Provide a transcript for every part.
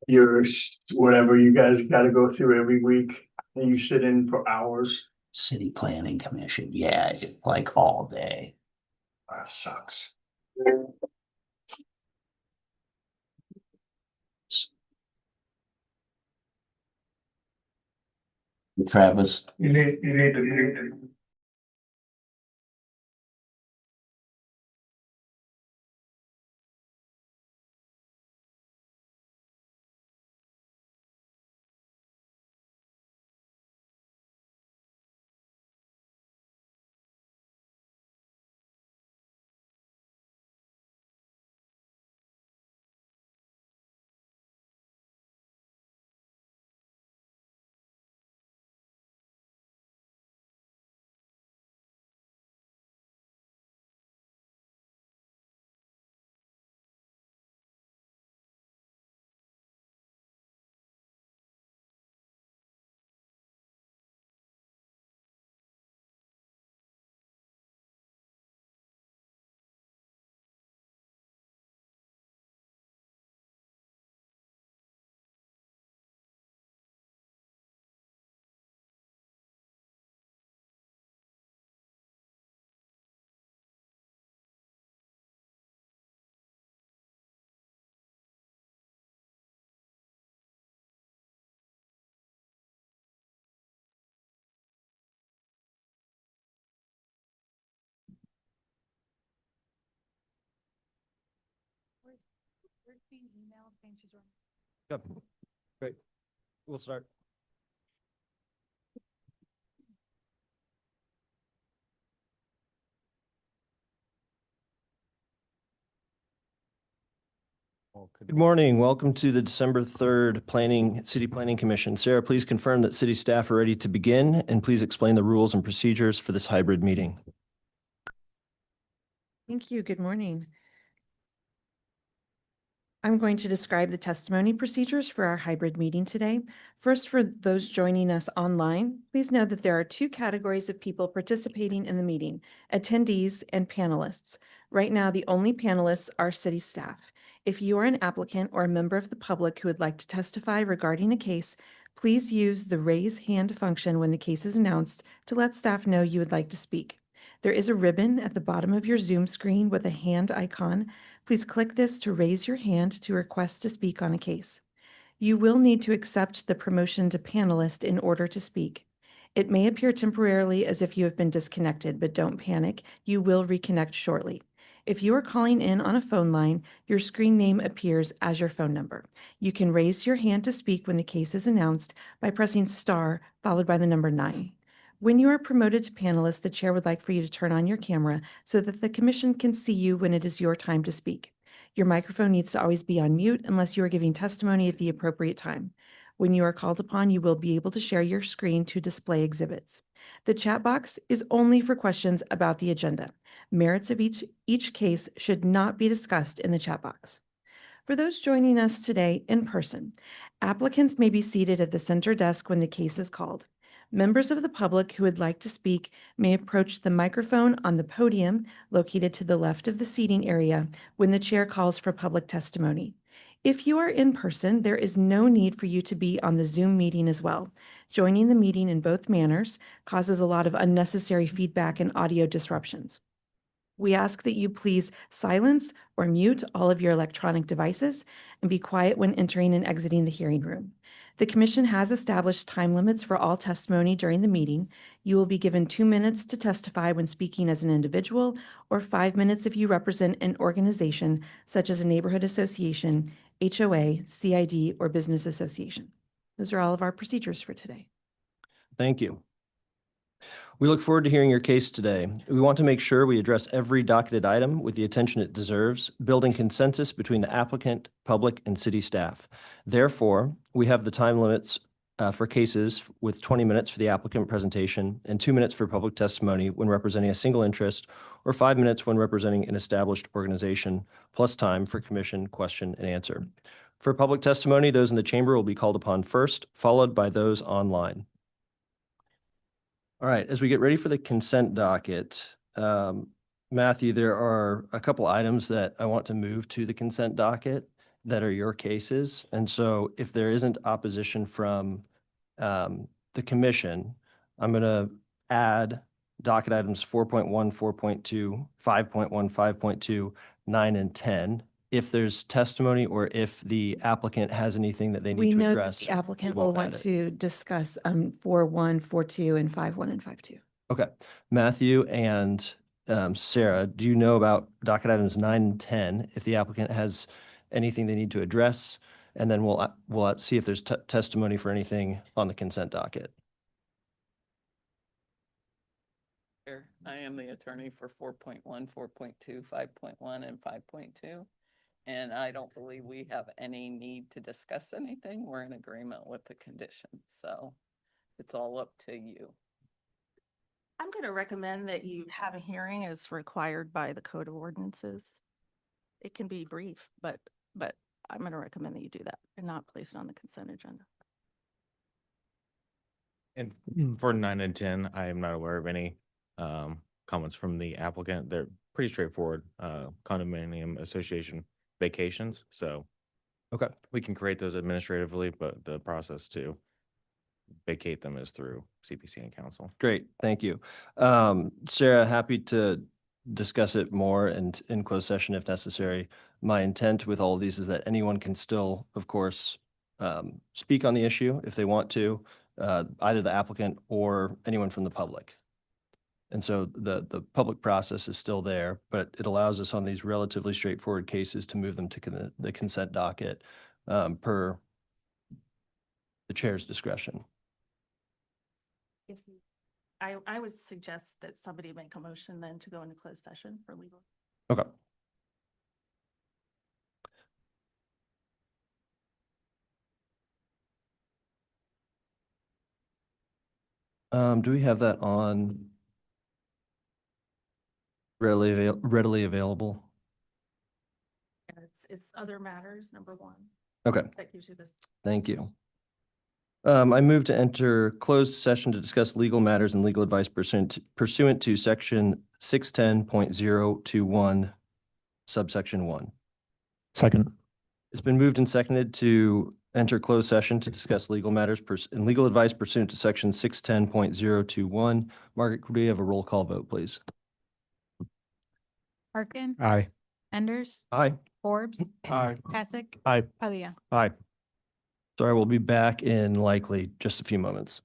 your, whatever you guys gotta go through every week and you sit in for hours. City Planning Commission, yeah, like all day. That sucks. Travis, You need to mute. Yep. Great. We'll start. Good morning. Welcome to the December 3rd City Planning Commission. Sarah, please confirm that city staff are ready to begin, and please explain the rules and procedures for this hybrid meeting. Thank you. Good morning. I'm going to describe the testimony procedures for our hybrid meeting today. First, for those joining us online, please know that there are two categories of people participating in the meeting, attendees and panelists. Right now, the only panelists are city staff. If you are an applicant or a member of the public who would like to testify regarding a case, please use the raise hand function when the case is announced to let staff know you would like to speak. There is a ribbon at the bottom of your Zoom screen with a hand icon. Please click this to raise your hand to request to speak on a case. You will need to accept the promotion to panelist in order to speak. It may appear temporarily as if you have been disconnected, but don't panic. You will reconnect shortly. If you are calling in on a phone line, your screen name appears as your phone number. You can raise your hand to speak when the case is announced by pressing star followed by the number 9. When you are promoted to panelist, the chair would like for you to turn on your camera so that the commission can see you when it is your time to speak. Your microphone needs to always be on mute unless you are giving testimony at the appropriate time. When you are called upon, you will be able to share your screen to display exhibits. The chat box is only for questions about the agenda. Merits of each case should not be discussed in the chat box. For those joining us today in person, applicants may be seated at the center desk when the case is called. Members of the public who would like to speak may approach the microphone on the podium located to the left of the seating area when the chair calls for public testimony. If you are in person, there is no need for you to be on the Zoom meeting as well. Joining the meeting in both manners causes a lot of unnecessary feedback and audio disruptions. We ask that you please silence or mute all of your electronic devices and be quiet when entering and exiting the hearing room. The Commission has established time limits for all testimony during the meeting. You will be given 2 minutes to testify when speaking as an individual, or 5 minutes if you represent an organization such as a neighborhood association, HOA, CID, or business association. Those are all of our procedures for today. Thank you. We look forward to hearing your case today. We want to make sure we address every docketed item with the attention it deserves, building consensus between the applicant, public, and city staff. Therefore, we have the time limits for cases with 20 minutes for the applicant presentation and 2 minutes for public testimony when representing a single interest, or 5 minutes when representing an established organization, plus time for commission question and answer. For public testimony, those in the chamber will be called upon first, followed by those online. All right, as we get ready for the consent docket, Matthew, there are a couple items that I want to move to the consent docket. that are your cases. And so if there isn't opposition from the commission, I'm going to add docket items 4.1, 4.2, 5.1, 5.2, 9, and 10. If there's testimony or if the applicant has anything that they We need to know that address. the applicant we will won't want add it. to discuss 4.1, 4.2, and 5.1 and 5.2. Okay. Matthew and Sarah, do you know about docket items 9 and 10? If the applicant has anything they need to address, and then we'll see if there's testimony for anything on the consent docket. I am the attorney for 4.1, 4.2, 5.1, and 5.2. And I don't believe we have any need to discuss anything. We're in agreement with the conditions, so it's all up to you. I'm going to recommend that you have a hearing as required by the Code of Ordinances. It can be brief, but I'm going to recommend that you do that and not place it on the consent agenda. And for 9 and 10, I am not aware of any comments from the applicant. They're pretty straightforward condominium association vacations. So Okay. we can create those administratively, but the process to vacate them is through CPC and council. Great, thank you. Sarah, happy to discuss it more and in closed session if necessary. My intent with all of these is that anyone can still, of course, speak on the issue if they want to, either the applicant or anyone from the public. And so the public process is still there, but it allows us on these relatively straightforward cases to move them to the consent docket per the chair's discretion. If you, I would suggest that somebody make a motion then to go into closed session for legal. Okay. Do we have that on readily available? And it's other matters, number 1. Okay, That gives you this. thank you. I move to enter closed session to discuss legal matters and legal advice pursuant to section 610.021 subsection 1. Second. It's been moved and seconded to enter closed session to discuss legal matters and legal advice pursuant to section 610.021. Margaret, could we have a roll call vote, please? Harkin, Aye. Enders, Aye. Forbes, Aye. Passick, Aye. Padilla. Aye. Sorry, we'll be back in likely just a few moments.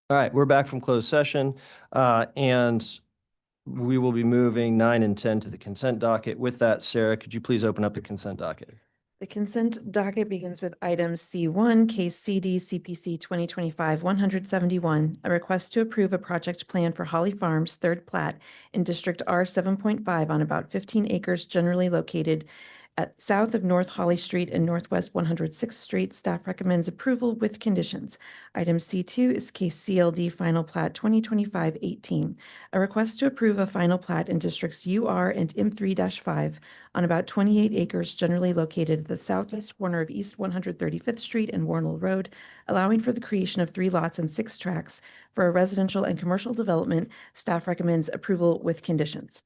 All right, we're back from closed session, and we will be moving 9 and 10 to the consent docket. With that, Sarah, could you please open up the consent docket? The consent docket begins with items C1, case CD CPC 2025-171, a request to approve a project plan for Holly Farms, third plat in District R 7.5 on about 15 acres generally located at south of North Holly Street and Northwest 106th Street. Staff recommends approval with conditions. Item C2 is case CLD final plat 2025-18, a request to approve a final plat in districts UR and M3-5 on about 28 acres generally located at the southeast corner of East 135th Street and Warnell Road, allowing for the creation of 3 lots and 6 tracts for a residential and commercial development. Staff recommends approval with conditions.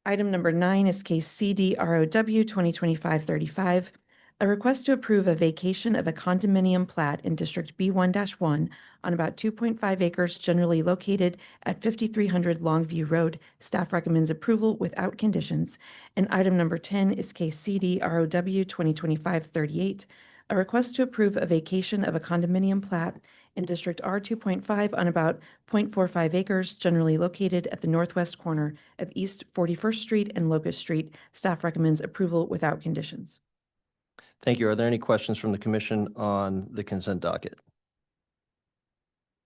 Item number 9 is case CD ROW 2025-35, a request to approve a vacation of a condominium plat in District B1-1 on about 2.5 acres generally located at 5300 Longview Road. Staff recommends approval without conditions. And item number 10 is case CD ROW 2025-38, a request to approve a vacation of a condominium plat in District R 2.5 on about 0.45 acres generally located at the northwest corner of East 41st Street and Locust Street. Staff recommends approval without conditions. Thank you. Are there any questions from the commission on the consent docket?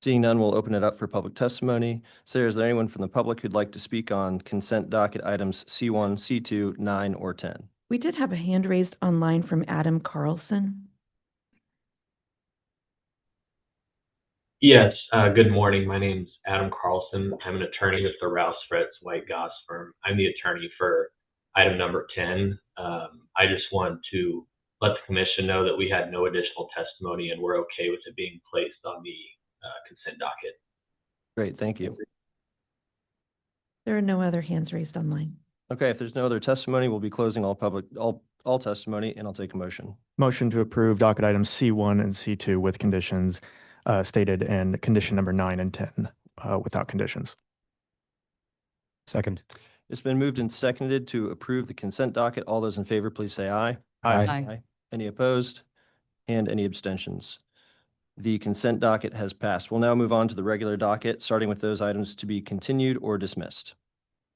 Seeing none, we'll open it up for public testimony. Sarah, is there anyone from the public who'd like to speak on consent docket items C1, C2, 9, or 10? We did have a hand raised online from Adam Carlson. Yes, good morning. My name's Adam Carlson. I'm an attorney with the Rouse Fretz White Goss firm. I'm the attorney for item number 10. I just want to let the commission know that we had no additional testimony and we're okay with it being placed on the consent docket. Great, thank you. There are no other hands raised online. Okay, if there's no other testimony, we'll be closing all testimony, and I'll take a motion. Motion to approve docket items C1 and C2 with conditions stated, and condition number 9 and 10 without conditions. Second. It's been moved and seconded to approve the consent docket. All those in favor, please say aye. Aye. Any opposed? And any abstentions? The consent docket has passed. We'll now move on to the regular docket, starting with those items to be continued or dismissed.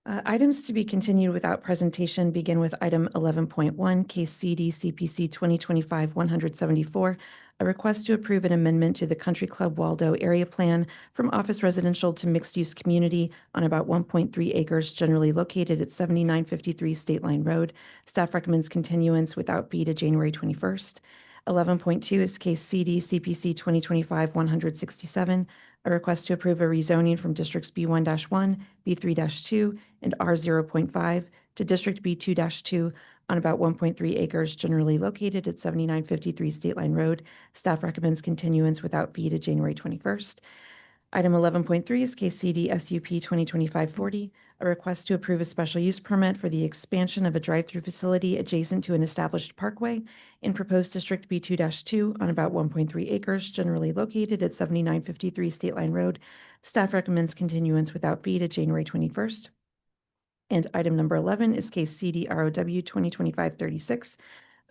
Items to be continued without presentation begin with item 11.1, case CD CPC 2025-174, a request to approve an amendment to the Country Club Waldo area plan from office residential to mixed-use community on about 1.3 acres generally located at 7953 State Line Road. Staff recommends continuance without fee to January 21st. 11.2 is case CD CPC 2025-167, a request to approve a rezoning from districts B1-1, B3-2, and R0.5 to District B2-2 on about 1.3 acres generally located at 7953 State Line Road. Staff recommends continuance without fee to January 21st. Item 11.3 is case CD SUP 2025-40, a request to approve a special use permit for the expansion of a drive-through facility adjacent to an established parkway in proposed District B2-2 on about 1.3 acres generally located at 7953 State Line Road. Staff recommends continuance without fee to January 21st. And item number 11 is case CD ROW 2025-36,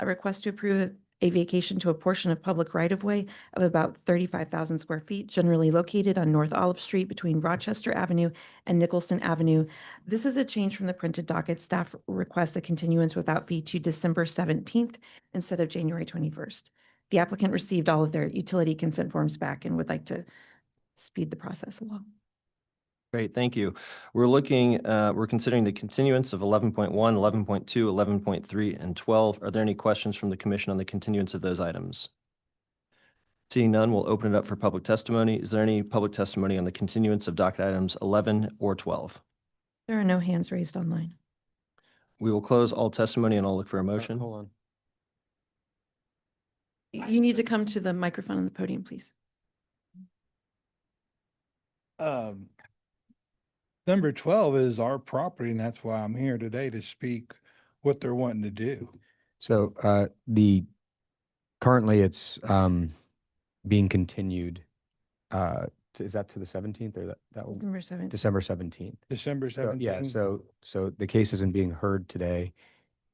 a request to approve a vacation to a portion of public right-of-way of about 35,000 square feet, generally located on North Olive Street between Rochester Avenue and Nicholson Avenue. This is a change from the printed docket. Staff requests a continuance without fee to December 17th instead of January 21st. The applicant received all of their utility consent forms back and would like to speed the process along. Great, thank you. We're considering the continuance of 11.1, 11.2, 11.3, and 12. Are there any questions from the commission on the continuance of those items? Seeing none, we'll open it up for public testimony. Is there any public testimony on the continuance of docket items 11 or 12? There are no hands raised online. We will close all testimony and I'll look for a motion. Hold on. You need to come to the microphone on the podium, please. Number 12 is our property, and that's why I'm here today to speak what they're wanting to do. So currently it's being continued. Is that to the 17th, or that will December 7th. December 17th? December So, 17th. yeah, so the case isn't being heard today.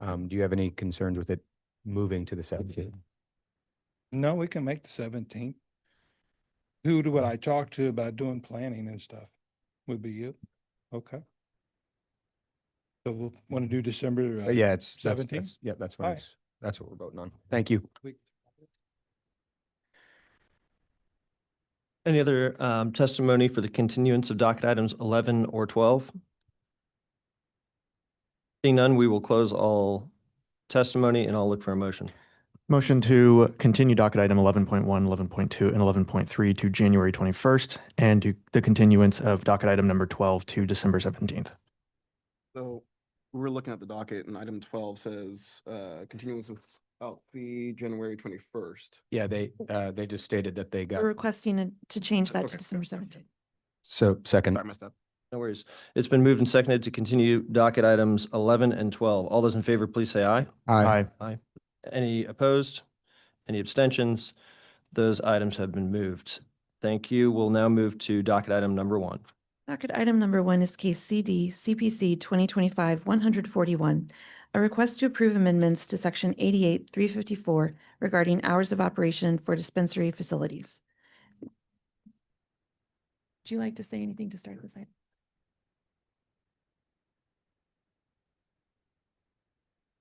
Do you have any concerns with it moving to the 17th? No, we can make the 17th. Who would I talk to about doing planning and stuff? Would be you? Okay. So we'll want to do December But yeah, it's 17th? Yep, that's Aye. that's what we're voting on. Thank you. Any other testimony for the continuance of docket items 11 or 12? Seeing none, we will close all testimony and I'll look for a motion. Motion to continue docket item 11.1, 11.2, and 11.3 to January 21st, and to the continuance of docket item number 12 to December 17th. So we're looking at the docket and item 12 says continuance without the January 21st. Yeah, they just stated that they got, We're requesting to change that to Okay. December 17th. so second. Sorry, I messed up. No worries. It's been moved and seconded to continue docket items 11 and 12. All those in favor, please say aye. Aye. Aye. Any opposed? Any abstentions? Those items have been moved. Thank you. We'll now move to docket item number 1. Docket item number 1 is case CD CPC 2025-141, a request to approve amendments to section 88-354 regarding hours of operation for dispensary facilities. Would you like to say anything to start this item?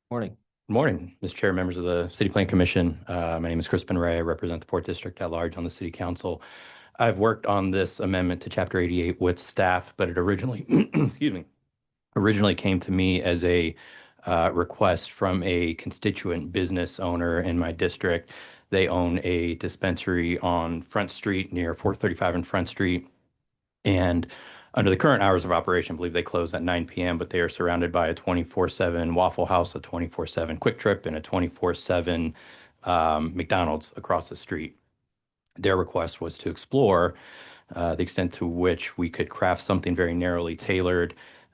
Morning. Good morning, Mr. Chair, members of the City Plan Commission. My name is Crispin Ray. I represent the 4th District at large on the City Council. I've worked on this amendment to Chapter 88 with staff, but it originally, excuse me, originally came to me as a request from a constituent business owner in my district. They own a dispensary on Front Street near 435 and Front Street. And under the current hours of operation, I believe they close at 9 p.m., but they are surrounded by a 24/7 Waffle House, a 24/7 Quick Trip, and a 24/7 McDonald's across the street. Their request was to explore the extent to which we could craft something very narrowly tailored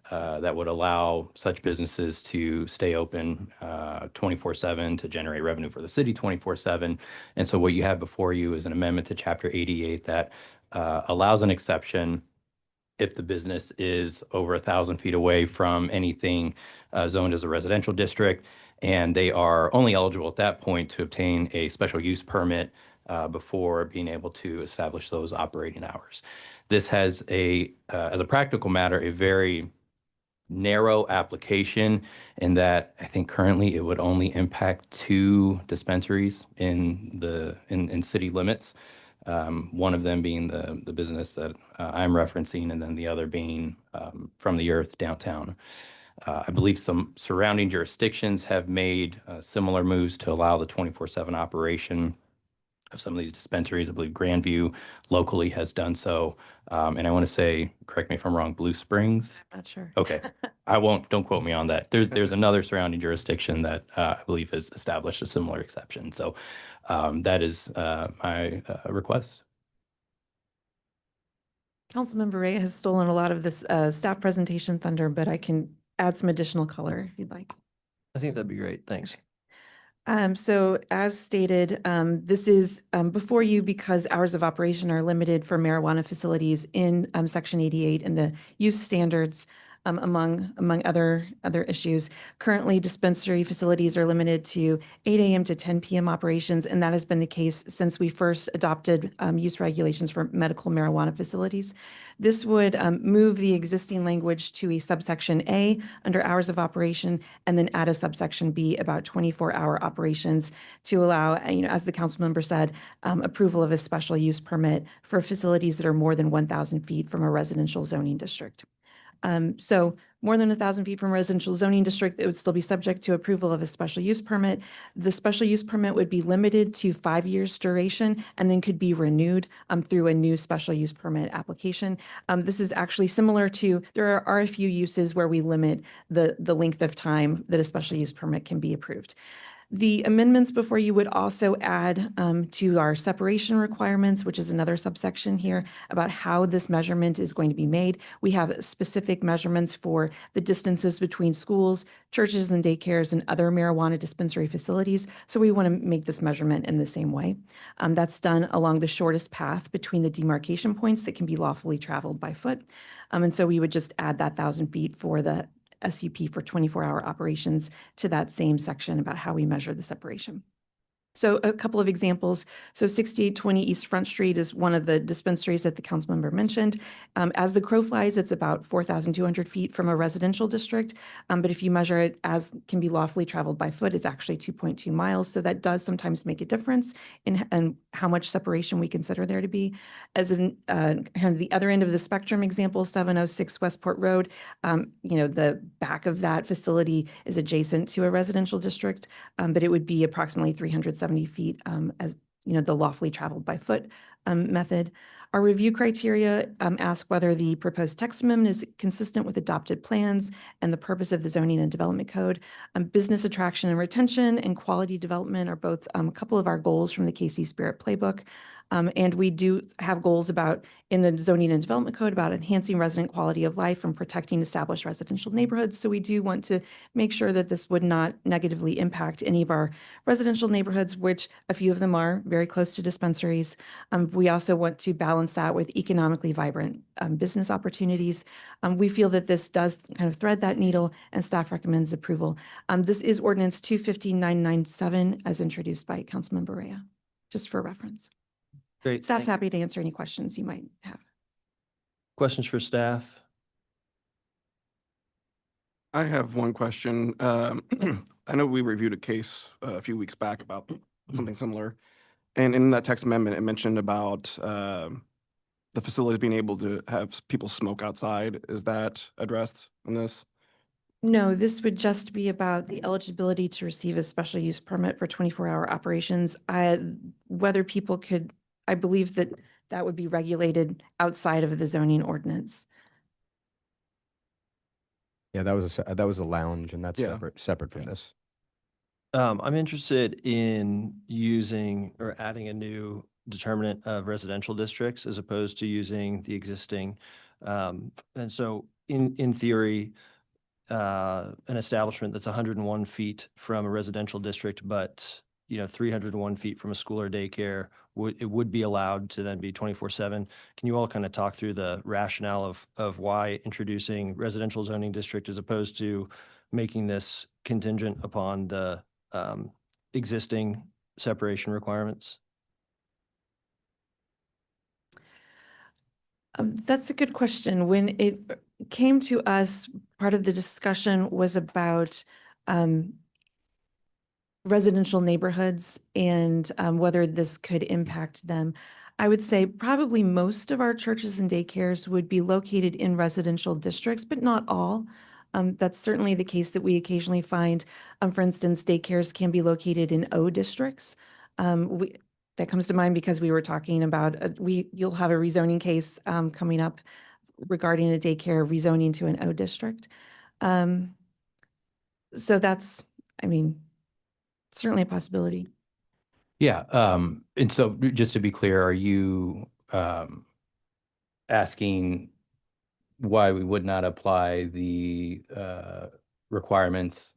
that would allow such businesses to stay open 24/7 to generate revenue for the city 24/7. And so what you have before you is an amendment to Chapter 88 that allows an exception if the business is over 1,000 feet away from anything zoned as a residential district, and they are only eligible at that point to obtain a special use permit before being able to establish those operating hours. This has as a practical matter, a very narrow application in that I think currently it would only impact 2 dispensaries in city limits. One of them being the business that I'm referencing, and then the other being From the Earth downtown. I believe some surrounding jurisdictions have made similar moves to allow the 24/7 operation of some of these dispensaries. I believe Grandview locally has done so. And I want to say, correct me if I'm wrong, Blue Springs? Not sure. Okay, don't quote me on that. There's another surrounding jurisdiction that I believe has established a similar exception. So that is my request. Councilmember Ray has stolen a lot of this staff presentation thunder, but I can add some additional color if you'd like. I think that'd be great. Thanks. So as stated, this is before you because hours of operation are limited for marijuana facilities in Section 88 and the use standards among other issues. Currently, dispensary facilities are limited to 8 a.m. to 10 p.m. operations, and that has been the case since we first adopted use regulations for medical marijuana facilities. This would move the existing language to a subsection A under hours of operation, and then add a subsection B about 24-hour operations to allow, as the council member said, approval of a special use permit for facilities that are more than 1,000 feet from a residential zoning district. So more than 1,000 feet from a residential zoning district, it would still be subject to approval of a special use permit. The special use permit would be limited to 5 years duration and then could be renewed through a new special use permit application. This is actually similar to, there are a few uses where we limit the length of time that a special use permit can be approved. The amendments before you would also add to our separation requirements, which is another subsection here about how this measurement is going to be made. We have specific measurements for the distances between schools, churches and daycares, and other marijuana dispensary facilities. So we want to make this measurement in the same way. That's done along the shortest path between the demarcation points that can be lawfully traveled by foot. And so we would just add that 1,000 feet for the SUP for 24-hour operations to that same section about how we measure the separation. So a couple of examples. So 6820 East Front Street is one of the dispensaries that the council member mentioned. As the crow flies, it's about 4,200 feet from a residential district. But if you measure it as can be lawfully traveled by foot, it's actually 2.2 miles. So that does sometimes make a difference in how much separation we consider there to be. As in kind of the other end of the spectrum example, 706 Westport Road, the back of that facility is adjacent to a residential district, but it would be approximately 370 feet as the lawfully traveled by foot method. Our review criteria ask whether the proposed text amendment is consistent with adopted plans and the purpose of the zoning and development code. Business attraction and retention and quality development are both a couple of our goals from the KC Spirit Playbook. And we do have goals in the zoning and development code about enhancing resident quality of life and protecting established residential neighborhoods. So we do want to make sure that this would not negatively impact any of our residential neighborhoods, which a few of them are very close to dispensaries. We also want to balance that with economically vibrant business opportunities. We feel that this does kind of thread that needle, and staff recommends approval. This is ordinance 250997 as introduced by Councilmember Rea, just for reference. Great. Staff's thank you. happy to answer any questions you might have. Questions for staff? I have one question. I know we reviewed a case a few weeks back about something similar. And in that text amendment, it mentioned about the facilities being able to have people smoke outside. Is that addressed in this? No, this would just be about the eligibility to receive a special use permit for 24-hour operations. Whether people could, I believe that would be regulated outside of the zoning ordinance. Yeah, that was a lounge, and that's Yeah. separate from this. I'm interested in using or adding a new determinant of residential districts as opposed to using the existing. And so in theory, an establishment that's 101 feet from a residential district, but 301 feet from a school or daycare, it would be allowed to then be 24/7. Can you all kind of talk through the rationale of why introducing residential zoning district as opposed to making this contingent upon the existing separation requirements? That's a good question. When it came to us, part of the discussion was about residential neighborhoods and whether this could impact them. I would say probably most of our churches and daycares would be located in residential districts, but not all. That's certainly the case that we occasionally find. For instance, daycares can be located in O districts. That comes to mind because we were talking about, you'll have a rezoning case coming up regarding a daycare rezoning to an O district. So that's, certainly a possibility. Yeah, and so just to be clear, are you asking why we would not apply the requirements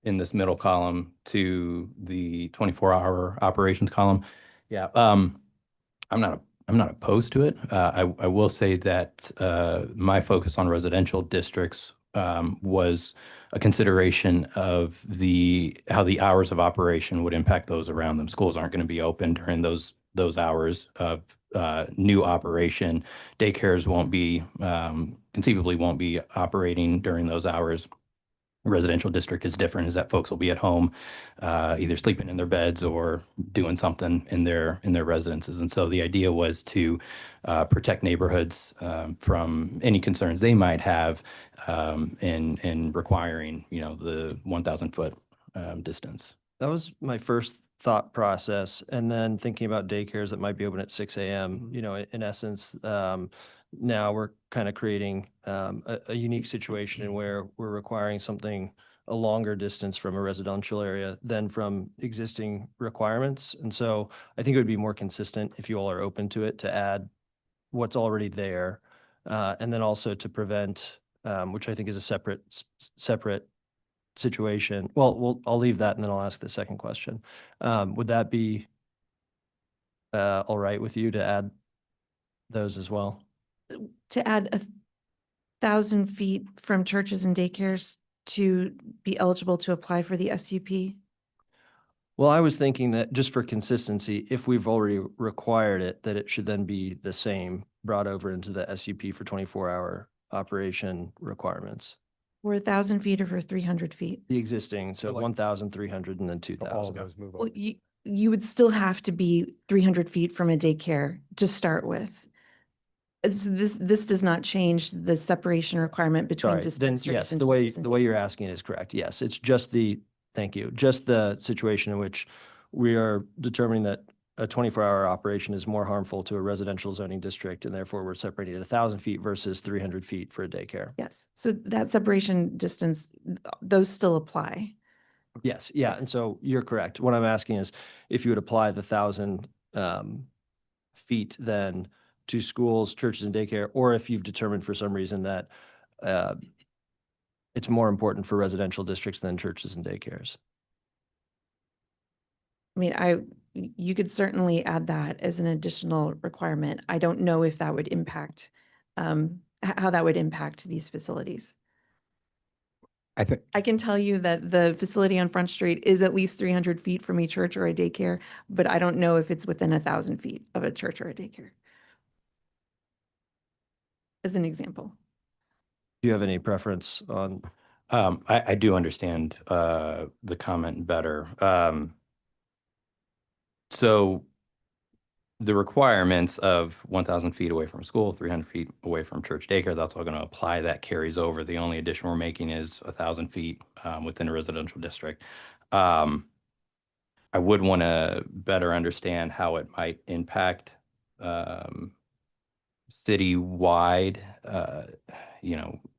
in this middle column to the 24-hour operations column? Yeah, I'm not opposed to it. I will say that my focus on residential districts was a consideration of how the hours of operation would impact those around them. Schools aren't going to be open during those hours of new operation. Daycares conceivably won't be operating during those hours. Residential district is different, is that folks will be at home, either sleeping in their beds or doing something in their residences. And so the idea was to protect neighborhoods from any concerns they might have in requiring, the 1,000 foot distance. That was my first thought process. And then thinking about daycares that might be open at 6 a.m., in essence, now we're kind of creating a unique situation in where we're requiring something a longer distance from a residential area than from existing requirements. And so I think it would be more consistent if you all are open to it, to add what's already there. And then also to prevent, which I think is a separate situation. Well, I'll leave that and then I'll ask the second question. Would that be all right with you to add those as well? To add 1,000 feet from churches and daycares to be eligible to apply for the SUP? Well, I was thinking that just for consistency, if we've already required it, that it should then be the same brought over into the SUP for 24-hour operation requirements. For 1,000 feet or for 300 feet? The existing, so So like- 1,300 and then So all of 2,000. those move Well, over. you would still have to be 300 feet from a daycare to start with. This does not change the separation requirement between Sorry, then dispensaries yes, and the way churches and you're daycares. asking is correct. Yes, it's just thank you, just the situation in which we are determining that a 24-hour operation is more harmful to a residential zoning district, and therefore we're separating it 1,000 feet versus 300 feet for a daycare. Yes, so that separation distance, those still apply. Yes, yeah, and so you're correct. What I'm asking is if you would apply the 1,000 feet then to schools, churches, and daycare, or if you've determined for some reason that uh, it's more important for residential districts than churches and daycares. I mean, you could certainly add that as an additional requirement. I don't know if that would impact, how that would impact these facilities. I think, I can tell you that the facility on Front Street is at least 300 feet from a church or a daycare, but I don't know if it's within 1,000 feet of a church or a daycare. As an example. Do you have any preference on? I do understand the comment better. So the requirements of 1,000 feet away from school, 300 feet away from church daycare, that's all going to apply. That carries over. The only addition we're making is 1,000 feet within a residential district. I would want to better understand how it might impact citywide.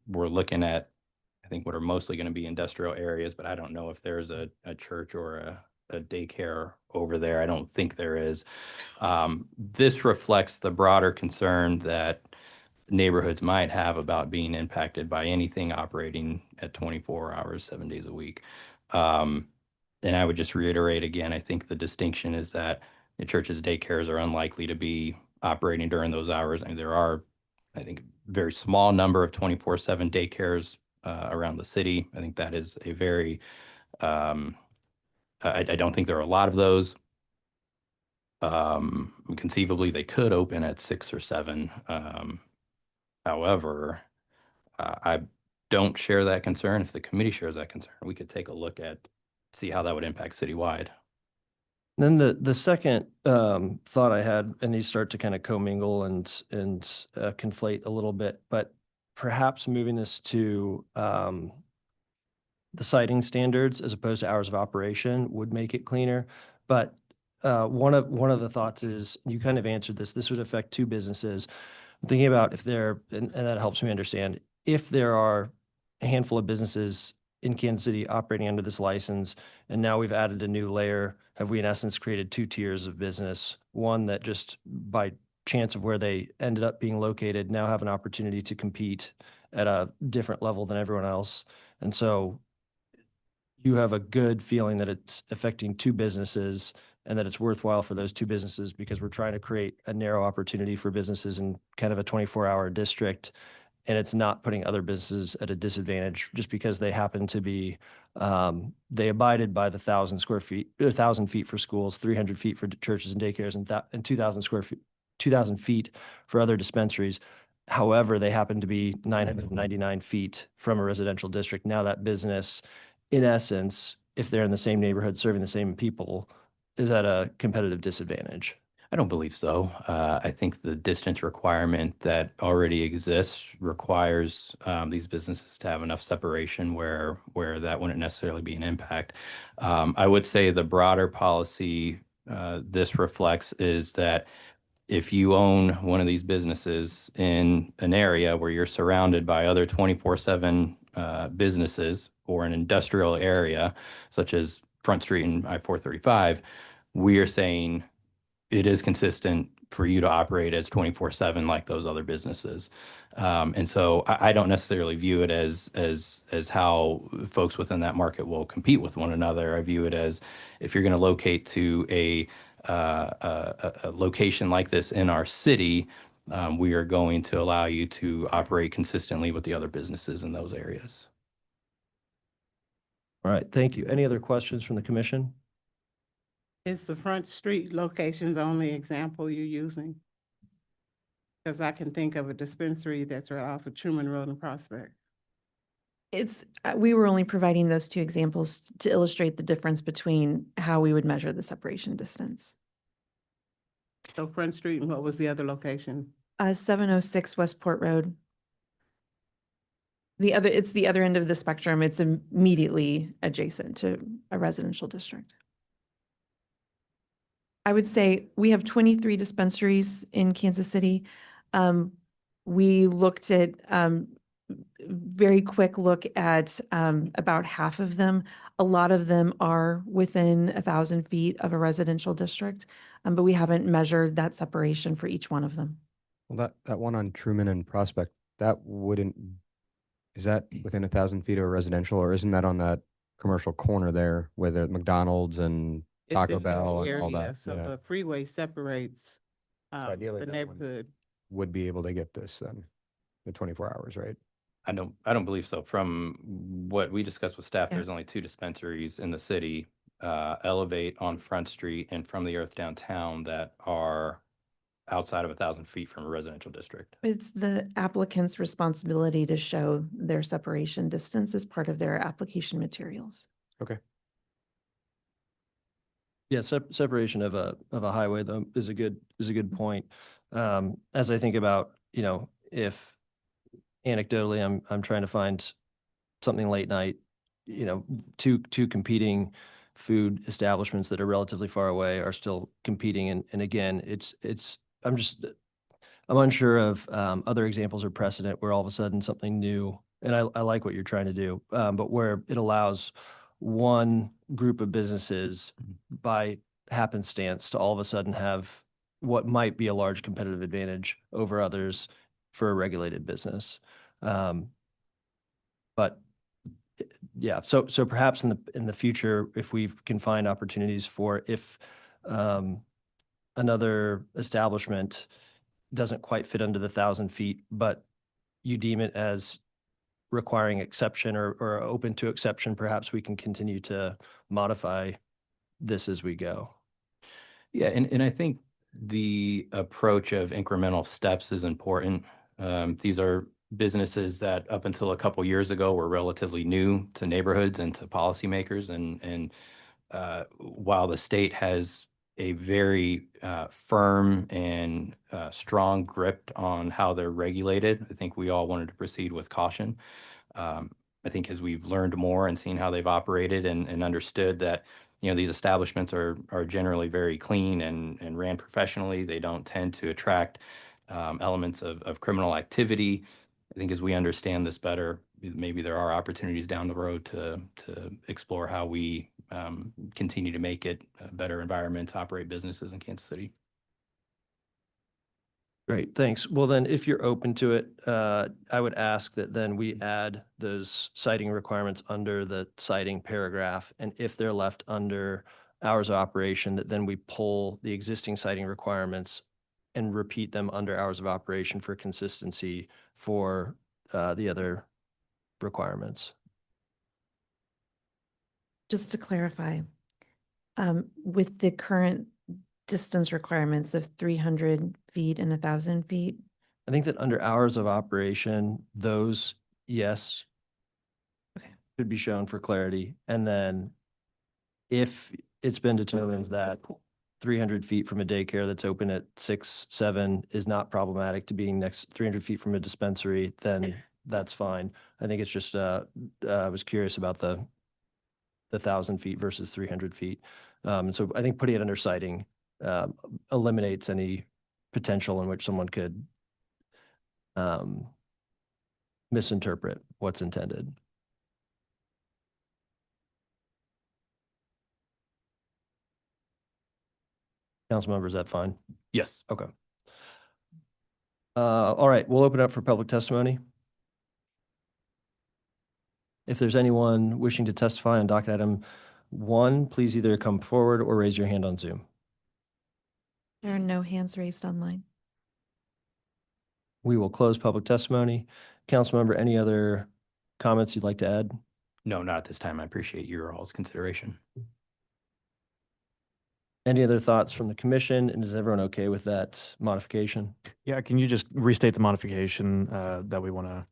We're looking at, I think, what are mostly going to be industrial areas, but I don't know if there's a church or a daycare over there. I don't think there is. This reflects the broader concern that neighborhoods might have about being impacted by anything operating at 24 hours, 7 days a week. And I would just reiterate again, I think the distinction is that the churches, daycares are unlikely to be operating during those hours. I mean, there are, I think, a very small number of 24/7 daycares around the city. I think that is a very, I don't think there are a lot of those. Conceivably, they could open at 6 or 7. However, I don't share that concern. If the committee shares that concern, we could take a look at, see how that would impact citywide. Then the second thought I had, and these start to kind of commingle and conflate a little bit, but perhaps moving this to the siting standards as opposed to hours of operation would make it cleaner. But one of the thoughts is, you kind of answered this, this would affect 2 businesses. I'm thinking about if there, and that helps me understand, if there are a handful of businesses in Kansas City operating under this license, and now we've added a new layer, have we in essence created 2 tiers of business? One that just by chance of where they ended up being located now have an opportunity to compete at a different level than everyone else. And so you have a good feeling that it's affecting 2 businesses and that it's worthwhile for those 2 businesses because we're trying to create a narrow opportunity for businesses in kind of a 24-hour district. And it's not putting other businesses at a disadvantage just because they happen to be, they abided by the 1,000 square feet, 1,000 feet for schools, 300 feet for churches and daycares, and 2,000 square feet, 2,000 feet for other dispensaries. However, they happen to be 999 feet from a residential district. Now that business, in essence, if they're in the same neighborhood serving the same people, is at a competitive disadvantage. I don't believe so. I think the distance requirement that already exists requires these businesses to have enough separation where that wouldn't necessarily be an impact. I would say the broader policy this reflects is that if you own one of these businesses in an area where you're surrounded by other 24/7 businesses or an industrial area, such as Front Street and I-435, we are saying it is consistent for you to operate as 24/7 like those other businesses. And so I don't necessarily view it as how folks within that market will compete with one another. I view it as, if you're going to locate to a location like this in our city, we are going to allow you to operate consistently with the other businesses in those areas. All right, thank you. Any other questions from the commission? Is the Front Street location the only example you're using? Because I can think of a dispensary that's right off of Truman Road and Prospect. It's, we were only providing those two examples to illustrate the difference between how we would measure the separation distance. So Front Street, and what was the other location? 706 Westport Road. It's the other end of the spectrum. It's immediately adjacent to a residential district. I would say we have 23 dispensaries in Kansas City. We looked at, very quick look at about half of them. A lot of them are within 1,000 feet of a residential district, but we haven't measured that separation for each one of them. Well, that one on Truman and Prospect, that wouldn't, is that within 1,000 feet of a residential, or isn't that on that commercial corner there where the McDonald's and It's Taco in that Bell and all area, that? So Yeah. the freeway separates Ideally, the that one neighborhood. would be able to get this then, the 24 hours, right? I don't believe so. From what we discussed with staff, Yeah. there's only 2 dispensaries in the city, Elevate on Front Street and From the Earth downtown, that are outside of 1,000 feet from a residential district. It's the applicant's responsibility to show their separation distance as part of their application materials. Okay. Yeah, separation of a highway though is a good point. As I think about, if anecdotally I'm trying to find something late night, two competing food establishments that are relatively far away are still competing. And again, I'm unsure of other examples or precedent where all of a sudden something new, and I like what you're trying to do, but where it allows one group of businesses by happenstance to all of a sudden have what might be a large competitive advantage over others for a regulated business. But yeah, so perhaps in the future, if we can find opportunities for if another establishment doesn't quite fit under the 1,000 feet, but you deem it as requiring exception or open to exception, perhaps we can continue to modify this as we go. Yeah, and I think the approach of incremental steps is important. These are businesses that up until a couple years ago were relatively new to neighborhoods and to policymakers. And while the state has a very firm and strong grip on how they're regulated, I think we all wanted to proceed with caution. I think as we've learned more and seen how they've operated and understood that, these establishments are generally very clean and ran professionally. They don't tend to attract elements of criminal activity. I think as we understand this better, maybe there are opportunities down the road to explore how we continue to make it a better environment to operate businesses in Kansas City. Great, thanks. Well, then, if you're open to it, I would ask that then we add those citing requirements under the citing paragraph. And if they're left under hours of operation, that then we pull the existing citing requirements and repeat them under hours of operation for consistency for the other requirements. Just to clarify, with the current distance requirements of 300 feet and 1,000 feet, I think that under hours of operation, those, yes, should be shown for clarity. And then if it's been determined that 300 feet from a daycare that's open at 6, 7 is not problematic to being next 300 feet from a dispensary, then that's fine. I think it's just, I was curious about the 1,000 feet versus 300 feet. So I think putting it under citing eliminates any potential in which someone could misinterpret what's intended. Council members, is that fine? Yes. Okay. All right, we'll open up for public testimony. If there's anyone wishing to testify on docket item 1, please either come forward or raise your hand on Zoom. there are no hands raised online. We will close public testimony. Council member, any other comments you'd like to add? No, not at this time. I appreciate your all's consideration. Any other thoughts from the commission? And is everyone okay with that modification? Yeah, can you just restate the modification that we want to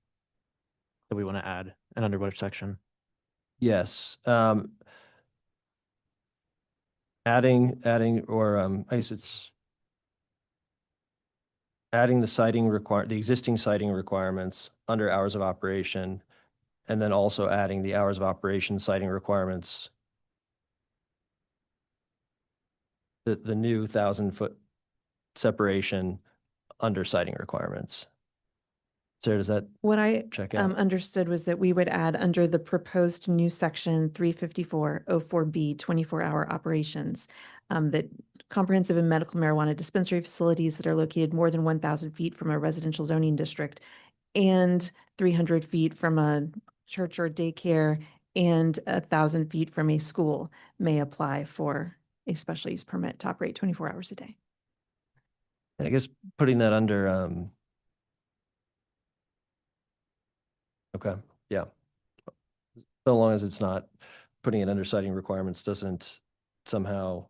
add and under which section? Yes. I guess it's adding the existing citing requirements under hours of operation, and then also adding the hours of operation citing requirements, the new 1,000-foot separation under citing requirements. Sarah, does that What I check out? understood was that we would add under the proposed new section 35404B, 24-hour operations, that comprehensive and medical marijuana dispensary facilities that are located more than 1,000 feet from a residential zoning district and 300 feet from a church or daycare and 1,000 feet from a school may apply for a special use permit to operate 24 hours a day. And I guess putting that under, okay, yeah. So long as it's not putting it under citing requirements doesn't somehow,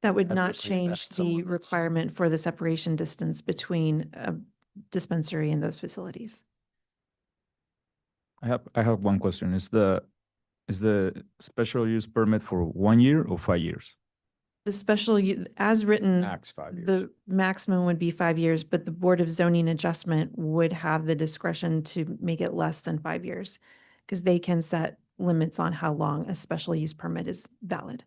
That would not adversely change impact the someone that's- requirement for the separation distance between a dispensary and those facilities. I have one question. Is the special use permit for 1 year or 5 years? The special, as written, Max 5 years. the maximum would be 5 years, but the Board of Zoning Adjustment would have the discretion to make it less than 5 years because they can set limits on how long a special use permit is valid.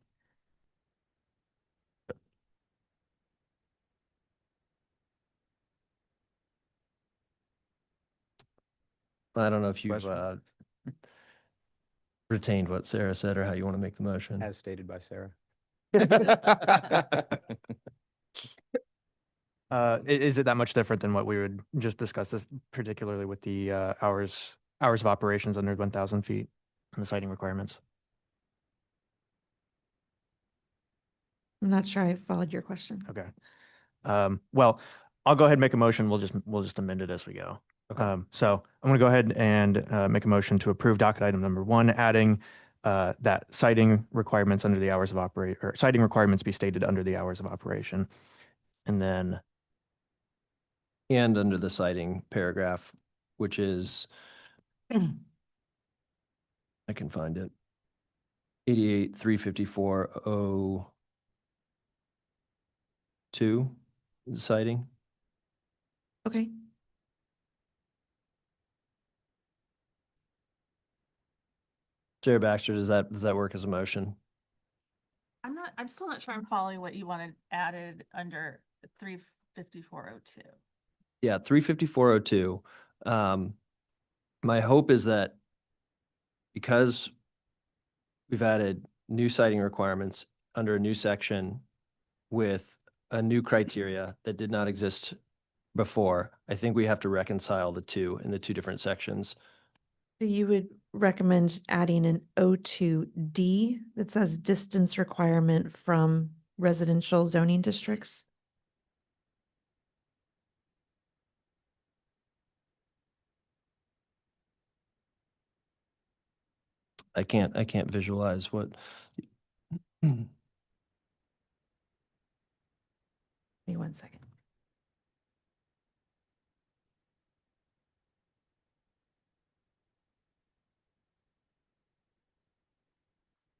I don't know if you've Question? retained what Sarah said or how you want to make the motion. As stated by Sarah. Is it that much different than what we would just discuss this, particularly with the hours of operations under 1,000 feet and the citing requirements? I'm not sure I followed your question. Okay. Well, I'll go ahead and make a motion. We'll just amend it as we go. Okay. So I'm going to go ahead and make a motion to approve docket item number 1, adding that citing requirements under the hours of operate, or citing requirements be stated under the hours of operation. And then, And under the citing paragraph, which is, I can find it. 88-354-02 citing. Okay. Sarah Baxter, does that work as a motion? I'm still not sure I'm following what you wanted added under 35402. Yeah, 354-02. My hope is that because we've added new citing requirements under a new section with a new criteria that did not exist before, I think we have to reconcile the two in the two different sections. So you would recommend adding an O2D that says distance requirement from residential zoning districts? I can't visualize what. Give me 1 second.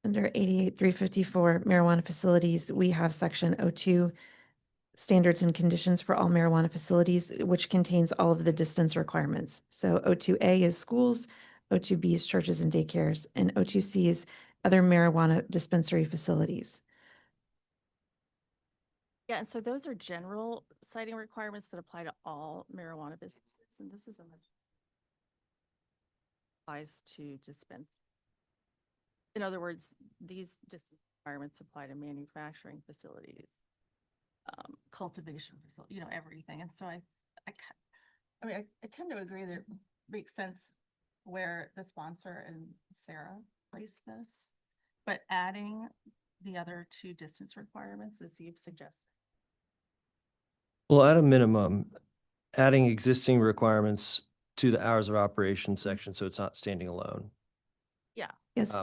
Under 88-354 marijuana facilities, we have section O2, standards and conditions for all marijuana facilities, which contains all of the distance requirements. So O2A is schools, O2B is churches and daycares, and O2C is other marijuana dispensary facilities. Yeah, and so those are general citing requirements that apply to all marijuana businesses, and this is a much applies to dispense. In other words, these distance requirements apply to manufacturing facilities, cultivation facility, everything. And so I tend to agree that it makes sense where the sponsor and Sarah placed this, but adding the other two distance requirements as you've suggested. Well, at a minimum, adding existing requirements to the hours of operation section so it's not standing alone. Yeah. Yes.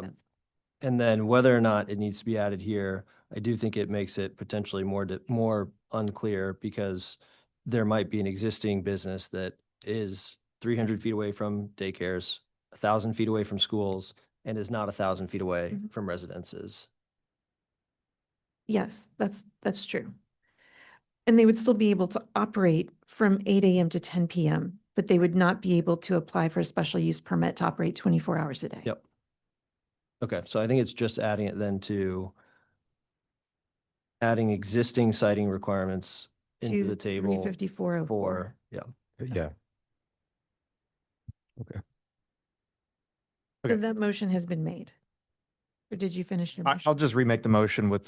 And then whether or not it needs to be added here, I do think it makes it potentially more unclear because there might be an existing business that is 300 feet away from daycares, 1,000 feet away from schools, and is not 1,000 feet away Mhm. from residences. Yes, that's true. And they would still be able to operate from 8 AM to 10 PM, but they would not be able to apply for a special use permit to operate 24 hours a day. Yep. Okay, so I think it's just adding it then to adding existing citing requirements into the table 35404. for, yeah. Yeah. Okay. So that motion has been made. Or did you finish your I'll motion? just remake the motion with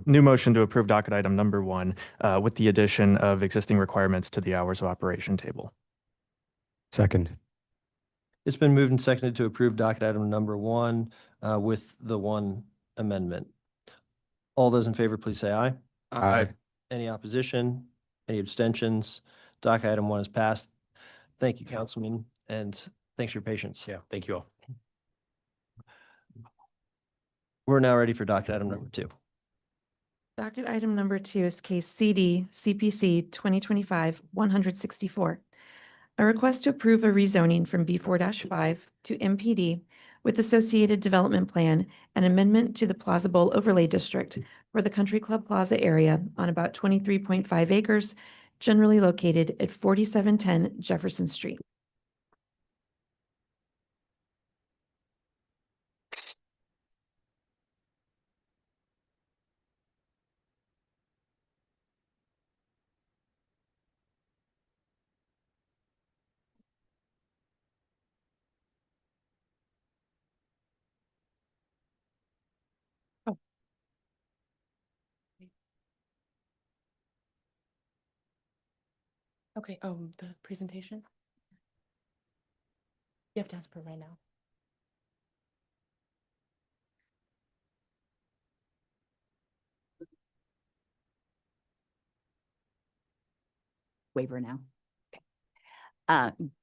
new motion to approve docket item number 1 with the addition of existing requirements to the hours of operation table. Second. It's been moved and seconded to approve docket item number 1 with the one amendment. All those in favor, please say aye. Aye. Any opposition? Any abstentions? Docket item 1 is passed. Thank you, Councilman, and thanks for your patience. Yeah, thank you all. We're now ready for docket item number 2. Docket item number 2 is case CD CPC 2025-164. A request to approve a rezoning from B4-5 to MPD with associated development plan and amendment to the Plaza Bowl overlay district for the Country Club Plaza area on about 23.5 acres, generally located at 4710 Jefferson Street. Okay, the presentation? You have to ask for right now. Waiver now.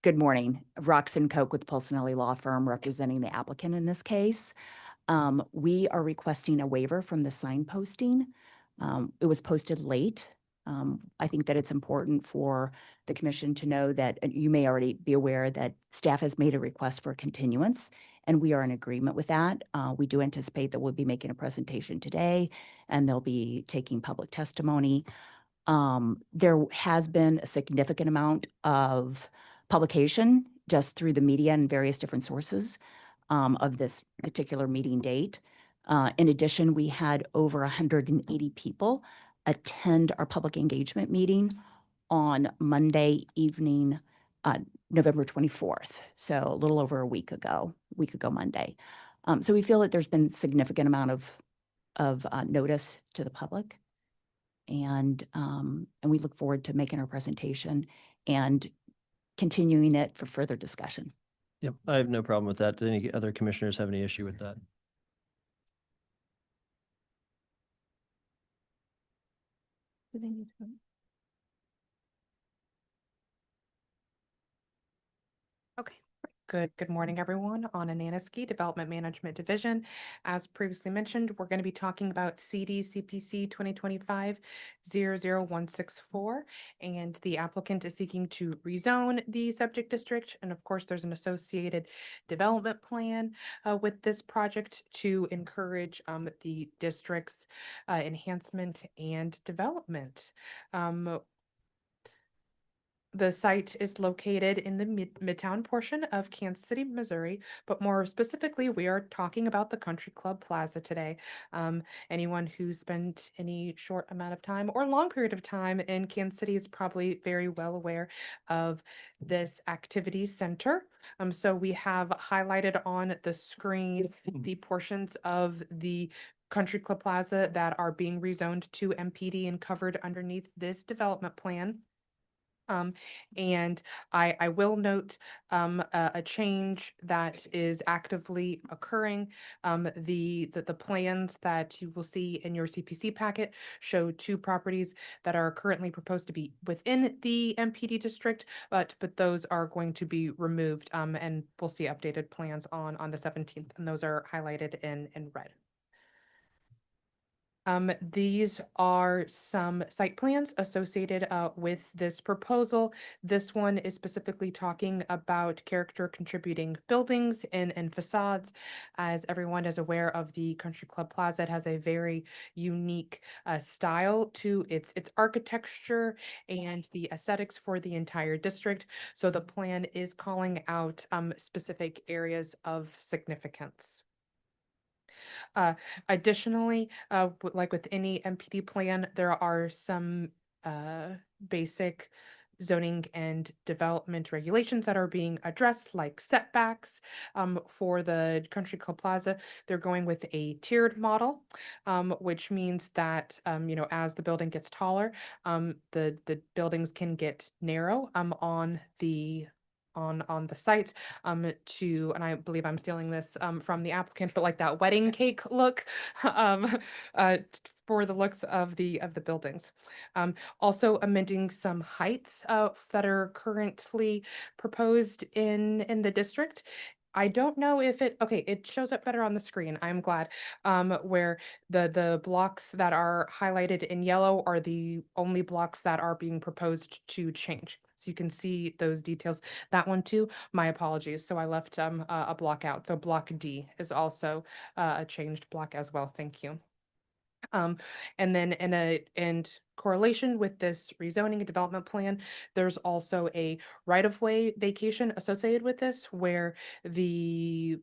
Good morning. Roxanne Koch with Pulcinelli Law Firm representing the applicant in this case. We are requesting a waiver from the sign posting. It was posted late. I think that it's important for the commission to know that you may already be aware that staff has made a request for a continuance, and we are in agreement with that. We do anticipate that we'll be making a presentation today, and they'll be taking public testimony. There has been a significant amount of publication just through the media and various different sources of this particular meeting date. In addition, we had over 180 people attend our public engagement meeting on Monday evening, November 24th. So a little over a week ago Monday. So we feel that there's been significant amount of notice to the public. And we look forward to making our presentation and continuing it for further discussion. Yep, I have no problem with that. Do any other commissioners have any issue with that? Do they need to? Okay. Good morning, everyone. On Ananiski Development Management Division. As previously mentioned, we're going to be talking about CD CPC 2025-00164, and the applicant is seeking to rezone the subject district. And of course, there's an associated development plan with this project to encourage the district's enhancement and development. The site is located in the midtown portion of Kansas City, Missouri, but more specifically, we are talking about the Country Club Plaza today. Anyone who spent any short amount of time or long period of time in Kansas City is probably very well aware of this activity center. So we have highlighted on the screen the portions of the Country Club Plaza that are being rezoned to MPD and covered underneath this development plan. And I will note a change that is actively occurring. The plans that you will see in your CPC packet show 2 properties that are currently proposed to be within the MPD district, but those are going to be removed, and we'll see updated plans on the 17th, and those are highlighted in red. These are some site plans associated with this proposal. This one is specifically talking about character contributing buildings and facades. As everyone is aware of the Country Club Plaza, it has a very unique style to its architecture and the aesthetics for the entire district. So the plan is calling out specific areas of significance. Additionally, like with any MPD plan, there are some basic zoning and development regulations that are being addressed, like setbacks. For the Country Club Plaza, they're going with a tiered model, which means that as the building gets taller, the buildings can get narrow on the site and I believe I'm stealing this from the applicant, but like that wedding cake look for the looks of the buildings. Also amending some heights that are currently proposed in the district. I don't know if it shows up better on the screen. I'm glad. Where the blocks that are highlighted in yellow are the only blocks that are being proposed to change. So you can see those details. That one too, my apologies. So I left a block out. So block D is also a changed block as well. Thank you. And then in correlation with this rezoning and development plan, there's also a right-of-way vacation associated with this, where the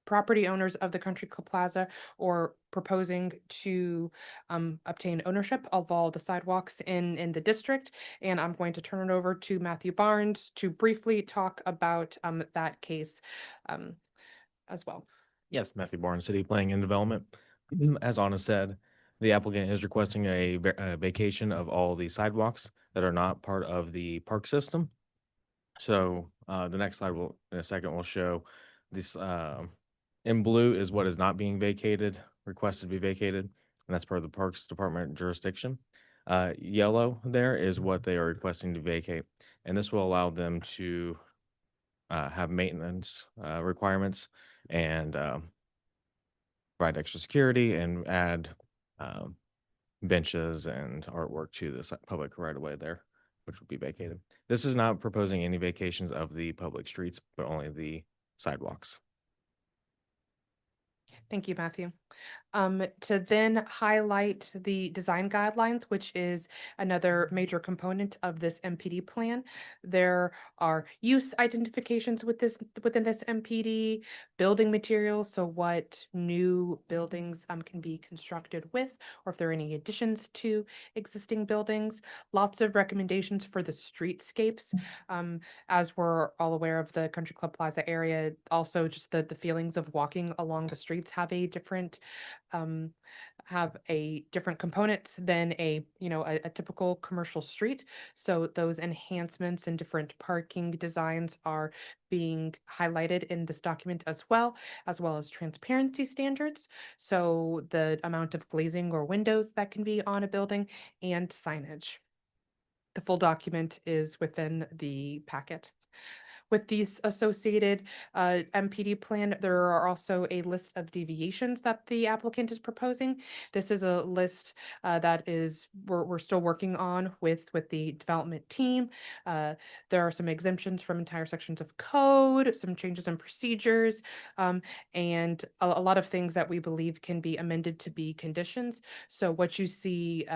property owners of the Country Club Plaza are proposing to obtain ownership of all the sidewalks in the district. And I'm going to turn it over to Matthew Barnes to briefly talk about that case as well. Yes, Matthew Barnes, City Planning and Development. As Anna said, the applicant is requesting a vacation of all the sidewalks that are not part of the park system. So the next slide will, in a second, will show this in blue is what is not being vacated, requested to be vacated, and that's part of the Parks Department jurisdiction. Yellow there is what they are requesting to vacate, and this will allow them to have maintenance requirements and provide extra security and add benches and artwork to this public right of way there, which would be vacated. This is not proposing any vacations of the public streets, but only the sidewalks. Thank you, Matthew. To then highlight the design guidelines, which is another major component of this MPD plan. There are use identifications within this MPD, building materials, so what new buildings can be constructed with, or if there are any additions to existing buildings. Lots of recommendations for the streetscapes. As we're all aware of the Country Club Plaza area, also just the feelings of walking along the streets have a different components than a typical commercial street. So those enhancements and different parking designs are being highlighted in this document as well as transparency standards. So the amount of glazing or windows that can be on a building and signage. The full document is within the packet. With these associated MPD plan, there are also a list of deviations that the applicant is proposing. This is a list that we're still working on with the development team. There are some exemptions from entire sections of code, some changes in procedures, and a lot of things that we believe can be amended to be conditions. So what you see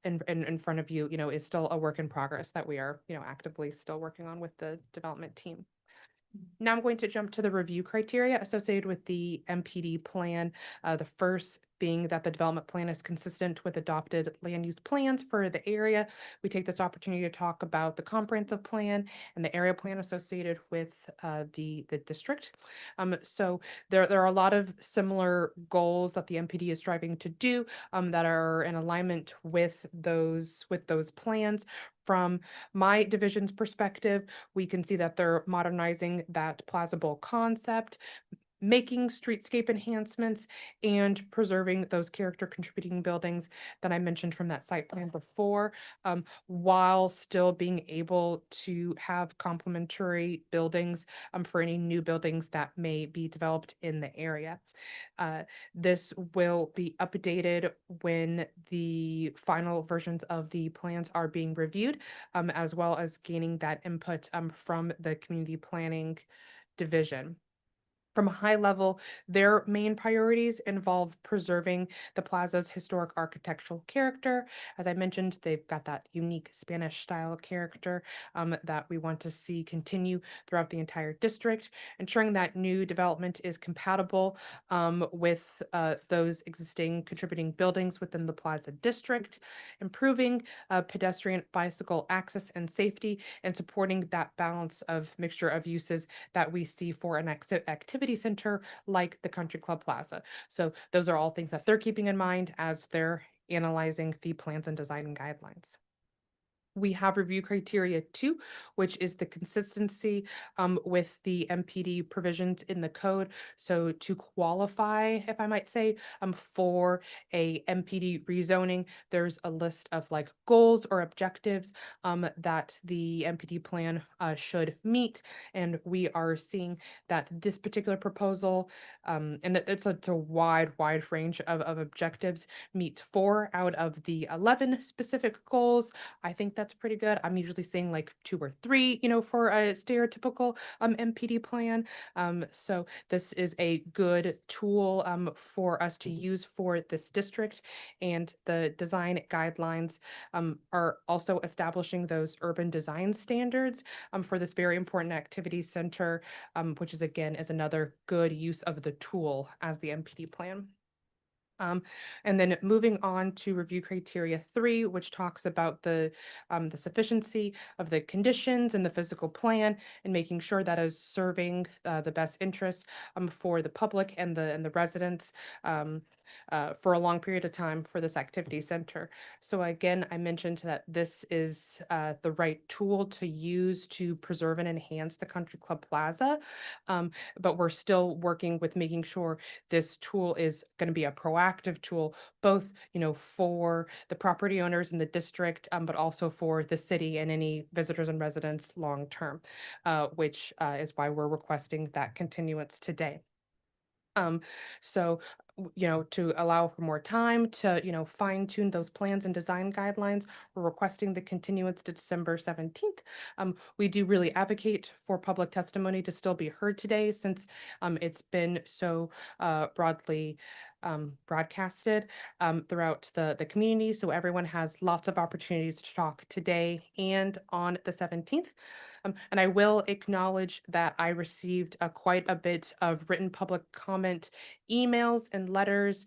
in front of you, is still a work in progress that we are, actively still working on with the development team. Now I'm going to jump to the review criteria associated with the MPD plan. The first being that the development plan is consistent with adopted land use plans for the area. We take this opportunity to talk about the comprehensive plan and the area plan associated with the district. So there are a lot of similar goals that the MPD is striving to do that are in alignment with those plans. From my division's perspective, we can see that they're modernizing that Plaza Bowl concept, making streetscape enhancements and preserving those character contributing buildings that I mentioned from that site plan before, while still being able to have complementary buildings for any new buildings that may be developed in the area. This will be updated when the final versions of the plans are being reviewed, as well as gaining that input from the community planning division. From a high level, their main priorities involve preserving the plaza's historic architectural character. As I mentioned, they've got that unique Spanish style character that we want to see continue throughout the entire district, ensuring that new development is compatible with those existing contributing buildings within the plaza district, improving pedestrian bicycle access and safety, and supporting that balance of mixture of uses that we see for an activity center like the Country Club Plaza. So those are all things that they're keeping in mind as they're analyzing the plans and design guidelines. We have review criteria 2, which is the consistency with the MPD provisions in the code. So to qualify, if I might say, for a MPD rezoning, there's a list of like goals or objectives that the MPD plan should meet. And we are seeing that this particular proposal, and it's a wide range of objectives, meets 4 out of the 11 specific goals. I think that's pretty good. I'm usually saying like 2 or 3, for a stereotypical MPD plan. So this is a good tool for us to use for this district. And the design guidelines are also establishing those urban design standards for this very important activity center, which is another good use of the tool as the MPD plan. And then moving on to review criteria 3, which talks about the sufficiency of the conditions and the physical plan, and making sure that is serving the best interests for the public and the residents for a long period of time for this activity center. So again, I mentioned that this is the right tool to use to preserve and enhance the Country Club Plaza, but we're still working with making sure this tool is going to be a proactive tool, both, for the property owners in the district, but also for the city and any visitors and residents long term, which is why we're requesting that continuance today. So, to allow for more time to, fine tune those plans and design guidelines, we're requesting the continuance to December 17th. We do really advocate for public testimony to still be heard today, since it's been so broadly broadcasted throughout the community. So everyone has lots of opportunities to talk today and on the 17th. And I will acknowledge that I received quite a bit of written public comment emails and letters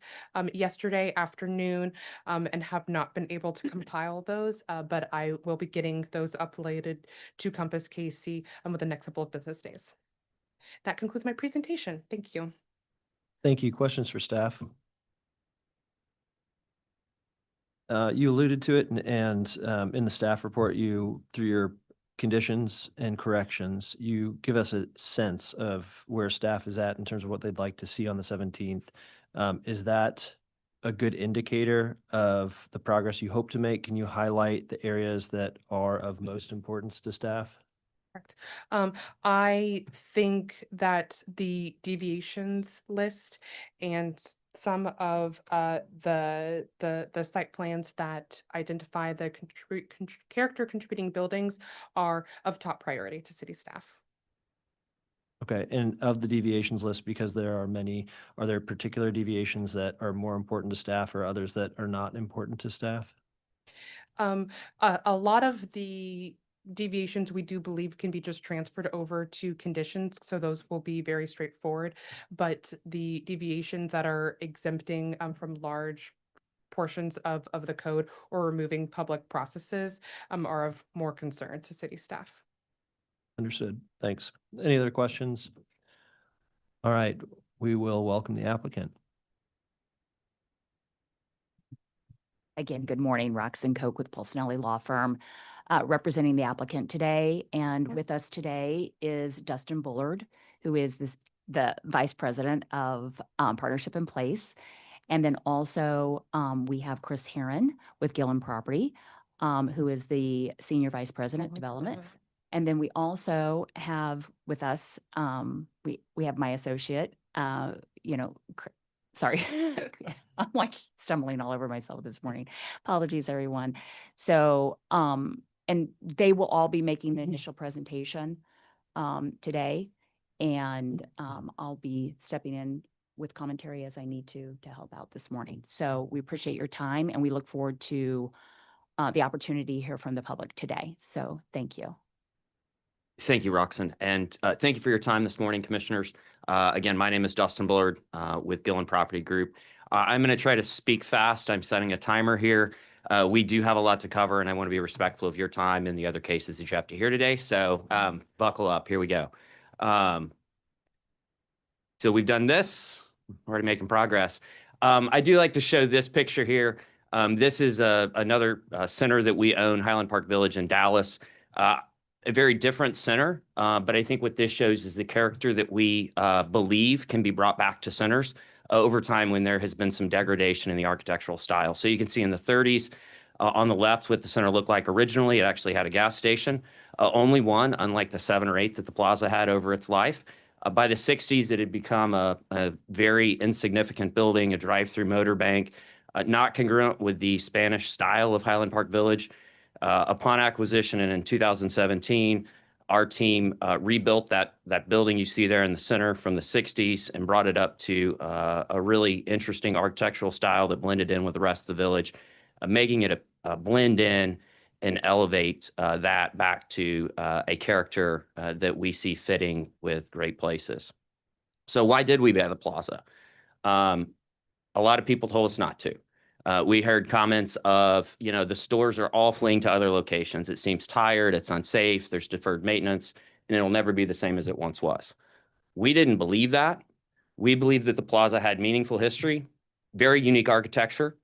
yesterday afternoon, and have not been able to compile those, but I will be getting those uploaded to Compass KC within the next couple of business days. That concludes my presentation. Thank you. Thank you. Questions for staff? You alluded to it, and in the staff report, through your conditions and corrections, you give us a sense of where staff is at in terms of what they'd like to see on the 17th. Is that a good indicator of the progress you hope to make? Can you highlight the areas that are of most importance to staff? Correct. I think that the deviations list and some of the site plans that identify the character contributing buildings are of top priority to city staff. Okay, and of the deviations list, because there are many, are there particular deviations that are more important to staff or others that are not important to staff? A lot of the deviations we do believe can be just transferred over to conditions, so those will be very straightforward. But the deviations that are exempting from large portions of the code or removing public processes are of more concern to city staff. Understood. Thanks. Any other questions? All right, we will welcome the applicant. Again, good morning, Roxanne Koch with Pulsinelli Law Firm, representing the applicant today. And with us today is Dustin Bullard, who is the the vice president of Partnership in Place. And then also we have Chris Heron with Gillen Property, who is the senior vice president development. And then we also have with us, we have my associate, sorry, I'm like stumbling all over myself this morning. Apologies, everyone. So, and they will all be making the initial presentation today. And I'll be stepping in with commentary as I need to help out this morning. So we appreciate your time and we look forward to the opportunity to hear from the public today. So thank you. Thank you, Roxanne. And thank you for your time this morning, commissioners. Again, my name is Dustin Bullard with Gillen Property Group. I'm going to try to speak fast. I'm setting a timer here. We do have a lot to cover, and I want to be respectful of your time and the other cases that you have to hear today. So buckle up. Here we go. So we've done this. Already making progress. I do like to show this picture here. This is another center that we own, Highland Park Village in Dallas. A very different center, but I think what this shows is the character that we believe can be brought back to centers over time when there has been some degradation in the architectural style. So you can see in the 30s on the left what the center looked like originally. It actually had a gas station, only one, unlike the 7 or 8 that the plaza had over its life. By the 60s, it had become a very insignificant building, a drive-through motor bank, not congruent with the Spanish style of Highland Park Village. Upon acquisition and in 2017, our team rebuilt that building you see there in the center from the 60s and brought it up to a really interesting architectural style that blended in with the rest of the village, making it a blend in and elevate that back to a character that we see fitting with great places. So why did we buy the plaza? A lot of people told us not to. We heard comments of, the stores are all fleeing to other locations. It seems tired, it's unsafe, there's deferred maintenance, and it'll never be the same as it once was. We didn't believe that. We believed that the plaza had meaningful history, very unique architecture.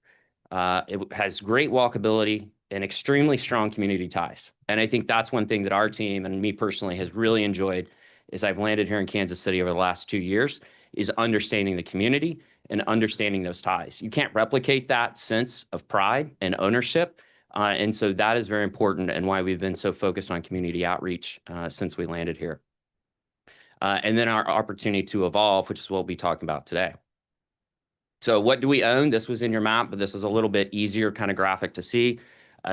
It has great walkability and extremely strong community ties. And I think that's one thing that our team and me personally has really enjoyed as I've landed here in Kansas City over the last 2 years is understanding the community and understanding those ties. You can't replicate that sense of pride and ownership. And so that is very important and why we've been so focused on community outreach since we landed here. And then our opportunity to evolve, which is what we'll be talking about today. So what do we own? This was in your map, but this is a little bit easier kind of graphic to see.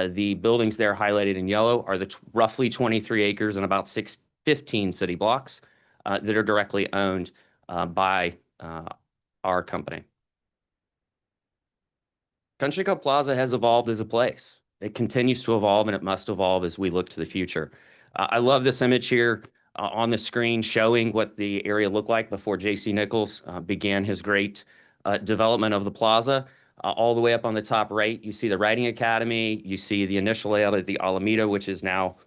The buildings there highlighted in yellow are the roughly 23 acres and about 15 city blocks that are directly owned by our company. Country Club Plaza has evolved as a place. It continues to evolve and it must evolve as we look to the future. I love this image here on the screen showing what the area looked like before J.C. Nichols began his great development of the plaza. All the way up on the top right, you see the Riding Academy. You see the initial layout of the Alameda, which is now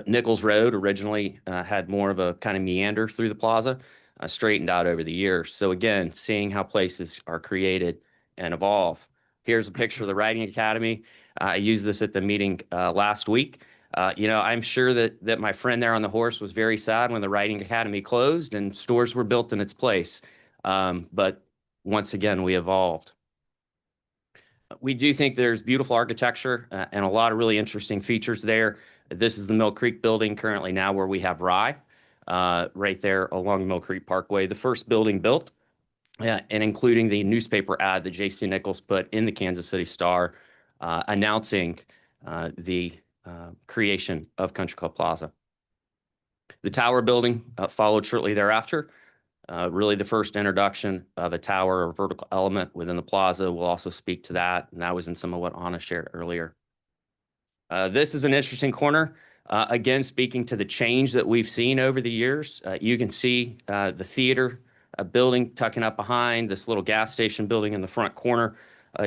Nichols Road. Originally had more of a kind of meander through the plaza, straightened out over the years. So again, seeing how places are created and evolve. Here's a picture of the Riding Academy. I used this at the meeting last week. I'm sure that my friend there on the horse was very sad when the Riding Academy closed and stores were built in its place. But once again, we evolved. We do think there's beautiful architecture and a lot of really interesting features there. This is the Mill Creek building currently now where we have Rye right there along Mill Creek Parkway. The first building built and including the newspaper ad that J.C. Nichols put in the Kansas City Star announcing the creation of Country Club Plaza. The tower building followed shortly thereafter. Really the first introduction of a tower or vertical element within the plaza. We'll also speak to that, and that was in some of what Anna shared earlier. This is an interesting corner. Again, speaking to the change that we've seen over the years, you can see the theater building tucking up behind this little gas station building in the front corner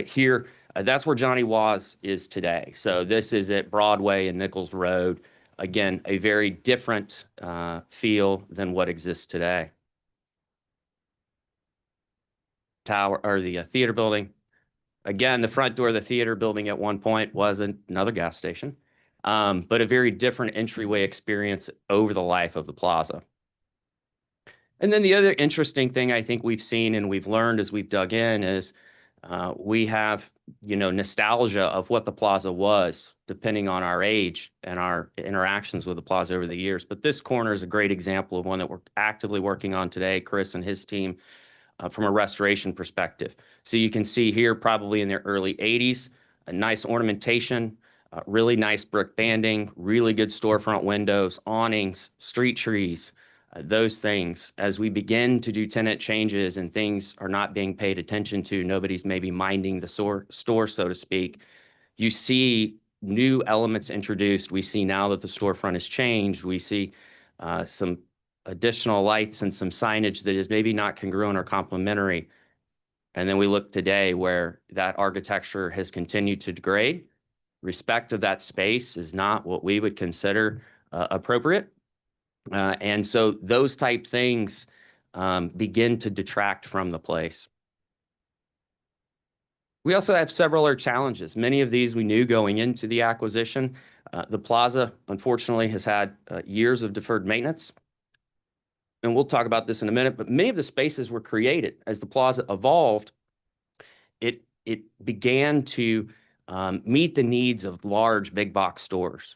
here. That's where Johnny Was is today. So this is at Broadway and Nichols Road. Again, a very different feel than what exists today. Tower or the theater building. Again, the front door of the theater building at one point was another gas station, but a very different entryway experience over the life of the plaza. And then the other interesting thing I think we've seen and we've learned as we've dug in is we have, nostalgia of what the plaza was, depending on our age and our interactions with the plaza over the years. But this corner is a great example of one that we're actively working on today, Chris and his team, from a restoration perspective. So you can see here, probably in the early 80s, a nice ornamentation, really nice brick banding, really good storefront windows, awnings, street trees, those things. As we begin to do tenant changes and things are not being paid attention to, nobody's maybe minding the store, so to speak, you see new elements introduced. We see now that the storefront has changed. We see some additional lights and some signage that is maybe not congruent or complementary. And then we look today where that architecture has continued to degrade. Respect of that space is not what we would consider appropriate. And so those type things begin to detract from the place. We also have several other challenges. Many of these we knew going into the acquisition. The plaza, unfortunately, has had years of deferred maintenance. And we'll talk about this in a minute, but many of the spaces were created as the plaza evolved. It began to meet the needs of large big box stores,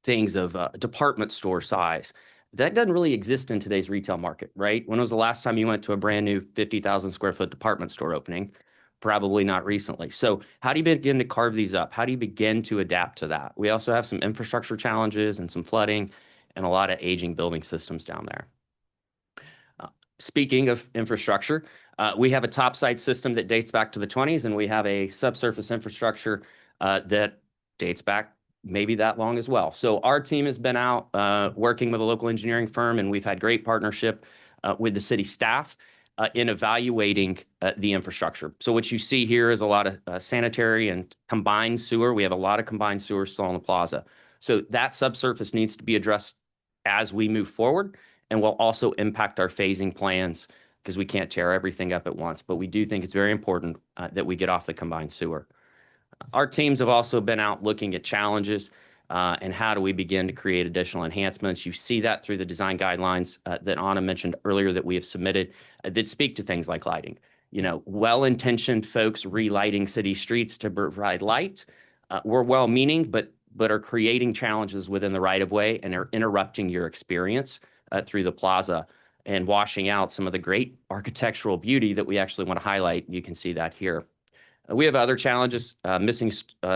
things of department store size. That doesn't really exist in today's retail market, right? When was the last time you went to a brand new 50,000 square foot department store opening? Probably not recently. So how do you begin to carve these up? How do you begin to adapt to that? We also have some infrastructure challenges and some flooding and a lot of aging building systems down there. Speaking of infrastructure, we have a topside system that dates back to the 20s, and we have a subsurface infrastructure that dates back maybe that long as well. So our team has been out working with a local engineering firm, and we've had great partnership with the city staff in evaluating the infrastructure. So what you see here is a lot of sanitary and combined sewer. We have a lot of combined sewer still on the plaza. So that subsurface needs to be addressed as we move forward, and will also impact our phasing plans because we can't tear everything up at once. But we do think it's very important that we get off the combined sewer. Our teams have also been out looking at challenges and how do we begin to create additional enhancements. You see that through the design guidelines that Anna mentioned earlier that we have submitted that speak to things like lighting. Well-intentioned folks relighting city streets to provide light were well-meaning, but are creating challenges within the right-of-way and are interrupting your experience through the plaza and washing out some of the great architectural beauty that we actually want to highlight. You can see that here. We have other challenges, missing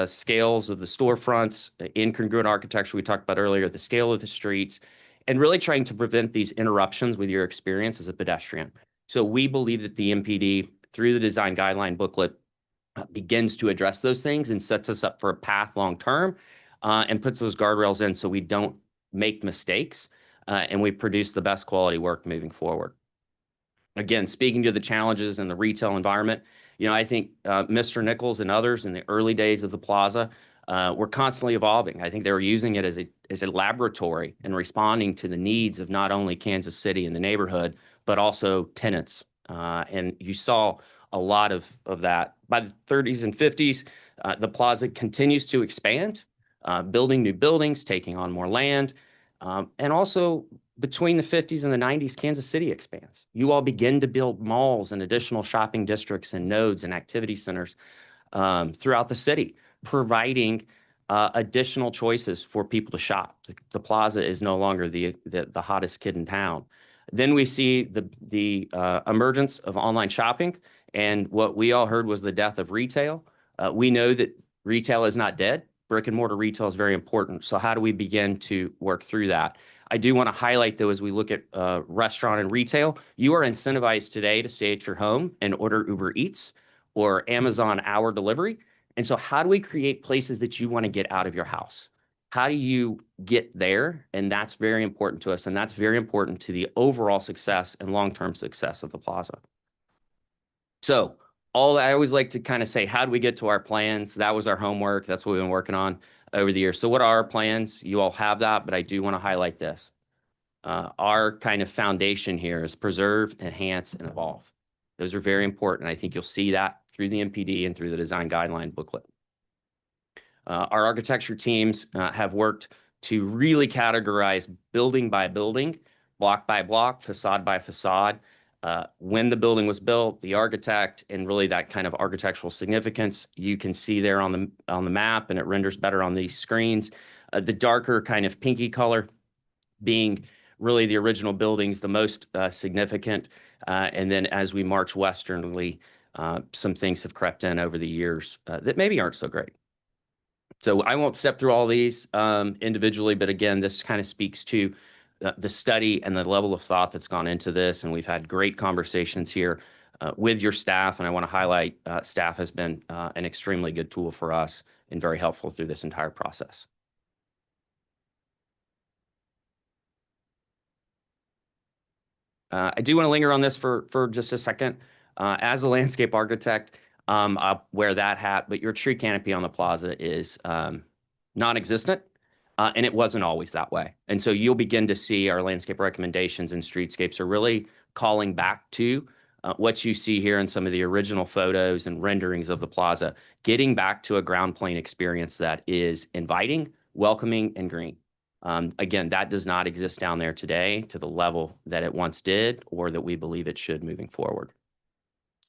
scales of the storefronts, incongruent architecture we talked about earlier, the scale of the streets, and really trying to prevent these interruptions with your experience as a pedestrian. So we believe that the MPD, through the design guideline booklet, begins to address those things and sets us up for a path long-term and puts those guardrails in so we don't make mistakes and we produce the best quality work moving forward. Again, speaking to the challenges in the retail environment, I think Mr. Nichols and others in the early days of the plaza were constantly evolving. I think they were using it as a laboratory and responding to the needs of not only Kansas City and the neighborhood, but also tenants. And you saw a lot of that. By the 30s and 50s, the plaza continues to expand, building new buildings, taking on more land, and also between the 50s and the 90s, Kansas City expands. You all begin to build malls and additional shopping districts and nodes and activity centers throughout the city, providing additional choices for people to shop. The plaza is no longer the hottest kid in town. Then we see the emergence of online shopping, and what we all heard was the death of retail. We know that retail is not dead. Brick and mortar retail is very important. So how do we begin to work through that? I do want to highlight, though, as we look at restaurant and retail, you are incentivized today to stay at your home and order Uber Eats or Amazon Hour Delivery. And so how do we create places that you want to get out of your house? How do you get there? And that's very important to us. And that's very important to the overall success and long-term success of the plaza. So I always like to kind of say, how do we get to our plans? That was our homework. That's what we've been working on over the years. So what are our plans? You all have that, but I do want to highlight this. Our kind of foundation here is preserve, enhance, and evolve. Those are very important. I think you'll see that through the MPD and through the design guideline booklet. Our architecture teams have worked to really categorize building by building block by block, facade by facade, when the building was built, the architect, and really that kind of architectural significance. You can see there on the map, and it renders better on these screens. The darker kind of pinky color being really the original buildings, the most significant. And then as we march westernly, some things have crept in over the years that maybe aren't so great. So I won't step through all these individually, but again, this kind of speaks to the study and the level of thought that's gone into this. And we've had great conversations here with your staff. And I want to highlight staff has been an extremely good tool for us and very helpful through this entire process. I do want to linger on this for just a second. As a landscape architect, I'll wear that hat, but your tree canopy on the plaza is non-existent, and it wasn't always that way. And so you'll begin to see our landscape recommendations and streetscapes are really calling back to what you see here in some of the original photos and renderings of the plaza, getting back to a ground plane experience that is inviting, welcoming, and green. Again, that does not exist down there today to the level that it once did or that we believe it should moving forward.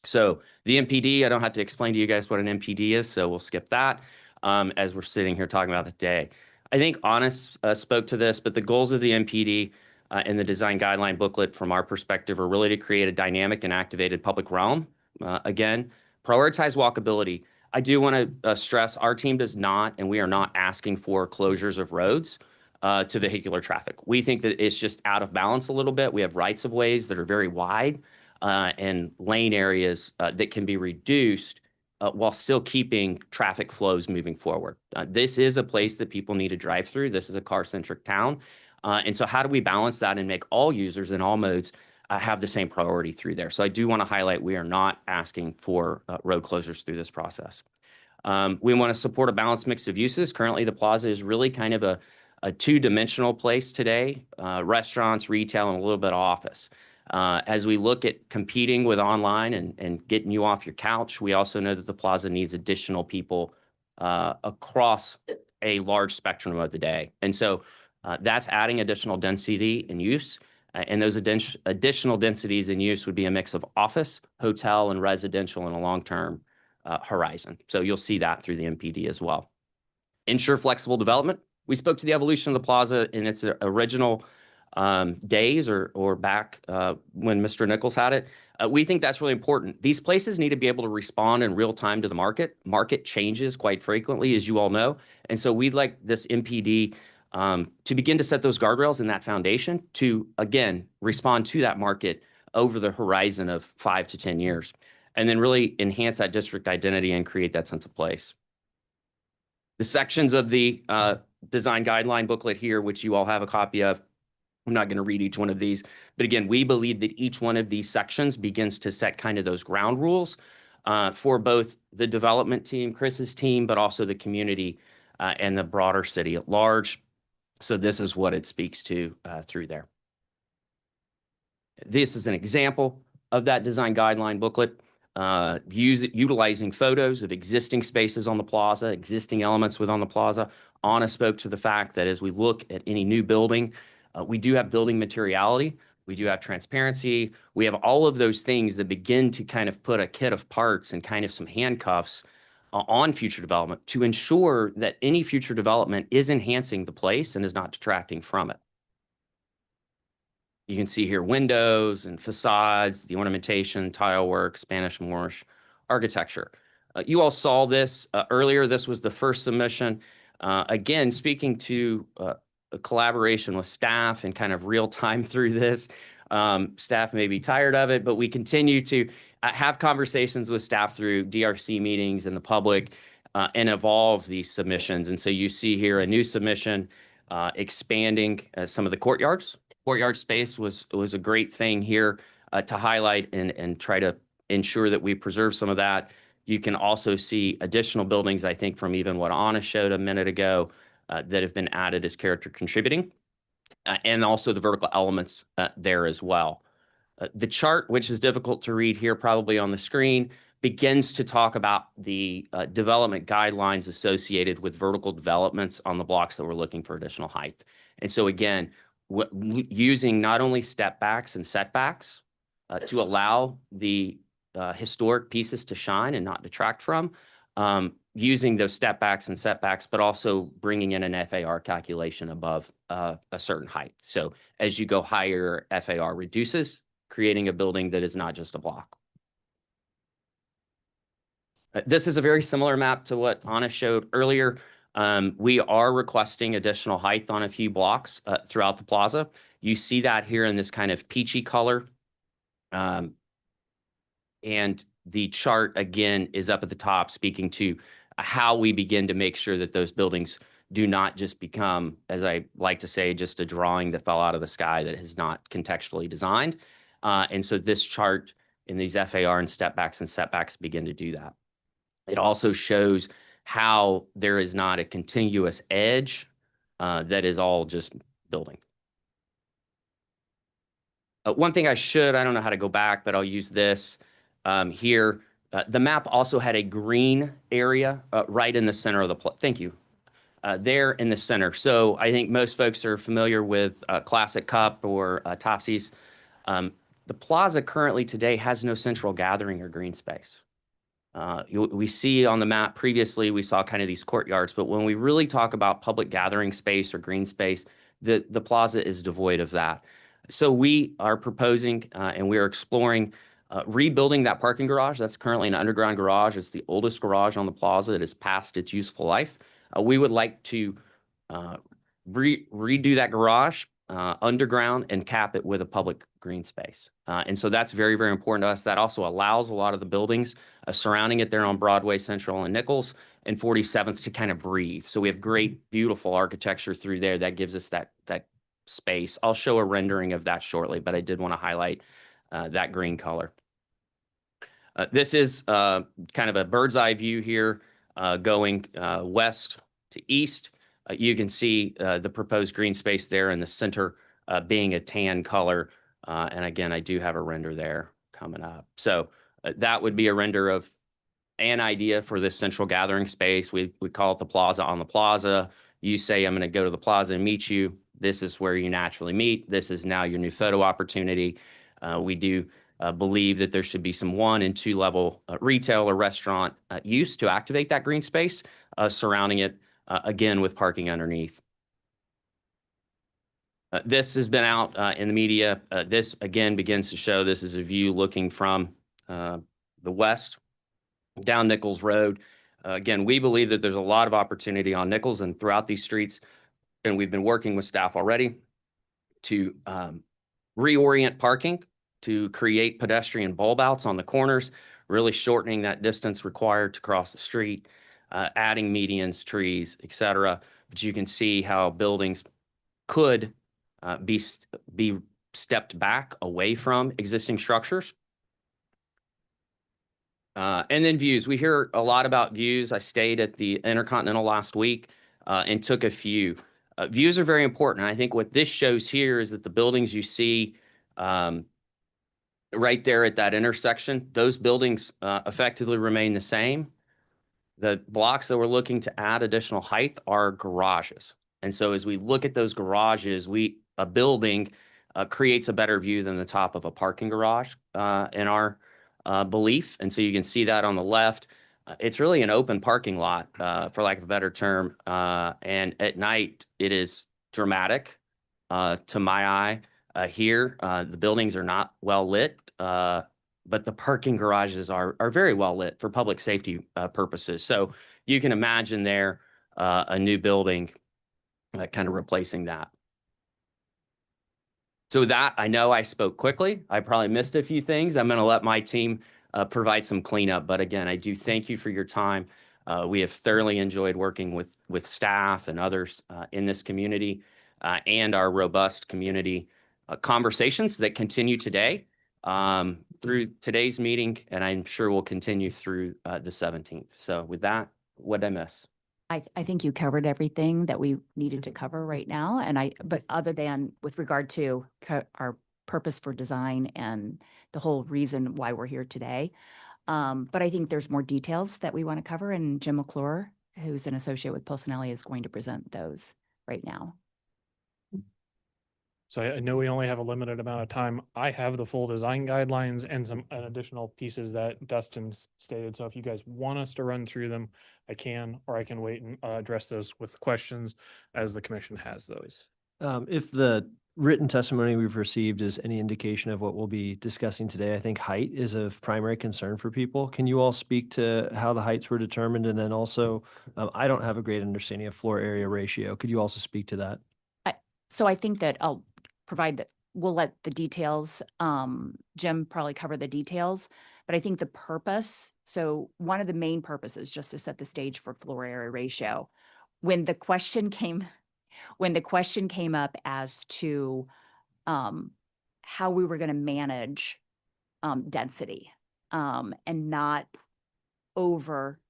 So the MPD, I don't have to explain to you guys what an MPD is, so we'll skip that as we're sitting here talking about the day. I think Honest spoke to this, but the goals of the MPD and the design guideline booklet from our perspective are really to create a dynamic and activated public realm. Again, prioritize walkability. I do want to stress our team does not, and we are not asking for closures of roads to vehicular traffic. We think that it's just out of balance a little bit. We have rights of ways that are very wide and lane areas that can be reduced while still keeping traffic flows moving forward. This is a place that people need to drive through. This is a car-centric town. And so how do we balance that and make all users in all modes have the same priority through there? So I do want to highlight we are not asking for road closures through this process. We want to support a balanced mix of uses. Currently, the plaza is really kind of a two-dimensional place today, restaurants, retail, and a little bit of office. As we look at competing with online and getting you off your couch, we also know that the plaza needs additional people across a large spectrum of the day. And so that's adding additional density and use. And those additional densities in use would be a mix of office, hotel, and residential in a long-term horizon. So you'll see that through the MPD as well. Ensure flexible development. We spoke to the evolution of the plaza in its original days or back when Mr. Nichols had it. We think that's really important. These places need to be able to respond in real time to the market. Market changes quite frequently, as you all know. And so we'd like this MPD to begin to set those guardrails and that foundation to, again, respond to that market over the horizon of 5 to 10 years, and then really enhance that district identity and create that sense of place. The sections of the design guideline booklet here, which you all have a copy of, I'm not going to read each one of these, but again, we believe that each one of these sections begins to set kind of those ground rules for both the development team, Chris's team, but also the community and the broader city at large. So this is what it speaks to through there. This is an example of that design guideline booklet, utilizing photos of existing spaces on the plaza, existing elements within the plaza. Anna spoke to the fact that as we look at any new building, we do have building materiality, we do have transparency, we have all of those things that begin to kind of put a kit of parts and kind of some handcuffs on future development to ensure that any future development is enhancing the place and is not detracting from it. You can see here windows and facades, the ornamentation, tile work, Spanish Moorish architecture. You all saw this earlier. This was the first submission. Again, speaking to a collaboration with staff and kind of real time through this. Staff may be tired of it, but we continue to have conversations with staff through DRC meetings and the public and evolve these submissions. And so you see here a new submission expanding some of the courtyards. Courtyard space was a great thing here to highlight and try to ensure that we preserve some of that. You can also see additional buildings, I think, from even what Anna showed a minute ago that have been added as character contributing, and also the vertical elements there as well. The chart, which is difficult to read here probably on the screen, begins to talk about the development guidelines associated with vertical developments on the blocks that we're looking for additional height. And so again, using not only step backs and setbacks to allow the historic pieces to shine and not detract from, using those step backs and setbacks, but also bringing in an FAR calculation above a certain height. So as you go higher, FAR reduces, creating a building that is not just a block. This is a very similar map to what Anna showed earlier. We are requesting additional height on a few blocks throughout the plaza. You see that here in this kind of peachy color. And the chart, again, is up at the top, speaking to how we begin to make sure that those buildings do not just become, as I like to say, just a drawing that fell out of the sky that is not contextually designed. And so this chart in these FAR and step backs and setbacks begin to do that. It also shows how there is not a continuous edge that is all just building. One thing I don't know how to go back, but I'll use this here. The map also had a green area right in the center of the thank you. There in the center. So I think most folks are familiar with Classic Cup or Topsies. The plaza currently today has no central gathering or green space. We see on the map previously, we saw kind of these courtyards, but when we really talk about public gathering space or green space, the plaza is devoid of that. So we are proposing and we are exploring rebuilding that parking garage. That's currently an underground garage. It's the oldest garage on the plaza. It is past its useful life. We would like to redo that garage underground and cap it with a public green space. And so that's very, very important to us. That also allows a lot of the buildings surrounding it there on Broadway, Central, and Nichols and 47th to kind of breathe. So we have great, beautiful architecture through there that gives us that space. I'll show a rendering of that shortly, but I did want to highlight that green color. This is kind of a bird's eye view here going west to east. You can see the proposed green space there in the center being a tan color. And again, I do have a render there coming up. So that would be a render of an idea for this central gathering space. We call it the plaza on the plaza. You say, I'm going to go to the plaza and meet you. This is where you naturally meet. This is now your new photo opportunity. We do believe that there should be some 1 and 2 level retail or restaurant use to activate that green space surrounding it, again, with parking underneath. This has been out in the media. This, again, begins to show this is a view looking from the west down Nichols Road. Again, we believe that there's a lot of opportunity on Nichols and throughout these streets, and we've been working with staff already to reorient parking, to create pedestrian bulb outs on the corners, really shortening that distance required to cross the street, adding medians, trees, et cetera. But you can see how buildings could be stepped back away from existing structures. And then views. We hear a lot about views. I stayed at the Intercontinental last week and took a few. Views are very important. I think what this shows here is that the buildings you see right there at that intersection, those buildings effectively remain the same. The blocks that we're looking to add additional height are garages. And so as we look at those garages, a building creates a better view than the top of a parking garage in our belief. And so you can see that on the left. It's really an open parking lot, for lack of a better term. And at night, it is dramatic to my eye. Here, the buildings are not well lit, but the parking garages are very well lit for public safety purposes. So you can imagine there a new building kind of replacing that. So with that, I know I spoke quickly. I probably missed a few things. I'm going to let my team provide some cleanup. But again, I do thank you for your time. We have thoroughly enjoyed working with staff and others in this community and our robust community conversations that continue today through today's meeting, and I'm sure will continue through the 17th. So with that, what did I miss? I think you covered everything that we needed to cover right now. But other than with regard to our purpose for design and the whole reason why we're here today. But I think there's more details that we want to cover, and Jim McClure, who's an associate with Pulcinelli, is going to present those right now. So I know we only have a limited amount of time. I have the full design guidelines and some additional pieces that Dustin's stated. So if you guys want us to run through them, I can, or I can wait and address those with questions as the commission has those. If the written testimony we've received is any indication of what we'll be discussing today, I think height is of primary concern for people. Can you all speak to how the heights were determined? And then also, I don't have a great understanding of floor area ratio. Could you also speak to that? So I think that I'll provide that, we'll let the details, Jim probably cover the details, but I think the purpose, so one of the main purposes, just to set the stage for floor area ratio, when the question came up as to how we were going to manage density and not over,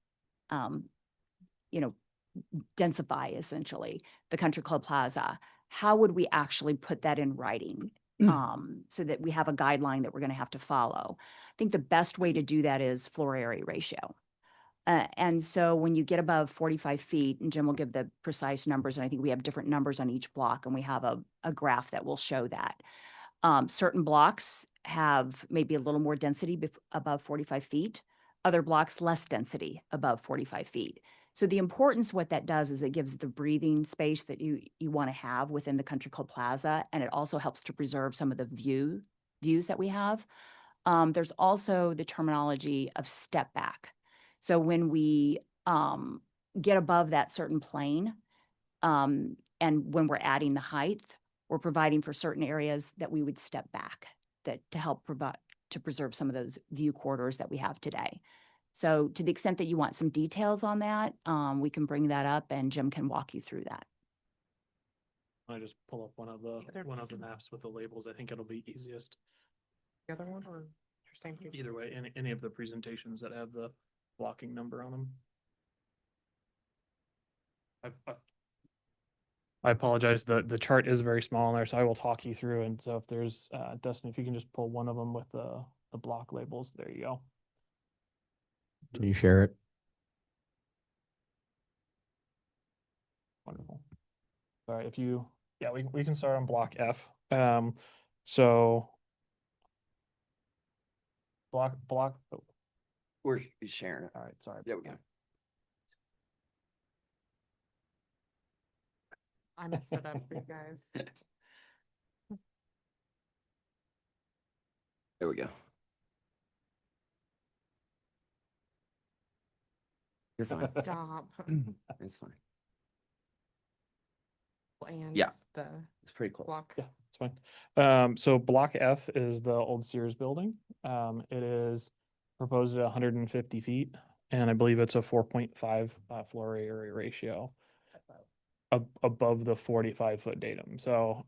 densify essentially the Country Club Plaza, how would we actually put that in writing so that we have a guideline that we're going to have to follow? I think the best way to do that is floor area ratio. And so when you get above 45 feet, and Jim will give the precise numbers, and I think we have different numbers on each block, and we have a graph that will show that. Certain blocks have maybe a little more density above 45 feet, other blocks less density above 45 feet. So the importance, what that does is it gives the breathing space that you want to have within the Country Club Plaza, and it also helps to preserve some of the views that we have. There's also the terminology of step back. So when we get above that certain plane, and when we're adding the height, we're providing for certain areas that we would step back to help preserve some of those view corridors that we have today. So to the extent that you want some details on that, we can bring that up and Jim can walk you through that. I just pull up one of the maps with the labels. I think it'll be easiest. The other one or your same page? Either way, any of the presentations that have the blocking number on them. I apologize. The chart is very small in there, so I will talk you through. And so if there's Dustin, if you can just pull one of them with the block labels, there you go. Can you share it? Wonderful. All right, we can start on block F. So block. Oh, We're sharing it. all right, sorry. There we go. I messed it up for you guys. There we go. You're fine. Stop. It's fine. And Yeah. the It's pretty close. block. Yeah, it's fine. So block F is the old Sears building. It is proposed at 150 feet, and I believe it's a 4.5 floor area ratio above the 45-foot datum. So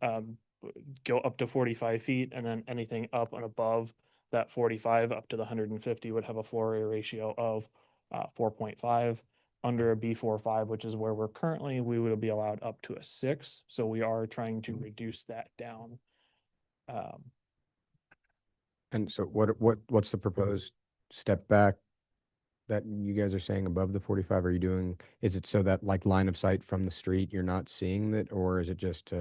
go up to 45 feet, and then anything up and above that 45 up to the 150 would have a floor area ratio of 4.5. Under a B45, which is where we're currently, we would be allowed up to a 6. So we are trying to reduce that down. And so what's the proposed step back that you guys are saying above the 45? Are you doing, is it so that like line of sight from the street, you're not seeing that, or is it just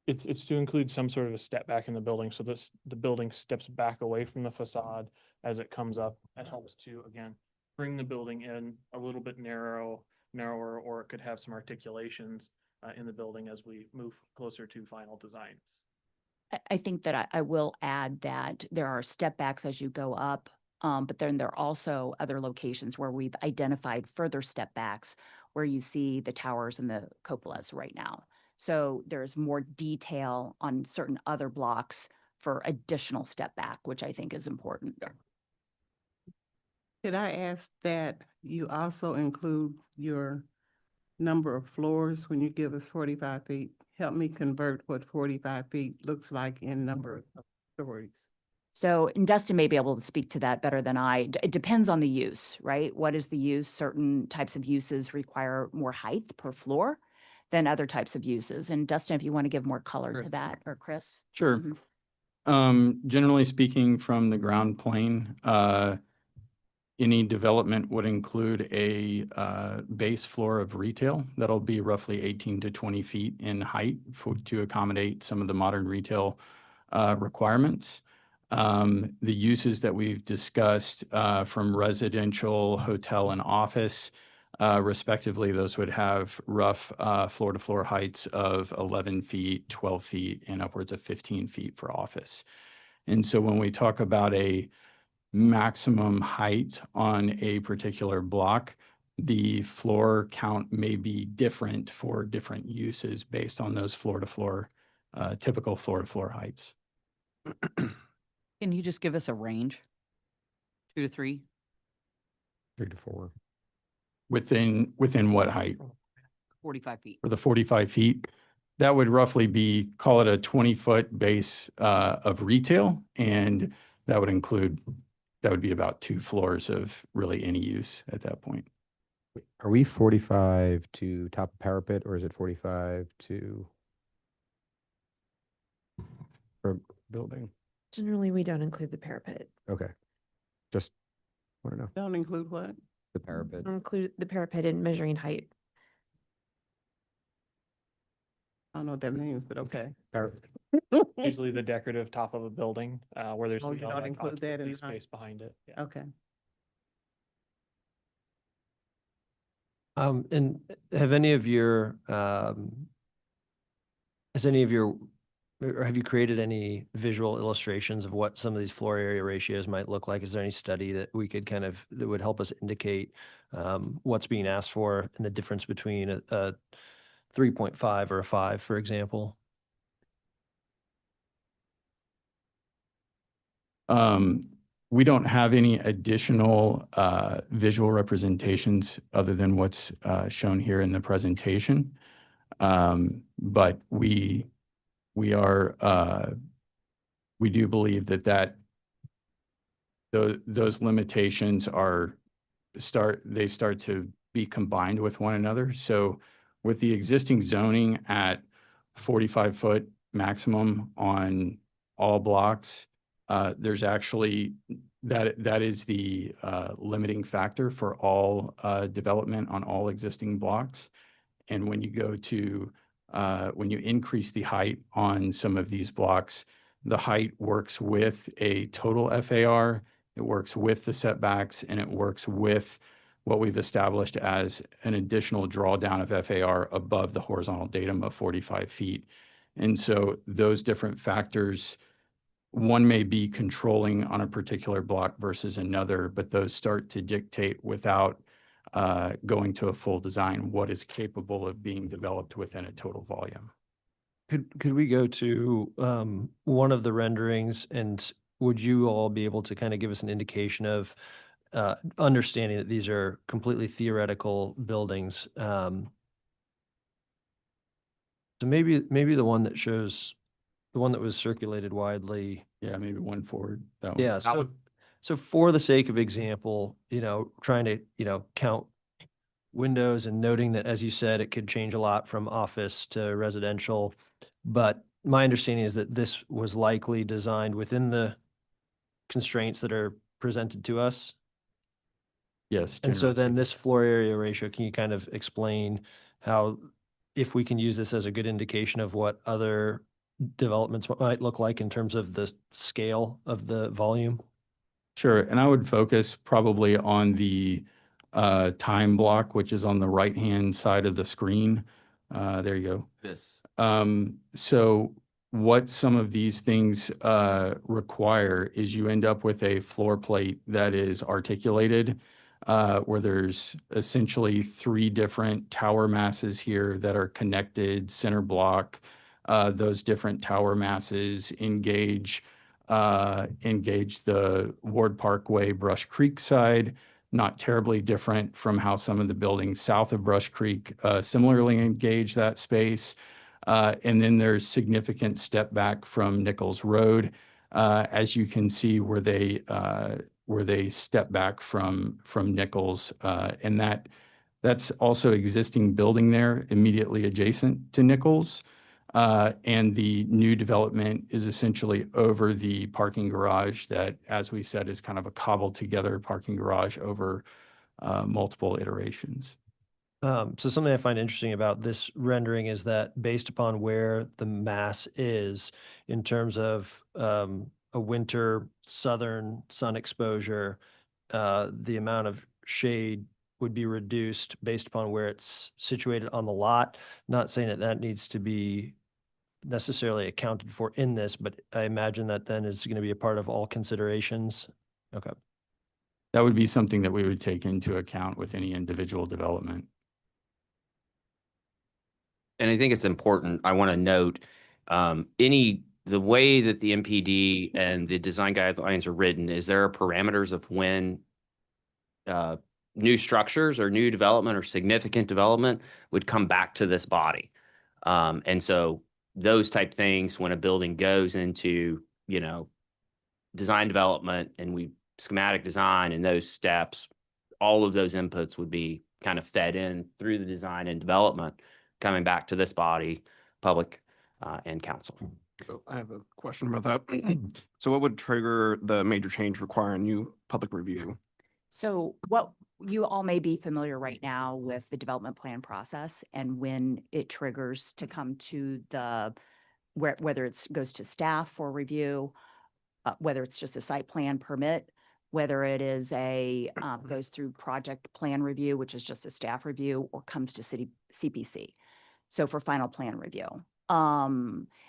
It's to include some sort of a step back in the building, so the building steps back away from the facade as it comes up. It helps to, again, bring the building in a little bit narrower, or it could have some articulations in the building as we move closer to final designs. I think that I will add that there are step backs as you go up, but then there are also other locations where we've identified further step backs where you see the towers and the cupolas right now. So there's more detail on certain other blocks for additional step back, which I think is important. Could I ask that you also include your number of floors when you give us 45 feet? Help me convert what 45 feet looks like in number of stories. So, and Dustin may be able to speak to that better than I. It depends on the use, right? What is the use? Certain types of uses require more height per floor than other types of uses. And Dustin, if you want to give more color to that, or Chris? Sure. Generally speaking, from the ground plane, any development would include a base floor of retail that'll be roughly 18 to 20 feet in height to accommodate some of the modern retail requirements. The uses that we've discussed from residential, hotel, and office, respectively, those would have rough floor-to-floor heights of 11 feet, 12 feet, and upwards of 15 feet for office. And so when we talk about a maximum height on a particular block, the floor count may be different for different uses based on those floor-to-floor, typical floor-to-floor heights. Can you just give us a range? 2 to 3? 3 to 4. Within what height? 45 feet. For the 45 feet, that would roughly be, call it a 20-foot base of retail, and that would be about 2 floors of really any use at that point. Are we 45 to top of parapet, or is it 45 to for building? Generally, we don't include the parapet. Okay. Just want to know. Don't include what? The parapet. Don't include the parapet in measuring height. I don't know what that means, but okay. Usually the decorative top of a building, where there's Oh, no you don't like include that in occupancy the height. space behind it. Yeah. Okay. And have any of your, or have you created any visual illustrations of what some of these floor area ratios might look like? Is there any study that we could that would help us indicate what's being asked for and the difference between a 3.5 or a 5, for example? We don't have any additional visual representations other than what's shown here in the presentation. But we do believe that those limitations start to be combined with one another. So with the existing zoning at 45-foot maximum on all blocks, there's actually that is the limiting factor for all development on all existing blocks. And when you go to when you increase the height on some of these blocks, the height works with a total FAR, it works with the setbacks, and it works with what we've established as an additional drawdown of FAR above the horizontal datum of 45 feet. And so those different factors, one may be controlling on a particular block versus another, but those start to dictate without going to a full design what is capable of being developed within a total volume. Could we go to one of the renderings, and would you all be able to kind of give us an indication of understanding that these are completely theoretical buildings? So maybe the one that shows, the one that was circulated widely. Yeah, maybe one forward. That one. Yeah. So for the sake of example, trying to, count windows and noting that, as you said, it could change a lot from office to residential. But my understanding is that this was likely designed within the constraints that are presented to us. Yes. And so generally then speaking. this floor area ratio, can you kind of explain how, if we can use this as a good indication of what other developments might look like in terms of the scale of the volume? Sure. And I would focus probably on the time block, which is on the right-hand side of the screen. There you go. This. So what some of these things require is you end up with a floor plate that is articulated, where there's essentially 3 different tower masses here that are connected, center block. Those different tower masses engage the Ward Parkway, Brush Creek side, not terribly different from how some of the buildings south of Brush Creek similarly engage that space. And then there's significant step back from Nichols Road, as you can see where they step back from Nichols, and that's also existing building there immediately adjacent to Nichols. And the new development is essentially over the parking garage that, as we said, is kind of a cobbled together parking garage over multiple iterations. So something I find interesting about this rendering is that based upon where the mass is in terms of a winter southern sun exposure, the amount of shade would be reduced based upon where it's situated on the lot. Not saying that that needs to be necessarily accounted for in this, but I imagine that then is going to be a part of all considerations. Okay. That would be something that we would take into account with any individual development. And I think it's important, I want to note, the way that the MPD and the design guidelines are written, is there are parameters of when new structures or new development or significant development would come back to this body. And so those type things, when a building goes into, design development and we schematic design and those steps, all of those inputs would be kind of fed in through the design and development, coming back to this body, public, and council. So I have a question about that. So what would trigger the major change requiring new public review? So what you all may be familiar right now with the development plan process and when it triggers to come to whether it goes to staff for review, whether it's just a site plan permit, whether it is goes through project plan review, which is just a staff review, or comes to city CPC. So for final plan review.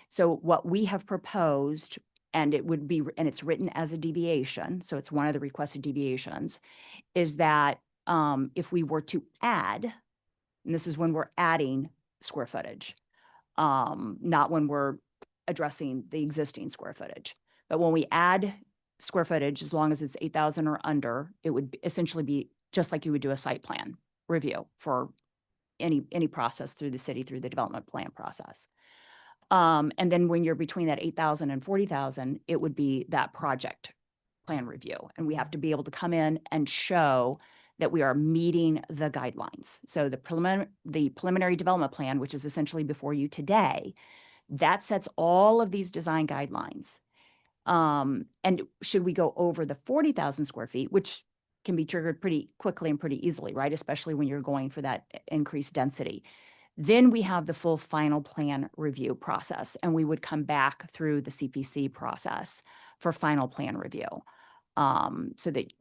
So what we have proposed, and it's written as a deviation, so it's one of the requested deviations, is that if we were to add, and this is when we're adding square footage, not when we're addressing the existing square footage. But when we add square footage, as long as it's 8,000 or under, it would essentially be just like you would do a site plan review for any process through the city, through the development plan process. And then when you're between that 8,000 and 40,000, it would be that project plan review. And we have to be able to come in and show that we are meeting the guidelines. So the preliminary development plan, which is essentially before you today, that sets all of these design guidelines. And should we go over the 40,000 square feet, which can be triggered pretty quickly and pretty easily, right? Especially when you're going for that increased density. Then we have the full final plan review process, and we would come back through the CPC process for final plan review. So that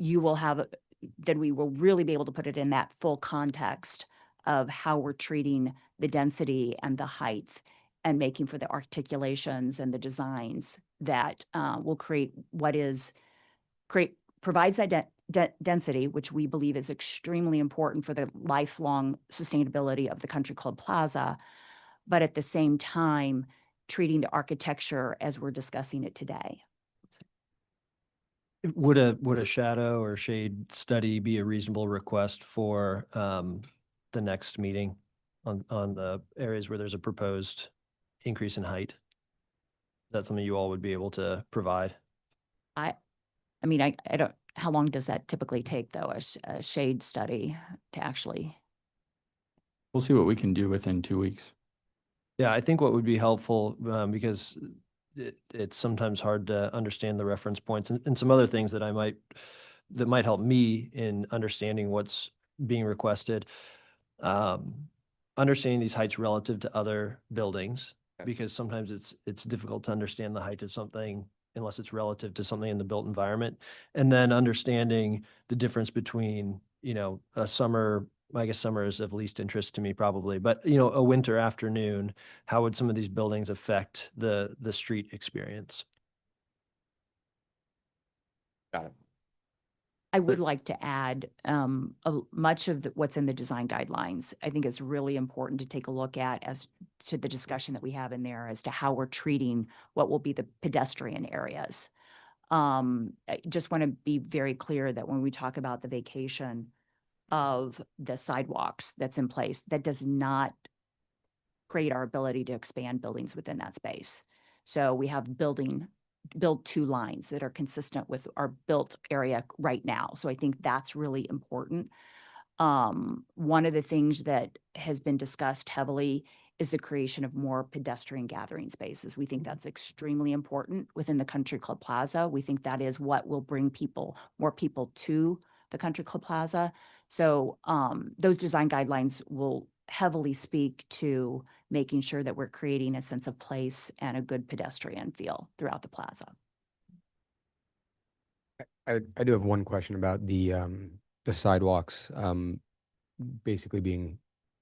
then we will really be able to put it in that full context of how we're treating the density and the height and making for the articulations and the designs that will provides density, which we believe is extremely important for the lifelong sustainability of the Country Club Plaza, but at the same time, treating the architecture as we're discussing it today. Would a shadow or shade study be a reasonable request for the next meeting on the areas where there's a proposed increase in height? Is that something you all would be able to provide? I don't, how long does that typically take though, a shade study to actually? We'll see what we can do within 2 weeks. Yeah, I think what would be helpful, because it's sometimes hard to understand the reference points and some other things that might help me in understanding what's being requested. Understanding these heights relative to other buildings, because sometimes it's difficult to understand the height of something unless it's relative to something in the built environment. And then understanding the difference between, a summer, I guess summer is of least interest to me probably, but a winter afternoon, how would some of these buildings affect the street experience? Got it. I would like to add much of what's in the design guidelines. I think it's really important to take a look at as to the discussion that we have in there as to how we're treating what will be the pedestrian areas. I just want to be very clear that when we talk about the vacation of the sidewalks that's in place, that does not create our ability to expand buildings within that space. So we have build two lines that are consistent with our built area right now. So I think that's really important. One of the things that has been discussed heavily is the creation of more pedestrian gathering spaces. We think that's extremely important within the Country Club Plaza. We think that is what will bring more people to the Country Club Plaza. So those design guidelines will heavily speak to making sure that we're creating a sense of place and a good pedestrian feel throughout the plaza. I do have one question about the sidewalks, basically being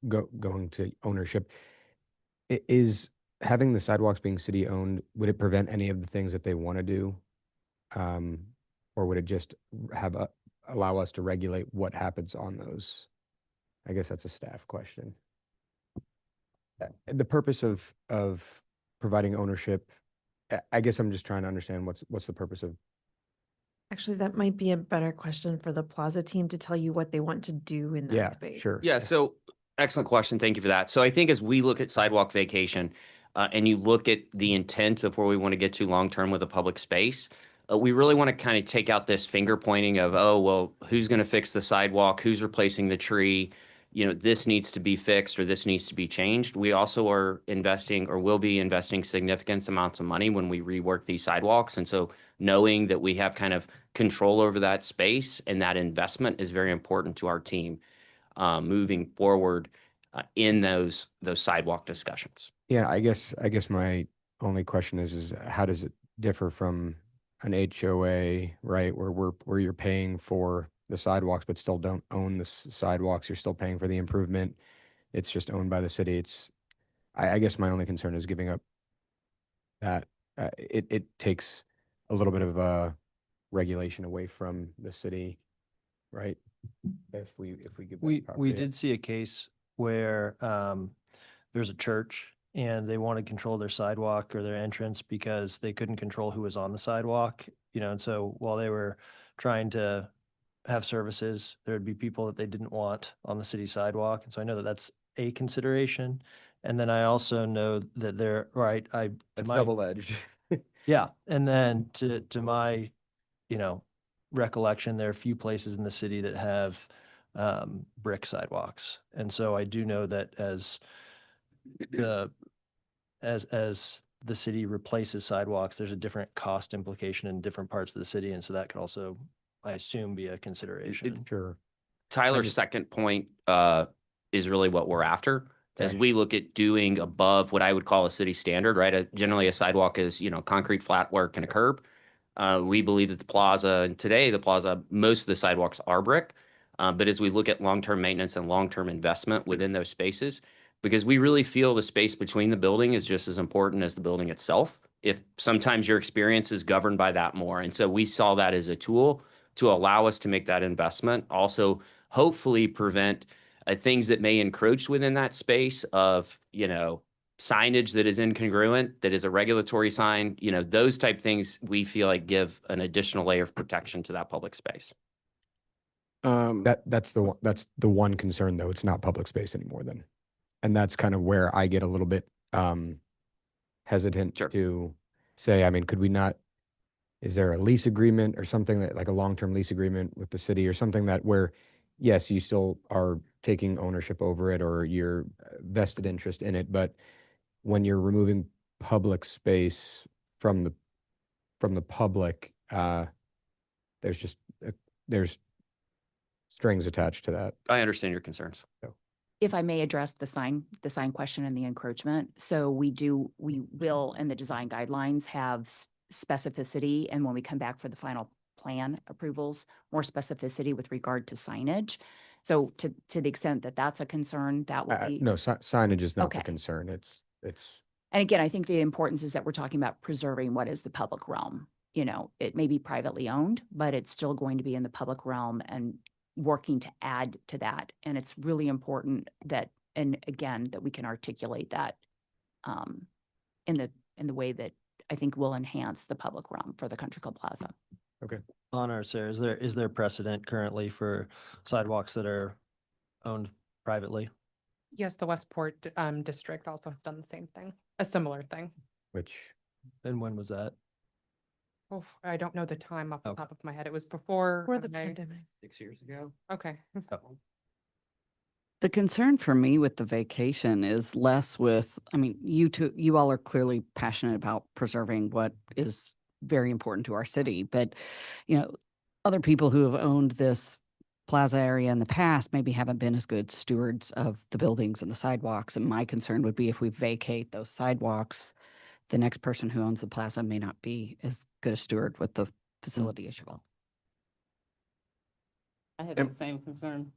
going to ownership. Is having the sidewalks being city owned, would it prevent any of the things that they want to do? Or would it just allow us to regulate what happens on those? I guess that's a staff question. The purpose of providing ownership, I guess I'm just trying to understand what's the purpose of. Actually, that might be a better question for the plaza team to tell you what they want to do in that space. Sure. Yeah, so excellent question. Thank you for that. So I think as we look at sidewalk vacation, and you look at the intent of where we want to get to long-term with a public space, we really want to kind of take out this finger pointing of, oh, well, who's going to fix the sidewalk? Who's replacing the tree? You know, this needs to be fixed or this needs to be changed. We also are investing or will be investing significant amounts of money when we rework these sidewalks. And so knowing that we have kind of control over that space and that investment is very important to our team moving forward in those sidewalk discussions. Yeah, I guess my only question is how does it differ from an HOA, right? Where you're paying for the sidewalks, but still don't own the sidewalks. You're still paying for the improvement. It's just owned by the city. I guess my only concern is giving up that. It takes a little bit of regulation away from the city, right? If we give that We property up. did see a case where there's a church and they want to control their sidewalk or their entrance because they couldn't control who was on the sidewalk, you know, and so while they were trying to have services, there would be people that they didn't want on the city sidewalk. And so I know that that's a consideration. And then I also know that That's double-edged. yeah. And then to my, you know, recollection, there are a few places in the city that have brick sidewalks. And so I do know that as the city replaces sidewalks, there's a different cost implication in different parts of the city. And so that could also, I assume, be a consideration. Sure. Tyler's second point is really what we're after. As Okay. we look at doing above what I would call a city standard, right? Generally, a sidewalk is, you know, concrete flat work and a curb. We believe that the plaza, and today the plaza, most of the sidewalks are brick. But as we look at long-term maintenance and long-term investment within those spaces, because we really feel the space between the building is just as important as the building itself. If sometimes your experience is governed by that more. And so we saw that as a tool to allow us to make that investment. Also, hopefully prevent things that may encroach within that space of, you know, signage that is incongruent, that is a regulatory sign, you know, those type things we feel like give an additional layer of protection to that public space. That's the one concern though. It's not public space anymore then. And that's kind of where I get a little bit hesitant to say, I mean, could we not, is there a lease agreement or something that like a long-term lease agreement with the city or something that where, yes, you still are taking ownership over it or your vested interest in it, but when you're removing public space from the public, there's strings attached to that. I understand your concerns. If I may address the sign question and the encroachment. So we will, in the design guidelines, have specificity, and when we come back for the final plan approvals, more specificity with regard to signage. So to the extent that that's a concern, that will be. No, signage is not the Okay. concern. It's. And again, I think the importance is that we're talking about preserving what is the public realm. You know, it may be privately owned, but it's still going to be in the public realm and working to add to that. And it's really important that, and again, that we can articulate that in the way that I think will enhance the public realm for the Country Club Plaza. Okay. Honor, Sarah, is there precedent currently for sidewalks that are owned privately? Yes, the Westport district also has done the same thing, a similar thing. And when was that? Oh, I don't know the time off the top of my head. It was before For the I- pandemic. 6 years ago. Okay. The concern for me with the vacation is less with, I mean, you all are clearly passionate about preserving what is very important to our city, but, other people who have owned this plaza area in the past maybe haven't been as good stewards of the buildings and the sidewalks. And my concern would be if we vacate those sidewalks, the next person who owns the plaza may not be as good a steward with the facility as you all. I had And- the same concern.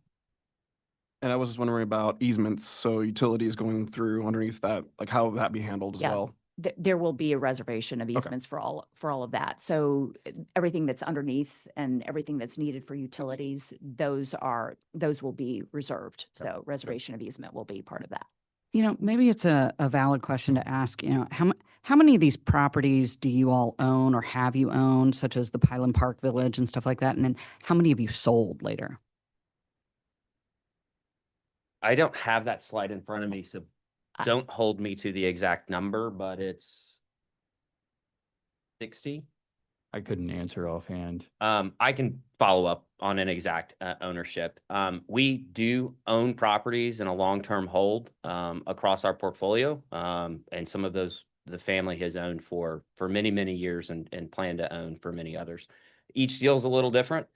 And I was just wondering about easements, so utilities going through underneath that, like how would that be handled as Yeah. well? There will be a reservation of Okay. easements for all of that. So everything that's underneath and everything that's needed for utilities, those will be reserved. So reservation of easement will be part of that. Maybe it's a valid question to ask, how many of these properties do you all own or have you owned, such as the Highland Park Village and stuff like that? And then how many have you sold later? I don't have that slide in front of me, so I- don't hold me to the exact number, but it's 60. I couldn't answer offhand. I can follow up on an exact ownership. We do own properties in a long-term hold across our portfolio. And some of those the family has owned for many, many years and plan to own for many others. Each deal is a little different.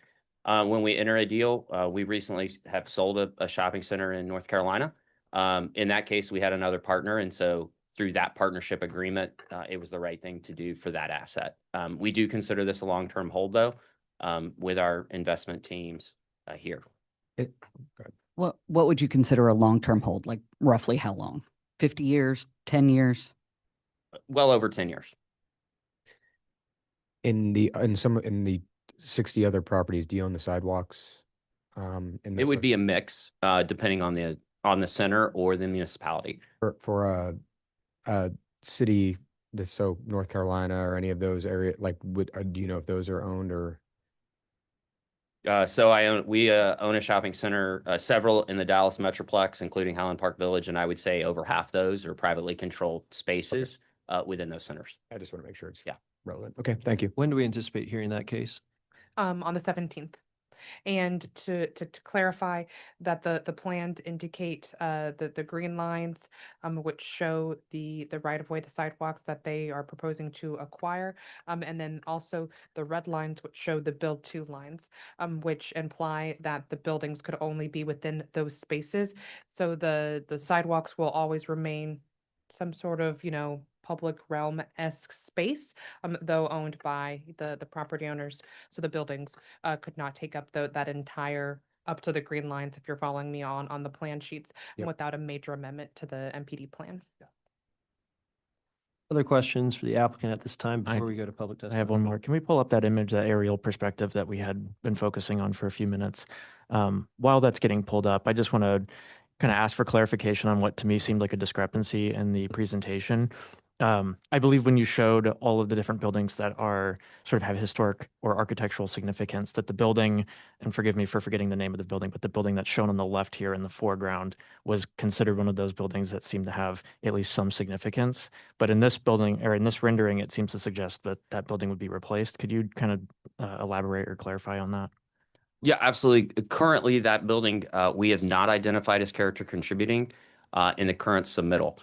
When we enter a deal, we recently have sold a shopping center in North Carolina. In that case, we had another partner. And so through that partnership agreement, it was the right thing to do for that asset. We do consider this a long-term hold though, with our investment teams here. What would you consider a long-term hold? Like roughly how long? 50 years, 10 years? Well over 10 years. In the 60 other properties, do you own the sidewalks? It would be a mix, depending on the center or the municipality. For a city, so North Carolina or any of those area, like do you know if those are owned or? So we own a shopping center, several in the Dallas Metroplex, including Highland Park Village, and I would say over half those are privately controlled spaces within those centers. I just want to make sure it's Yeah. relevant. Okay, thank you. When do we anticipate hearing that case? On the 17th. And to clarify that the plans indicate the green lines, which show the right of way, the sidewalks that they are proposing to acquire, and then also the red lines which show the build to lines, which imply that the buildings could only be within those spaces. So the sidewalks will always remain some sort of, public realm-esque space, though owned by the property owners. So the buildings could not take up that entire up to the green lines, if you're following me on the plan sheets, Yep. without a major amendment to the MPD plan. Other questions for the applicant at this time I- before we go to public I testimony? have one more. Can we pull up that image, that aerial perspective that we had been focusing on for a few minutes? While that's getting pulled up, I just want to kind of ask for clarification on what to me seemed like a discrepancy in the presentation. I believe when you showed all of the different buildings that are sort of have historic or architectural significance, that the building, and forgive me for forgetting the name of the building, but the building that's shown on the left here in the foreground was considered one of those buildings that seemed to have at least some significance. But in this building, or in this rendering, it seems to suggest that that building would be replaced. Could you kind of elaborate or clarify on that? Yeah, absolutely. Currently, that building, we have not identified as character contributing in the current submittal.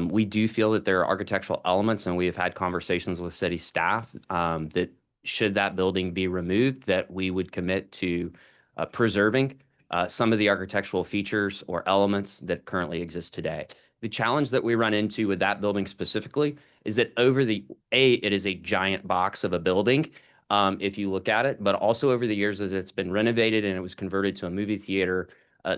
We do feel that there are architectural elements, and we have had conversations with city staff that should that building be removed, that we would commit to preserving some of the architectural features or elements that currently exist today. The challenge that we run into with that building specifically is that it is a giant box of a building, if you look at it, but also over the years as it's been renovated and it was converted to a movie theater,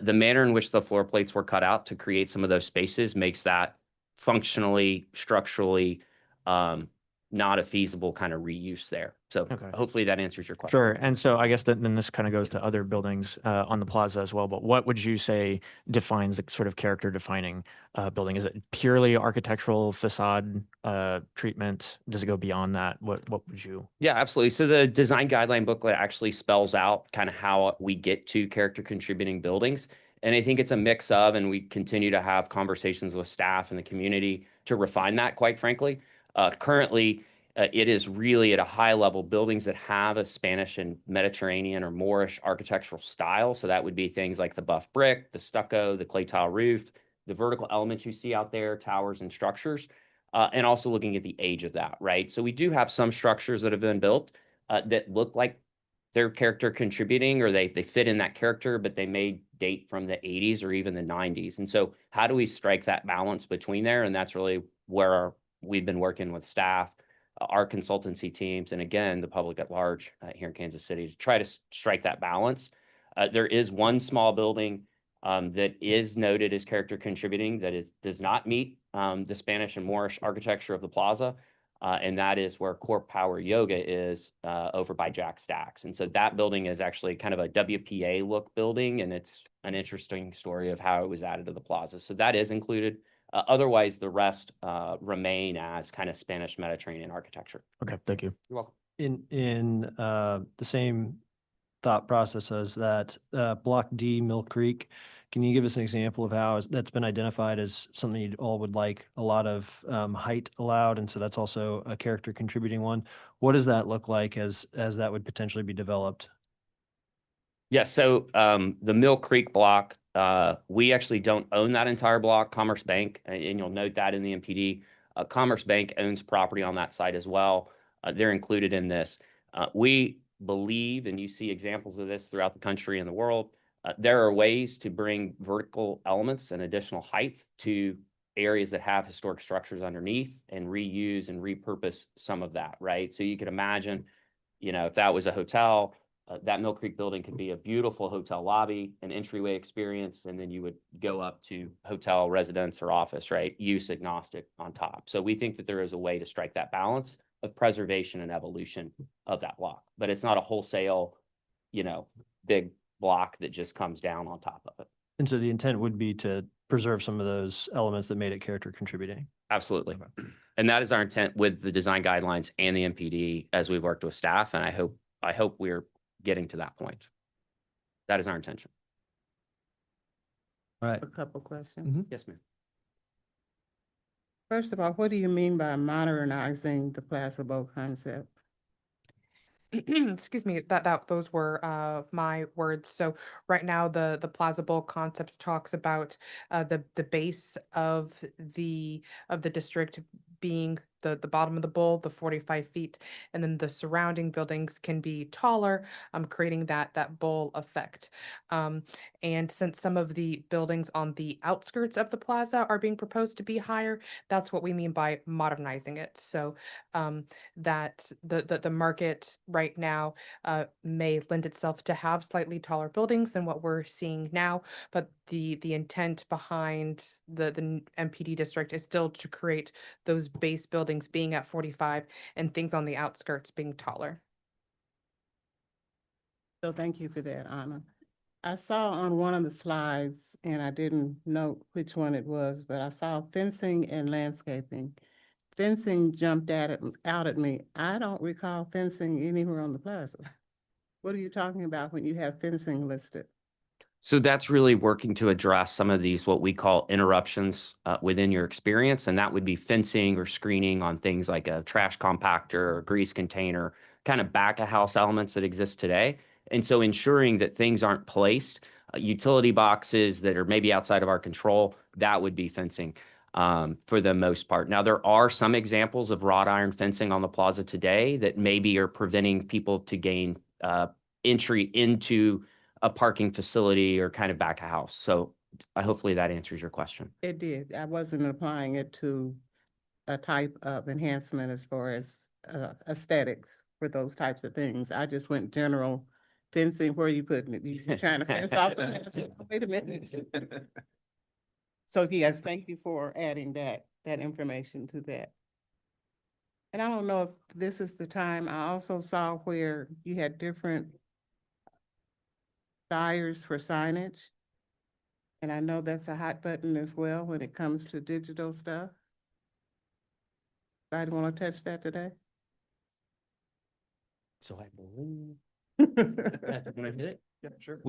the manner in which the floor plates were cut out to create some of those spaces makes that functionally, structurally, not a feasible kind of reuse there. So Okay. hopefully that answers your question. Sure. And so I guess then this kind of goes to other buildings on the plaza as well. But what would you say defines the sort of character defining building? Is it purely architectural facade treatment? Does it go beyond that? What would you? Yeah, absolutely. So the design guideline booklet actually spells out kind of how we get to character contributing buildings. And I think it's a mix of, and we continue to have conversations with staff and the community to refine that, quite frankly. Currently, It is really at a high level buildings that have a Spanish and Mediterranean or Moorish architectural style. So that would be things like the buff brick, the stucco, the clay tile roof, the vertical elements you see out there, towers and structures, and also looking at the age of that, right? So we do have some structures that have been built that look like their character contributing, or they fit in that character, but they may date from the 80s or even the 90s. And so how do we strike that balance between there? And that's really where we've been working with staff, our consultancy teams, and again, the public at large here in Kansas City to try to strike that balance. There is one small building that is noted as character contributing that does not meet the Spanish and Moorish architecture of the plaza. And that is where Core Power Yoga is over by Jack Stacks. And so that building is actually kind of a WPA look building, and it's an interesting story of how it was added to the plaza. So that is included. Otherwise, the rest remain as kind of Spanish Mediterranean architecture. Okay, thank you. You're welcome. In the same thought process as that, Block D, Mill Creek, can you give us an example of how that's been identified as something you all would like a lot of height allowed, and so that's also a character contributing one? What does that look like as that would potentially be developed? Yeah, so the Mill Creek block, we actually don't own that entire block. Commerce Bank, and you'll note that in the MPD, Commerce Bank owns property on that site as well. They're included in this. We believe, and you see examples of this throughout the country and the world, there are ways to bring vertical elements and additional height to areas that have historic structures underneath and reuse and repurpose some of that, right? So you could imagine, if that was a hotel, that Mill Creek building could be a beautiful hotel lobby, an entryway experience, and then you would go up to hotel, residence, or office, right? Use agnostic on top. So we think that there is a way to strike that balance of preservation and evolution of that block, but it's not a wholesale, big block that just comes down on top of it. And so the intent would be to preserve some of those elements that made it character contributing. Absolutely. And that is our intent with the design guidelines and the MPD as we've worked with staff. And I hope we're getting to that point. That is our intention. All right. A couple questions. Yes, ma'am. First of all, what do you mean by modernizing the Plaza Bowl concept? Excuse me, those were my words. So right now the Plaza Bowl concept talks about the base of the district being the bottom of the bowl, the 45 feet, and then the surrounding buildings can be taller, creating that bowl effect. And since some of the buildings on the outskirts of the plaza are being proposed to be higher, that's what we mean by modernizing it. So that the market right now may lend itself to have slightly taller buildings than what we're seeing now, but the intent behind the MPD district is still to create those base buildings being at 45 and things on the outskirts being taller. So thank you for that, Anna. I saw on one of the slides, and I didn't note which one it was, but I saw fencing and landscaping. Fencing jumped out at me. I don't recall fencing anywhere on the plaza. What are you talking about when you have fencing listed? So that's really working to address some of these, what we call interruptions within your experience. And that would be fencing or screening on things like a trash compactor or grease container, kind of back of house elements that exist today. And so ensuring that things aren't placed, utility boxes that are maybe outside of our control, that would be fencing for the most part. Now, there are some examples of wrought iron fencing on the plaza today that maybe are preventing people to gain entry into a parking facility or kind of back of house. So hopefully that answers your question. It did. I wasn't applying it to a type of enhancement as far as aesthetics for those types of things. I just went general fencing. Where are you putting it? You're trying to fence off the plaza? Wait a minute. So yes, thank you for adding that information to that. And I don't know if this is the time. I also saw where you had different dyers for signage. And I know that's a hot button as well when it comes to digital stuff. Anybody want to touch that today? So I believe. Can I hit it? Yeah, sure.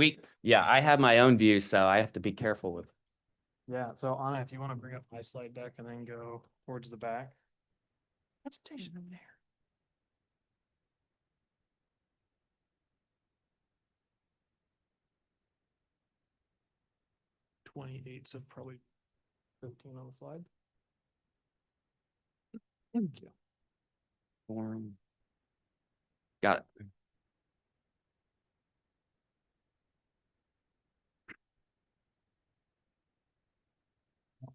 I have my own view, so I have to be careful with. Yeah, so Anna, if you want to bring up my slide deck and then go towards the back. Presentation in there. 28, so probably 15 on the slide. Thank you. Got it.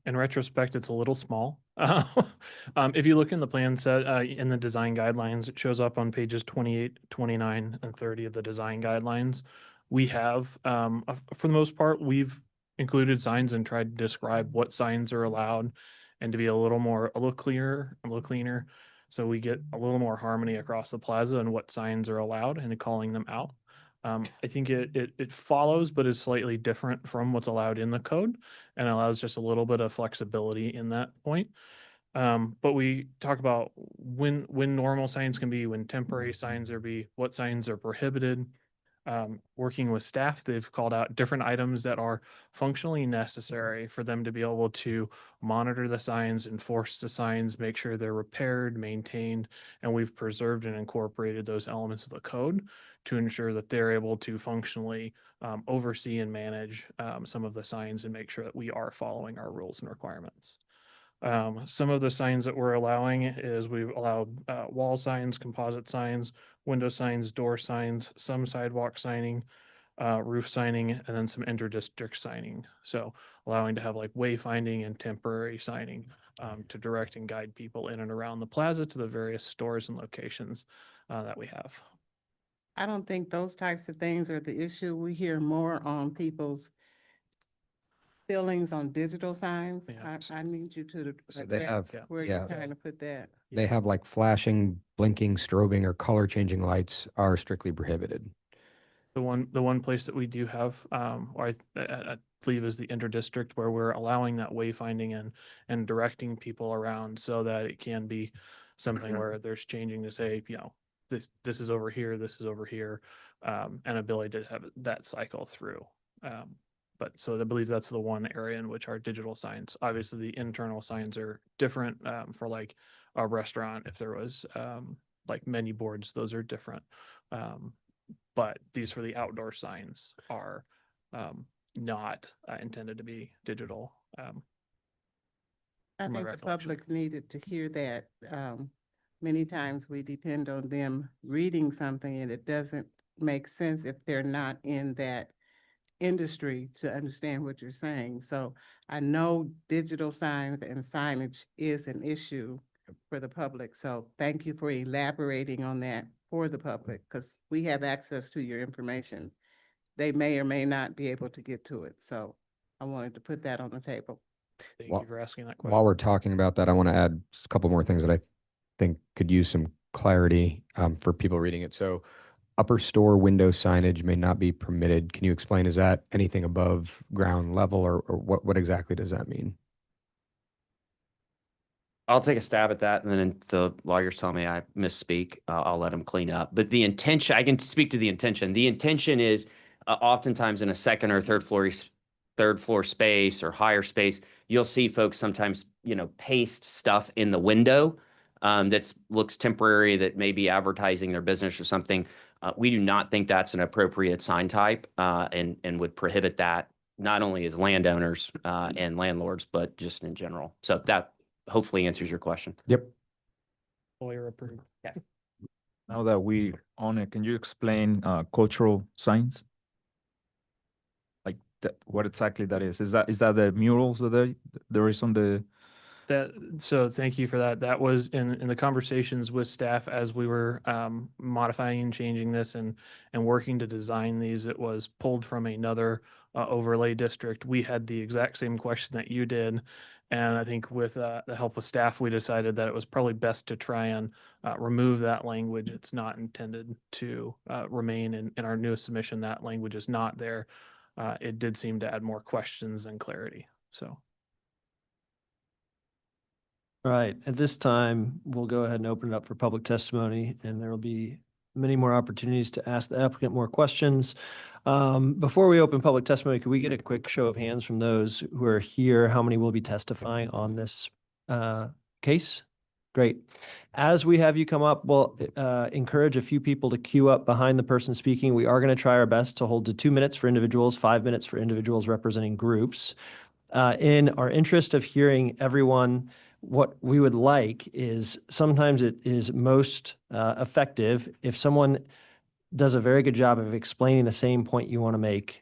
In retrospect, it's a little small. If you look in the plan set, in the design guidelines, it shows up on pages 28, 29, and 30 of the design guidelines. We have, for the most part, we've included signs and tried to describe what signs are allowed and to be a little clearer, a little cleaner. So we get a little more harmony across the plaza and what signs are allowed and calling them out. I think it follows, but is slightly different from what's allowed in the code and allows just a little bit of flexibility in that point. But we talk about when normal signs can be, when temporary signs are be, what signs are prohibited. Working with staff, they've called out different items that are functionally necessary for them to be able to monitor the signs, enforce the signs, make sure they're repaired, maintained, and we've preserved and incorporated those elements of the code to ensure that they're able to functionally oversee and manage some of the signs and make sure that we are following our rules and requirements. Some of the signs that we're allowing is we've allowed wall signs, composite signs, window signs, door signs, some sidewalk signing, roof signing, and then some inter-district signing. So allowing to have like wayfinding and temporary signing to direct and guide people in and around the plaza to the various stores and locations that we have. I don't think those types of things are the issue. We hear more on people's feelings on digital signs. Yeah. I need you to So they address have, where yeah. you're trying to put that. They have like flashing, blinking, strobing, or color changing lights are strictly prohibited. The one place that we do have, or I believe is the inter-district, where we're allowing that wayfinding and directing people around so that it can be something where there's changing to say, you know, this is over here, this is over here, and ability to have that cycle through. But so I believe that's the one area in which our digital signs, obviously the internal signs are different for like a restaurant. If there was like menu boards, those are different. But these for the outdoor signs are not intended to be digital. I from my think the recollection. public needed to hear that. Many times we depend on them reading something and it doesn't make sense if they're not in that industry to understand what you're saying. So I know digital signs and signage is an issue for the public. So thank you for elaborating on that for the public, because we have access to your information. They may or may not be able to get to it. So I wanted to put that on the table. Thank you for asking that question. While we're talking about that, I want to add just a couple more things that I think could use some clarity for people reading it. So upper store window signage may not be permitted. Can you explain, is that anything above ground level, or what exactly does that mean? I'll take a stab at that, and then if the lawyers tell me I misspeak, I'll let them clean up. But the intention, I can speak to the intention. The intention is oftentimes in a second or third floor space or higher space, you'll see folks sometimes, you know, paste stuff in the window that looks temporary, that may be advertising their business or something. We do not think that's an appropriate sign type and would prohibit that not only as landowners and landlords, but just in general. So that hopefully answers your question. Yep. Lawyer approved. Yeah. Now that we on it, can you explain cultural signs? Like what exactly that is? Is that the murals that there is on the? So thank you for that. That was in the conversations with staff as we were modifying and changing this and working to design these. It was pulled from another overlay district. We had the exact same question that you did. And I think with the help of staff, we decided that it was probably best to try and remove that language. It's not intended to remain in our newest submission. That language is not there. It did seem to add more questions and clarity. So. All right, at this time, we'll go ahead and open it up for public testimony, and there will be many more opportunities to ask the applicant more questions. Before we open public testimony, could we get a quick show of hands from those who are here? How many will be testifying on this case? Great. As we have you come up, we'll encourage a few people to queue up behind the person speaking. We are going to try our best to hold to 2 minutes for individuals, 5 minutes for individuals representing groups. In our interest of hearing everyone, what we would like is sometimes it is most effective if someone does a very good job of explaining the same point you want to make,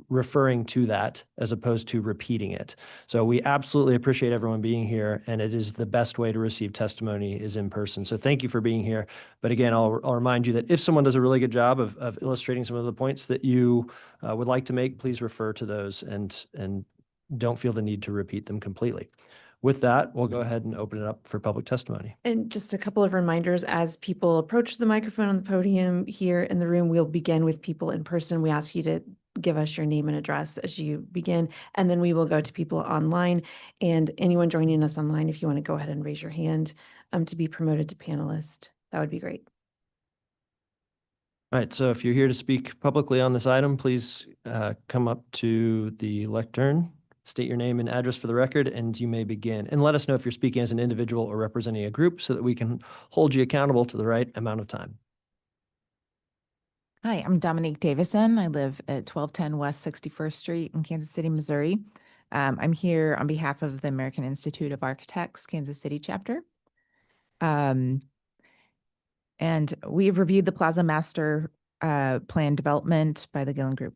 referring to that as opposed to repeating it. So we absolutely appreciate everyone being here, and it is the best way to receive testimony is in person. So thank you for being here. But again, I'll remind you that if someone does a really good job of illustrating some of the points that you would like to make, please refer to those and don't feel the need to repeat them completely. With that, we'll go ahead and open it up for public testimony. And just a couple of reminders, as people approach the microphone on the podium here in the room, we'll begin with people in person. We ask you to give us your name and address as you begin, and then we will go to people online. And anyone joining us online, if you want to go ahead and raise your hand to be promoted to panelist, that would be great. All right, so if you're here to speak publicly on this item, please come up to the lectern, state your name and address for the record, and you may begin. And let us know if you're speaking as an individual or representing a group so that we can hold you accountable to the right amount of time. Hi, I'm Dominique Davison. I live at 1210 West 61st Street in Kansas City, Missouri. I'm here on behalf of the American Institute of Architects, Kansas City chapter. And we've reviewed the Plaza Master Plan development by the Gillen Group.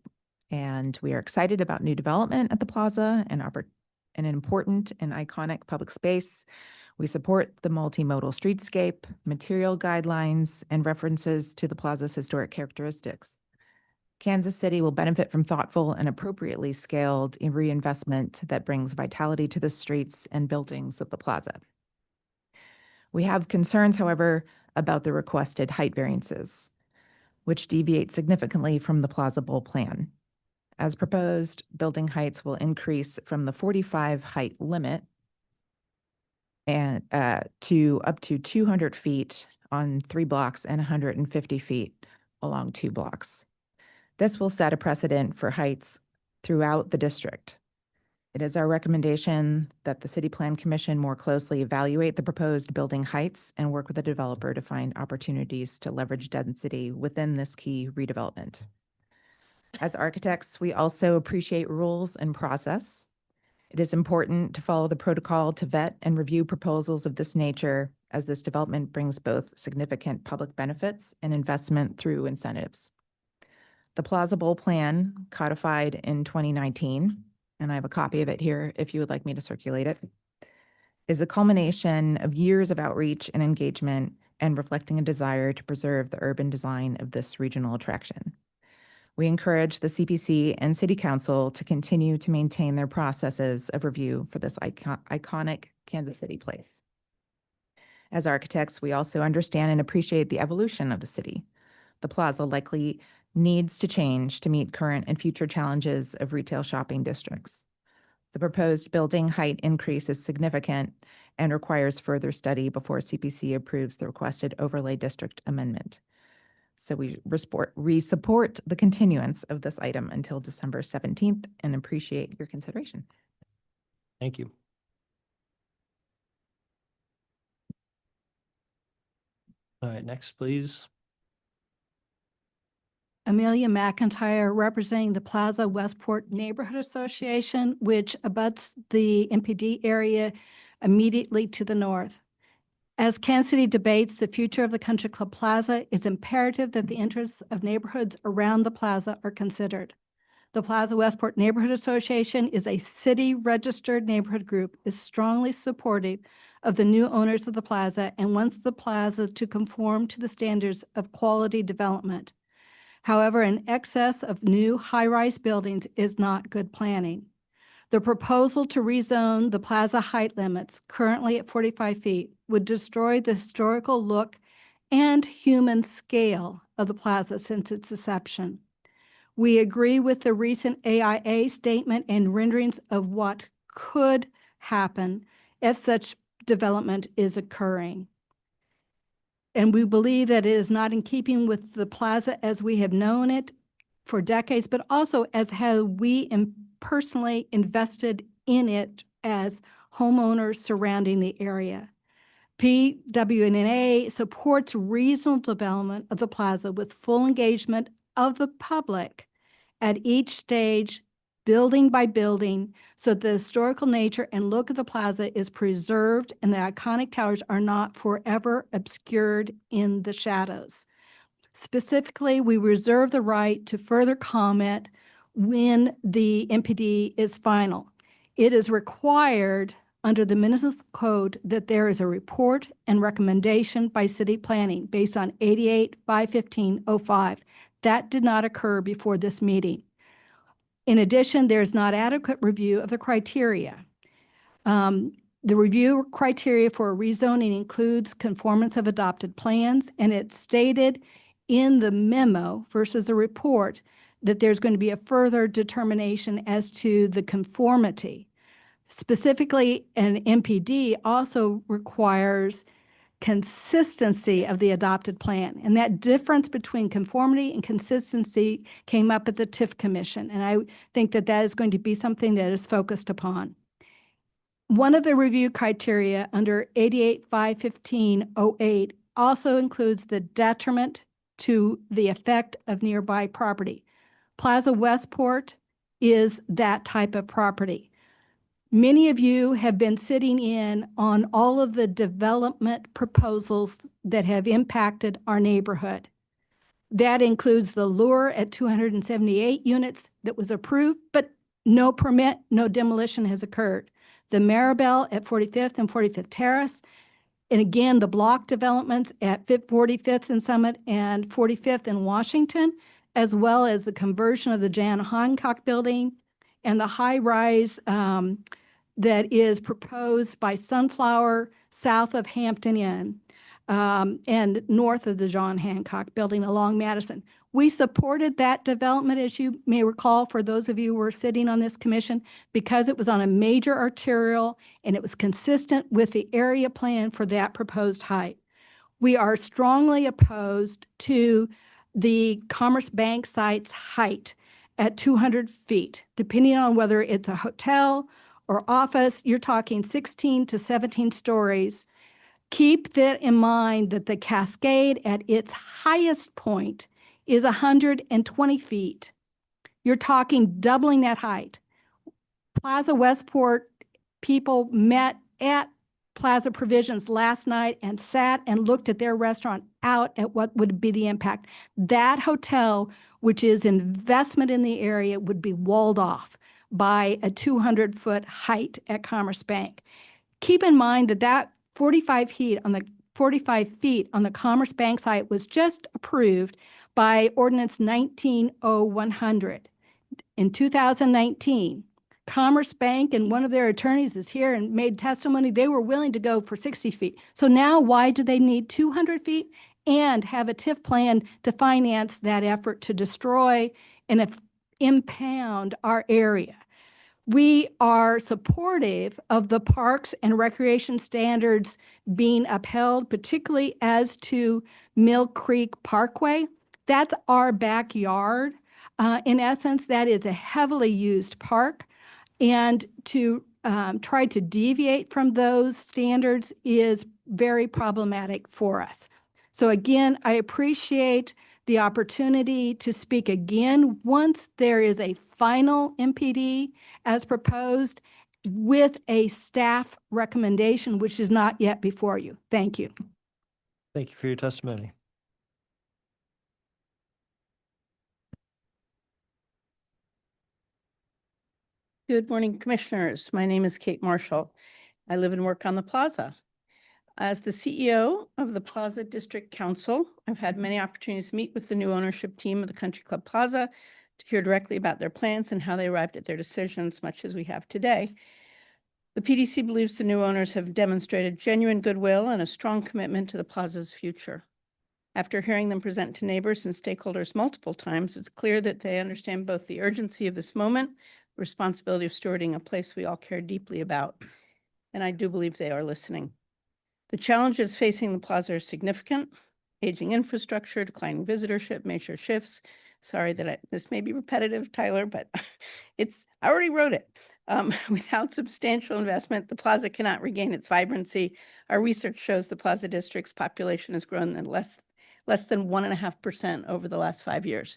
And we are excited about new development at the plaza and an important and iconic public space. We support the multimodal streetscape, material guidelines, and references to the plaza's historic characteristics. Kansas City will benefit from thoughtful and appropriately scaled reinvestment that brings vitality to the streets and buildings of the plaza. We have concerns, however, about the requested height variances, which deviate significantly from the Plaza Bowl plan. As proposed, building heights will increase from the 45 height limit and to up to 200 feet on 3 blocks and 150 feet along 2 blocks. This will set a precedent for heights throughout the district. It is our recommendation that the City Plan Commission more closely evaluate the proposed building heights and work with the developer to find opportunities to leverage density within this key redevelopment. As architects, we also appreciate rules and process. It is important to follow the protocol to vet and review proposals of this nature, as this development brings both significant public benefits and investment through incentives. The Plaza Bowl plan, codified in 2019, and I have a copy of it here if you would like me to circulate it, is a culmination of years of outreach and engagement and reflecting a desire to preserve the urban design of this regional attraction. We encourage the CPC and City Council to continue to maintain their processes of review for this iconic Kansas City place. As architects, we also understand and appreciate the evolution of the city. The plaza likely needs to change to meet current and future challenges of retail shopping districts. The proposed building height increase is significant and requires further study before CPC approves the requested overlay district amendment. So we support the continuance of this item until December 17th and appreciate your consideration. Thank you. All right, next, please. Amelia McIntyre, representing the Plaza Westport Neighborhood Association, which abuts the MPD area immediately to the north. As Kansas City debates the future of the Country Club Plaza, it's imperative that the interests of neighborhoods around the plaza are considered. The Plaza Westport Neighborhood Association is a city-registered neighborhood group, is strongly supportive of the new owners of the plaza and wants the plaza to conform to the standards of quality development. However, an excess of new high-rise buildings is not good planning. The proposal to rezone the plaza height limits, currently at 45 feet, would destroy the historical look and human scale of the plaza since its inception. We agree with the recent AIA statement and renderings of what could happen if such development is occurring. And we believe that it is not in keeping with the plaza as we have known it for decades, but also as how we personally invested in it as homeowners surrounding the area. PWNA supports regional development of the plaza with full engagement of the public at each stage, building by building, so the historical nature and look of the plaza is preserved and the iconic towers are not forever obscured in the shadows. Specifically, we reserve the right to further comment when the MPD is final. It is required under the municipal code that there is a report and recommendation by city planning based on 88-515-05. That did not occur before this meeting. In addition, there is not adequate review of the criteria. The review criteria for rezoning includes conformance of adopted plans, and it's stated in the memo versus the report that there's going to be a further determination as to the conformity. Specifically, an MPD also requires consistency of the adopted plan. And that difference between conformity and consistency came up at the TIF Commission. And I think that that is going to be something that is focused upon. One of the review criteria under 88-515-08 also includes the detriment to the effect of nearby property. Plaza Westport is that type of property. Many of you have been sitting in on all of the development proposals that have impacted our neighborhood. That includes the Lure at 278 units that was approved, but no permit, no demolition has occurred. The Maribel at 45th and 45th Terrace, and again, the block developments at 45th and Summit and 45th and Washington, as well as the conversion of the Jan Hancock building and the high-rise that is proposed by Sunflower south of Hampton Inn and north of the John Hancock building along Madison. We supported that development, as you may recall, for those of you who were sitting on this commission, because it was on a major arterial and it was consistent with the area plan for that proposed height. We are strongly opposed to the Commerce Bank site's height at 200 feet, depending on whether it's a hotel or office. You're talking 16 to 17 stories. Keep that in mind that the Cascade at its highest point is 120 feet. You're talking doubling that height. Plaza Westport people met at Plaza Provisions last night and sat and looked at their restaurant out at what would be the impact. That hotel, which is investment in the area, would be walled off by a 200-foot height at Commerce Bank. Keep in mind that that 45 feet on the Commerce Bank site was just approved by Ordinance 19-0100 in 2019. Commerce Bank and one of their attorneys is here and made testimony they were willing to go for 60 feet. So now why do they need 200 feet and have a TIF plan to finance that effort to destroy and impound our area? We are supportive of the parks and recreation standards being upheld, particularly as to Mill Creek Parkway. That's our backyard. In essence, that is a heavily used park. And to try to deviate from those standards is very problematic for us. So again, I appreciate the opportunity to speak again once there is a final MPD as proposed with a staff recommendation, which is not yet before you. Thank you. Thank you for your testimony. Good morning, Commissioners. My name is Kate Marshall. I live and work on the Plaza. As the CEO of the Plaza District Council, I've had many opportunities to meet with the new ownership team of the Country Club Plaza to hear directly about their plans and how they arrived at their decisions, much as we have today. The PDC believes the new owners have demonstrated genuine goodwill and a strong commitment to the Plaza's future. After hearing them present to neighbors and stakeholders multiple times, it's clear that they understand both the urgency of this moment, the responsibility of stewarding a place we all care deeply about, and I do believe they are listening. The challenges facing the Plaza are significant: aging infrastructure, declining visitorship, major shifts, Sorry that this may be repetitive, Tyler, but I already wrote it. Without substantial investment, the plaza cannot regain its vibrancy. Our research shows the Plaza District's population has grown in less than 1.5% over the last 5 years.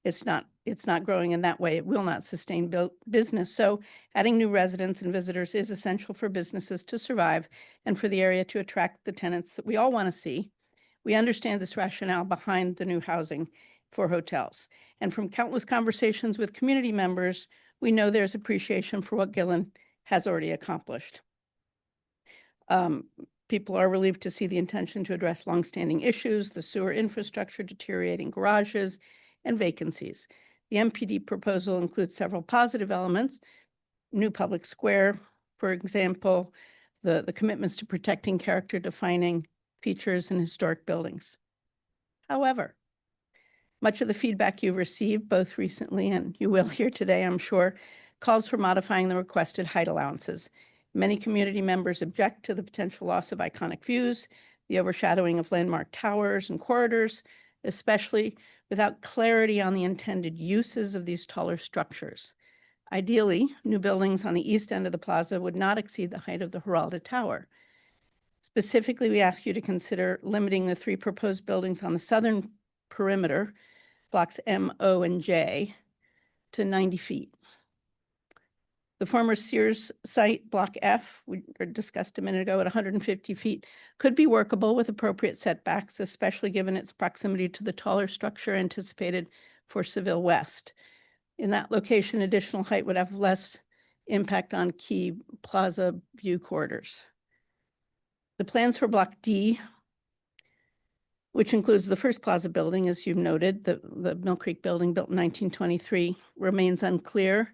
It's not growing in that way. It will not sustain business. So adding new residents and visitors is essential for businesses to survive and for the area to attract the tenants that we all want to see. We understand this rationale behind the new housing for hotels. And from countless conversations with community members, we know there's appreciation for what Gillen has already accomplished. People are relieved to see the intention to address longstanding issues, the sewer infrastructure, deteriorating garages, and vacancies. The MPD proposal includes several positive elements: new public square, for example, the commitments to protecting character-defining features in historic buildings. However, much of the feedback you've received, both recently and you will hear today, I'm sure, calls for modifying the requested height allowances. Many community members object to the potential loss of iconic views, the overshadowing of landmark towers and corridors, especially without clarity on the intended uses of these taller structures. Ideally, new buildings on the east end of the plaza would not exceed the height of the Giralda Tower. Specifically, we ask you to consider limiting the 3 proposed buildings on the southern perimeter, blocks M, O, and J, to 90 feet. The former Sears site, Block F, we discussed a minute ago, at 150 feet, could be workable with appropriate setbacks, especially given its proximity to the taller structure anticipated for Seville West. In that location, additional height would have less impact on key plaza view corridors. The plans for Block D, which includes the first plaza building, as you've noted, the Mill Creek building built in 1923, remains unclear,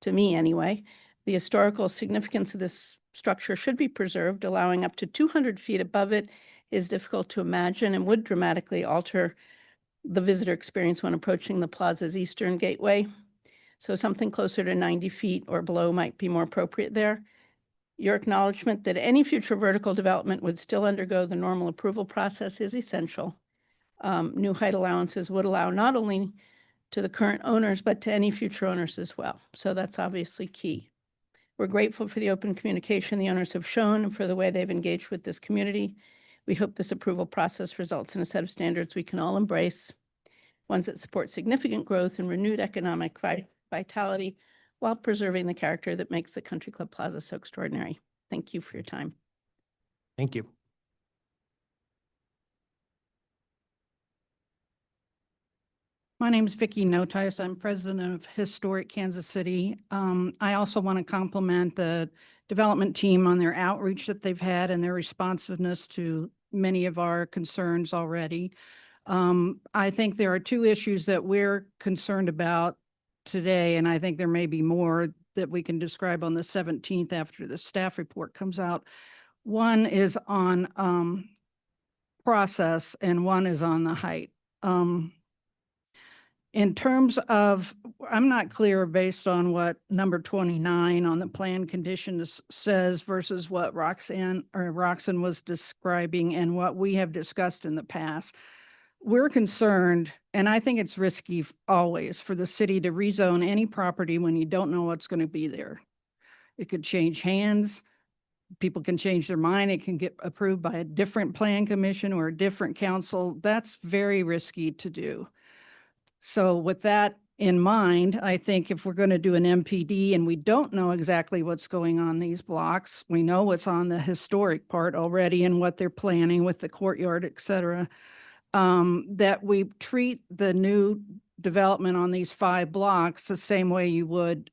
to me anyway. The historical significance of this structure should be preserved. Allowing up to 200 feet above it is difficult to imagine and would dramatically alter the visitor experience when approaching the plaza's eastern gateway. So something closer to 90 feet or below might be more appropriate there. Your acknowledgement that any future vertical development would still undergo the normal approval process is essential. New height allowances would allow not only to the current owners, but to any future owners as well. So that's obviously key. We're grateful for the open communication the owners have shown and for the way they've engaged with this community. We hope this approval process results in a set of standards we can all embrace, ones that support significant growth and renewed economic vitality while preserving the character that makes the Country Club Plaza so extraordinary. Thank you for your time. Thank you. My name is Vicki Notice. I'm president of Historic Kansas City. I also want to compliment the development team on their outreach that they've had and their responsiveness to many of our concerns already. I think there are 2 issues that we're concerned about today, and I think there may be more that we can describe on the 17th after the staff report comes out. One is on process and one is on the height. In terms of, I'm not clear based on what number 29 on the plan conditions says versus what Roxanne was describing and what we have discussed in the past. We're concerned, and I think it's risky always for the city to rezone any property when you don't know what's going to be there. It could change hands. People can change their mind. It can get approved by a different plan commission or a different council. That's very risky to do. So with that in mind, I think if we're going to do an MPD and we don't know exactly what's going on these blocks, we know what's on the historic part already and what they're planning with the courtyard, et cetera, that we treat the new development on these 5 blocks the same way you would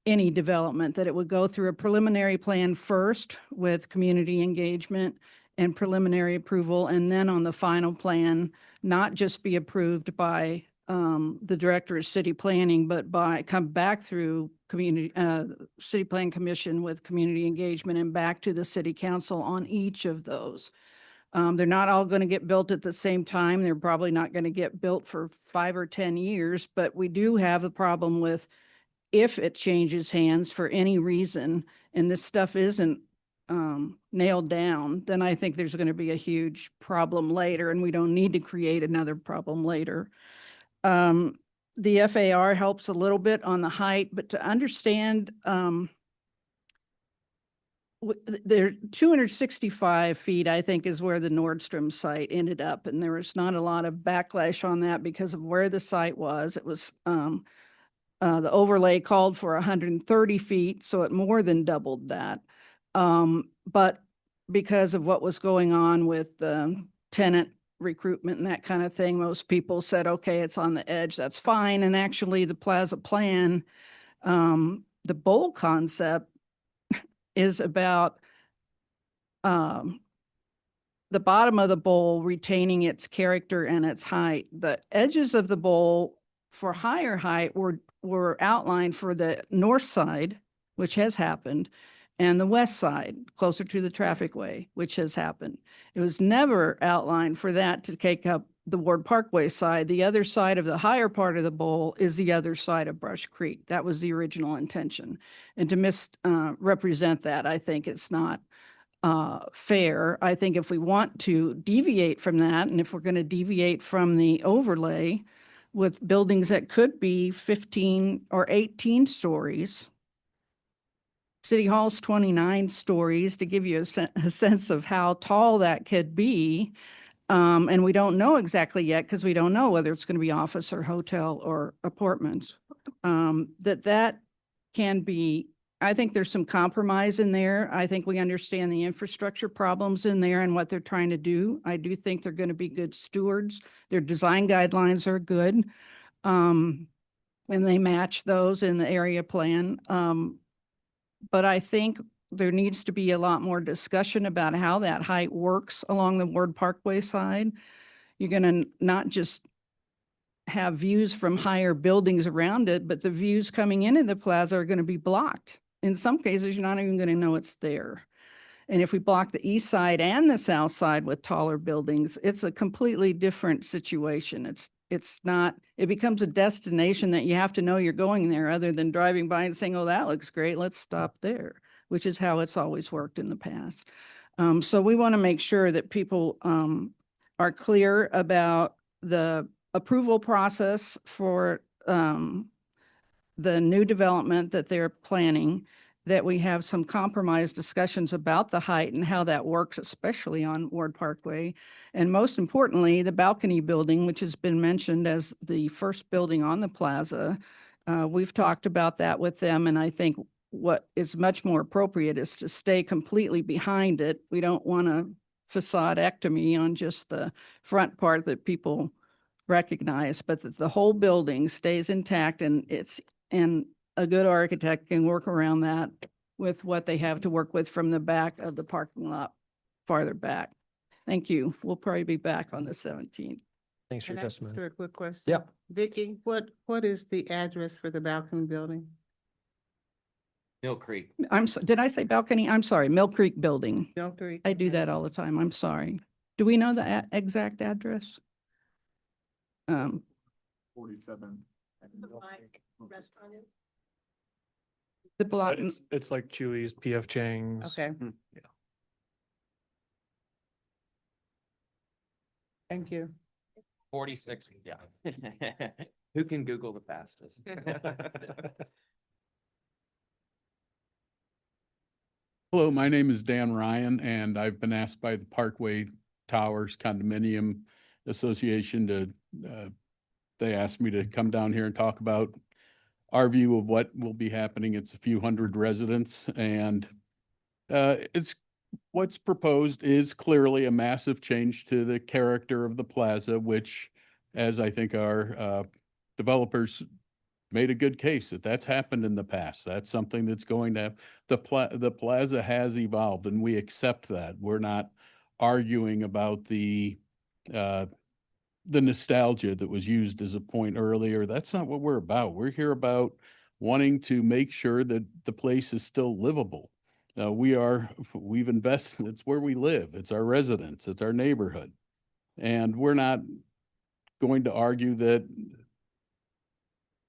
any development, that it would go through a preliminary plan first with community engagement and preliminary approval, and then on the final plan, not just be approved by the director of city planning, but come back through community city plan commission with community engagement and back to the city council on each of those. They're not all going to get built at the same time. They're probably not going to get built for 5 or 10 years, but we do have a problem with if it changes hands for any reason and this stuff isn't nailed down, then I think there's going to be a huge problem later, and we don't need to create another problem later. The FAR helps a little bit on the height, but to understand, there 265 feet, I think, is where the Nordstrom site ended up. And there was not a lot of backlash on that because of where the site was. It was, the overlay called for 130 feet, so it more than doubled that. But because of what was going on with the tenant recruitment and that kind of thing, most people said, okay, it's on the edge, that's fine. And actually the plaza plan, the bowl concept is about the bottom of the bowl retaining its character and its height. The edges of the bowl for higher height were outlined for the north side, which has happened, and the west side, closer to the traffic way, which has happened. It was never outlined for that to take up the Ward Parkway side. The other side of the higher part of the bowl is the other side of Brush Creek. That was the original intention. And to misrepresent that, I think it's not fair. I think if we want to deviate from that, and if we're going to deviate from the overlay with buildings that could be 15 or 18 stories, City Hall's 29 stories, to give you a sense of how tall that could be. And we don't know exactly yet because we don't know whether it's going to be office or hotel or apartments. That can be, I think there's some compromise in there. I think we understand the infrastructure problems in there and what they're trying to do. I do think they're going to be good stewards. Their design guidelines are good. And they match those in the area plan. But I think there needs to be a lot more discussion about how that height works along the Ward Parkway side. You're going to not just have views from higher buildings around it, but the views coming into the plaza are going to be blocked. In some cases, you're not even going to know it's there. And if we block the east side and the south side with taller buildings, it's a completely different situation. It's not, it becomes a destination that you have to know you're going there other than driving by and saying, oh, that looks great, let's stop there, which is how it's always worked in the past. So we want to make sure that people are clear about the approval process for the new development that they're planning, that we have some compromise discussions about the height and how that works, especially on Ward Parkway. And most importantly, the balcony building, which has been mentioned as the first building on the plaza. We've talked about that with them, and I think what is much more appropriate is to stay completely behind it. We don't want a facade-ectomy on just the front part that people recognize, but that the whole building stays intact, and a good architect can work around that with what they have to work with from the back of the parking lot farther back. Thank you. We'll probably be back on the 17th. Thanks for Can your I ask testimony. her a quick question? Yeah. Vicky, what is the address for the balcony building? Mill Creek. Did I say balcony? I'm sorry, Mill Creek Building. Mill Creek. I do that all the time. I'm sorry. Do we know the exact address? 47. The block. It's like Chewy's, PF Chang's. Okay. Thank you. 46, yeah. Who can Google the fastest? Hello, my name is Dan Ryan, and I've been asked by the Parkway Towers Condominium Association to, they asked me to come down here and talk about our view of what will be happening. It's a few hundred residents, and what's proposed is clearly a massive change to the character of the plaza, which, as I think our developers made a good case that that's happened in the past. That's something that's going to have, the plaza has evolved, and we accept that. We're not arguing about the nostalgia that was used as a point earlier. That's not what we're about. We're here about wanting to make sure that the place is still livable. We've invested, it's where we live. It's our residence, it's our neighborhood. And we're not going to argue that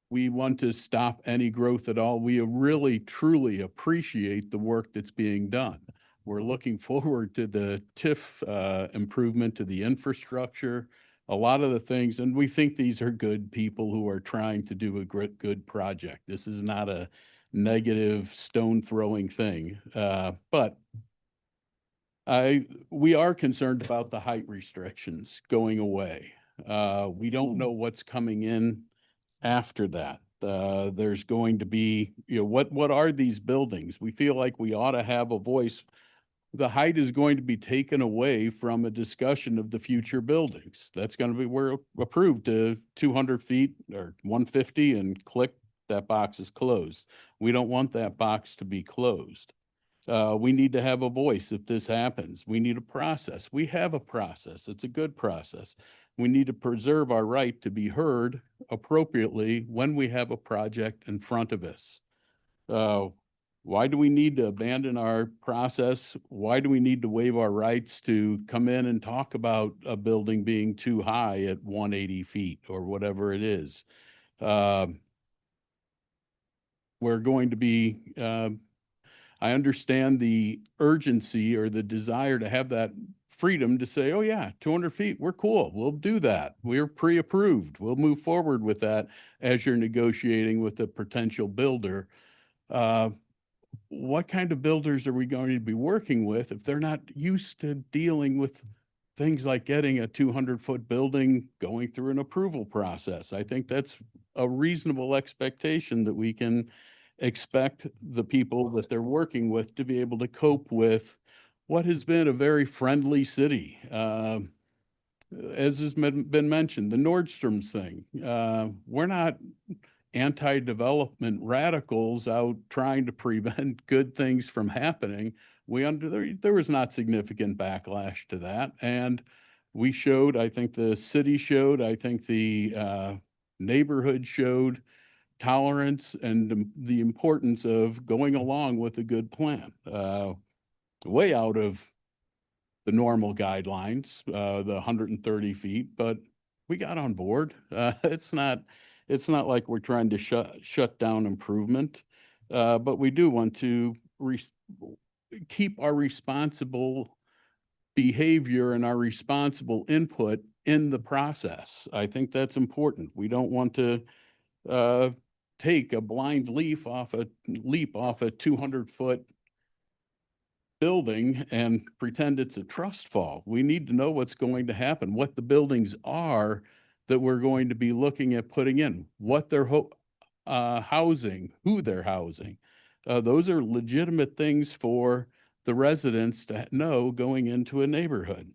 we want to stop any growth at all. We really, truly appreciate the work that's being done. We're looking forward to the TIF improvement to the infrastructure, a lot of the things, and we think these are good people who are trying to do a good project. This is not a negative stone throwing thing. But we are concerned about the height restrictions going away. We don't know what's coming in after that. There's going to be, what are these buildings? We feel like we ought to have a voice. The height is going to be taken away from a discussion of the future buildings. That's going to be, we're approved to 200 feet or 150 and click, that box is closed. We don't want that box to be closed. We need to have a voice if this happens. We need a process. We have a process. It's a good process. We need to preserve our right to be heard appropriately when we have a project in front of us. Why do we need to abandon our process? Why do we need to waive our rights to come in and talk about a building being too high at 180 feet or whatever it is? We're going to be, I understand the urgency or the desire to have that freedom to say, oh yeah, 200 feet, we're cool. We'll do that. We're pre-approved. We'll move forward with that as you're negotiating with a potential builder. What kind of builders are we going to be working with if they're not used to dealing with things like getting a 200-foot building going through an approval process? I think that's a reasonable expectation that we can expect the people that they're working with to be able to cope with what has been a very friendly city. As has been mentioned, the Nordstrom's thing. We're not anti-development radicals out trying to prevent good things from happening. There was not significant backlash to that. And we showed, I think the city showed, I think the neighborhood showed tolerance and the importance of going along with a good plan. Way out of the normal guidelines, the 130 feet, but we got on board. It's not like we're trying to shut down improvement, but we do want to keep our responsible behavior and our responsible input in the process. I think that's important. We don't want to take a blind leap off a 200-foot building and pretend it's a trust fall. We need to know what's going to happen, what the buildings are that we're going to be looking at putting in, what they're housing, who they're housing. Those are legitimate things for the residents to know going into a neighborhood.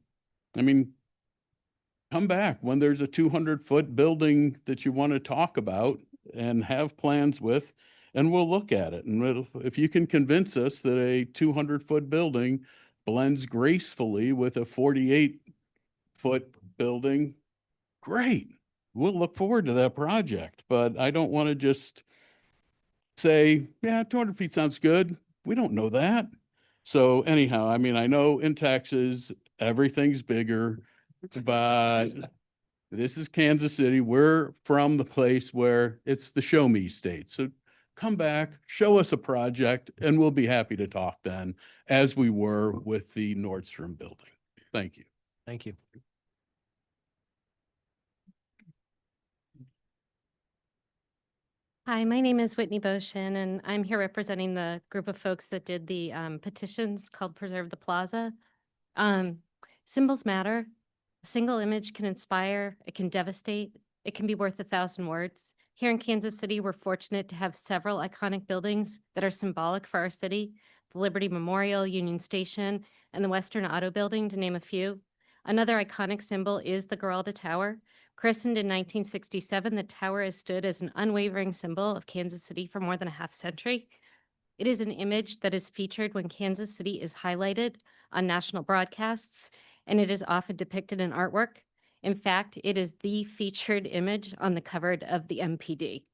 I mean, come back when there's a 200-foot building that you want to talk about and have plans with, and we'll look at it. And if you can convince us that a 200-foot building blends gracefully with a 48-foot building, great. We'll look forward to that project. But I don't want to just say, yeah, 200 feet sounds good. We don't know that. So anyhow, I mean, I know in Texas, everything's bigger, but this is Kansas City. We're from the place where it's the show me state. So come back, show us a project, and we'll be happy to talk then, as we were with the Nordstrom building. Thank you. Thank you. Hi, my name is Whitney Boshin, and I'm here representing the group of folks that did the petitions called Preserve the Plaza. Symbols matter. A single image can inspire, it can devastate, it can be worth 1,000 words. Here in Kansas City, we're fortunate to have several iconic buildings that are symbolic for our city: the Liberty Memorial, Union Station, and the Western Auto Building, to name a few. Another iconic symbol is the Giralda Tower. Christened in 1967, the tower has stood as an unwavering symbol of Kansas City for more than a half century. It is an image that is featured when Kansas City is highlighted on national broadcasts, and it is often depicted in artwork. In fact, it is the featured image on the cover of the MPD.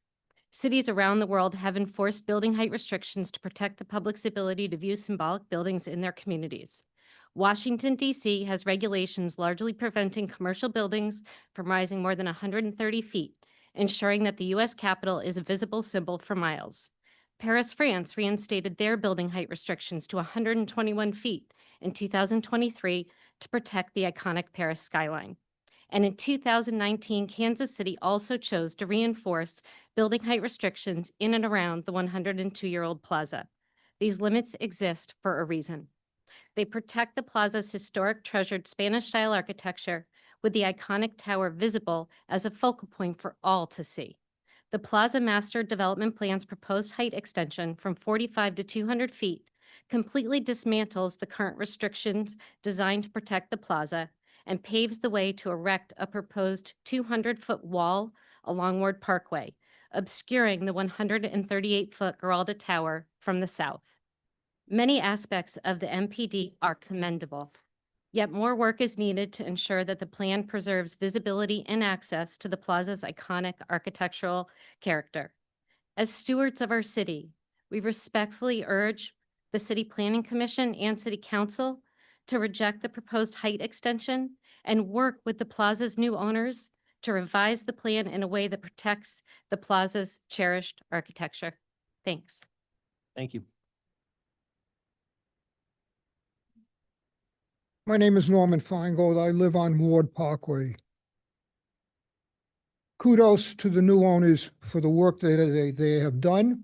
Cities around the world have enforced building height restrictions to protect the public's ability to view symbolic buildings in their communities. Washington, D.C. has regulations largely preventing commercial buildings from rising more than 130 feet, ensuring that the U.S. Capitol is a visible symbol for miles. Paris, France reinstated their building height restrictions to 121 feet in 2023 to protect the iconic Paris skyline. And in 2019, Kansas City also chose to reinforce building height restrictions in and around the 102-year-old plaza. These limits exist for a reason. They protect the plaza's historic treasured Spanish-style architecture with the iconic tower visible as a focal point for all to see. The Plaza Master Development Plan's proposed height extension from 45 to 200 feet completely dismantles the current restrictions designed to protect the plaza and paves the way to erect a proposed 200-foot wall along Ward Parkway, obscuring the 138-foot Giralda Tower from the south. Many aspects of the MPD are commendable, yet more work is needed to ensure that the plan preserves visibility and access to the plaza's iconic architectural character. As stewards of our city, we respectfully urge the City Planning Commission and City Council to reject the proposed height extension and work with the plaza's new owners to revise the plan in a way that protects the plaza's cherished architecture. Thanks. Thank you. My name is Norman Feingold. I live on Ward Parkway. Kudos to the new owners for the work that they have done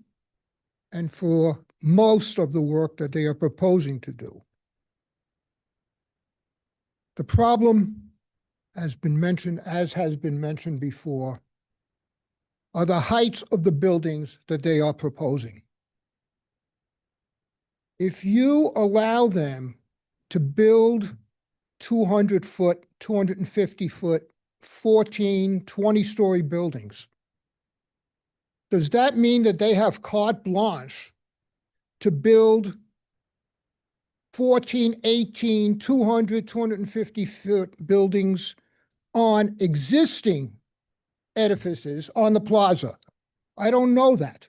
and for most of the work that they are proposing to do. The problem has been mentioned, as has been mentioned before, are the heights of the buildings that they are proposing. If you allow them to build 200-foot, 250-foot, 14, 20-story buildings, does that mean that they have carte blanche to build 14, 18, 200, 250-foot buildings on existing edifices on the plaza? I don't know that.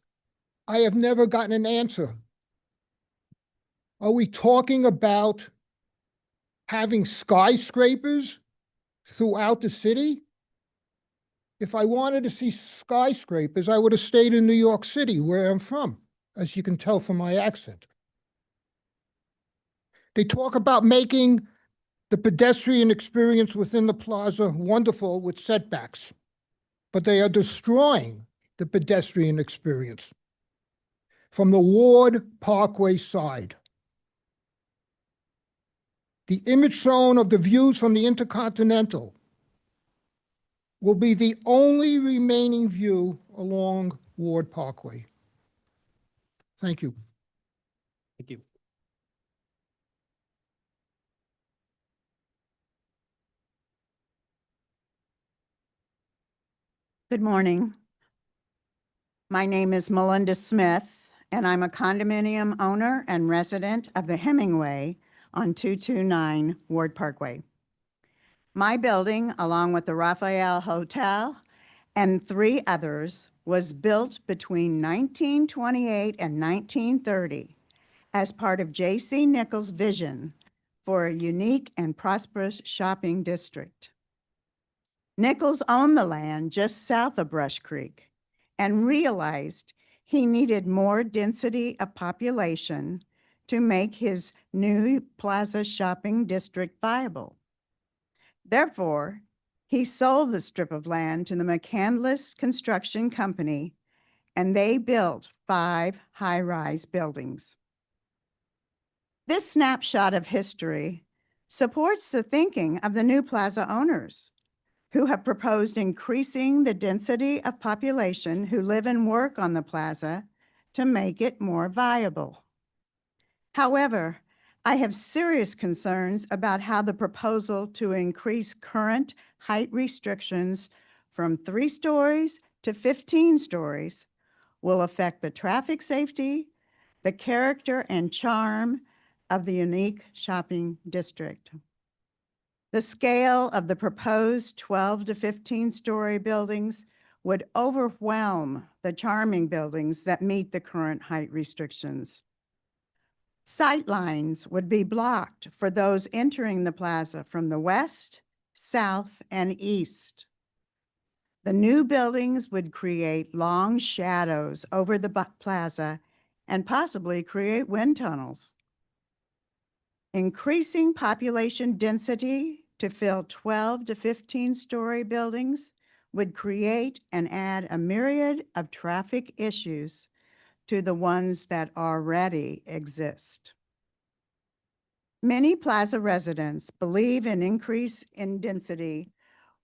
I have never gotten an answer. Are we talking about having skyscrapers throughout the city? If I wanted to see skyscrapers, I would have stayed in New York City, where I'm from, as you can tell from my accent. They talk about making the pedestrian experience within the plaza wonderful with setbacks, but they are destroying the pedestrian experience from the Ward Parkway side. The image shown of the views from the Intercontinental will be the only remaining view along Ward Parkway. Thank you. Thank you. Good morning. My name is Melinda Smith, and I'm a condominium owner and resident of the Hemingway on 229 Ward Parkway. My building, along with the Raphael Hotel and 3 others, was built between 1928 and 1930 as part of J.C. Nichols' vision for a unique and prosperous shopping district. Nichols owned the land just south of Brush Creek and realized he needed more density of population to make his new plaza shopping district viable. Therefore, he sold the strip of land to the McCandless Construction Company, and they built 5 high-rise buildings. This snapshot of history supports the thinking of the new plaza owners, who have proposed increasing the density of population who live and work on the plaza to make it more viable. However, I have serious concerns about how the proposal to increase current height restrictions from 3 stories to 15 stories will affect the traffic safety, the character and charm of the unique shopping district. The scale of the proposed 12 to 15-story buildings would overwhelm the charming buildings that meet the current height restrictions. Sightlines would be blocked for those entering the plaza from the west, south, and east. The new buildings would create long shadows over the plaza and possibly create wind tunnels. Increasing population density to fill 12 to 15-story buildings would create and add a myriad of traffic issues to the ones that already exist. Many plaza residents believe an increase in density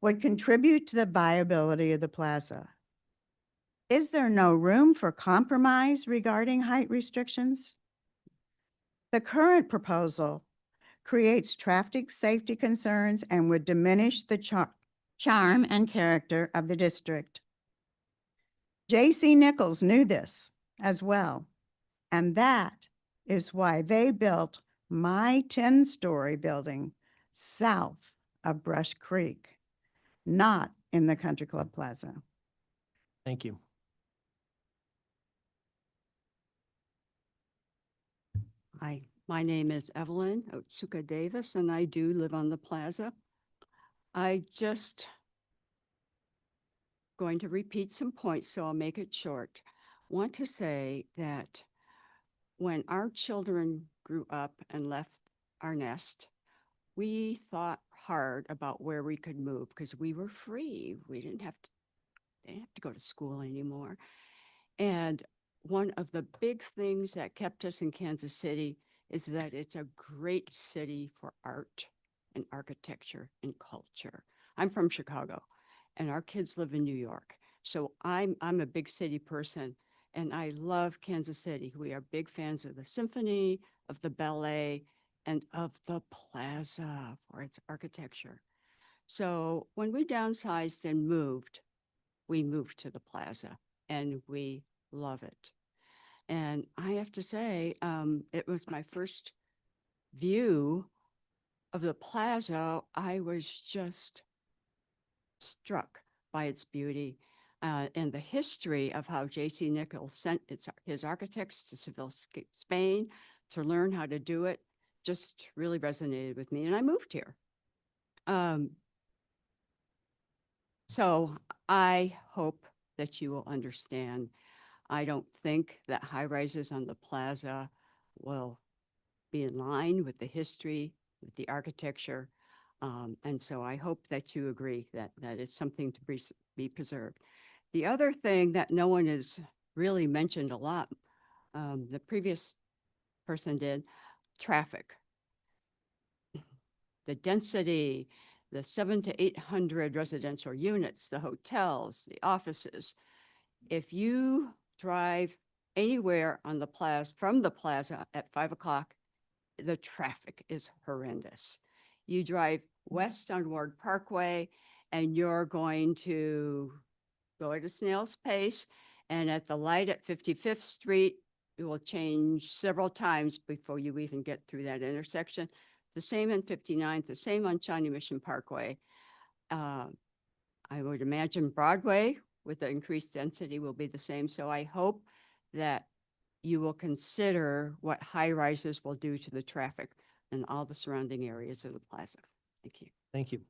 would contribute to the viability of the plaza. Is there no room for compromise regarding height restrictions? The current proposal creates traffic safety concerns and would diminish the charm and character of the district. J.C. Nichols knew this as well, and that is why they built my 10-story building south of Brush Creek, not in the Country Club Plaza. Thank you. Hi, my name is Evelyn Otsuka Davis, and I do live on the plaza. I just going to repeat some points, so I'll make it short. Want to say that when our children grew up and left our nest, we thought hard about where we could move because we were free. We didn't have to go to school anymore. And one of the big things that kept us in Kansas City is that it's a great city for art and architecture and culture. I'm from Chicago, and our kids live in New York. So I'm a big city person, and I love Kansas City. We are big fans of the symphony, of the ballet, and of the plaza for its architecture. So when we downsized and moved, we moved to the plaza, and we love it. And I have to say, it was my first view of the plaza. I was just struck by its beauty and the history of how J.C. Nichols sent his architects to Seville, Spain to learn how to do it. Just really resonated with me, and I moved here. So I hope that you will understand. I don't think that high rises on the plaza will be in line with the history, with the architecture. And so I hope that you agree that it's something to be preserved. The other thing that no one has really mentioned a lot, the previous person did, traffic. The density, the 700 to 800 residential units, the hotels, the offices. If you drive anywhere on the plaza, from the plaza at 5 o'clock, the traffic is horrendous. You drive west on Ward Parkway and you're going to go at a snail's pace, and at the light at 55th Street, it will change several times before you even get through that intersection. The same on 59th, the same on Shawnee Mission Parkway. I would imagine Broadway with the increased density will be the same. So I hope that you will consider what high rises will do to the traffic in all the surrounding areas of the plaza. Thank you. Thank you.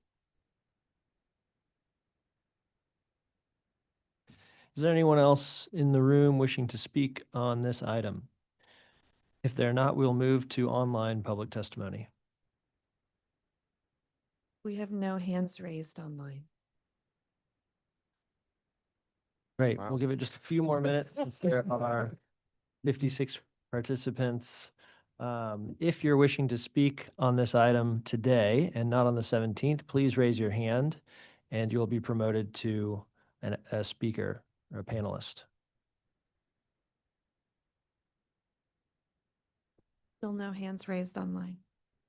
Is there anyone else in the room wishing to speak on this item? If they're not, we'll move to online public testimony. We have no hands raised online. Great. We'll give it just a few more minutes since there are 56 participants. If you're wishing to speak on this item today and not on the 17th, please raise your hand and you'll be promoted to a speaker or a panelist. Still no hands raised online.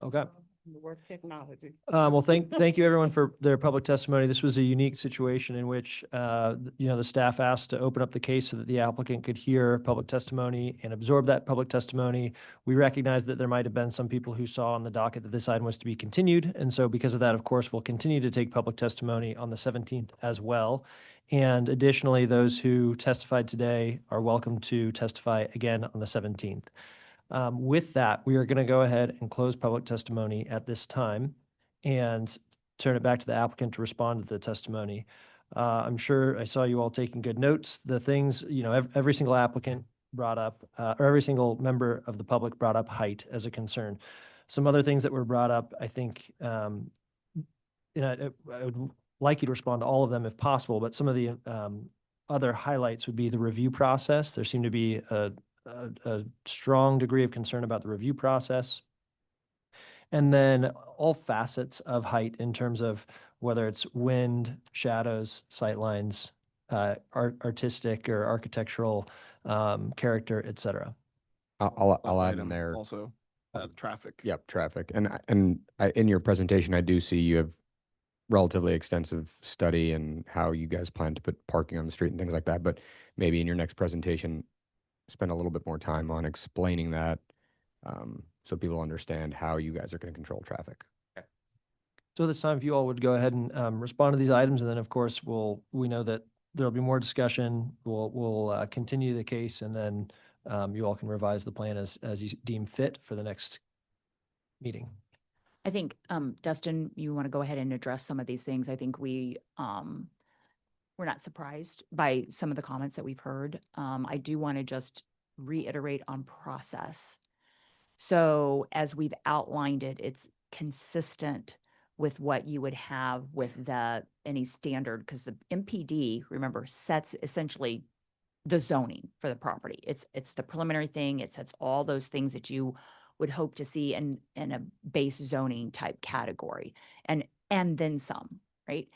Okay. The word technology. Well, thank you everyone for their public testimony. This was a unique situation in which, the staff asked to open up the case so that the applicant could hear public testimony and absorb that public testimony. We recognize that there might have been some people who saw on the docket that this item was to be continued. And so because of that, of course, we'll continue to take public testimony on the 17th as well. And additionally, those who testified today are welcome to testify again on the 17th. With that, we are going to go ahead and close public testimony at this time and turn it back to the applicant to respond to the testimony. I'm sure I saw you all taking good notes. The things, every single applicant brought up, or every single member of the public brought up height as a concern. Some other things that were brought up, I think, I would like you to respond to all of them if possible, but some of the other highlights would be the review process. There seemed to be a strong degree of concern about the review process. And then all facets of height in terms of whether it's wind, shadows, sightlines, artistic or architectural character, et cetera. I'll add in there. Also, traffic. Yep, traffic. In your presentation, I do see you have relatively extensive study and how you guys plan to put parking on the street and things like that. But maybe in your next presentation, spend a little bit more time on explaining that so people understand how you guys are going to control traffic. So this time, if you all would go ahead and respond to these items, and then of course, we know that there'll be more discussion. We'll continue the case, and then you all can revise the plan as you deem fit for the next meeting. I think, Dustin, you want to go ahead and address some of these things. I think we're not surprised by some of the comments that we've heard. I do want to just reiterate on process. So as we've outlined it, it's consistent with what you would have with any standard, because the MPD, remember, sets essentially the zoning for the property. It's the preliminary thing. It sets all those things that you would hope to see in a base zoning type category, and then some, right?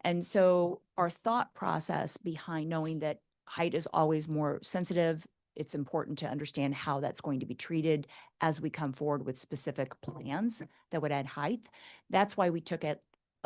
And so our thought process behind knowing that height is always more sensitive, it's important to understand how that's going to be treated as we come forward with specific plans that would add height. That's why we took a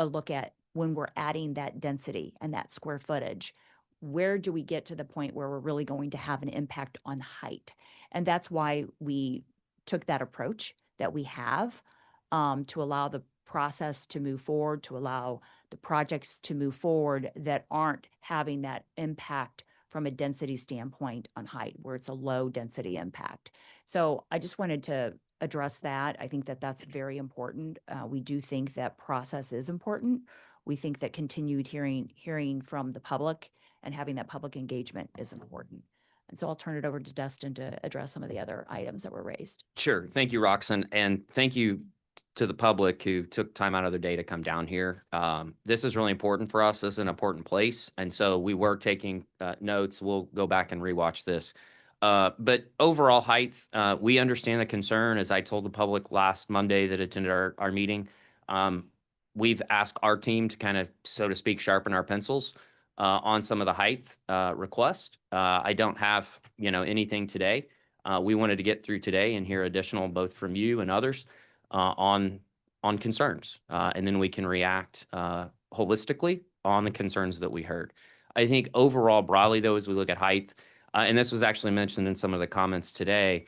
look at when we're adding that density and that square footage, where do we get to the point where we're really going to have an impact on height? And that's why we took that approach that we have to allow the process to move forward, to allow the projects to move forward that aren't having that impact from a density standpoint on height, where it's a low density impact. So I just wanted to address that. I think that that's very important. We do think that process is important. We think that continued hearing from the public and having that public engagement is important. And so I'll turn it over to Dustin to address some of the other items that were raised. Sure. Thank you, Roxanne. And thank you to the public who took time out of their day to come down here. This is really important for us. This is an important place. And so we were taking notes. We'll go back and rewatch this. But overall height, we understand the concern. As I told the public last Monday that attended our meeting, we've asked our team to kind of, so to speak, sharpen our pencils on some of the height request. I don't have, anything today. We wanted to get through today and hear additional, both from you and others, on concerns. And then we can react holistically on the concerns that we heard. I think overall, broadly though, as we look at height, and this was actually mentioned in some of the comments today,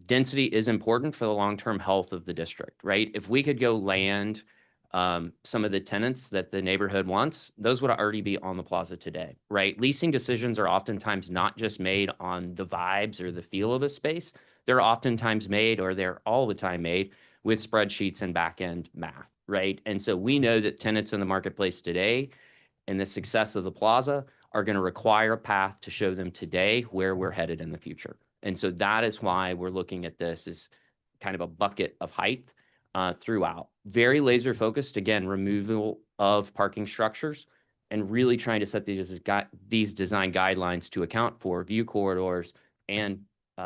density is important for the long-term health of the district, right? If we could go land some of the tenants that the neighborhood wants, those would already be on the plaza today, right? Leasing decisions are oftentimes not just made on the vibes or the feel of a space. They're oftentimes made, or they're all the time made, with spreadsheets and back-end math, right? And so we know that tenants in the marketplace today and the success of the plaza are going to require a path to show them today where we're headed in the future. And so that is why we're looking at this as kind of a bucket of height throughout. Very laser focused, again, removal of parking structures and really trying to set these design guidelines to account for view corridors and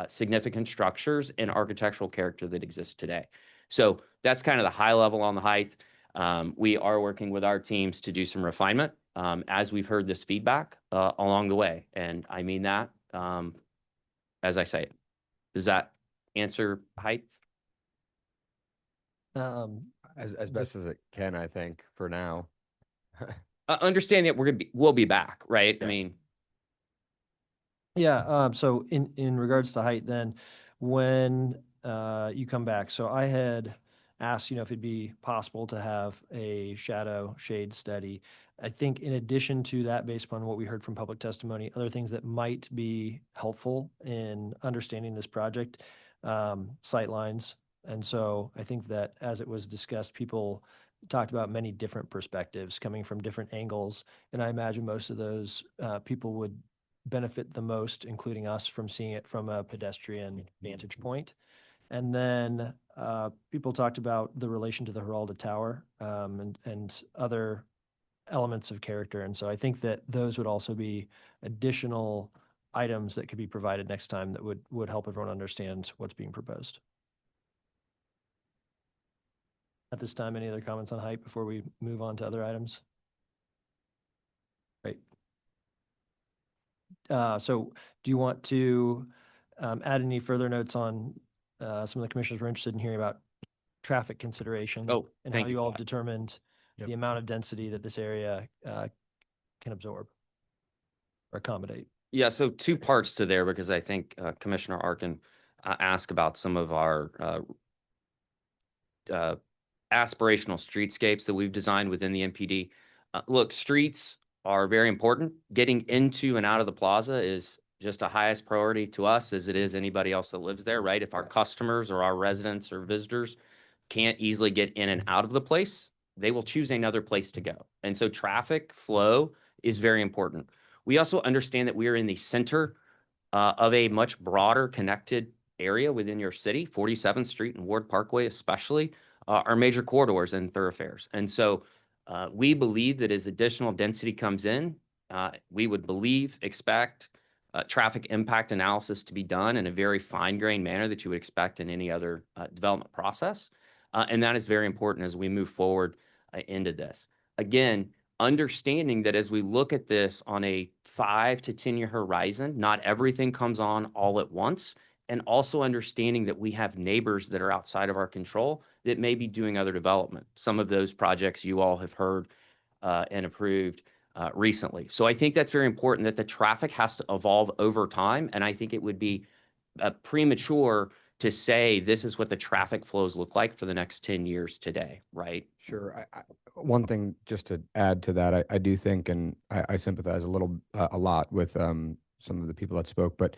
significant structures and architectural character that exists today. So that's kind of the high level on the height. We are working with our teams to do some refinement as we've heard this feedback along the way. And I mean that as I say it. Does that answer height? As best as it can, I think, for now. Understand that we'll be back, right? Yeah. I mean, Yeah, so in regards to height then, when you come back, so I had asked, if it'd be possible to have a shadow shade study. I think in addition to that, based upon what we heard from public testimony, other things that might be helpful in understanding this project, sight lines. And so I think that as it was discussed, people talked about many different perspectives coming from different angles. And I imagine most of those people would benefit the most, including us, from seeing it from a pedestrian vantage point. And then People talked about the relation to the Geralda Tower and other elements of character. And so I think that those would also be additional items that could be provided next time that would help everyone understand what's being proposed. At this time, any other comments on height before we move on to other items? Great. So do you want to add any further notes on some of the commissioners were interested in hearing about traffic consideration? Oh, and thank how you. you all determined Yep. the amount of density that this area can absorb or accommodate? Yeah, so two parts to there because I think Commissioner Arkin asked about some of our aspirational streetscapes that we've designed within the MPD. Look, streets are very important. Getting into and out of the plaza is just a highest priority to us as it is anybody else that lives there, right? If our customers or our residents or visitors can't easily get in and out of the place, they will choose another place to go. And so traffic flow is very important. We also understand that we are in the center of a much broader connected area within your city. 47th Street and Ward Parkway especially are major corridors and thoroughfares. And so we believe that as additional density comes in, we would expect traffic impact analysis to be done in a very fine-grained manner that you would expect in any other development process. And that is very important as we move forward into this. Again, understanding that as we look at this on a 5 to 10 year horizon, not everything comes on all at once. And also understanding that we have neighbors that are outside of our control that may be doing other development. Some of those projects you all have heard and approved recently. So I think that's very important that the traffic has to evolve over time. And I think it would be premature to say this is what the traffic flows look like for the next 10 years today, right? Sure. One thing just to add to that, I do think, and I sympathize a lot with some of the people that spoke, but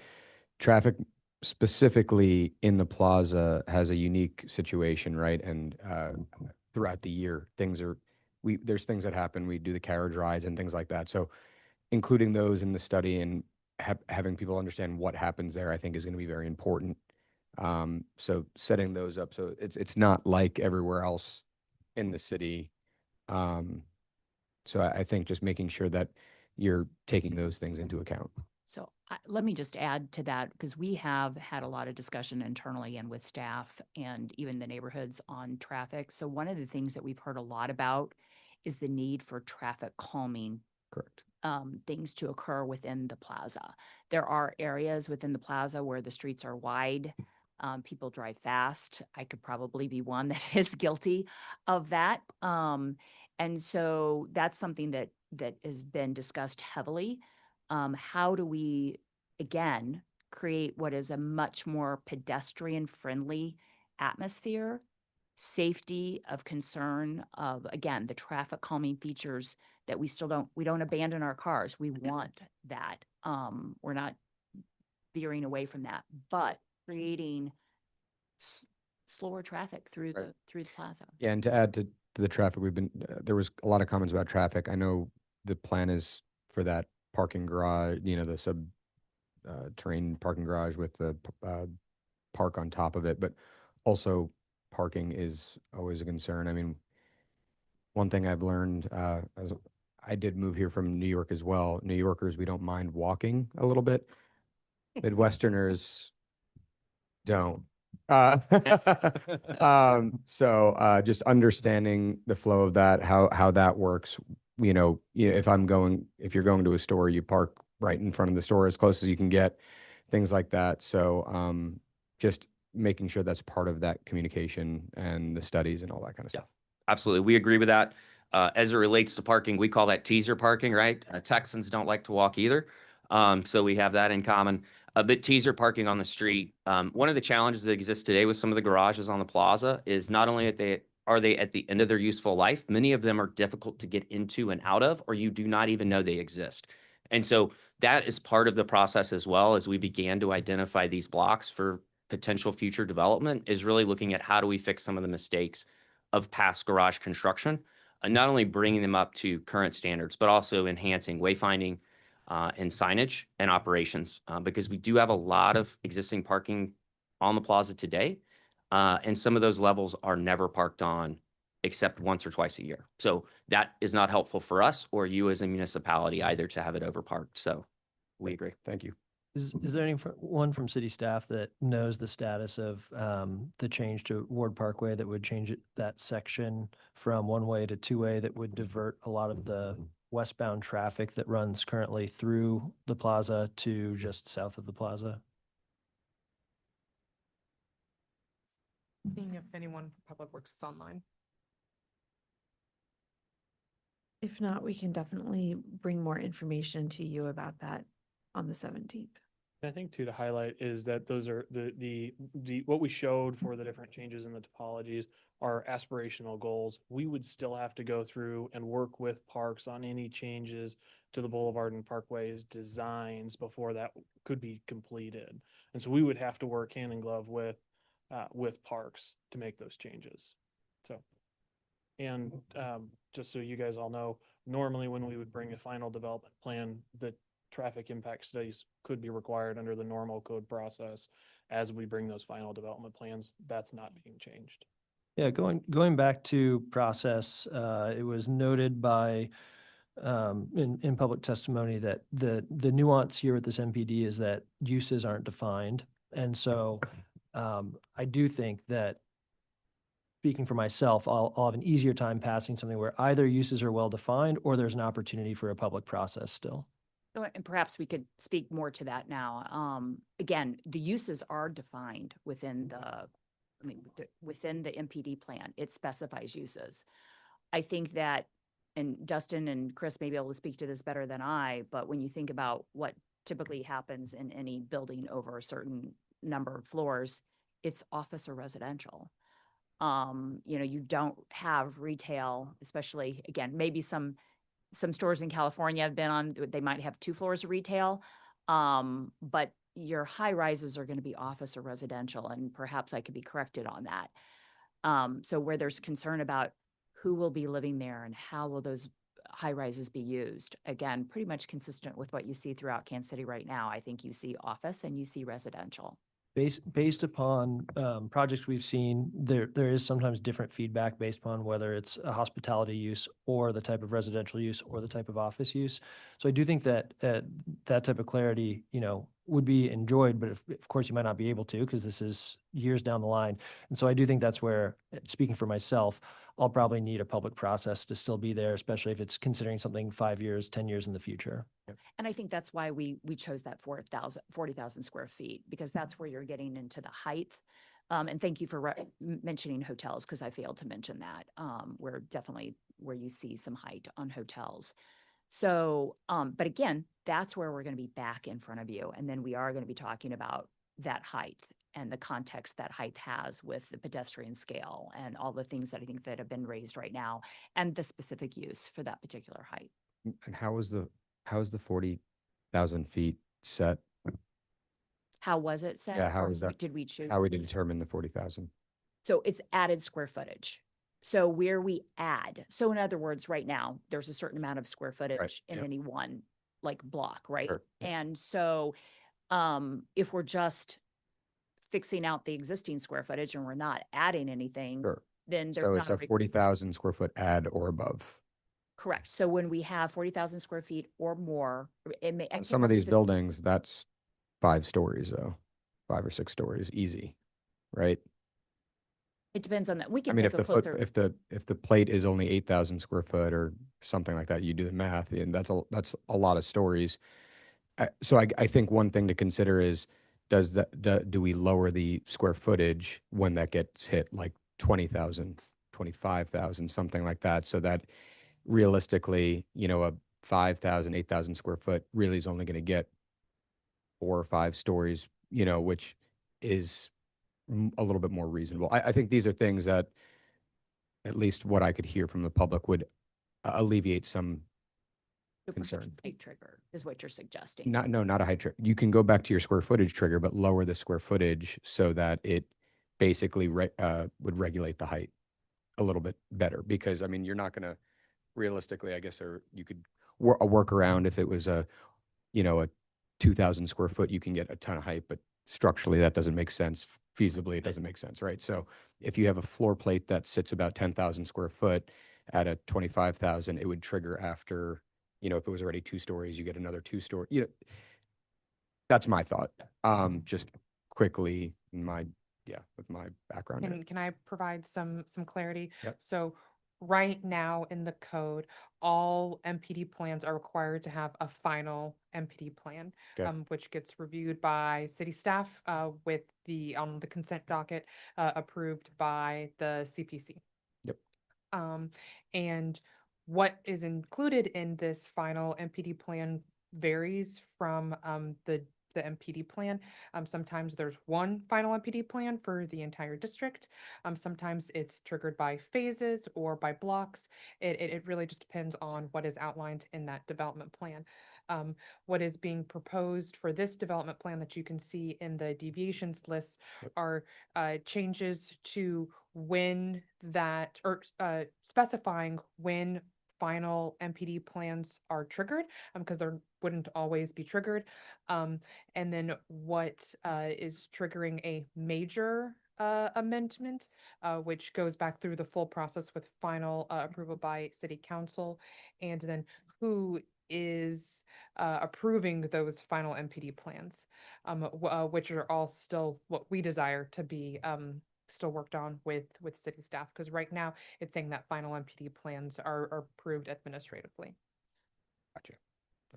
traffic specifically in the plaza has a unique situation, right? And throughout the year, there's things that happen. We do the carriage rides and things like that. So including those in the study and having people understand what happens there, I think is going to be very important. So setting those up so it's not like everywhere else in the city. So I think just making sure that you're taking those things into account. So let me just add to that because we have had a lot of discussion internally and with staff and even the neighborhoods on traffic. So one of the things that we've heard a lot about is the need for traffic calming. Correct. Things to occur within the plaza. There are areas within the plaza where the streets are wide. People drive fast. I could probably be one that is guilty of that. And so that's something that has been discussed heavily. How do we, again, create what is a much more pedestrian-friendly atmosphere, safety of concern of, again, the traffic calming features that we don't abandon our cars. We want that. We're not veering away from that, but creating slower traffic through the plaza. Yeah, and to add to the traffic, there was a lot of comments about traffic. I know the plan is for that parking garage, the subterranean parking garage with the park on top of it, but also parking is always a concern. I mean, one thing I've learned, as I did move here from New York as well. New Yorkers, we don't mind walking a little bit. Midwesterners don't. So just understanding the flow of that, how that works. If you're going to a store, you park right in front of the store as close as you can get, things like that. So just making sure that's part of that communication and the studies and all that kind of stuff. Absolutely. We agree with that. As it relates to parking, we call that teaser parking, right? Texans don't like to walk either. So we have that in common. But teaser parking on the street, one of the challenges that exists today with some of the garages on the plaza is not only are they at the end of their useful life, many of them are difficult to get into and out of, or you do not even know they exist. And so that is part of the process as well as we began to identify these blocks for potential future development is really looking at how do we fix some of the mistakes of past garage construction, and not only bringing them up to current standards, but also enhancing wayfinding and signage and operations, because we do have a lot of existing parking on the plaza today. And some of those levels are never parked on except once or twice a year. So that is not helpful for us or you as a municipality either to have it overparked. So we agree. Thank you. Is there anyone from city staff that knows the status of the change to Ward Parkway that would change that section from one-way to two-way that would divert a lot of the westbound traffic that runs currently through the plaza to just south of the plaza? Seeing if anyone from Public Works is online. If not, we can definitely bring more information to you about that on the 17th. I think too, to highlight is that those are what we showed for the different changes in the topologies are aspirational goals. We would still have to go through and work with parks on any changes to the Boulevard and Parkways designs before that could be completed. And so we would have to work hand in glove with parks to make those changes. So, and just so you guys all know, normally when we would bring a final development plan, the traffic impact studies could be required under the normal code process. As we bring those final development plans, that's not being changed. Yeah, going back to process, it was noted by in public testimony that the nuance here with this MPD is that uses aren't defined. And so I do think that, speaking for myself, I'll have an easier time passing something where either uses are well defined or there's an opportunity for a public process still. And perhaps we could speak more to that now. Again, the uses are defined within within the MPD plan. It specifies uses. I think that, and Dustin and Chris may be able to speak to this better than I, but when you think about what typically happens in any building over a certain number of floors, it's office or residential. You don't have retail, especially, again, maybe some stores in California have been on, they might have 2 floors of retail, but your high rises are going to be office or residential, and perhaps I could be corrected on that. So where there's concern about who will be living there and how will those high rises be used, again, pretty much consistent with what you see throughout Kansas City right now. I think you see office and you see residential. Based upon projects we've seen, there is sometimes different feedback based upon whether it's a hospitality use or the type of residential use or the type of office use. So I do think that that type of clarity, would be enjoyed, but of course you might not be able to because this is years down the line. And so I do think that's where, speaking for myself, I'll probably need a public process to still be there, especially if it's considering something 5 years, 10 years in the future. And I think that's why we chose that 40,000 square feet, because that's where you're getting into the height. And thank you for mentioning hotels, because I failed to mention that. We're definitely where you see some height on hotels. So, but again, that's where we're going to be back in front of you. And then we are going to be talking about that height and the context that height has with the pedestrian scale and all the things that I think that have been raised right now and the specific use for that particular height. And how is the 40,000 feet set? How was it set? Yeah, how or is that? Did we choose? How we determine the 40,000? So it's added square footage. So where we add, so in other words, right now, there's a certain amount of square footage in yep. any one block, right? Sure, yep. And so if we're just fixing out the existing square footage and we're not adding anything, Sure. then there's So not it's a 40,000 square foot add or above. Correct. So when we have 40,000 square feet or more, it may. I On can't some of remember these if it's- buildings, that's 5 stories though, 5 or 6 stories, easy, right? It depends on that. We I can mean, take a closer. if the plate is only 8,000 square foot or something like that, you do the math, and that's a lot of stories. So I think one thing to consider is, do we lower the square footage when that gets hit like 20,000, 25,000, something like that, so that realistically, a 5,000, 8,000 square foot really is only going to get 4 or 5 stories, which is a little bit more reasonable. I think these are things that, at least what I could hear from the public, would alleviate some concern. Height trigger is what you're suggesting. Not a height trigger. You can go back to your square footage trigger, but lower the square footage so that it basically would regulate the height a little bit better. Because I mean, you're not going to realistically, I guess, or you could a workaround if it was a 2,000 square foot, you can get a ton of height, but structurally that doesn't make sense feasibly, it doesn't make sense, right? So if you have a floor plate that sits about 10,000 square foot at a 25,000, it would trigger after, you know, if it was already 2 stories, you get another 2-story, you know, that's my thought. Just quickly, with my background. Can I provide some clarity? Yep. So right now in the code, all MPD plans are required to have a final MPD plan, Okay. which gets reviewed by city staff, with on the consent docket, approved by the CPC. Yep. And what is included in this final MPD plan varies from the MPD plan. Sometimes there's one final MPD plan for the entire district. Sometimes it's triggered by phases or by blocks. It really just depends on what is outlined in that development plan. What is being proposed for this development plan that you can see in the deviations list are changes to when that, or specifying when final MPD plans are triggered, because they wouldn't always be triggered. And then what is triggering a major amendment, which goes back through the full process with final approval by city council, and then who is approving those final MPD plans, which are all still what we desire to be still worked on with city staff, because right now it's saying that final MPD plans are approved administratively. Gotcha.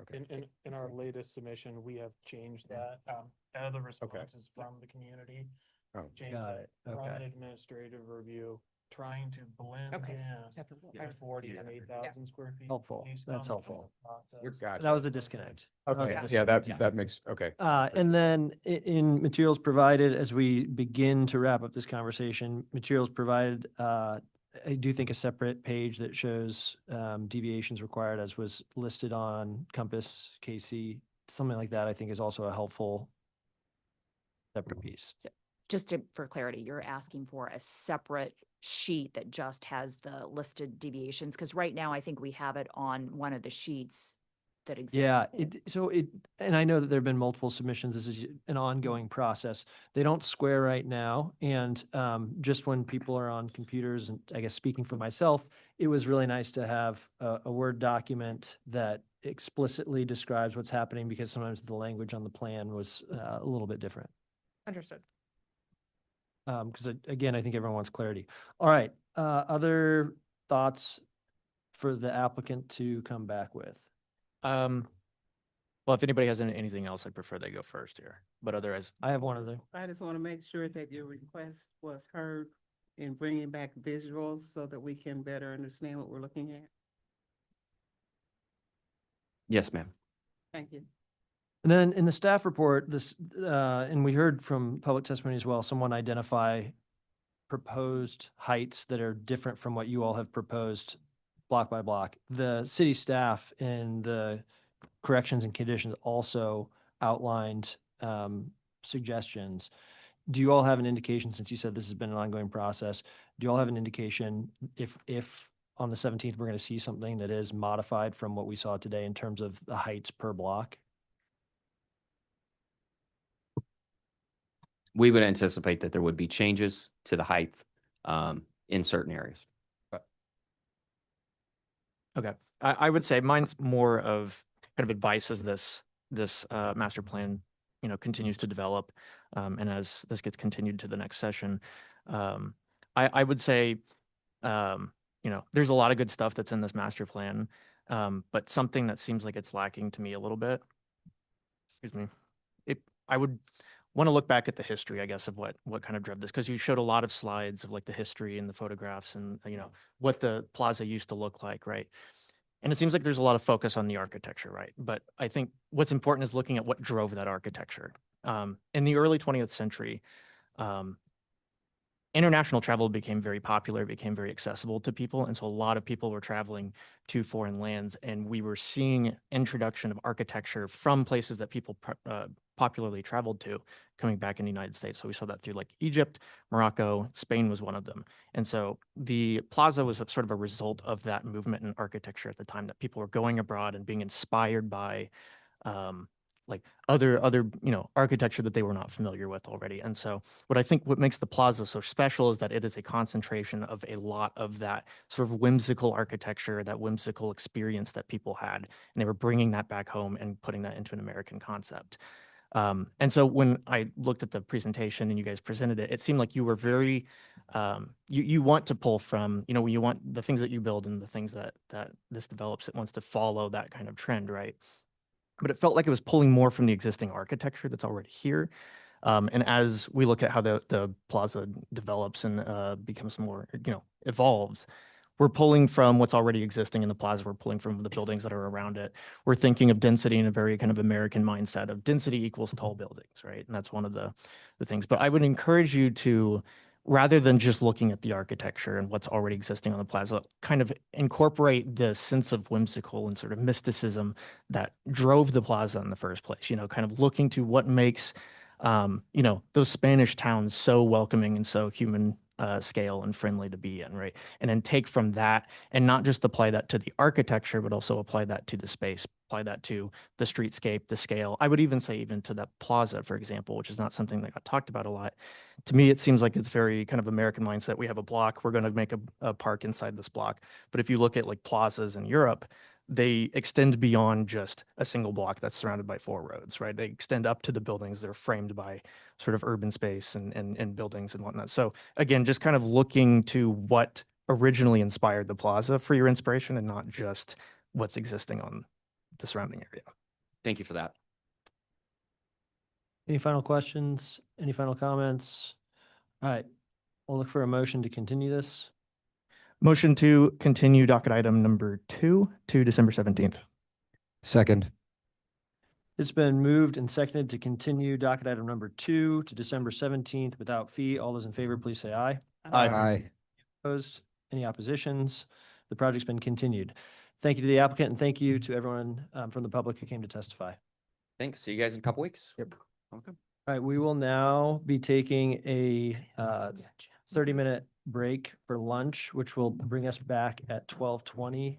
Okay. In our latest submission, we have changed that, out of the responses from the community. Oh, Changed got it it. from Okay. an administrative review, trying to blend Okay. in Separate. the 40 and 8,000 square feet. Helpful. based That's on the helpful. process. You're gotcha. That was the disconnect. Okay. Okay. Yeah, that makes, okay. And then in materials provided, as we begin to wrap up this conversation, materials provided, I do think a separate page that shows deviations required as was listed on Compass, KC, something like that, I think is also a helpful separate piece. Just for clarity, you're asking for a separate sheet that just has the listed deviations? Because right now, I think we have it on one of the sheets that exists. Yeah, and I know that there have been multiple submissions. This is an ongoing process. They don't square right now. And just when people are on computers, and I guess speaking for myself, it was really nice to have a Word document that explicitly describes what's happening, because sometimes the language on the plan was a little bit different. Understood. Because again, I think everyone wants clarity. All right, other thoughts for the applicant to come back with? Well, if anybody has anything else, I'd prefer they go first here, but otherwise. I have one other. I just want to make sure that your request was heard in bringing back visuals so that we can better understand what we're looking at. Yes, ma'am. Thank you. And then in the staff report, this, and we heard from public testimony as well, someone identify proposed heights that are different from what you all have proposed block by block. The city staff in the corrections and conditions also outlined suggestions. Do you all have an indication, since you said this has been an ongoing process, do you all have an indication if on the 17th, we're going to see something that is modified from what we saw today in terms of the heights per block? We would anticipate that there would be changes to the height in certain areas. Okay, I would say mine's more of kind of advice as this master plan, continues to develop, and as this gets continued to the next session. I would say, there's a lot of good stuff that's in this master plan, but something that seems like it's lacking to me a little bit. Excuse me. I would want to look back at the history, I guess, of what kind of drove this, because you showed a lot of slides of like the history and the photographs and, what the plaza used to look like, right? And it seems like there's a lot of focus on the architecture, right? But I think what's important is looking at what drove that architecture. In the early 20th century, international travel became very popular, became very accessible to people. And so a lot of people were traveling to foreign lands, and we were seeing introduction of architecture from places that people popularly traveled to coming back in the United States. So we saw that through like Egypt, Morocco, Spain was one of them. And so the plaza was sort of a result of that movement in architecture at the time, that people were going abroad and being inspired by like other, architecture that they were not familiar with already. And so what makes the plaza so special is that it is a concentration of a lot of that sort of whimsical architecture, that whimsical experience that people had. And they were bringing that back home and putting that into an American concept. And so when I looked at the presentation and you guys presented it, it seemed like you were very, you want to pull from, you want the things that you build and the things that this develops, it wants to follow that kind of trend, right? But it felt like it was pulling more from the existing architecture that's already here. And as we look at how the plaza develops and becomes more, evolves, we're pulling from what's already existing in the plaza. We're pulling from the buildings that are around it. We're thinking of density in a very kind of American mindset of density equals tall buildings, right? And that's one of the things. But I would encourage you to, rather than just looking at the architecture and what's already existing on the plaza, kind of incorporate the sense of whimsical and sort of mysticism that drove the plaza in the first place, kind of looking to what makes, those Spanish towns so welcoming and so human scale and friendly to be in, right? And then take from that and not just apply that to the architecture, but also apply that to the space, apply that to the streetscape, the scale. I would even say even to that plaza, for example, which is not something that got talked about a lot. To me, it seems like it's very kind of American mindset. We have a block, we're going to make a park inside this block. But if you look at like plazas in Europe, they extend beyond just a single block that's surrounded by 4 roads, right? They extend up to the buildings. They're framed by sort of urban space and buildings and whatnot. So again, just kind of looking to what originally inspired the plaza for your inspiration and not just what's existing on the surrounding area. Thank you for that. Any final questions? Any final comments? All right, we'll look for a motion to continue this. Motion to continue docket item number 2 to December 17th. Second. It's been moved and seconded to continue docket item number 2 to December 17th without fee. All those in favor, please say aye. Aye. Opposed? Any oppositions? The project's been continued. Thank you to the applicant and thank you to everyone from the public who came to testify. Thanks. See you guys in a couple weeks. Yep. Okay. All right, we will now be taking a 30-minute break for lunch, which will bring us back at 12:20.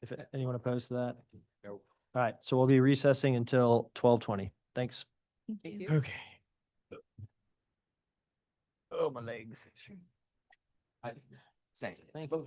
If anyone opposed to that? No. All right, so we'll be recessing until 12:20. Thanks. Thank you. Okay. Oh, my legs. Same. Thank you.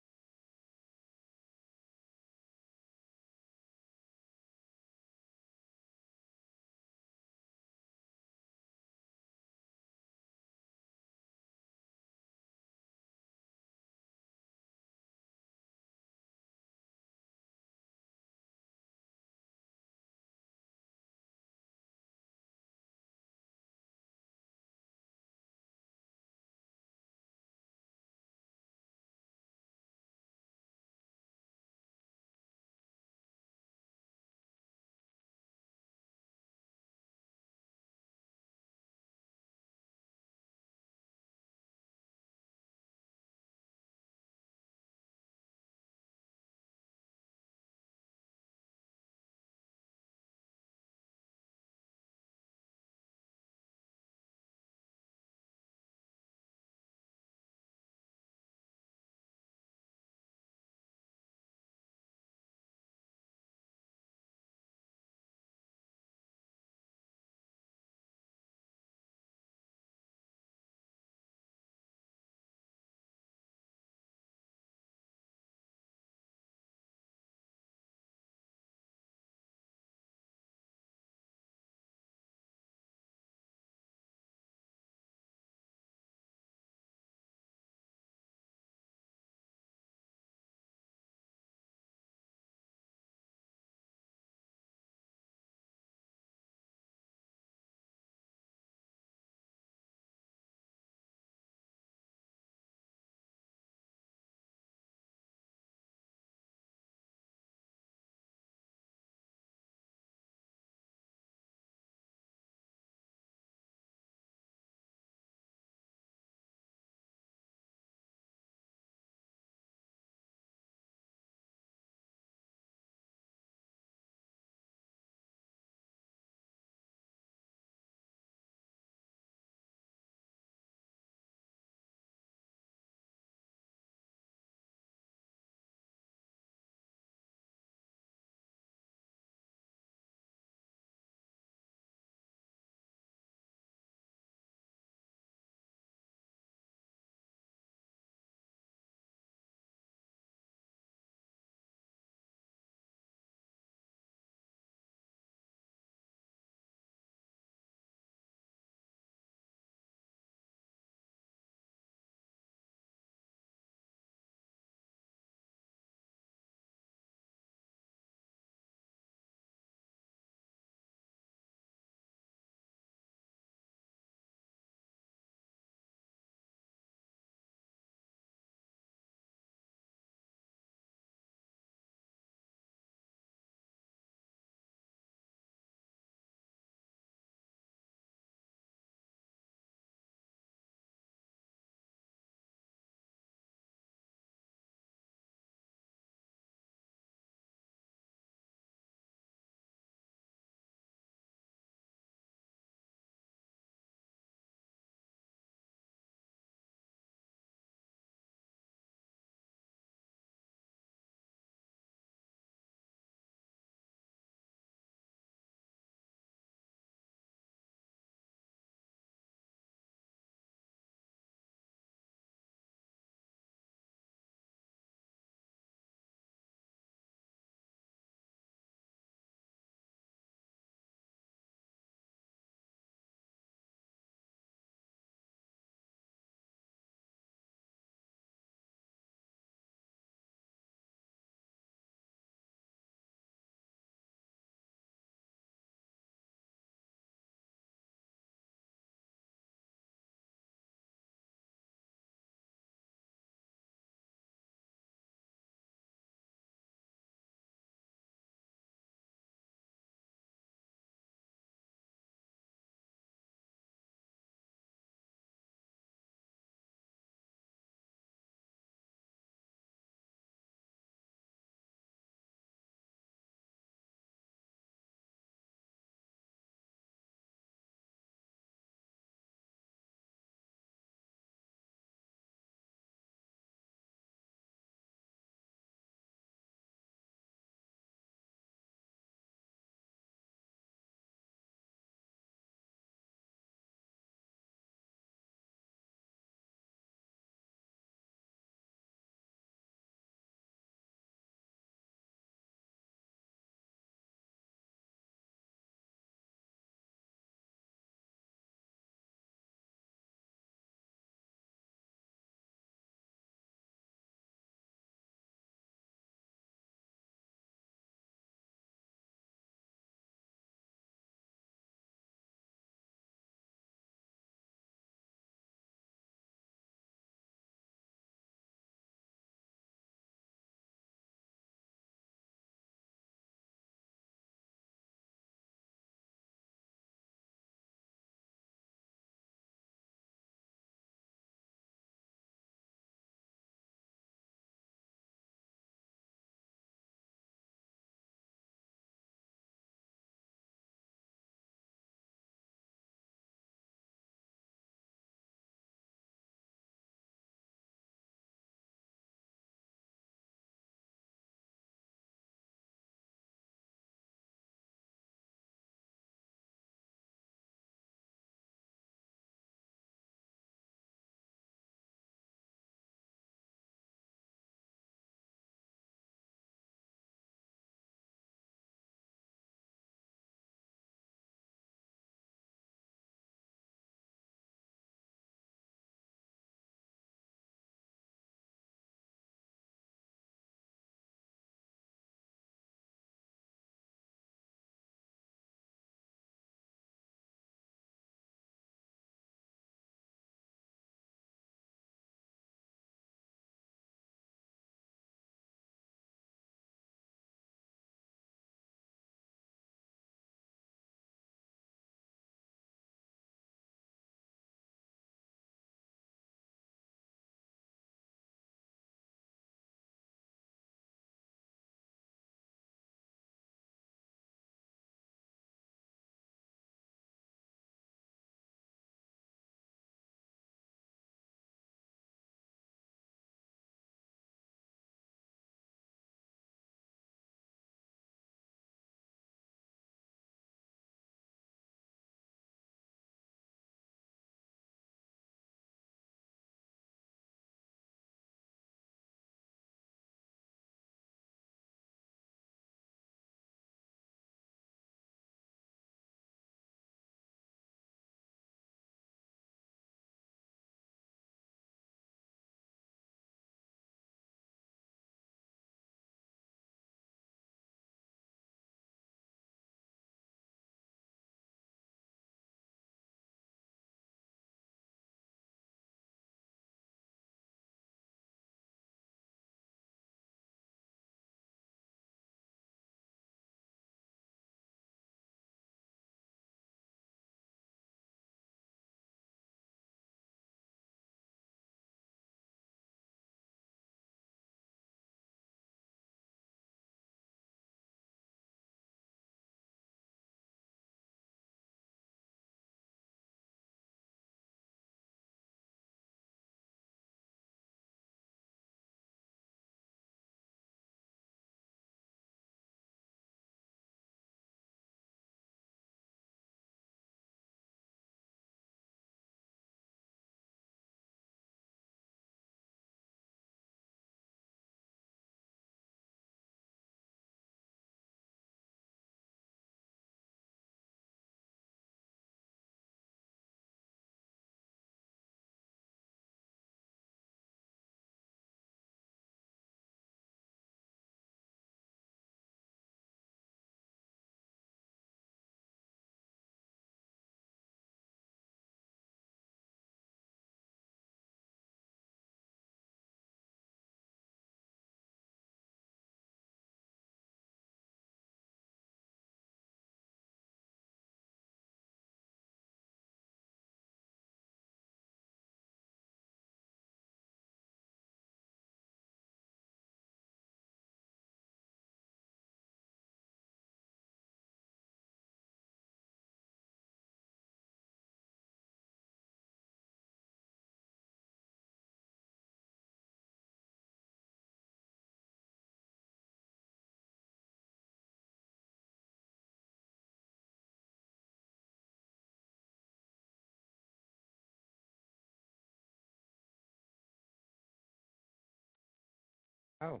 Oh.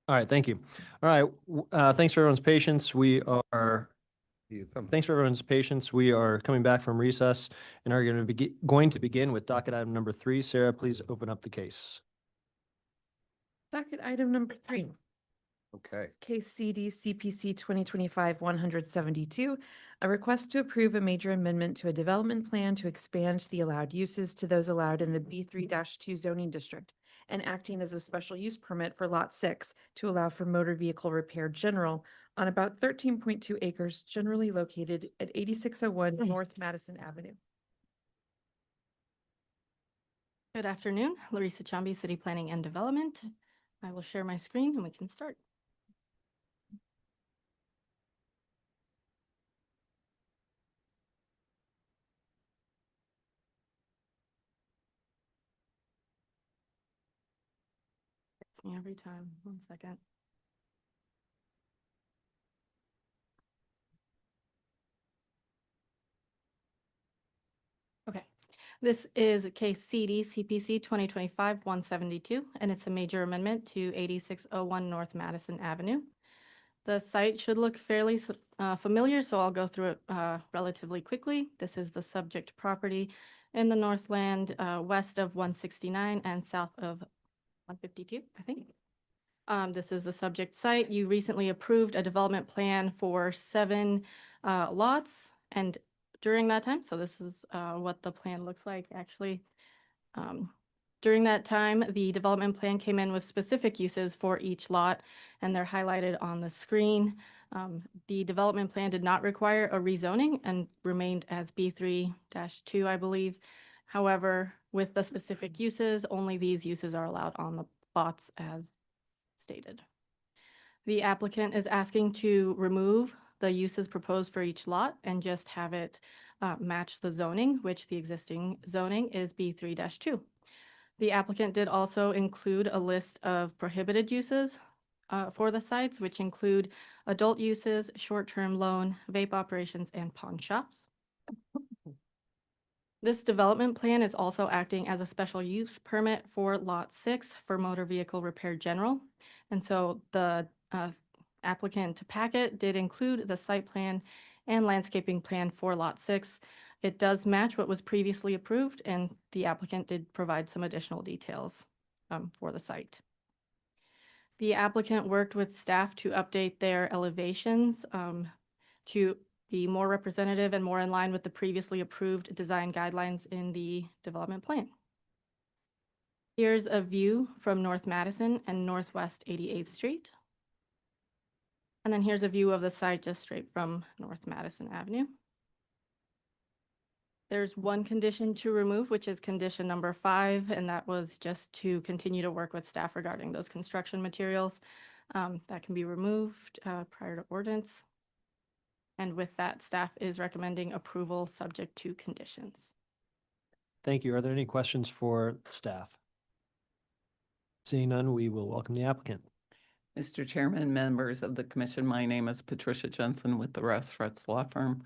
All right, thank you. All right, thanks for everyone's patience. Thanks for everyone's patience. We are coming back from recess and are going to begin with docket item number 3. Sarah, please open up the case. Docket item number 3. Okay. Case CD CPC 2025-172, a request to approve a major amendment to a development plan to expand the allowed uses to those allowed in the B3-2 zoning district and acting as a special use permit for Lot 6 to allow for motor vehicle repair general on about 13.2 acres generally located at 8601 North Madison Avenue. Good afternoon, Larissa Chambi, City Planning and Development. I will share my screen and we can start. It's me every time. 1 second. Okay, this is case CD CPC 2025-172, and it's a major amendment to 8601 North Madison Avenue. The site should look fairly familiar, so I'll go through it relatively quickly. This is the subject property in the Northland, west of 169 and south of 152, I think. This is the subject site. You recently approved a development plan for 7 lots, and during that time, so this is what the plan looks like actually. During that time, the development plan came in with specific uses for each lot, and they're highlighted on the screen. The development plan did not require a rezoning and remained as B3-2, I believe. However, with the specific uses, only these uses are allowed on the lots as stated. The applicant is asking to remove the uses proposed for each lot and just have it match the zoning, which the existing zoning is B3-2. The applicant did also include a list of prohibited uses for the sites, which include adult uses, short-term loan, vape operations, and pawn shops. This development plan is also acting as a special use permit for Lot 6 for motor vehicle repair general. And so the applicant packet did include the site plan and landscaping plan for Lot 6. It does match what was previously approved, and the applicant did provide some additional details for the site. The applicant worked with staff to update their elevations to be more representative and more in line with the previously approved design guidelines in the development plan. Here's a view from North Madison and Northwest 88th Street. And then here's a view of the site just straight from North Madison Avenue. There's one condition to remove, which is condition number 5, and that was just to continue to work with staff regarding those construction materials. That can be removed prior to ordinance. And with that, staff is recommending approval subject to conditions. Thank you. Are there any questions for staff? Seeing none, we will welcome the applicant. Mr. Chairman, members of the commission, my name is Patricia Jensen with the Rouse Frets Law Firm,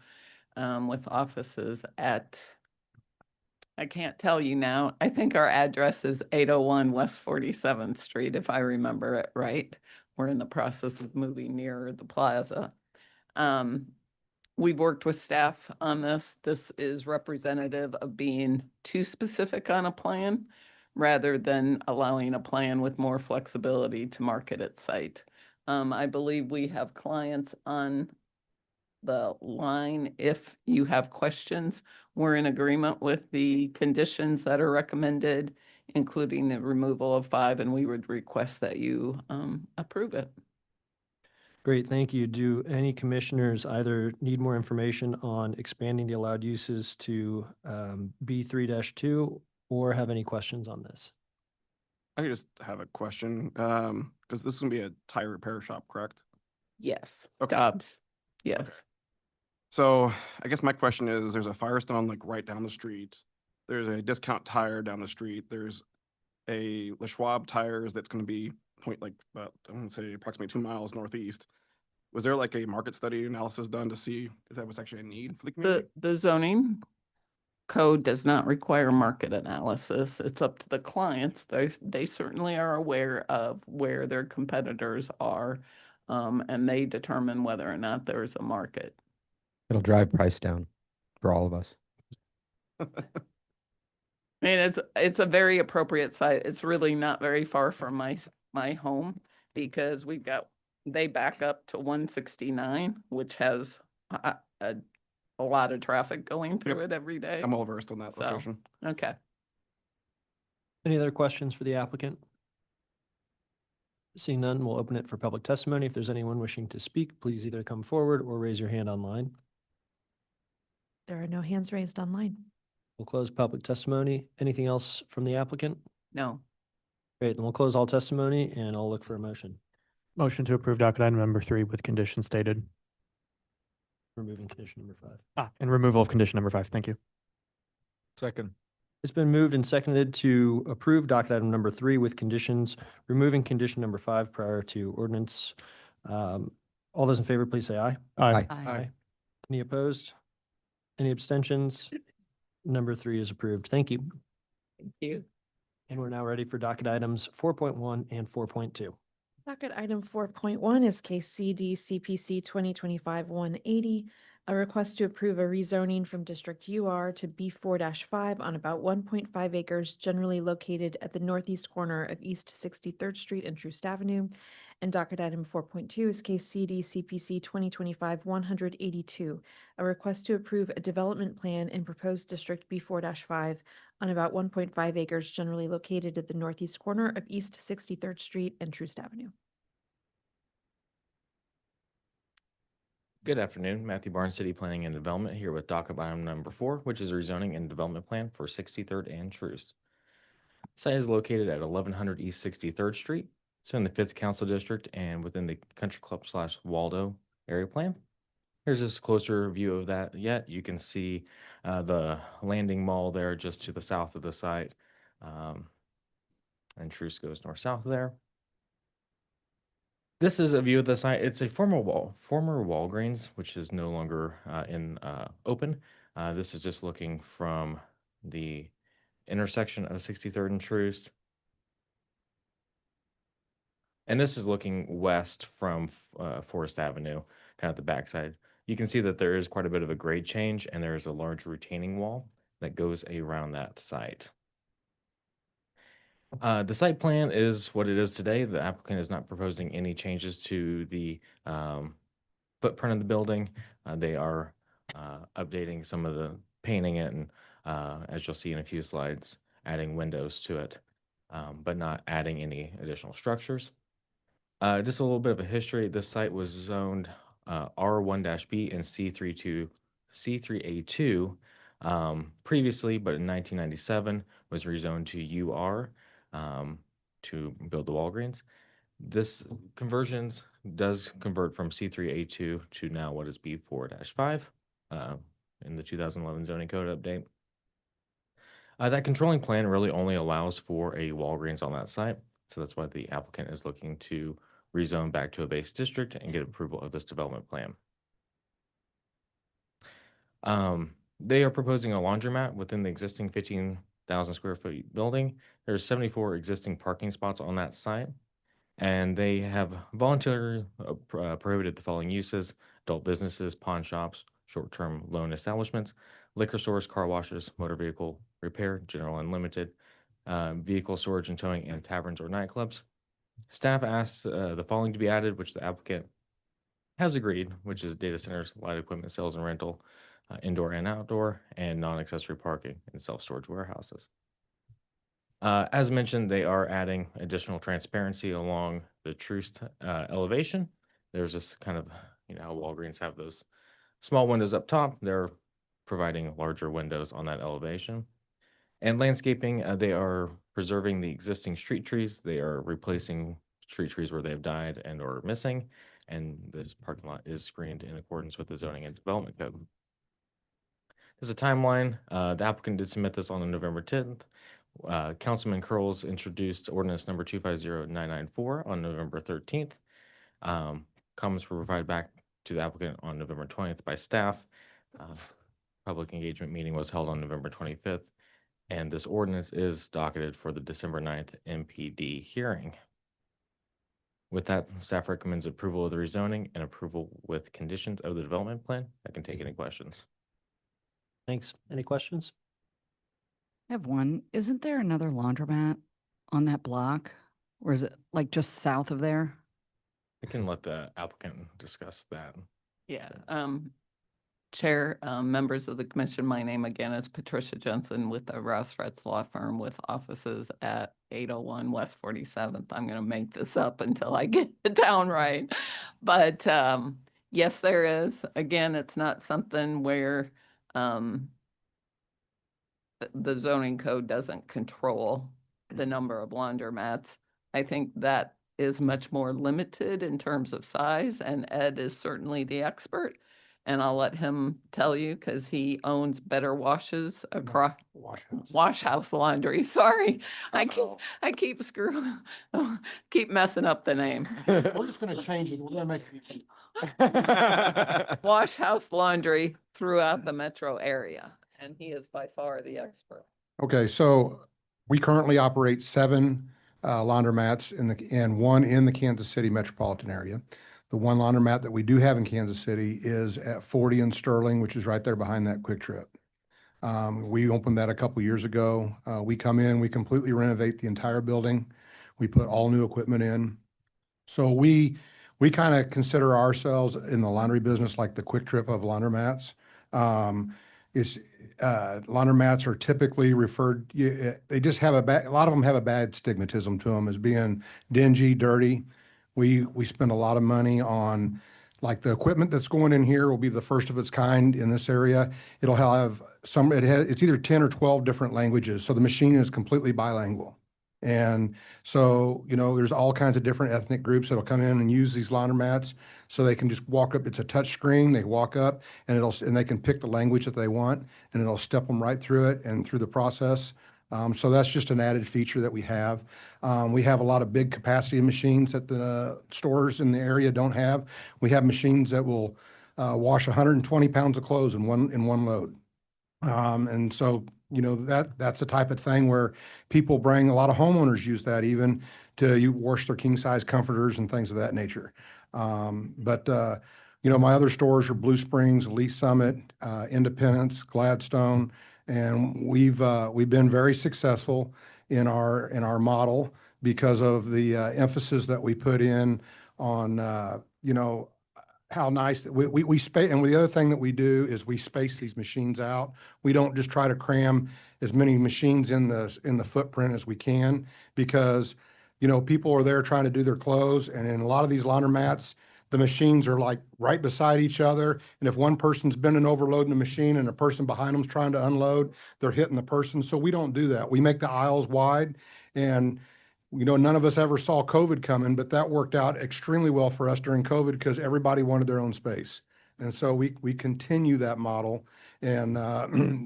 with offices at, I can't tell you now, I think our address is 801 West 47th Street, if I remember it right. We're in the process of moving near the plaza. We've worked with staff on this. This is representative of being too specific on a plan rather than allowing a plan with more flexibility to market its site. I believe we have clients on the line. If you have questions, we're in agreement with the conditions that are recommended, including the removal of 5, and we would request that you approve it. Great, thank you. Do any commissioners either need more information on expanding the allowed uses to B3-2 or have any questions on this? I just have a question, because this is gonna be a tire repair shop, correct? Yes, Okay. Dobbs, yes. Okay. So I guess my question is, there's a Firestone like right down the street. There's a Discount Tire down the street. There's a Le Schwab Tires that's gonna be about, I'm gonna say approximately 2 miles northeast. Was there like a market study analysis done to see if that was actually a need for the community? The zoning code does not require market analysis. It's up to the clients. They certainly are aware of where their competitors are, and they determine whether or not there is a market. It'll drive price down for all of us. I mean, it's a very appropriate site. It's really not very far from my home because they back up to 169, which has a lot of traffic going through it every day. I'm well versed on that So, location. okay. Any other questions for the applicant? Seeing none, we'll open it for public testimony. If there's anyone wishing to speak, please either come forward or raise your hand online. There are no hands raised online. We'll close public testimony. Anything else from the applicant? No. Great, then we'll close all testimony and I'll look for a motion. Motion to approve docket item number 3 with conditions stated. Removing condition number 5. And removal of condition number 5. Thank you. Second. It's been moved and seconded to approve docket item number 3 with conditions, removing condition number 5 prior to ordinance. All those in favor, please say aye. Aye. Aye. Any opposed? Any abstentions? Number 3 is approved. Thank you. Thank you. And we're now ready for docket items 4.1 and 4.2. Docket item 4.1 is case CD CPC 2025-180, a request to approve a rezoning from District UR to B4-5 on about 1.5 acres generally located at the northeast corner of East 63rd Street and Troost Avenue. And docket item 4.2 is case CD CPC 2025-182, a request to approve a development plan in proposed District B4-5 on about 1.5 acres generally located at the northeast corner of East 63rd Street and Troost Avenue. Good afternoon, Matthew Barnes, City Planning and Development, here with docket item number 4, which is a rezoning and development plan for 63rd and Troost. Site is located at 1100 East 63rd Street. It's in the 5th Council District and within the Country Club / Waldo area plan. Here's this closer view of that yet. You can see the landing mall there just to the south of the site. And Troost goes north-south there. This is a view of the site. It's a former Walgreens, which is no longer open. This is just looking from the intersection of 63rd and Troost. And this is looking west from Forest Avenue, kind of the backside. You can see that there is quite a bit of a grade change, and there is a large retaining wall that goes around that site. The site plan is what it is today. The applicant is not proposing any changes to the footprint of the building. They are updating some of the painting it, and as you'll see in a few slides, adding windows to it, but not adding any additional structures. Just a little bit of a history. This site was zoned R1-B and C3A2 previously, but in 1997 was rezoned to UR to build the Walgreens. This conversions does convert from C3A2 to now what is B4-5 in the 2011 zoning code update. That controlling plan really only allows for a Walgreens on that site. So that's why the applicant is looking to rezone back to a base district and get approval of this development plan. They are proposing a laundromat within the existing 15,000 square foot building. There's 74 existing parking spots on that site, and they have voluntarily prohibited the following uses: adult businesses, pawn shops, short-term loan establishments, liquor stores, car washes, motor vehicle repair, general unlimited, vehicle storage and towing, and taverns or nightclubs. Staff asked the following to be added, which the applicant has agreed, which is data centers, light equipment sales and rental, indoor and outdoor, and non-accessory parking and self-storage warehouses. As mentioned, they are adding additional transparency along the Troost elevation. There's this kind of, how Walgreens have those small windows up top. They're providing larger windows on that elevation. And landscaping, they are preserving the existing street trees. They are replacing street trees where they've died and or missing. And this parking lot is screened in accordance with the zoning and development code. As a timeline, the applicant did submit this on November 10th. Councilman Curls introduced ordinance number 250994 on November 13th. Comments were provided back to the applicant on November 20th by staff. public engagement meeting was held on November 25th, and this ordinance is docketed for the December 9th MPD hearing. With that, staff recommends approval of the rezoning and approval with conditions of the development plan. I can take any questions. Thanks. Any questions? I have one. Isn't there another laundromat on that block? Or is it like just south of there? I can let the applicant discuss that. Yeah, Chair, members of the commission, my name again is Patricia Jensen with the Rouse Fretz Law Firm with offices at 801 West 47th. I'm going to make this up until I get it down right. But yes, there is. Again, it's not something where the zoning code doesn't control the number of laundromats. I think that is much more limited in terms of size, and Ed is certainly the expert. And I'll let him tell you because he owns Better Washes across Wash House Laundry. Sorry, I keep keep messing up the name. We're just gonna change it. We're gonna make it. Wash House Laundry throughout the metro area, and he is by far the expert. Okay, so we currently operate 7 laundromats and 1 in the Kansas City metropolitan area. The one laundromat that we do have in Kansas City is at 40 in Sterling, which is right there behind that Quick Trip. We opened that a couple years ago. We come in, we completely renovate the entire building. We put all new equipment in. So we kind of consider ourselves in the laundry business like the Quick Trip of laundromats. Laundromats are typically referred, they just have a lot of them have a bad stigmatism to them as being dingy, dirty. We spend a lot of money on, like, the equipment that's going in here will be the first of its kind in this area. It'll have it's either 10 or 12 different languages. So the machine is completely bilingual. And so, you know, there's all kinds of different ethnic groups that'll come in and use these laundromats. So they can just walk up, it's a touch screen, they walk up and they can pick the language that they want and it'll step them right through it and through the process. So that's just an added feature that we have. We have a lot of big capacity machines that the stores in the area don't have. We have machines that will wash 120 pounds of clothes in one load. And so, you know, that's the type of thing where people bring, a lot of homeowners use that even to wash their king size comforters and things of that nature. You know, my other stores are Blue Springs, Elite Summit, Independence, Gladstone. And we've been very successful in our model because of the emphasis that we put in on you know, how nice we space. And the other thing that we do is we space these machines out. We don't just try to cram as many machines in the footprint as we can, because, you know, people are there trying to do their clothes, and in a lot of these laundromats, the machines are like right beside each other. And if one person's bending over loading the machine and a person behind them's trying to unload, they're hitting the person. So we don't do that. We make the aisles wide. And, you know, none of us ever saw COVID coming, but that worked out extremely well for us during COVID because everybody wanted their own space. And so we continue that model. And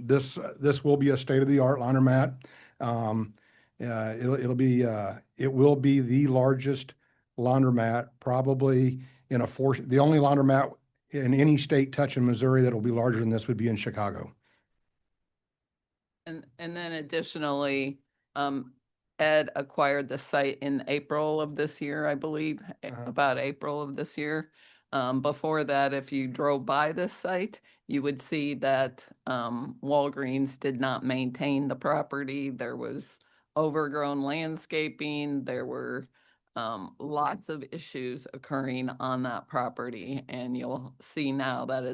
this will be a state-of-the-art laundromat. It will be the largest laundromat probably the only laundromat in any state touching Missouri that will be larger than this would be in Chicago. And then additionally, Ed acquired the site in April of this year, I believe, about April of this year. Before that, if you drove by this site, you would see that Walgreens did not maintain the property. There was overgrown landscaping. There were lots of issues occurring on that property, and you'll see now that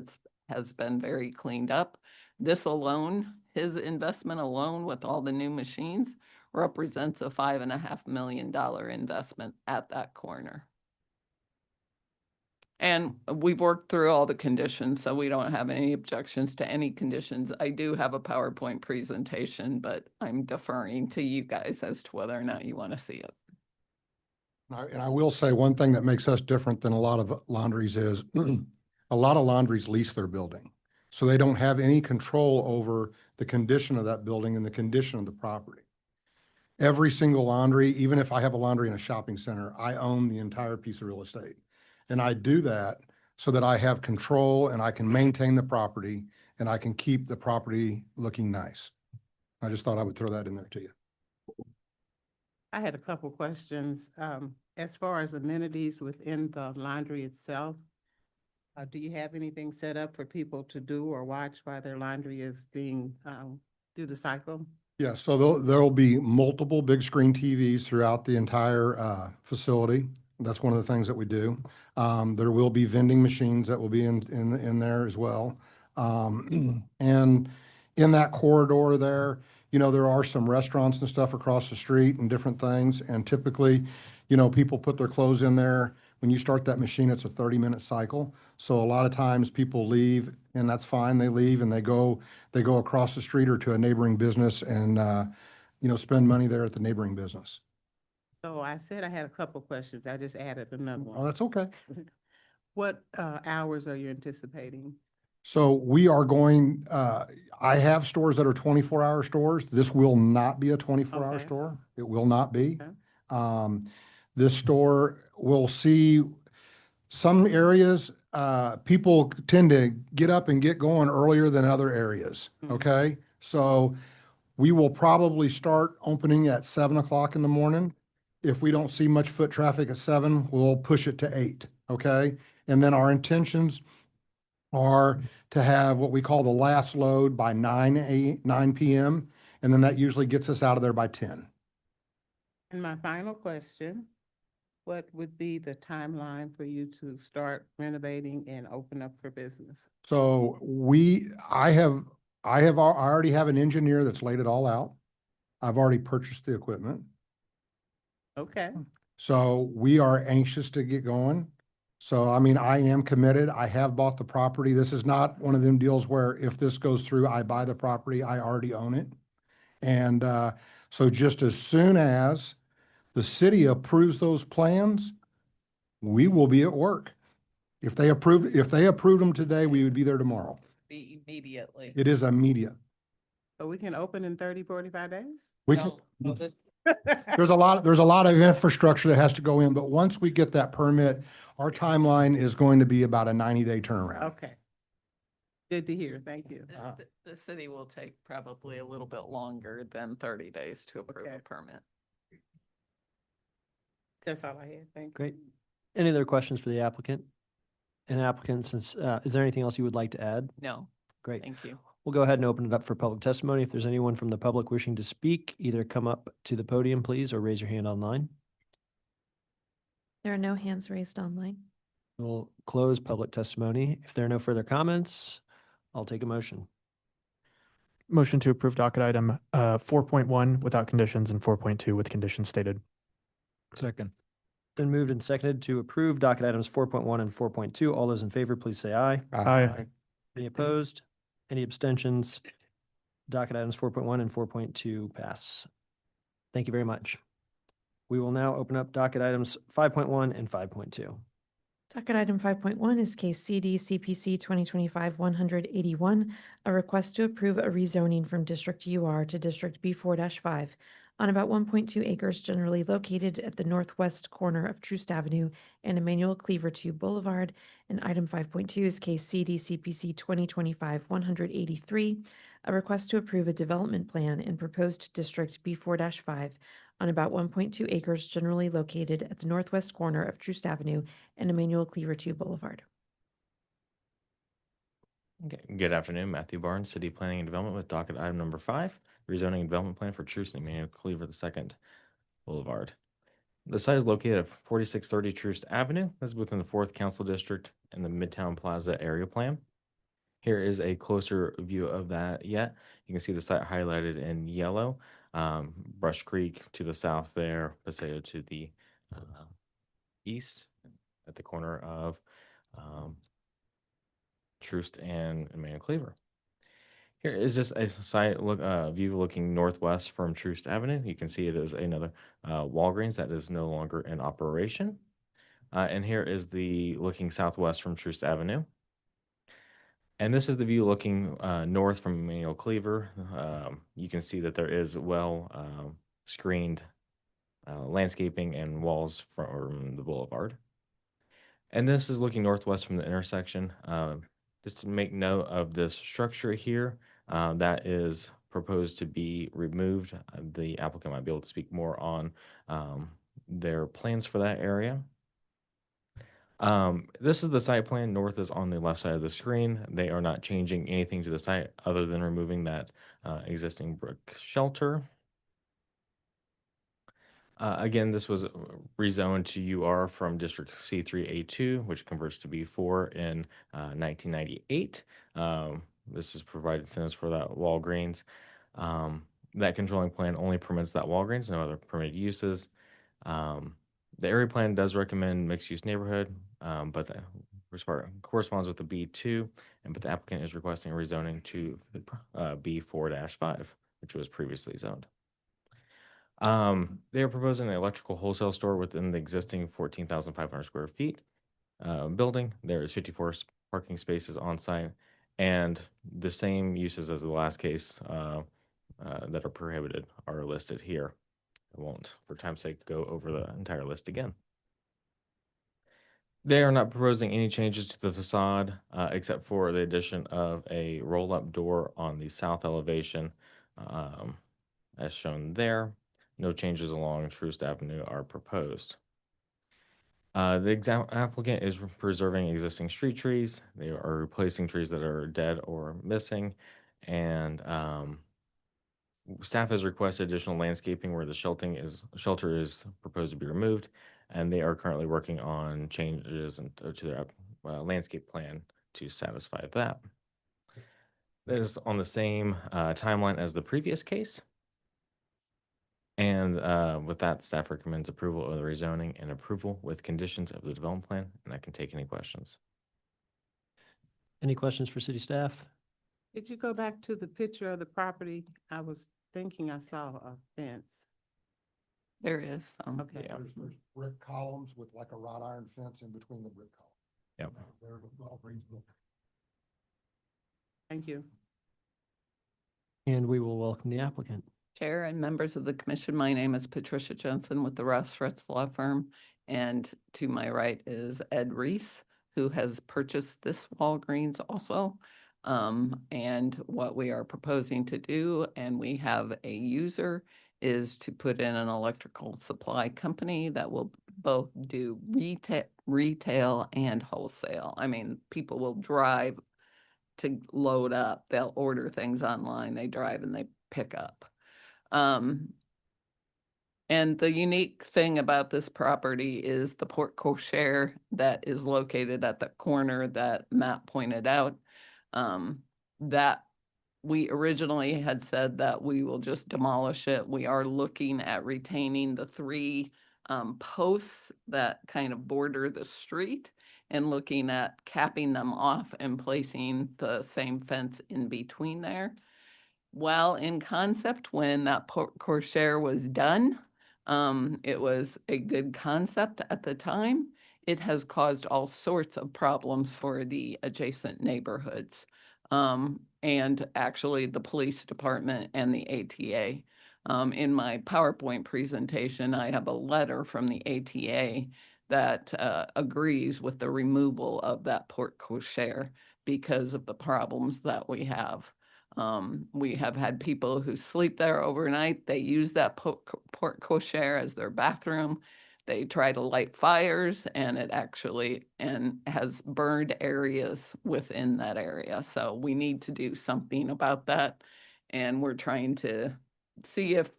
has been very cleaned up. This alone, his investment alone with all the new machines, represents a $5.5 million investment at that corner. And we've worked through all the conditions, so we don't have any objections to any conditions. I do have a PowerPoint presentation, but I'm deferring to you guys as to whether or not you want to see it. And I will say one thing that makes us different than a lot of laundries is a lot of laundries lease their building. So they don't have any control over the condition of that building and the condition of the property. Every single laundry, even if I have a laundry in a shopping center, I own the entire piece of real estate. And I do that so that I have control and I can maintain the property and I can keep the property looking nice. I just thought I would throw that in there to you. I had a couple questions. As far as amenities within the laundry itself, do you have anything set up for people to do or watch while their laundry is being, through the cycle? Yeah, so there'll be multiple big screen TVs throughout the entire facility. That's one of the things that we do. There will be vending machines that will be in there as well. And in that corridor there, you know, there are some restaurants and stuff across the street and different things. And typically, you know, people put their clothes in there. When you start that machine, it's a 30-minute cycle. So a lot of times people leave, and that's fine. They leave and they go across the street or to a neighboring business and, you know, spend money there at the neighboring business. So I said I had a couple questions. I just added another one. Oh, that's okay. What hours are you anticipating? So we are going, I have stores that are 24-hour stores. This will not be a 24-hour Okay. store. It will not be. Okay. This store will see some areas, people tend to get up and get going earlier than other areas, okay? So we will probably start opening at 7 o'clock in the morning. If we don't see much foot traffic at 7, we'll push it to 8, okay? And then our intentions are to have what we call the last load by 9 p.m. And then that usually gets us out of there by 10. And my final question, what would be the timeline for you to start renovating and open up for business? So I already have an engineer that's laid it all out. I've already purchased the equipment. Okay. So we are anxious to get going. So, I mean, I am committed. I have bought the property. This is not one of them deals where if this goes through, I buy the property, I already own it. And so just as soon as the city approves those plans, we will be at work. If they approved them today, we would be there tomorrow. Be immediately. It is immediate. So we can open in 30, 45 days? We can, No, this- there's a lot of infrastructure that has to go in, but once we get that permit, our timeline is going to be about a 90-day turnaround. Okay. Good to hear. Thank you. The city will take probably a little bit longer than 30 days to approve Okay. a permit. That's all I had. Thank you. Great. Any other questions for the applicant? And applicant, since, is there anything else you would like to add? No, Great. thank you. We'll go ahead and open it up for public testimony. If there's anyone from the public wishing to speak, either come up to the podium, please, or raise your hand online. There are no hands raised online. We'll close public testimony. If there are no further comments, I'll take a motion. Motion to approve docket item 4.1 without conditions and 4.2 with conditions stated. Second. Been moved and seconded to approve docket items 4.1 and 4.2. All those in favor, please say aye. Aye. Any opposed? Any abstentions? Docket items 4.1 and 4.2 pass. Thank you very much. We will now open up docket items 5.1 and 5.2. Docket item 5.1 is case CD CPC 2025-181, a request to approve a rezoning from District UR to District B4-5 on about 1.2 acres generally located at the northwest corner of Troost Avenue and Emmanuel Cleaver Tube Boulevard. And item 5.2 is case CD CPC 2025-183, a request to approve a development plan in proposed District B4-5 on about 1.2 acres generally located at the northwest corner of Troost Avenue and Emmanuel Cleaver Tube Boulevard. Okay. Good afternoon, Matthew Barnes, City Planning and Development with docket item number 5, rezoning and development plan for Troost and Emmanuel Cleaver II Boulevard. The site is located at 4630 Troost Avenue. This is within the 4th Council District and the Midtown Plaza area plan. Here is a closer view of that yet. You can see the site highlighted in yellow. Brush Creek to the south there, Paseo to the east at the corner of Troost and Emmanuel Cleaver. Here is just a site view looking northwest from Troost Avenue. You can see it is another Walgreens that is no longer in operation. And here is the looking southwest from Troost Avenue. And this is the view looking north from Emmanuel Cleaver. You can see that there is well screened landscaping and walls from the boulevard. And this is looking northwest from the intersection. Just to make note of this structure here, that is proposed to be removed. The applicant might be able to speak more on their plans for that area. This is the site plan. North is on the left side of the screen. They are not changing anything to the site other than removing that existing brick shelter. Again, this was rezoned to UR from District C3A2, which converts to B4 in 1998. This is provided incentives for that Walgreens. That controlling plan only permits that Walgreens, no other permitted uses. The area plan does recommend mixed-use neighborhood, but that corresponds with the B2, but the applicant is requesting rezoning to B4-5, which was previously zoned. They are proposing an electrical wholesale store within the existing 14,500 square feet building. There is 54 parking spaces on site, and the same uses as the last case that are prohibited are listed here. I won't, for time's sake, go over the entire list again. They are not proposing any changes to the facade except for the addition of a roll-up door on the south elevation as shown there. No changes along Troost Avenue are proposed. The applicant is preserving existing street trees. They are replacing trees that are dead or missing, and staff has requested additional landscaping where the shelter is proposed to be removed, and they are currently working on changes to their landscape plan to satisfy that. That is on the same timeline as the previous case. And with that, staff recommends approval of the rezoning and approval with conditions of the development plan, and I can take any questions. Any questions for city staff? Did you go back to the picture of the property? I was thinking I saw a fence. There is some. Okay. Yeah. There's brick columns with like a wrought iron fence in between the brick columns. Yep. They're the Walgreens building. Thank you. And we will welcome the applicant. Chair and members of the commission, my name is Patricia Jensen with the Rouse Fretz Law Firm. And to my right is Ed Reese, who has purchased this Walgreens also. And what we are proposing to do, and we have a user, is to put in an electrical supply company that will both do retail and wholesale. I mean, people will drive to load up. They'll order things online. They drive and they pick up. And the unique thing about this property is the porte cochere that is located at the corner that Matt pointed out. That we originally had said that we will just demolish it. We are looking at retaining the three posts that kind of border the street and looking at capping them off and placing the same fence in between there. Well, in concept, when that porte cochere was done, it was a good concept at the time. It has caused all sorts of problems for the adjacent neighborhoods. And actually the police department and the ATA. In my PowerPoint presentation, I have a letter from the ATA that agrees with the removal of that porte cochere because of the problems that we have. We have had people who sleep there overnight. They use that porte cochere as their bathroom. They try to light fires, and it actually has burned areas within that area. So we need to do something about that. And we're trying to see if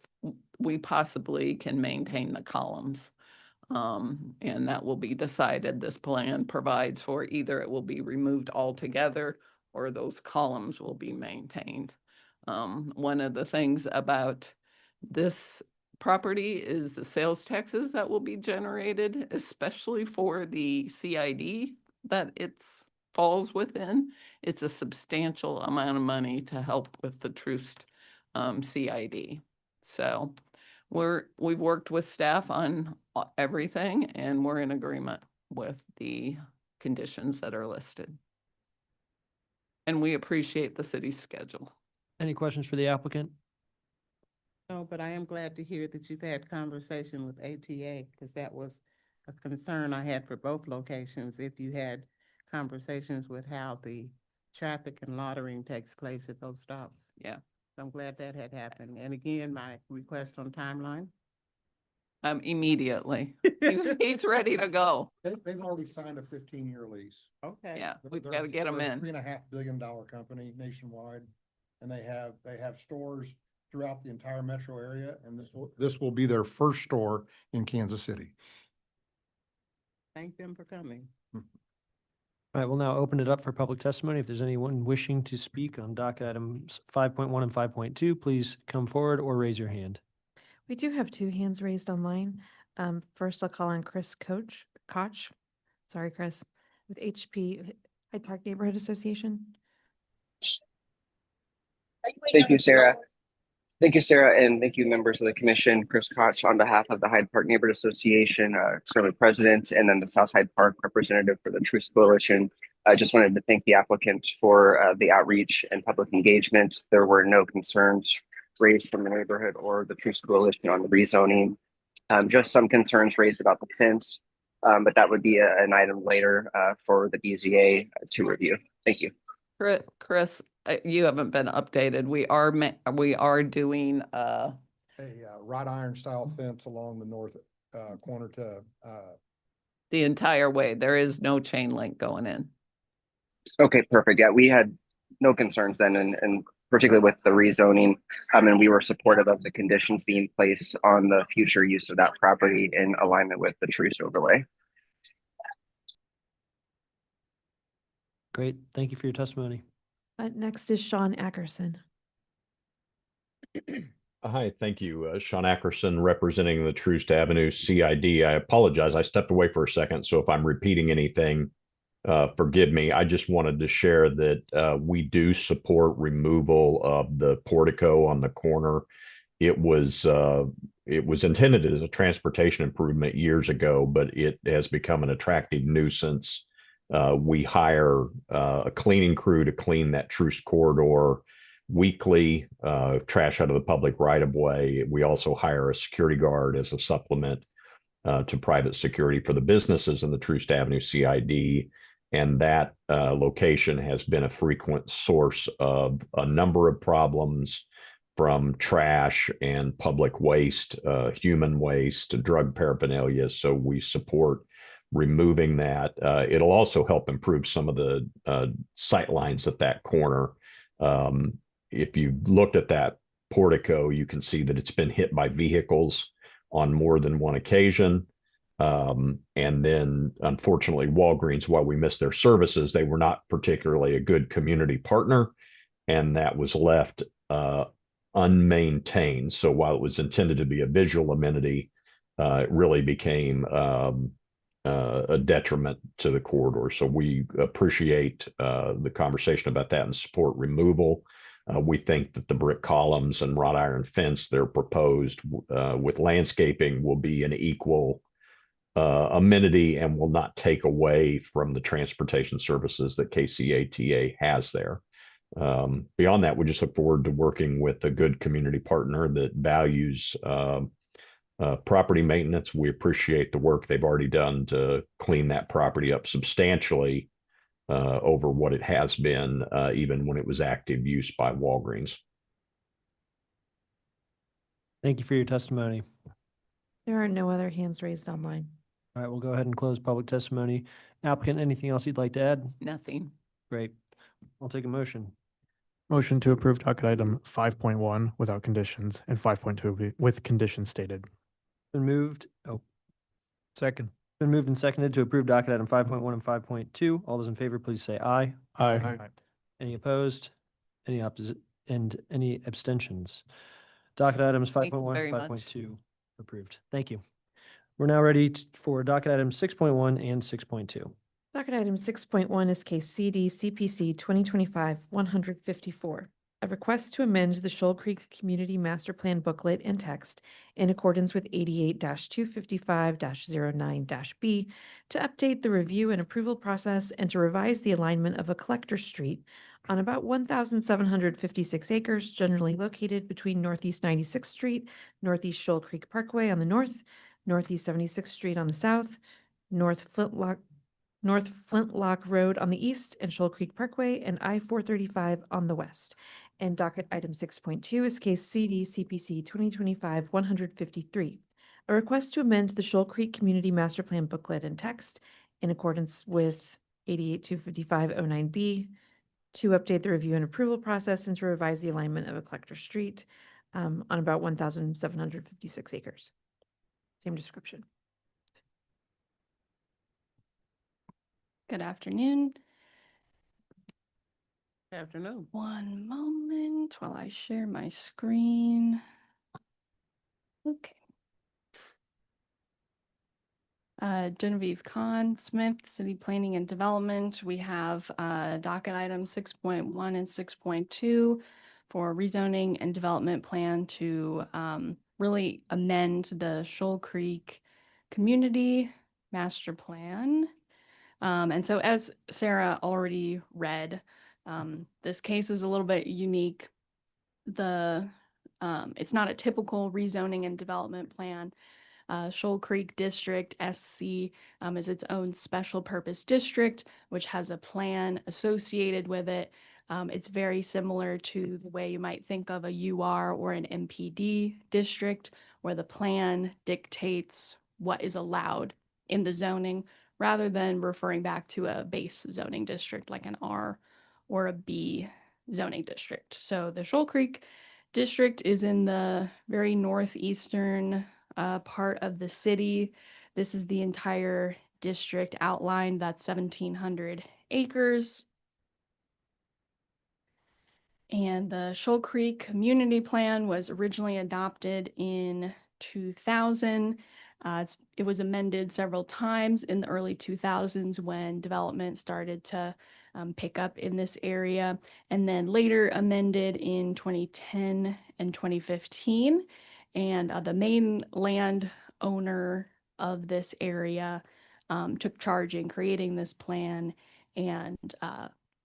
we possibly can maintain the columns. And that will be decided. This plan provides for either it will be removed altogether or those columns will be maintained. One of the things about this property is the sales taxes that will be generated, especially for the CID that it falls within. It's a substantial amount of money to help with the Troost CID. So we've worked with staff on everything, and we're in agreement with the conditions that are listed. And we appreciate the city's schedule. Any questions for the applicant? No, but I am glad to hear that you've had conversation with ATA, because that was a concern I had for both locations. If you had conversations with how the traffic and loitering takes place at those stops. Yeah. So I'm glad that had happened. And again, my request on timeline. Immediately. He's ready to go. They've already signed a 15-year lease. Okay. Yeah, we've They're- got to get them they're a in. $3.5 billion company nationwide, and they have stores throughout the entire metro area, and this will be their first store in Kansas City. Thank them for coming. All right, we'll now open it up for public testimony. If there's anyone wishing to speak on docket items 5.1 and 5.2, please come forward or raise your hand. We do have two hands raised online. First, I'll call on Chris Koch. Sorry, Chris, with HP Hyde Park Neighborhood Association. Thank you, Sarah. Thank you, Sarah, and thank you, members of the commission. Chris Koch on behalf of the Hyde Park Neighborhood Association, currently president, and then the South Hyde Park representative for the Truce Coalition. I just wanted to thank the applicant for the outreach and public engagement. There were no concerns raised from the neighborhood or the Truce Coalition on the rezoning. Just some concerns raised about the fence, but that would be an item later for the BZA to review. Thank you. Chris, you haven't been updated. We are doing A wrought iron style fence along the north corner to the entire way. There is no chain link going in. Okay, perfect. Yeah, we had no concerns then, and particularly with the rezoning, and we were supportive of the conditions being placed on the future use of that property in alignment with the Truce overlay. Great, thank you for your testimony. Next is Sean Ackerson. Hi, thank you. Sean Ackerson, representing the Troost Avenue CID. I apologize. I stepped away for a second, so if I'm repeating anything, forgive me. I just wanted to share that we do support removal of the portico on the corner. It was intended as a transportation improvement years ago, but it has become an attractive nuisance. We hire a cleaning crew to clean that Truce corridor weekly, trash out of the public right of way. We also hire a security guard as a supplement to private security for the businesses in the Troost Avenue CID. And that location has been a frequent source of a number of problems, from trash and public waste, human waste, drug paraphernalia. So we support removing that. It'll also help improve some of the sight lines at that corner. If you looked at that portico, you can see that it's been hit by vehicles on more than one occasion. And then, unfortunately, Walgreens, while we missed their services, they were not particularly a good community partner, and that was left unmaintained. So while it was intended to be a visual amenity, it really became a detriment to the corridor. So we appreciate the conversation about that and support removal. We think that the brick columns and wrought iron fence they're proposed with landscaping will be an equal amenity and will not take away from the transportation services that KCATA has there. Beyond that, we just look forward to working with a good community partner that values property maintenance. We appreciate the work they've already done to clean that property up substantially over what it has been, even when it was active use by Walgreens. Thank you for your testimony. There are no other hands raised online. All right, we'll go ahead and close public testimony. Applicant, anything else you'd like to add? Nothing. Great. I'll take a motion. Motion to approve docket item 5.1 without conditions and 5.2 with conditions stated. Been moved. Second. Been moved and seconded to approve docket item 5.1 and 5.2. All those in favor, please say aye. Aye. Any opposed? Any opposite? And any abstentions? Docket items Thank you 5.1, very much. 5.2 approved. Thank you. We're now ready for docket items 6.1 and 6.2. Docket item 6.1 is case CD CPC 2025-154. A request to amend the Shoal Creek Community Master Plan booklet and text in accordance with 88-255-09-B to update the review and approval process and to revise the alignment of a collector street on about 1,756 acres generally located between Northeast 96th Street, Northeast Shoal Creek Parkway on the north, Northeast 76th Street on the south, North North Flintlock Road on the east and Shoal Creek Parkway and I-435 on the west. And docket item 6.2 is case CD CPC 2025-153, a request to amend the Shoal Creek Community Master Plan booklet and text in accordance with 88-255-09B to update the review and approval process and to revise the alignment of a collector street on about 1,756 acres. Same description. Good afternoon. Afternoon. One moment while I share my screen. Okay. Genevieve Kahn, Smith, City Planning and Development. We have docket items 6.1 and 6.2 for rezoning and development plan to really amend the Shoal Creek Community Master Plan. And so as Sarah already read, this case is a little bit unique. It's not a typical rezoning and development plan. Shoal Creek District SC is its own special purpose district, which has a plan associated with it. It's very similar to the way you might think of a UR or an MPD district, where the plan dictates what is allowed in the zoning, rather than referring back to a base zoning district like an R or a B zoning district. So the Shoal Creek District is in the very northeastern part of the city. This is the entire district outlined. That's 1,700 acres. And the Shoal Creek Community Plan was originally adopted in 2000. It was amended several times in the early 2000s when development started to pick up in this area, and then later amended in 2010 and 2015. And the main landowner of this area took charge in creating this plan and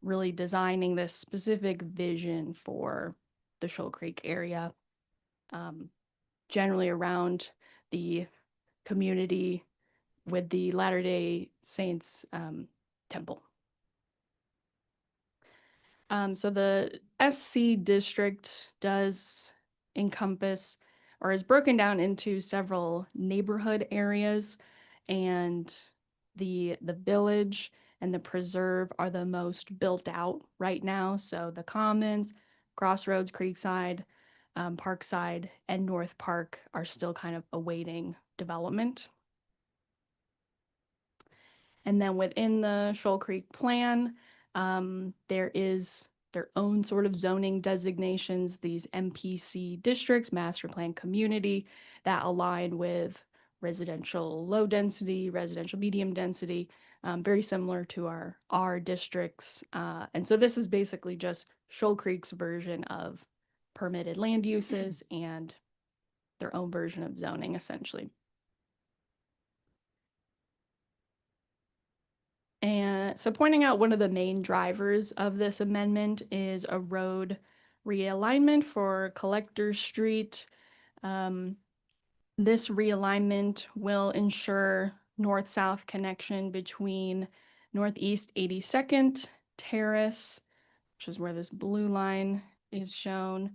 really designing this specific vision for the Shoal Creek area, generally around the community with the Latter-day Saints temple. So the SC district does encompass or is broken down into several neighborhood areas, and the village and the preserve are the most built out right now. So the Commons, Crossroads, Creekside, Parkside, and North Park are still kind of awaiting development. And then within the Shoal Creek plan, there is their own sort of zoning designations, these MPC districts, master plan community, that align with residential low density, residential medium density, very similar to our R districts. And so this is basically just Shoal Creek's version of permitted land uses and their own version of zoning, essentially. And so pointing out one of the main drivers of this amendment is a road realignment for Collector Street. This realignment will ensure north-south connection between Northeast 82nd Terrace, which is where this blue line is shown,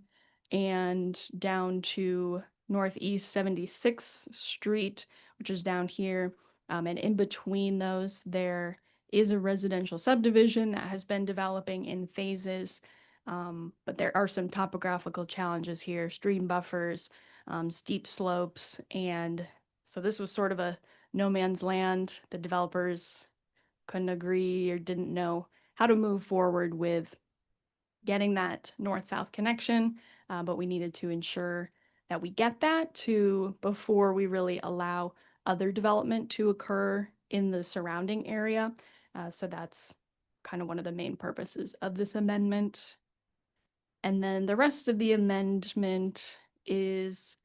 and down to Northeast 76th Street, which is down here. And in between those, there is a residential subdivision that has been developing in phases, but there are some topographical challenges here, stream buffers, steep slopes, and so this was sort of a no man's land. The developers couldn't agree or didn't know how to move forward with getting that north-south connection, but we needed to ensure that we get that before we really allow other development to occur in the surrounding area. So that's kind of one of the main purposes of this amendment. And then the rest of the amendment is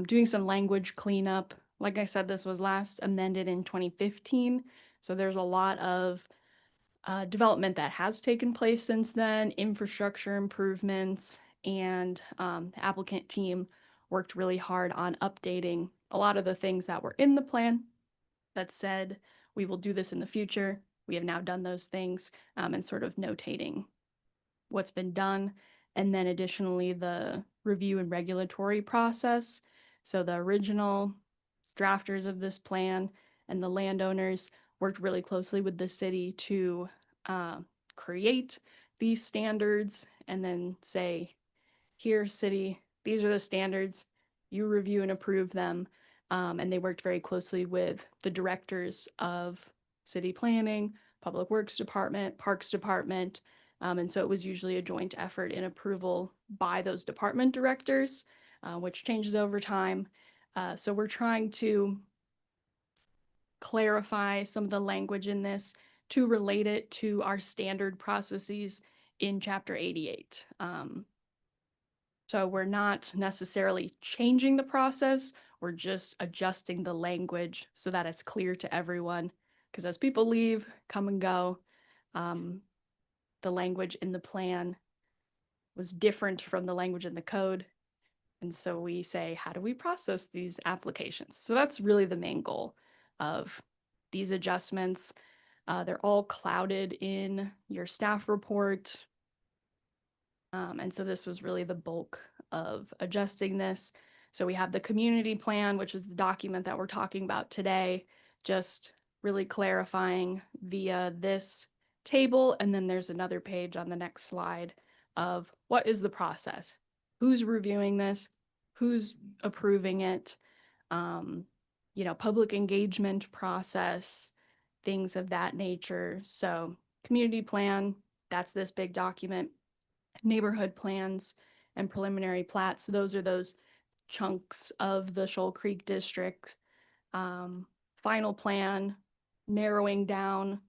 doing some language cleanup. Like I said, this was last amended in 2015. So there's a lot of development that has taken place since then, infrastructure improvements, and the applicant team worked really hard on updating a lot of the things that were in the plan that said we will do this in the future. we have now done those things, and sort of notating what's been done. And then additionally, the review and regulatory process. So the original drafters of this plan and the landowners worked really closely with the city to create these standards and then say, here, city, these are the standards, you review and approve them. And they worked very closely with the directors of city planning, public works department, parks department. And so it was usually a joint effort in approval by those department directors, which changes over time. So we're trying to clarify some of the language in this to relate it to our standard processes in Chapter 88. So we're not necessarily changing the process, we're just adjusting the language so that it's clear to everyone. Because as people leave, come and go, the language in the plan was different from the language in the code. And so we say, how do we process these applications? So that's really the main goal of these adjustments. They're all clouded in your staff report. And so this was really the bulk of adjusting this. So we have the community plan, which is the document that we're talking about today, just really clarifying via this table. And then there's another page on the next slide of what is the process? Who's reviewing this? Who's approving it? Public engagement process, things of that nature. So community plan, that's this big document. Neighborhood plans and preliminary plats, those are those chunks of the Shoal Creek district. Final plan, narrowing down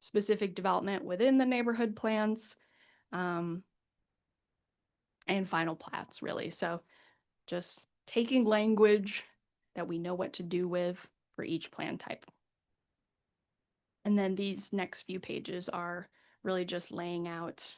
specific development within the neighborhood plans, and final plats, really. So just taking language that we know what to do with for each plan type. And then these next few pages are really just laying out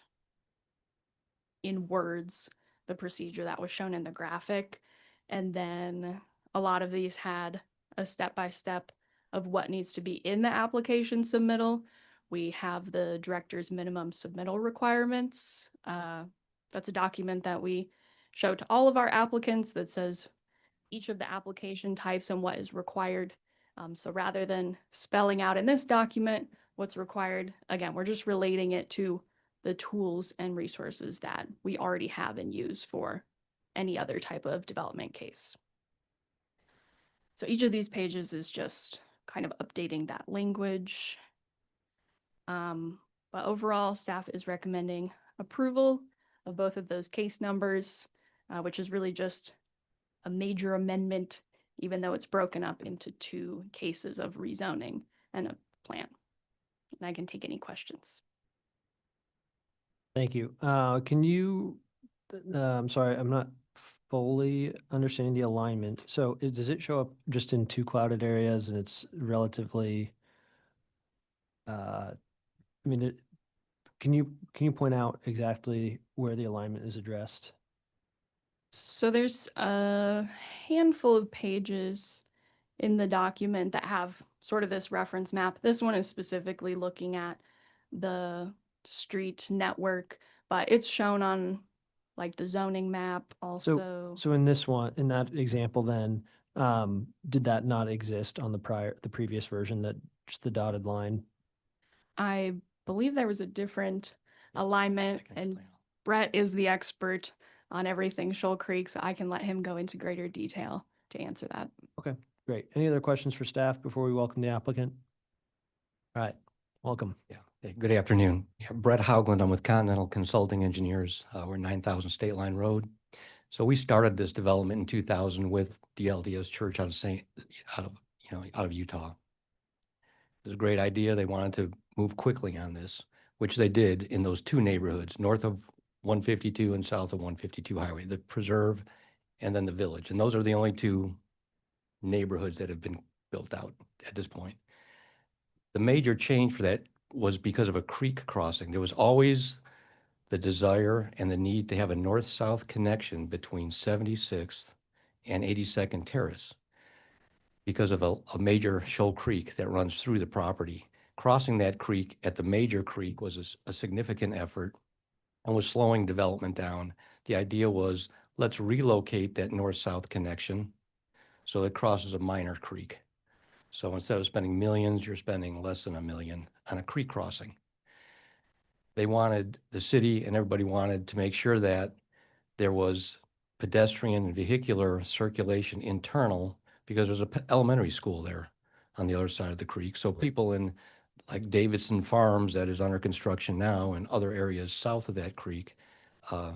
in words the procedure that was shown in the graphic. And then a lot of these had a step-by-step of what needs to be in the application submittal. We have the director's minimum submittal requirements. That's a document that we show to all of our applicants that says each of the application types and what is required. So rather than spelling out in this document what's required, again, we're just relating it to the tools and resources that we already have and use for any other type of development case. So each of these pages is just kind of updating that language. But overall, staff is recommending approval of both of those case numbers, which is really just a major amendment, even though it's broken up into two cases of rezoning and a plan. And I can take any questions. Thank you. Can you, I'm sorry, I'm not fully understanding the alignment. So does it show up just in two clouded areas and it's relatively, can you point out exactly where the alignment is addressed? So there's a handful of pages in the document that have sort of this reference map. This one is specifically looking at the street network, but it's shown on like the zoning map also. So in this one, in that example then, did that not exist on the previous version, that just the dotted line? I believe there was a different alignment, and Brett is the expert on everything Shoal Creek, so I can let him go into greater detail to answer that. Okay, great. Any other questions for staff before we welcome the applicant? All right, welcome. Yeah. Hey, good afternoon. Yeah, Brett Haugland. I'm with Continental Consulting Engineers. We're 9,000 State Line Road. So we started this development in 2000 with the LDS Church out of Utah. It was a great idea. They wanted to move quickly on this, which they did in those two neighborhoods, north of 152 and south of 152 Highway, the Preserve and then the Village. And those are the only two neighborhoods that have been built out at this point. The major change for that was because of a creek crossing. There was always the desire and the need to have a north-south connection between 76th and 82nd Terrace because of a major Shoal Creek that runs through the property, crossing that creek at the major creek was a significant effort and was slowing development down. The idea was, let's relocate that north-south connection so it crosses a minor creek. So instead of spending millions, you're spending less than $1 million on a creek crossing. They wanted, the city and everybody wanted to make sure that there was pedestrian and vehicular circulation internal, because there's an elementary school there on the other side of the creek. So people in like Davidson Farms, that is under construction now, and other areas south of that creek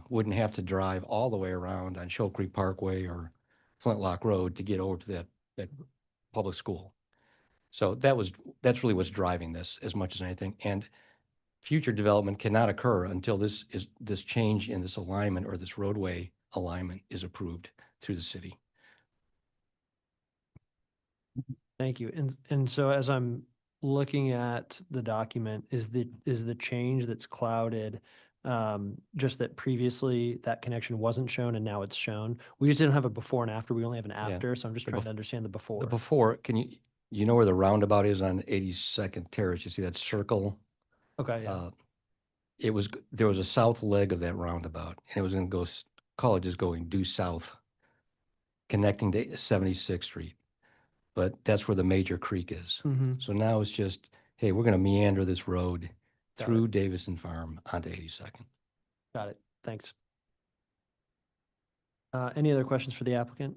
wouldn't have to drive all the way around on Shoal Creek Parkway or Flintlock Road to get over to that public school. So that's really what's driving this as much as anything. And future development cannot occur until this change in this alignment or this roadway alignment is approved through the city. Thank you. And so as I'm looking at the document, is the change that's clouded just that previously that connection wasn't shown and now it's shown? We just didn't have a before and after. We only have an after. So I'm just trying to understand the before. The before, you know where the roundabout is on 82nd Terrace? You see that circle? Okay. Yeah. There was a south leg of that roundabout, and it was going to go, college is going due south, connecting to 76th Street. But that's where the major creek is. Mhm. So now it's just, hey, we're going to meander this road Got through Davison Farm onto 82nd. Got it. Thanks. Any other questions for the applicant?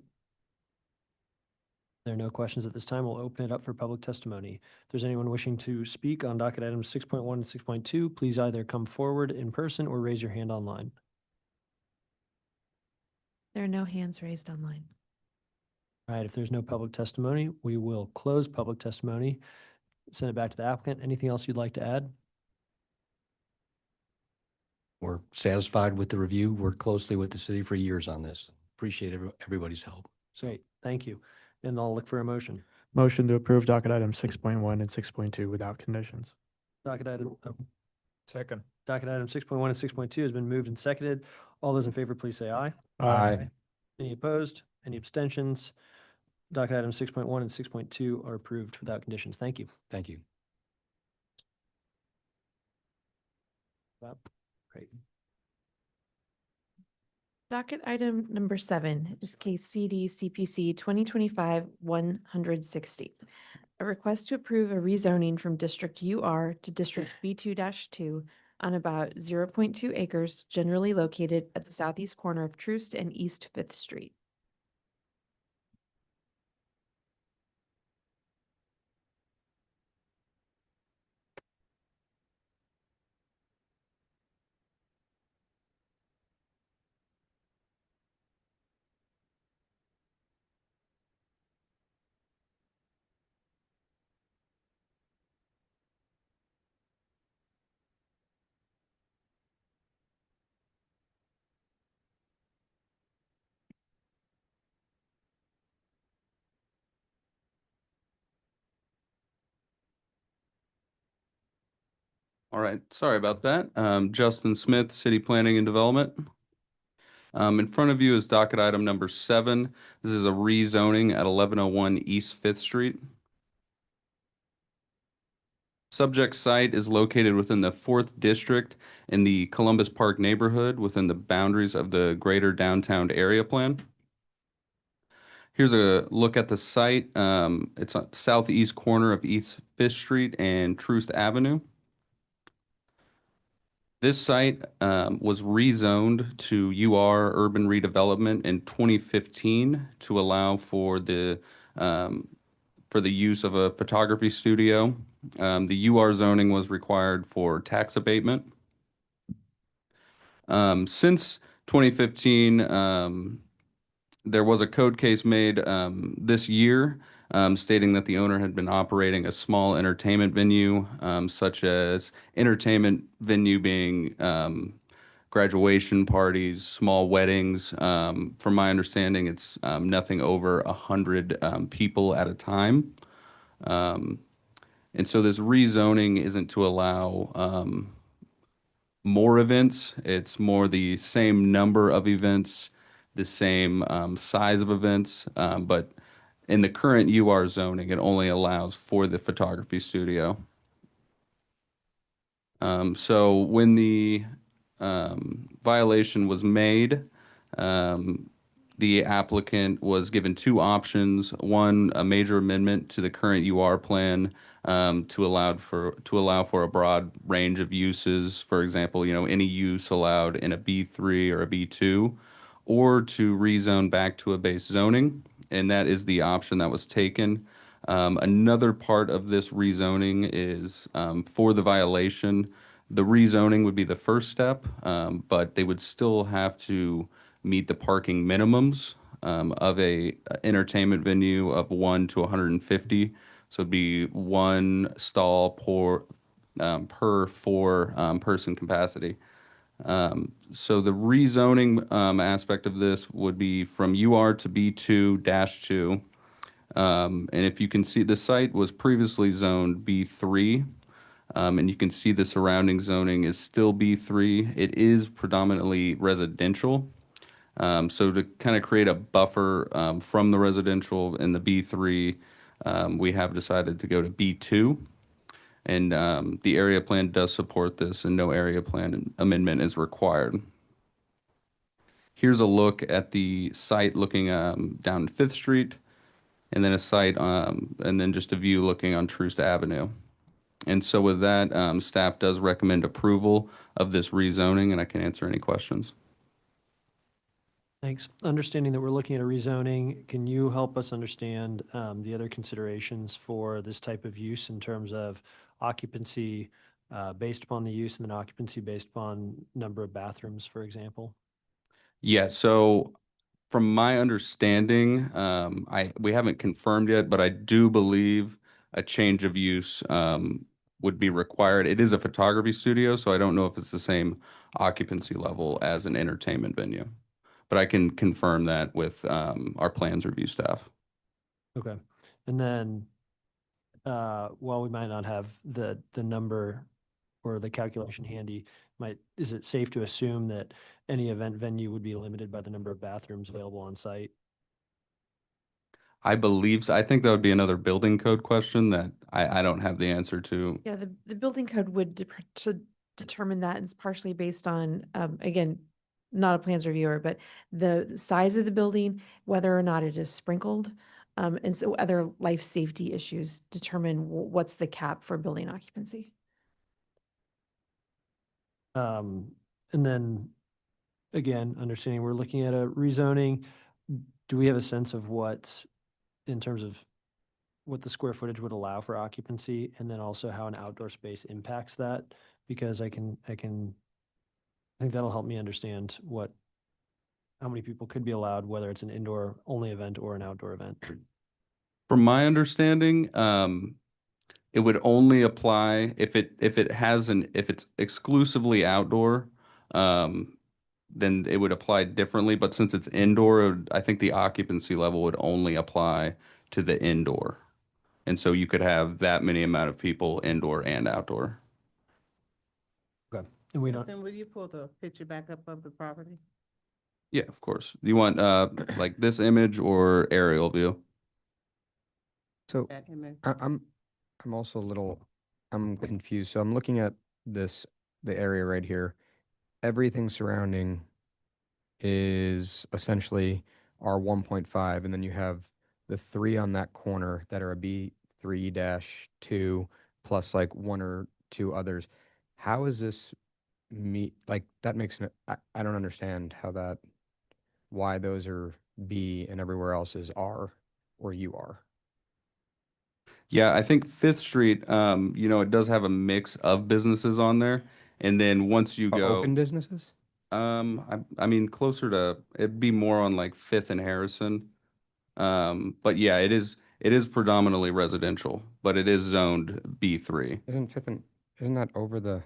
There are no questions at this time. We'll open it up for public testimony. If there's anyone wishing to speak on docket items 6.1 and 6.2, please either come forward in person or raise your hand online. There are no hands raised online. All right, if there's no public testimony, we will close public testimony, send it back to the applicant. Anything else you'd like to add? We're satisfied with the review. Worked closely with the city for years on this. Appreciate everybody's help. Great, thank you. And I'll look for a motion. Motion to approve docket item 6.1 and 6.2 without conditions. Docket item, Second. docket item 6.1 and 6.2 has been moved and seconded. All those in favor, please say aye. Aye. Any opposed? Any abstentions? Docket items 6.1 and 6.2 are approved without conditions. Thank you. Thank you. Great. Docket item number 7 is case CD CPC 2025-160. A request to approve a rezoning from District UR to District B2-2 on about 0.2 acres generally located at the southeast corner of Troost and East 5th Street. All right, sorry about that. Justin Smith, City Planning and Development. In front of you is docket item number 7. This is a rezoning at 1101 East 5th Street. Subject site is located within the 4th District in the Columbus Park neighborhood within the boundaries of the Greater Downtown Area Plan. Here's a look at the site. It's on the southeast corner of East 5th Street and Troost Avenue. This site was rezoned to UR Urban Redevelopment in 2015 to allow for the use of a photography studio. The UR zoning was required for tax abatement. Since 2015, there was a code case made this year stating that the owner had been operating a small entertainment venue, such as entertainment venue being graduation parties, small weddings. From my understanding, it's nothing over 100 people at a time. And so this rezoning isn't to allow more events. It's more the same number of events, the same size of events, but in the current UR zoning, it only allows for the photography studio. So when the violation was made, the applicant was given two options. One, a major amendment to the current UR plan to allow for a broad range of uses. For example, any use allowed in a B3 or a B2, or to rezone back to a base zoning, and that is the option that was taken. Another part of this rezoning is for the violation. The rezoning would be the first step, but they would still have to meet the parking minimums of a entertainment venue of 1 to 150. So it'd be one stall per four person capacity. So the rezoning aspect of this would be from UR to B2-2. And if you can see, the site was previously zoned B3. And you can see the surrounding zoning is still B3. It is predominantly residential. So to kind of create a buffer from the residential and the B3, we have decided to go to B2. And the area plan does support this, and no area plan amendment is required. Here's a look at the site looking down 5th Street, and then a site, and then just a view looking on Troost Avenue. And so with that, staff does recommend approval of this rezoning, and I can answer any questions. Thanks. Understanding that we're looking at a rezoning, can you help us understand the other considerations for this type of use in terms of occupancy based upon the use and then occupancy based upon number of bathrooms, for example? Yeah, so from my understanding, we haven't confirmed yet, but I do believe a change of use would be required. It is a photography studio, so I don't know if it's the same occupancy level as an entertainment venue. But I can confirm that with our plans review staff. Okay. And then while we might not have the number or the calculation handy, is it safe to assume that any event venue would be limited by the number of bathrooms available on site? I believe so. I think that would be another building code question that I don't have the answer to. Yeah, the building code would determine that. It's partially based on, again, not a plans reviewer, but the size of the building, whether or not it is sprinkled. And so other life safety issues determine what's the cap for building occupancy. And then, again, understanding we're looking at a rezoning, do we have a sense of what, in terms of what the square footage would allow for occupancy, and then also how an outdoor space impacts that? Because I think that'll help me understand how many people could be allowed, whether it's an indoor only event or an outdoor event. From my understanding, it would only apply if it's exclusively outdoor, then it would apply differently. But since it's indoor, I think the occupancy level would only apply to the indoor. And so you could have that many amount of people indoor and outdoor. Okay. And we don't. Then will you pull the picture back up of the property? Yeah, of course. You want like this image or aerial view? So That image. I'm also I'm confused. So I'm looking at the area right here. Everything surrounding is essentially R 1.5, and then you have the 3 on that corner that are a B3-2 plus like 1 or 2 others. How is this like that makes I don't understand why those are B and everywhere else is R or UR. Yeah, I think 5th Street, it does have a mix of businesses on there. And then once you go Open businesses? I mean closer to, it'd be more on like 5th and Harrison. But yeah, it is predominantly residential, but it is zoned B3. Isn't that over the?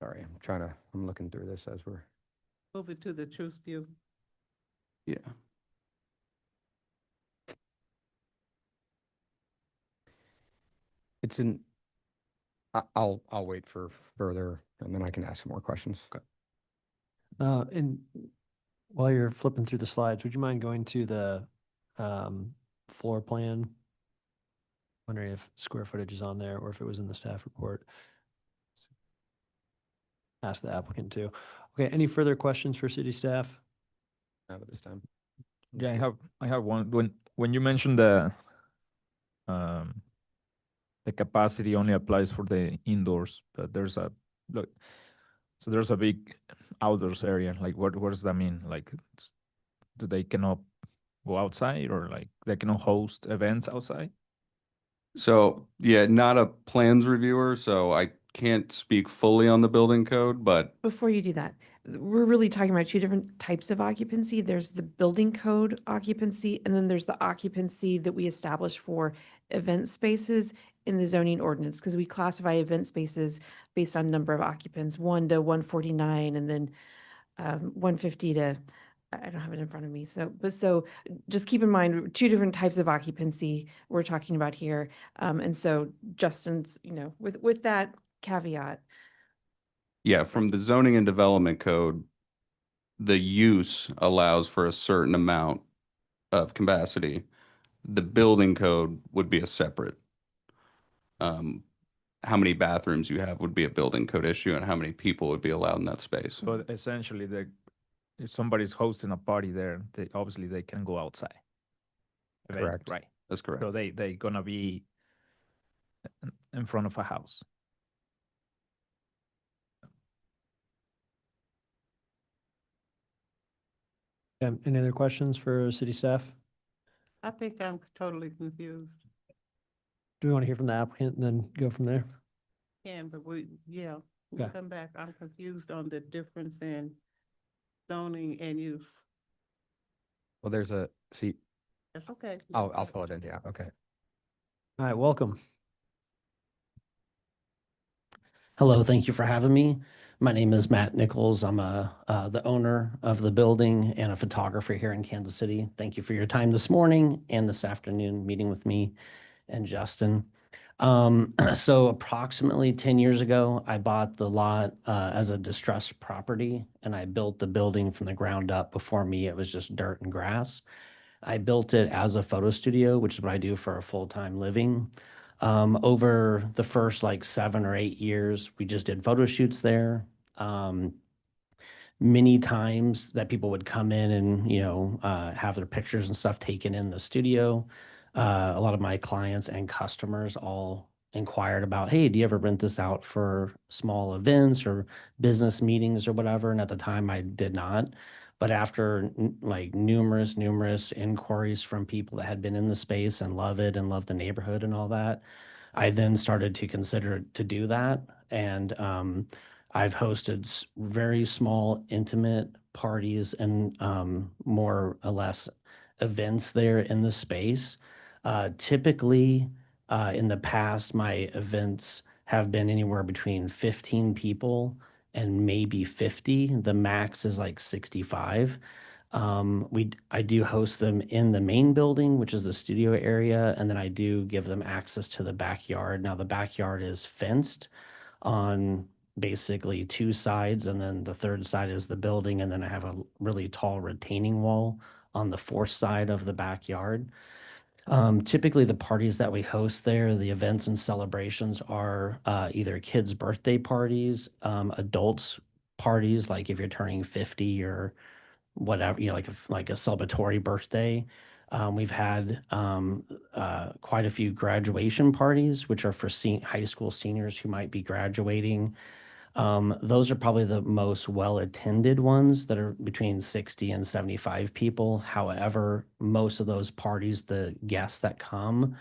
Sorry, I'm looking through this as we're. Move it to the Truth View. Yeah. It's in. I'll wait for further, and then I can ask some more questions. Okay. And while you're flipping through the slides, would you mind going to the floor plan Wondering if square footage is on there or if it was in the staff report. Ask the applicant too. Okay, any further questions for city staff? Not at this time. Yeah, I have one. When you mentioned the capacity only applies for the indoors, but there's a look, so there's a big outdoors area. Like what does that mean? Like do they cannot go outside, or like they cannot host events outside? So, yeah, not a plans reviewer, so I can't speak fully on the building code, but Before you do that, we're really talking about two different types of occupancy. There's the building code occupancy, and then there's the occupancy that we establish for event spaces in the zoning ordinance, because we classify event spaces based on number of occupants, 1 to 149, and then 150 to, I don't have it in front of me. So just keep in mind, two different types of occupancy we're talking about here. And so Justin's, with that caveat, yeah, from the zoning and development code, the use allows for a certain amount of capacity. The building code would be a separate. How many bathrooms you have would be a building code issue, and how many people would be allowed in that space. But essentially, if somebody's hosting a party there, they can go outside. Correct. Right. That's correct. So they gonna be in front of a house. Any other questions for city staff? I think I'm totally confused. Do we want to hear from the applicant and then go from there? But we Okay. come back. I'm confused on the difference in zoning and use. Well, there's a seat. That's okay. I'll fill it in. Yeah. Okay. All right, welcome. Hello, thank you for having me. My name is Matt Nichols. I'm the owner of the building and a photographer here in Kansas City. Thank you for your time this morning and this afternoon meeting with me and Justin. So approximately 10 years ago, I bought the lot as a distressed property, and I built the building from the ground up. Before me, it was just dirt and grass. I built it as a photo studio, which is what I do for a full-time living. Over the first like 7 or 8 years, we just did photo shoots there. Many times that people would come in and, have their pictures and stuff taken in the studio. A lot of my clients and customers all inquired about, hey, do you ever rent this out for small events or business meetings or whatever? And at the time I did not. But after like numerous inquiries from people that had been in the space and love it and love the neighborhood and all that, I then started to consider to do that. And I've hosted very small, intimate parties and more or less events there in the space. Typically, in the past, my events have been anywhere between 15 people and maybe 50. The max is like 65. I do host them in the main building, which is the studio area, and then I do give them access to the backyard. Now, the backyard is fenced on basically 2 sides, and then the third side is the building, and then I have a really tall retaining wall on the fourth side of the backyard. Typically, the parties that we host there, the events and celebrations are either kids' birthday parties, adults' parties, like if you're turning 50 or whatever, like a celebratory birthday. We've had quite a few graduation parties, which are for high school seniors who might be graduating. Those are probably the most well-attended ones that are between 60 and 75 people. However, most of those parties, the guests that come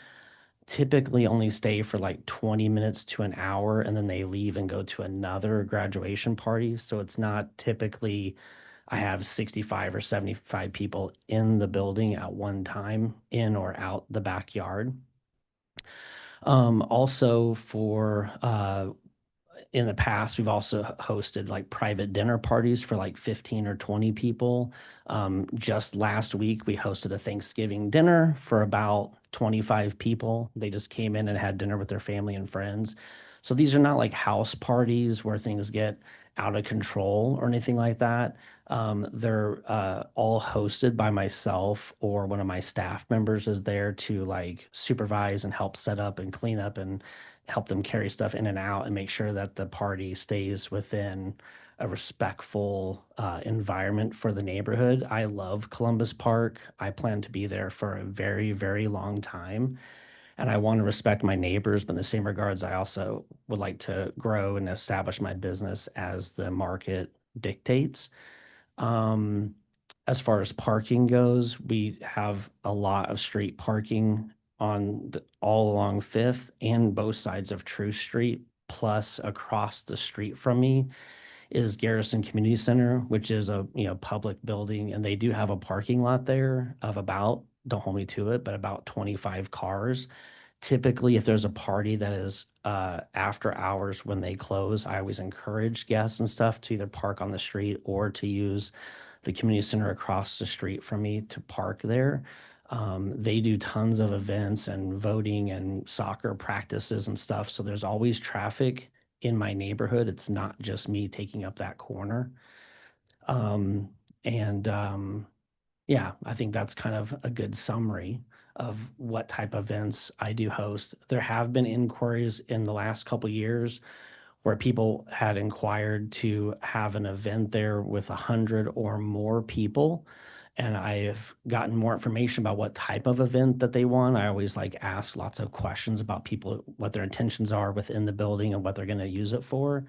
typically only stay for like 20 minutes to an hour, and then they leave and go to another graduation party. So it's not typically I have 65 or 75 people in the building at one time, in or out the backyard. Also in the past, we've also hosted like private dinner parties for like 15 or 20 people. Just last week, we hosted a Thanksgiving dinner for about 25 people. They just came in and had dinner with their family and friends. So these are not like house parties where things get out of control or anything like that. They're all hosted by myself, or one of my staff members is there to like supervise and help set up and clean up and help them carry stuff in and out and make sure that the party stays within a respectful environment for the neighborhood. I love Columbus Park. I plan to be there for a very, very long time. And I want to respect my neighbors, but in the same regards, I also would like to grow and establish my business as the market dictates. Um, as far as parking goes, we have a lot of street parking on all along Fifth and both sides of True Street, plus across the street from me is Garrison Community Center, which is a public building, and they do have a parking lot there of about, don't hold me to it, but about 25 cars. Typically, if there's a party that is after hours when they close, I always encourage guests and stuff to either park on the street or to use the community center across the street from me to park there. They do tons of events and voting and soccer practices and stuff. So there's always traffic in my neighborhood. It's not just me taking up that corner. Yeah, I think that's kind of a good summary of what type of events I do host. There have been inquiries in the last couple years where people had inquired to have an event there with 100 or more people. And I've gotten more information about what type of event that they want. I always like ask lots of questions about people, what their intentions are within the building and what they're going to use it for.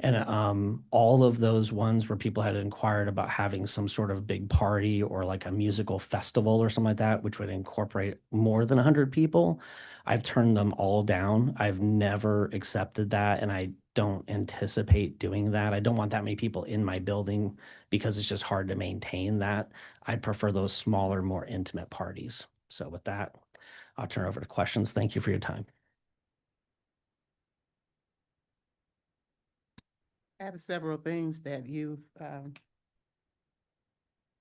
And all of those ones where people had inquired about having some sort of big party or like a musical festival or something like that, which would incorporate more than 100 people, I've turned them all down. I've never accepted that, and I don't anticipate doing that. I don't want that many people in my building because it's just hard to maintain that. I prefer those smaller, more intimate parties. So with that, I'll turn over to questions. Thank you for your time. I have several things that you've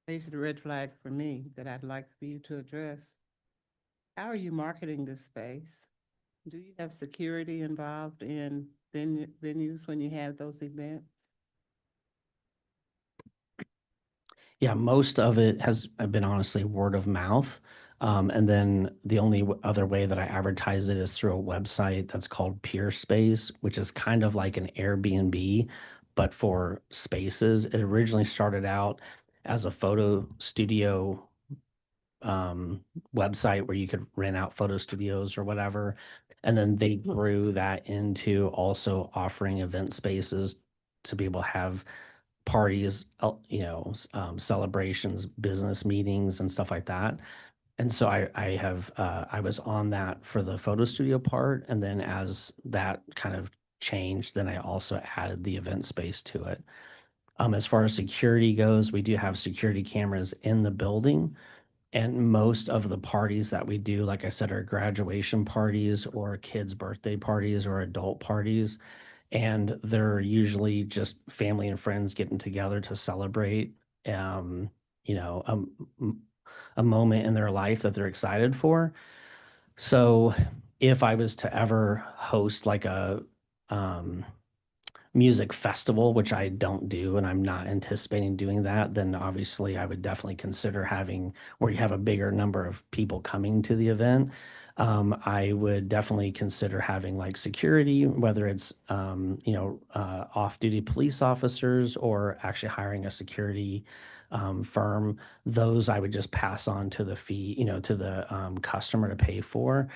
raised a red flag for me that I'd like for you to address. How are you marketing this space? Do you have security involved in venues when you have those events? Yeah, most of it has been honestly word of mouth. And then the only other way that I advertise it is through a website that's called Peer Space, which is kind of like an Airbnb, but for spaces. It originally started out as a photo studio website where you could rent out photo studios or whatever. And then they grew that into also offering event spaces to be able to have parties, celebrations, business meetings and stuff like that. And so I was on that for the photo studio part. And then as that kind of changed, then I also added the event space to it. As far as security goes, we do have security cameras in the building. And most of the parties that we do, like I said, are graduation parties or kids' birthday parties or adult parties. And they're usually just family and friends getting together to celebrate, um, you know, a moment in their life that they're excited for. So if I was to ever host like a music festival, which I don't do, and I'm not anticipating doing that, then obviously I would definitely consider having where you have a bigger number of people coming to the event. I would definitely consider having like security, whether it's off-duty police officers or actually hiring a security firm. Those I would just pass on to the fee, to the customer to pay for.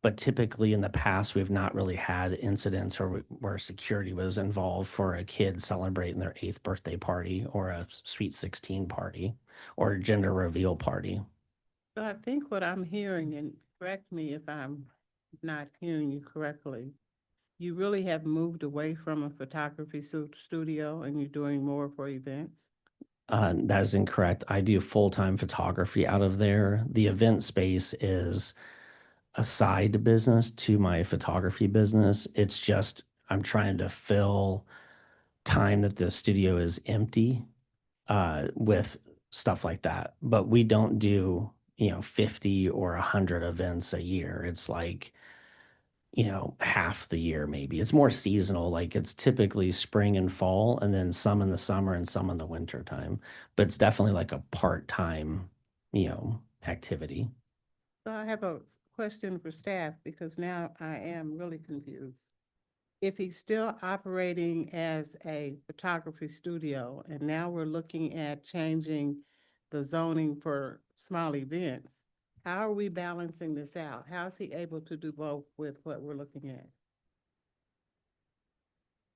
But typically in the past, we've not really had incidents where security was involved for a kid celebrating their 8th birthday party or a Sweet 16 party or a gender reveal party. So I think what I'm hearing, and correct me if I'm not hearing you correctly, you really have moved away from a photography studio and you're doing more for events? That is incorrect. I do full-time photography out of there. The event space is a side business to my photography business. It's just I'm trying to fill time that the studio is empty with stuff like that. But we don't do 50 or 100 events a year. It's like half the year maybe. It's more seasonal, like it's typically spring and fall, and then some in the summer and some in the winter time. But it's definitely like a part-time, activity. So I have a question for staff because now I am really confused. If he's still operating as a photography studio and now we're looking at changing the zoning for small events, how are we balancing this out? How is he able to do both with what we're looking at?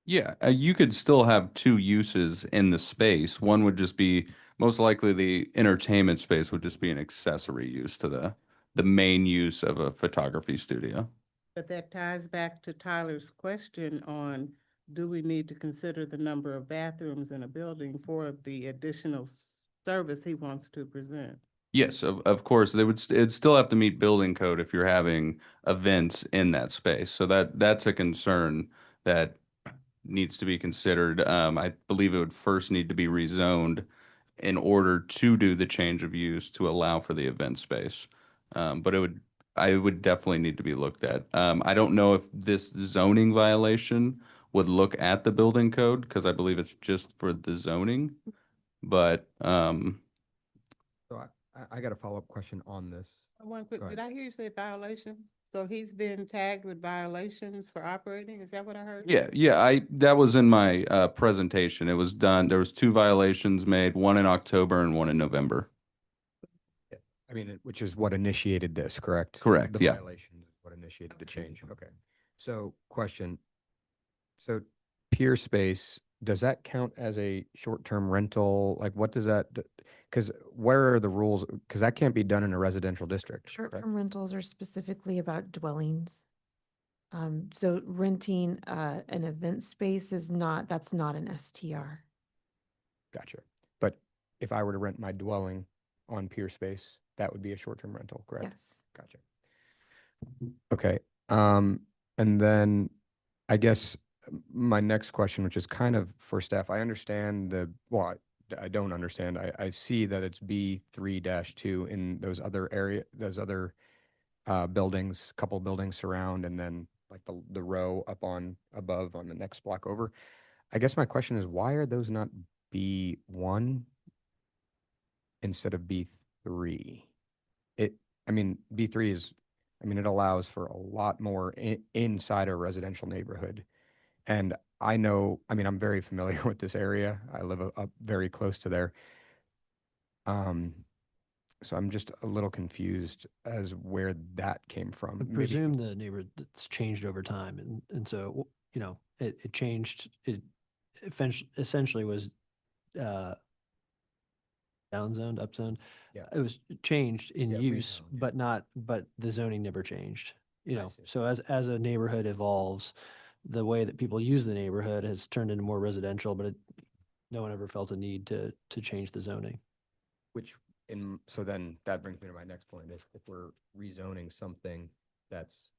Yeah, you could still have two uses in the space. One would just be, most likely the entertainment space would just be an accessory use to the main use of a photography studio. But that ties back to Tyler's question on, do we need to consider the number of bathrooms in a building for the additional service he wants to present? Yes, of course, it'd still have to meet building code if you're having events in that space. So that's a concern that needs to be considered. I believe it would first need to be rezoned in order to do the change of use to allow for the event space. But I would definitely need to be looked at. I don't know if this zoning violation would look at the building code because I believe it's just for the zoning. But So I got a follow-up question on this. One quick, Go did ahead. I hear you say violation? So he's been tagged with violations for operating? Is that what I heard? yeah, that was in my presentation. It was done. There was 2 violations made, one in October and one in November. I mean, which is what initiated this, correct? Correct, The yeah. violation is what initiated the change. Okay. So question. So peer space, does that count as a short-term rental? Like what does that, because where are the rules? Because that can't be done in a residential district. correct? Short-term rentals are specifically about dwellings. So renting an event space that's not an STR. Gotcha. But if I were to rent my dwelling on peer space, that would be a short-term rental, correct? Yes. Gotcha. Okay. And then I guess my next question, which is kind of for staff, I understand I don't understand. I see that it's B3-2 in those other buildings, couple buildings surround, and then like the row up above on the next block over. I guess my question is, why are those not B1 instead of B3? B3 is, it allows for a lot more inside a residential neighborhood. And I know, I'm very familiar with this area. I live up very close to there. So I'm just a little confused as where that came from. I presume the neighborhood that's changed over time. And so, it changed, it essentially was downzoned, upzoned. Yeah. It was changed in Yeah, use, rezoned, yeah. but the zoning never changed. I see. So as a neighborhood evolves, the way that people use the neighborhood has turned into more residential, but no one ever felt a need to change the zoning. So then that brings me to my next point. If we're rezoning something that's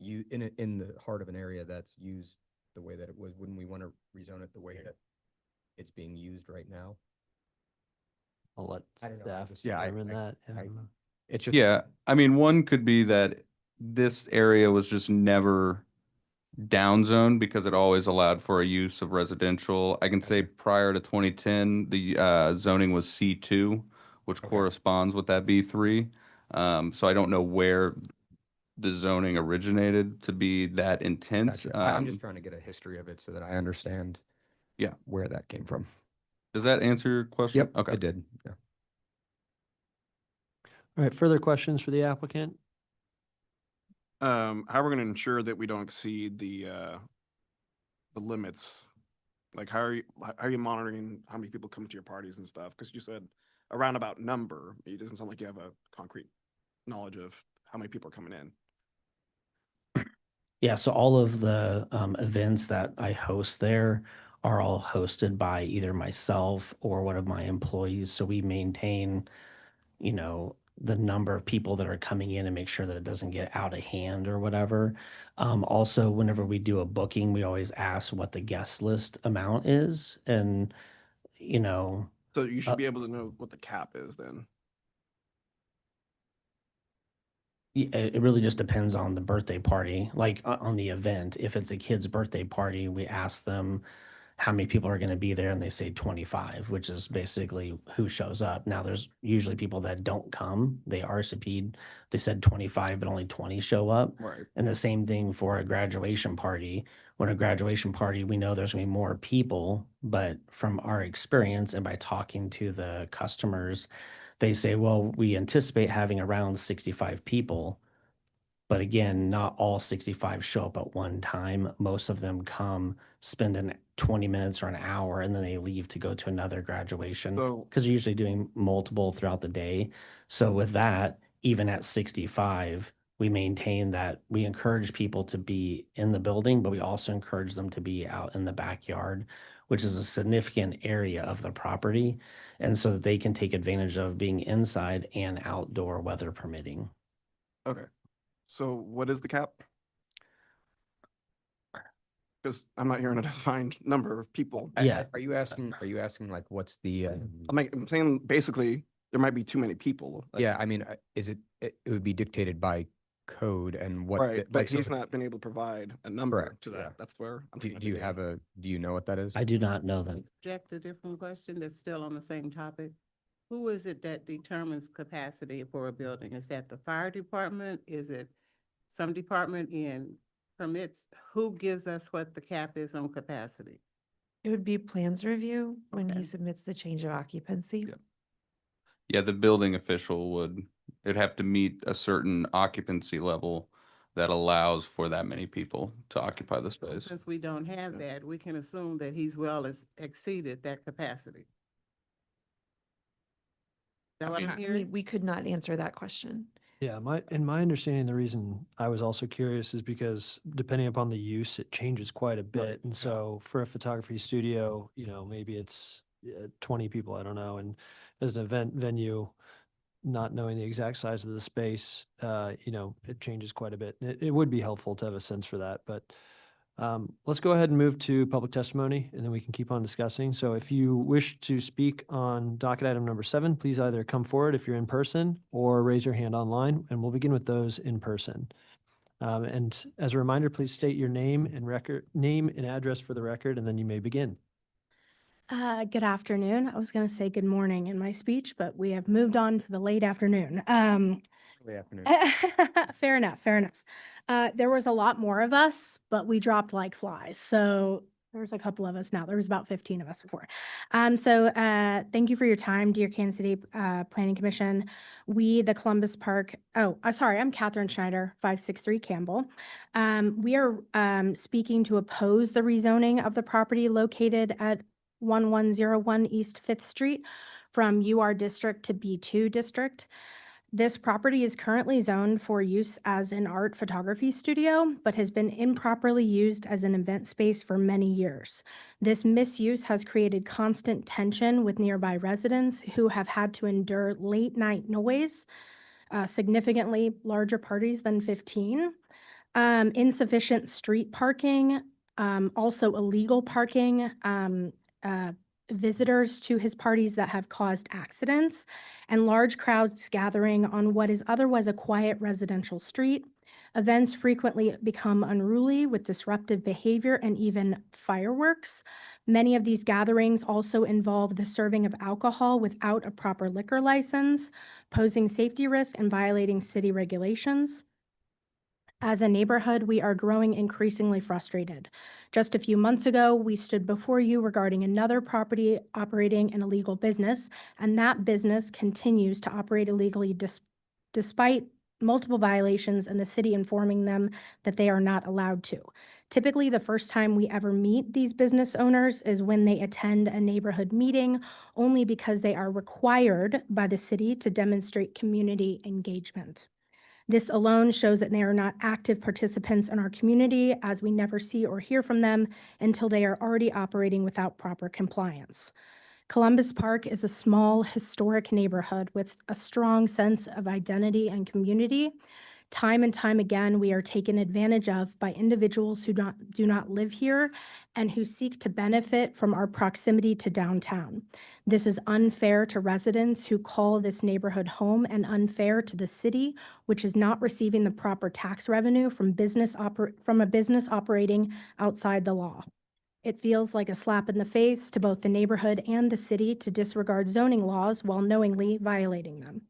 in the heart of an area that's used the way that it was, wouldn't we want to rezone it the way that it's being used right now? I'll let I don't know, staff yeah, determine that. Yeah, I don't know. It's just. Yeah, one could be that this area was just never downzoned because it always allowed for a use of residential. I can say prior to 2010, the zoning was C2, which corresponds with that B3. So I don't know where the zoning originated to be that intense. Gotcha. I'm just trying to get a history of it so that I understand where that came from. Does that answer your question? Yep, Okay. it did. Yeah. All right, further questions for the applicant? How are we going to ensure that we don't exceed the limits? Like, how are you monitoring how many people come to your parties and stuff? Because you said a roundabout number. It doesn't sound like you have a concrete knowledge of how many people are coming in. Yeah, so all of the events that I host there are all hosted by either myself or one of my employees. So we maintain, the number of people that are coming in and make sure that it doesn't get out of hand or whatever. Also, whenever we do a booking, we always ask what the guest list amount is. And, So you should be able to know what the cap is then. It really just depends on the birthday party, like on the event. If it's a kid's birthday party, we ask them how many people are going to be there, and they say 25, which is basically who shows up. Now, there's usually people that don't come. They RSVP'd, they said 25, but only 20 show up. Right. And the same thing for a graduation party. When a graduation party, we know there's going to be more people, but from our experience and by talking to the customers, they say, well, we anticipate having around 65 people. But again, not all 65 show up at one time. Most of them come, spend 20 minutes or an hour, and then they leave to go to another graduation So- because they're usually doing multiple throughout the day. So with that, even at 65, we maintain that we encourage people to be in the building, but we also encourage them to be out in the backyard, which is a significant area of the property. And so that they can take advantage of being inside and outdoor, weather permitting. Okay. So what is the cap? Because I'm not hearing a defined number of people. Yeah. Are you asking like what's the? I'm saying basically there might be too many people. Like, Yeah, I mean, it would be dictated by code and what. right. But like, so he's if- not been able to provide a number Correct, to that. yeah. That's where I'm Do trying you to have do you know what that is? I do not know that. Object a different question that's still on the same topic. Who is it that determines capacity for a building? Is that the fire department? Is it some department in permits? Who gives us what the cap is on capacity? It would be plans review when Okay. he submits the change of occupancy. Yeah, the building official it'd have to meet a certain occupancy level that allows for that many people to occupy the space. Since we don't have that, we can assume that he's exceeded that capacity. Is that what I'm I hearing? mean, we could not answer that question. Yeah, in my understanding, the reason I was also curious is because depending upon the use, it changes quite a bit. And so for a photography studio, maybe it's 20 people, I don't know. And as an event venue, not knowing the exact size of the space, it changes quite a bit. It would be helpful to have a sense for that, but let's go ahead and move to public testimony, and then we can keep on discussing. So if you wish to speak on docket item number 7, please either come forward if you're in person or raise your hand online, and we'll begin with those in person. And as a reminder, please state your name and address for the record, and then you may begin. Good afternoon. I was going to say good morning in my speech, but we have moved on to the late afternoon. Early afternoon. Fair enough, fair enough. There was a lot more of us, but we dropped like flies. So there's a couple of us now. There was about 15 of us before. Thank you for your time, dear Kansas City Planning Commission. We, the Columbus Park, I'm Catherine Schneider, 563 Campbell. We are speaking to oppose the rezoning of the property located at 1101 East 5th Street from UR District to B2 District. This property is currently zoned for use as an art photography studio, but has been improperly used as an event space for many years. This misuse has created constant tension with nearby residents who have had to endure late night noise, significantly larger parties than 15, insufficient street parking, also illegal parking, visitors to his parties that have caused accidents, and large crowds gathering on what is otherwise a quiet residential street. Events frequently become unruly with disruptive behavior and even fireworks. Many of these gatherings also involve the serving of alcohol without a proper liquor license, posing safety risk and violating city regulations. As a neighborhood, we are growing increasingly frustrated. Just a few months ago, we stood before you regarding another property operating an illegal business, and that business continues to operate illegally despite multiple violations and the city informing them that they are not allowed to. Typically, the first time we ever meet these business owners is when they attend a neighborhood meeting, only because they are required by the city to demonstrate community engagement. This alone shows that they are not active participants in our community, as we never see or hear from them until they are already operating without proper compliance. Columbus Park is a small, historic neighborhood with a strong sense of identity and community. Time and time again, we are taken advantage of by individuals who do not live here and who seek to benefit from our proximity to downtown. This is unfair to residents who call this neighborhood home and unfair to the city, which is not receiving the proper tax revenue from a business operating outside the law. It feels like a slap in the face to both the neighborhood and the city to disregard zoning laws while knowingly violating them.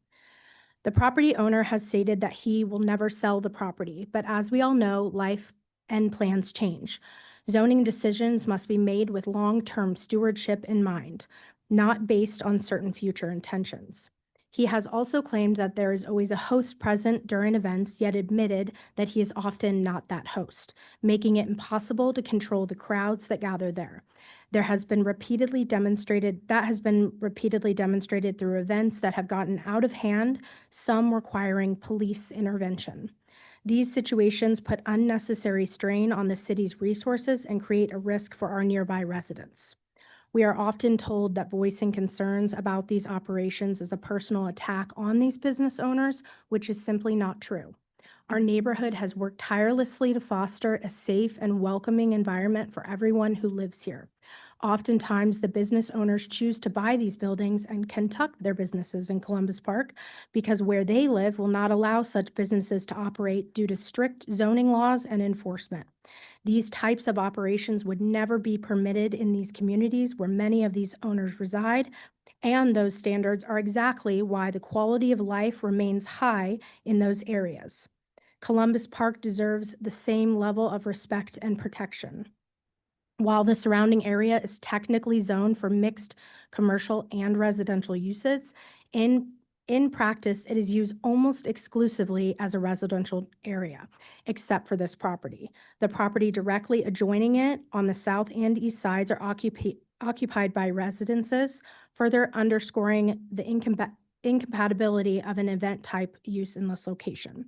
The property owner has stated that he will never sell the property, but as we all know, life and plans change. Zoning decisions must be made with long-term stewardship in mind, not based on certain future intentions. He has also claimed that there is always a host present during events, yet admitted that he is often not that host, making it impossible to control the crowds that gather there. That has been repeatedly demonstrated through events that have gotten out of hand, some requiring police intervention. These situations put unnecessary strain on the city's resources and create a risk for our nearby residents. We are often told that voicing concerns about these operations is a personal attack on these business owners, which is simply not true. Our neighborhood has worked tirelessly to foster a safe and welcoming environment for everyone who lives here. Oftentimes, the business owners choose to buy these buildings and conduct their businesses in Columbus Park because where they live will not allow such businesses to operate due to strict zoning laws and enforcement. These types of operations would never be permitted in these communities where many of these owners reside, and those standards are exactly why the quality of life remains high in those areas. Columbus Park deserves the same level of respect and protection. While the surrounding area is technically zoned for mixed commercial and residential uses, in practice, it is used almost exclusively as a residential area, except for this property. The property directly adjoining it on the south and east sides are occupied by residences, further underscoring the incompatibility of an event type use in this location.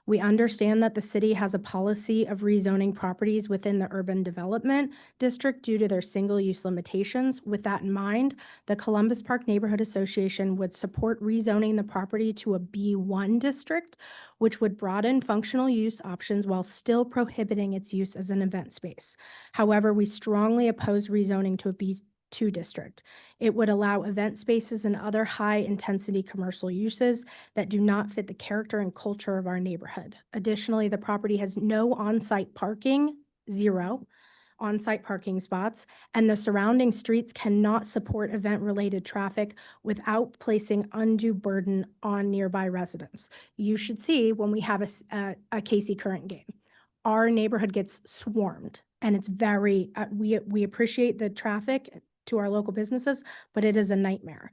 We understand that the city has a policy of rezoning properties within the urban development district due to their single-use limitations. With that in mind, the Columbus Park Neighborhood Association would support rezoning the property to a B1 district, which would broaden functional use options while still prohibiting its use as an event space. However, we strongly oppose rezoning to a B2 district. It would allow event spaces and other high-intensity commercial uses that do not fit the character and culture of our neighborhood. Additionally, the property has no on-site parking, 0 on-site parking spots, and the surrounding streets cannot support event-related traffic without placing undue burden on nearby residents. You should see when we have a KC Current game. Our neighborhood gets swarmed, and it's very, we appreciate the traffic to our local businesses, but it is a nightmare.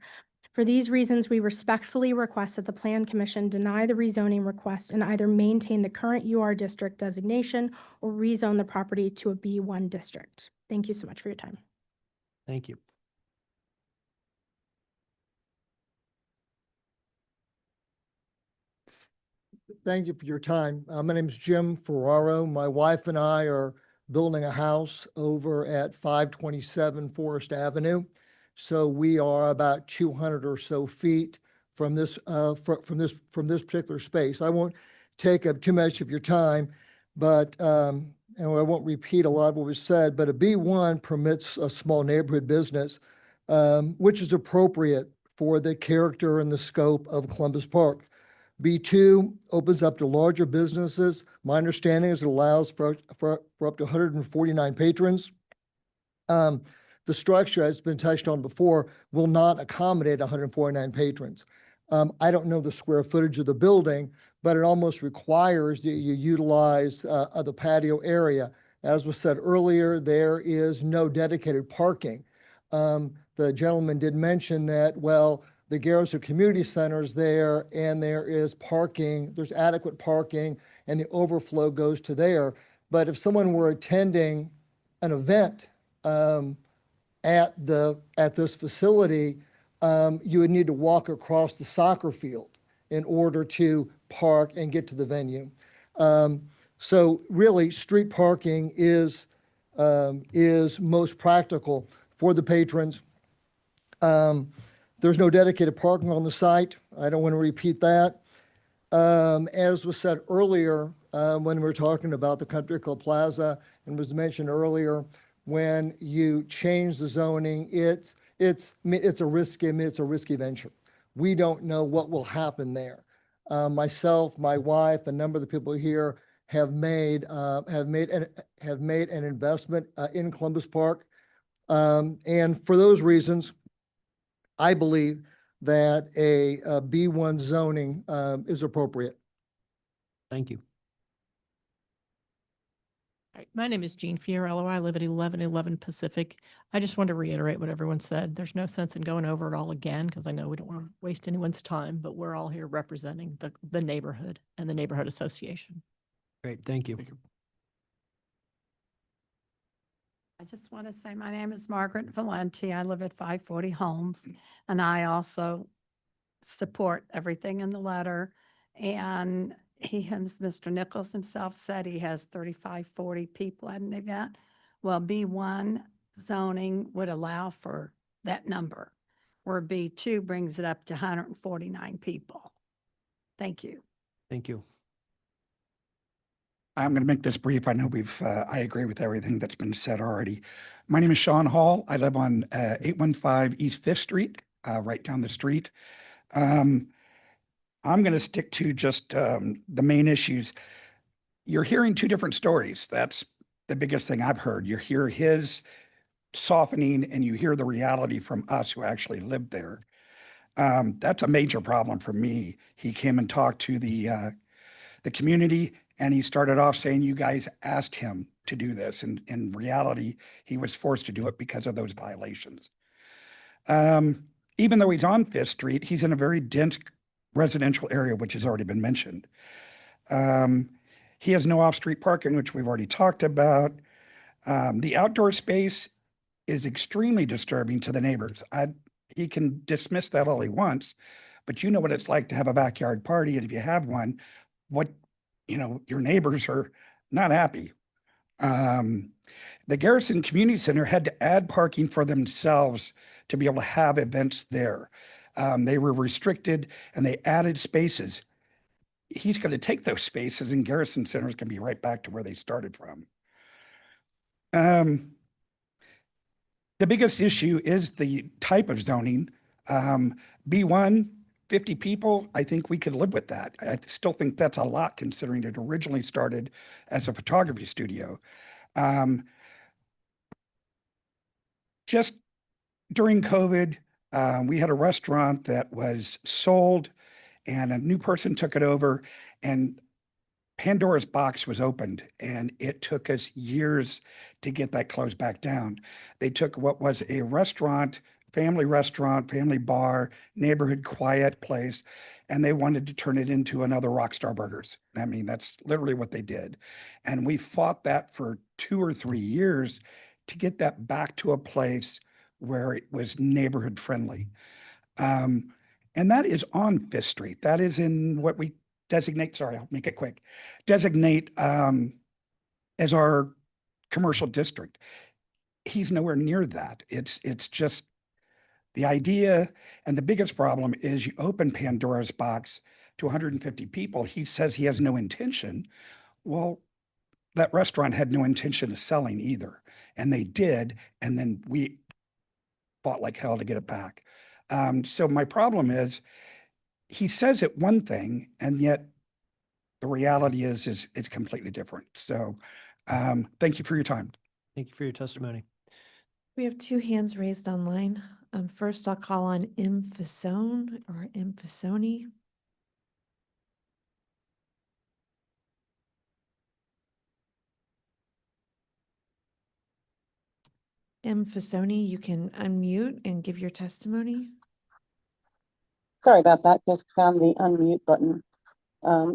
For these reasons, we respectfully request that the Plan Commission deny the rezoning request and either maintain the current UR district designation or rezone the property to a B1 district. Thank you so much for your time. Thank you. Thank you for your time. My name is Jim Ferraro. My wife and I are building a house over at 527 Forest Avenue. So we are about 200 or so feet from this particular space. I won't take up too much of your time, but and I won't repeat a lot of what was said. But a B1 permits a small neighborhood business, which is appropriate for the character and the scope of Columbus Park. B2 opens up to larger businesses. My understanding is it allows for up to 149 patrons. The structure, as has been touched on before, will not accommodate 149 patrons. I don't know the square footage of the building, but it almost requires that you utilize the patio area. As was said earlier, there is no dedicated parking. The gentleman did mention that, well, the Garrison Community Center is there and there is parking, there's adequate parking and the overflow goes to there. But if someone were attending an event at this facility, you would need to walk across the soccer field in order to park and get to the venue. So really, street parking is most practical for the patrons. There's no dedicated parking on the site. I don't want to repeat that. As was said earlier, when we were talking about the Country Club Plaza, and was mentioned earlier, when you change the zoning, it's a risky venture. We don't know what will happen there. Myself, my wife, a number of the people here have made an investment in Columbus Park, and for those reasons, I believe that a B1 zoning is appropriate. Thank you. Hi, my name is Jean Fiorello. I live at 1111 Pacific. I just want to reiterate what everyone said. There's no sense in going over it all again because I know we don't want to waste anyone's time, but we're all here representing the neighborhood and the neighborhood association. Great, thank you. I just want to say my name is Margaret Valenti. I live at 540 Holmes, and I also support everything in the letter. And Mr. Nichols himself said he has 35, 40 people at an event. Well, B1 zoning would allow for that number, where B2 brings it up to 149 people. Thank you. Thank you. I'm going to make this brief. I know I agree with everything that's been said already. My name is Sean Hall. I live on 815 East 5th Street, right down the street. I'm going to stick to just the main issues. You're hearing two different stories. That's the biggest thing I've heard. You hear his softening and you hear the reality from us who actually lived there. That's a major problem for me. He came and talked to the community, and he started off saying you guys asked him to do this. And in reality, he was forced to do it because of those violations. Even though he's on 5th Street, he's in a very dense residential area, which has already been mentioned. He has no off-street parking, which we've already talked about. The outdoor space is extremely disturbing to the neighbors. He can dismiss that all he wants, but you know what it's like to have a backyard party, and if you have one, your neighbors are not happy. The Garrison Community Center had to add parking for themselves to be able to have events there. They were restricted and they added spaces. He's going to take those spaces, and Garrison Center is going to be right back to where they started from. The biggest issue is the type of zoning. B1, 50 people, I think we could live with that. I still think that's a lot considering it originally started as a photography studio. Just during COVID, we had a restaurant that was sold and a new person took it over, and Pandora's box was opened, and it took us years to get that closed back down. They took what was a restaurant, family bar, neighborhood quiet place, and they wanted to turn it into another Rockstar Burgers. I mean, that's literally what they did. And we fought that for 2 or 3 years to get that back to a place where it was neighborhood friendly. And that is on 5th Street. That is in what we designate, sorry, I'll make it quick, designate as our commercial district. He's nowhere near that. It's just the idea, and the biggest problem is you open Pandora's box to 150 people. He says he has no intention. Well, that restaurant had no intention of selling either. And they did, and then we fought like hell to get it back. So my problem is, he says it one thing, and yet the reality is it's completely different. So thank you for your time. Thank you for your testimony. We have 2 hands raised online. First, I'll call on Infisone or Infisoni. Infisoni, you can unmute and give your testimony. Sorry about that, just found the unmute button.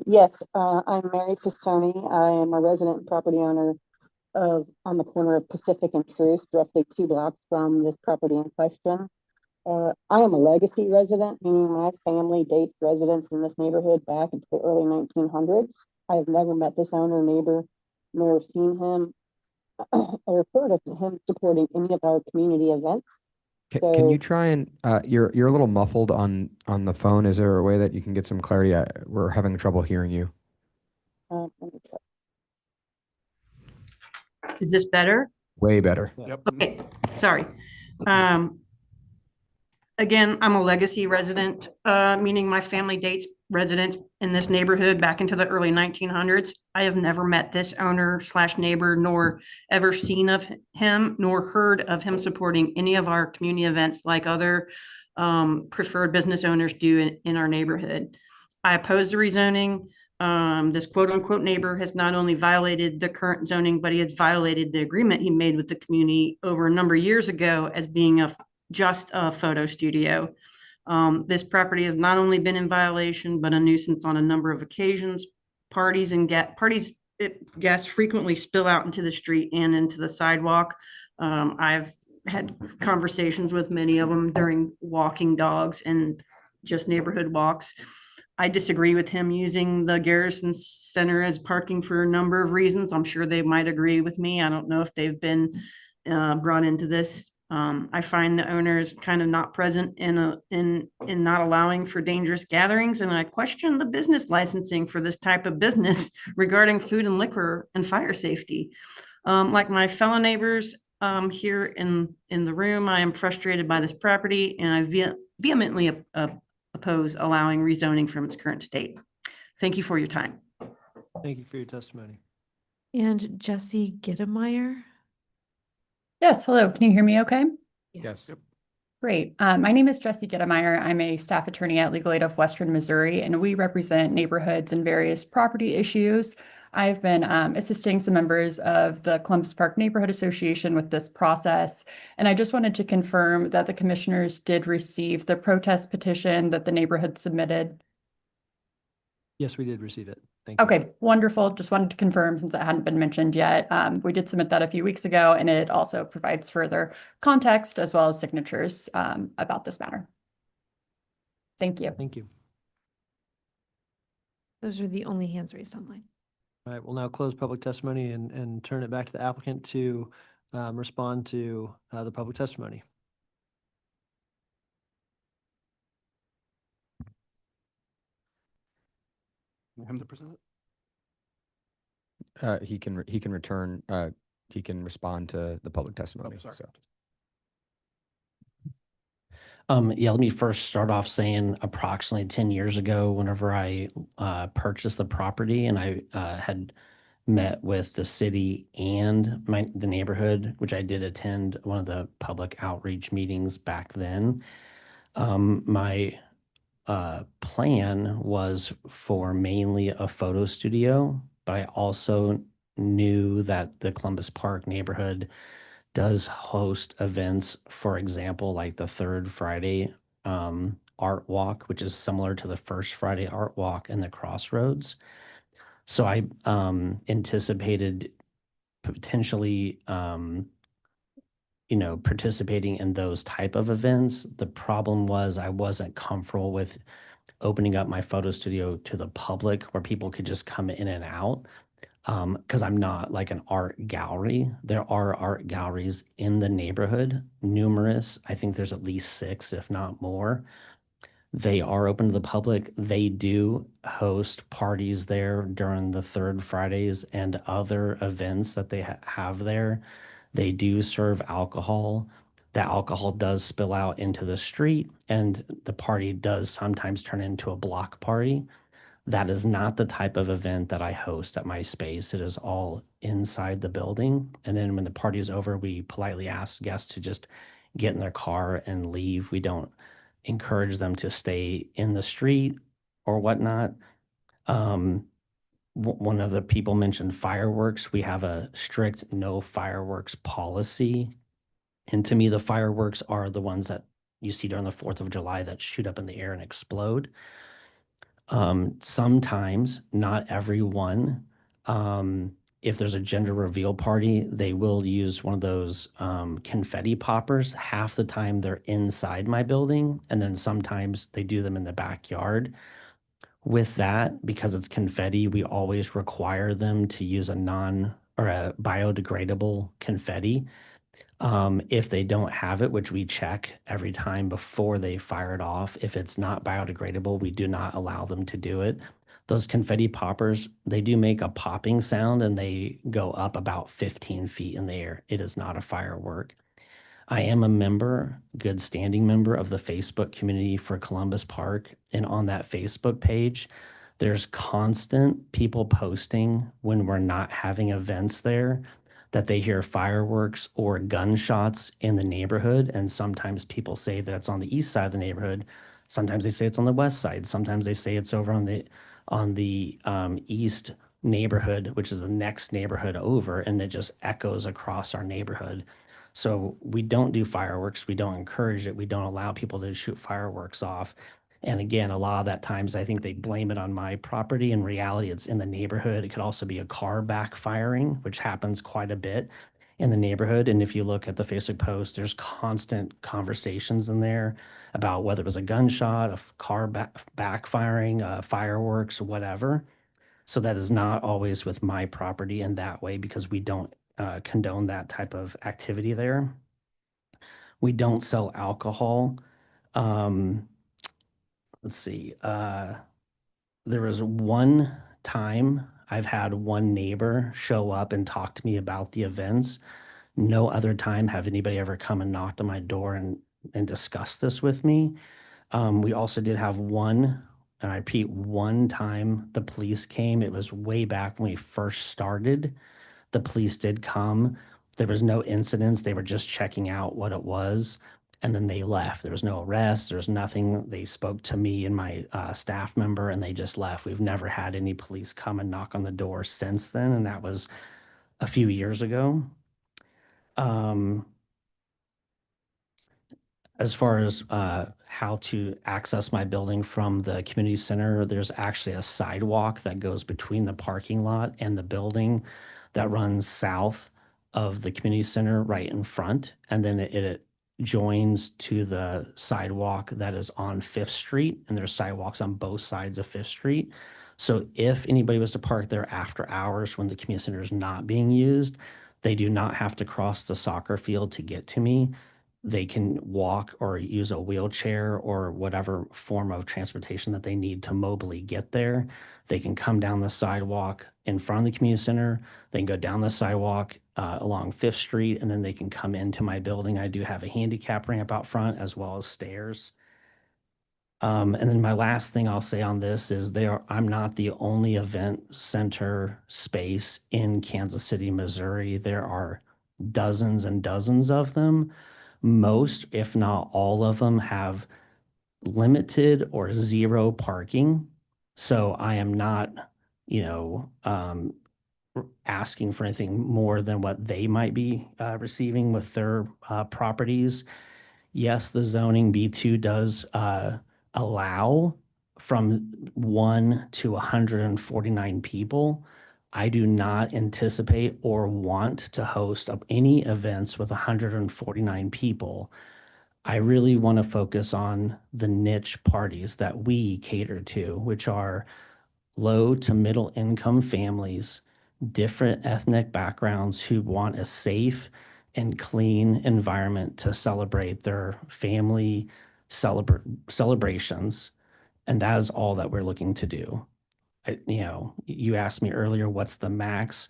Yes, I'm Mary Fissoni. I am a resident and property owner on the corner of Pacific and Truth, roughly 2 blocks from this property in question. I am a legacy resident, meaning my family dates residence in this neighborhood back into the early 1900s. I have never met this owner, neighbor, nor seen him or heard of him supporting any of our community events. Can you So try and, you're a little muffled on the phone. Is there a way that you can get some clarity? We're having trouble hearing you. let me check. Is this better? Way better. Yep. Okay, sorry. Um, Again, I'm a legacy resident, meaning my family dates residents in this neighborhood back into the early 1900s. I have never met this owner slash neighbor, nor ever seen of him, nor heard of him supporting any of our community events like other preferred business owners do in our neighborhood. I oppose the rezoning. This quote unquote neighbor has not only violated the current zoning, but he has violated the agreement he made with the community over a number of years ago as being just a photo studio. This property has not only been in violation, but a nuisance on a number of occasions. Guests frequently spill out into the street and into the sidewalk. I've had conversations with many of them during walking dogs and just neighborhood walks. I disagree with him using the Garrison Center as parking for a number of reasons. I'm sure they might agree with me. I don't know if they've been brought into this. I find the owners kind of not present in not allowing for dangerous gatherings, and I question the business licensing for this type of business regarding food and liquor and fire safety. Like my fellow neighbors here in the room, I am frustrated by this property, and I vehemently oppose allowing rezoning from its current state. Thank you for your time. Thank you for your testimony. And Jesse Gittemeyer? Yes, hello. Can you hear me okay? Yes. Yep. Great. My name is Jessie Gittemeyer. I'm a staff attorney at Legal Aid of Western Missouri, and we represent neighborhoods and various property issues. I've been assisting some members of the Columbus Park Neighborhood Association with this process, and I just wanted to confirm that the commissioners did receive the protest petition that the neighborhood submitted. Yes, we did receive it. Thank you. Okay, wonderful. Just wanted to confirm since it hadn't been mentioned yet. We did submit that a few weeks ago, and it also provides further context as well as signatures about this matter. Thank you. Thank you. Those are the only hands raised online. All right, we'll now close public testimony and turn it back to the applicant to respond to the public testimony. Him to present it? He can return, he can respond to the public testimony. sorry. So. Yeah, let me first start off saying approximately 10 years ago, whenever I purchased the property and I had met with the city and the neighborhood, which I did attend one of the public outreach meetings back then. My plan was for mainly a photo studio, but I also knew that the Columbus Park neighborhood does host events, for example, like the third Friday art walk, which is similar to the first Friday art walk in the Crossroads. So I anticipated potentially participating in those type of events. The problem was I wasn't comfortable with opening up my photo studio to the public where people could just come in and out. Because I'm not like an art gallery. There are art galleries in the neighborhood, numerous. I think there's at least 6, if not more. They are open to the public. They do host parties there during the third Fridays and other events that they have there. They do serve alcohol. The alcohol does spill out into the street, and the party does sometimes turn into a block party. That is not the type of event that I host at my space. It is all inside the building. And then when the party is over, we politely ask guests to just get in their car and leave. We don't encourage them to stay in the street or whatnot. One of the people mentioned fireworks. We have a strict no fireworks policy. And to me, the fireworks are the ones that you see during the 4th of July that shoot up in the air and explode. Sometimes, not everyone, if there's a gender reveal party, they will use one of those confetti poppers. Half the time they're inside my building, and then sometimes they do them in the backyard. With that, because it's confetti, we always require them to use a biodegradable confetti. If they don't have it, which we check every time before they fire it off, if it's not biodegradable, we do not allow them to do it. Those confetti poppers, they do make a popping sound and they go up about 15 feet in the air. It is not a firework. I am a member, good standing member of the Facebook community for Columbus Park. And on that Facebook page, there's constant people posting when we're not having events there that they hear fireworks or gunshots in the neighborhood. And sometimes people say that it's on the east side of the neighborhood. Sometimes they say it's on the west side. Sometimes they say it's over on the east neighborhood, which is the next neighborhood over, and it just echoes across our neighborhood. So we don't do fireworks. We don't encourage it. We don't allow people to shoot fireworks off. And again, a lot of that times I think they blame it on my property. In reality, it's in the neighborhood. It could also be a car backfiring, which happens quite a bit in the neighborhood. And if you look at the Facebook post, there's constant conversations in there about whether it was a gunshot, a car backfiring, fireworks, whatever. So that is not always with my property in that way because we don't condone that type of activity there. We don't sell alcohol. Let's see. There was one time I've had one neighbor show up and talk to me about the events. No other time have anybody ever come and knocked on my door and discussed this with me. We also did have one, and I repeat, one time the police came. It was way back when we first started. The police did come. There was no incidents. They were just checking out what it was. And then they left. There was no arrest. There was nothing. They spoke to me and my staff member and they just left. We've never had any police come and knock on the door since then. And that was a few years ago. As far as how to access my building from the community center, there's actually a sidewalk that goes between the parking lot and the building that runs south of the community center right in front. And then it joins to the sidewalk that is on Fifth Street, and there's sidewalks on both sides of Fifth Street. So if anybody was to park there after hours when the community center is not being used, they do not have to cross the soccer field to get to me. They can walk or use a wheelchair or whatever form of transportation that they need to mobily get there. They can come down the sidewalk in front of the community center. They can go down the sidewalk along Fifth Street, and then they can come into my building. I do have a handicap ramp out front as well as stairs. And then my last thing I'll say on this is I'm not the only event center space in Kansas City, Missouri. There are dozens and dozens of them. Most, if not all of them, have limited or zero parking. So I am not, asking for anything more than what they might be receiving with their properties. Yes, the zoning B2 does allow from 1 to 149 people. I do not anticipate or want to host any events with 149 people. I really want to focus on the niche parties that we cater to, which are low to middle income families, different ethnic backgrounds who want a safe and clean environment to celebrate their family celebrations. And that is all that we're looking to do. You asked me earlier, what's the max?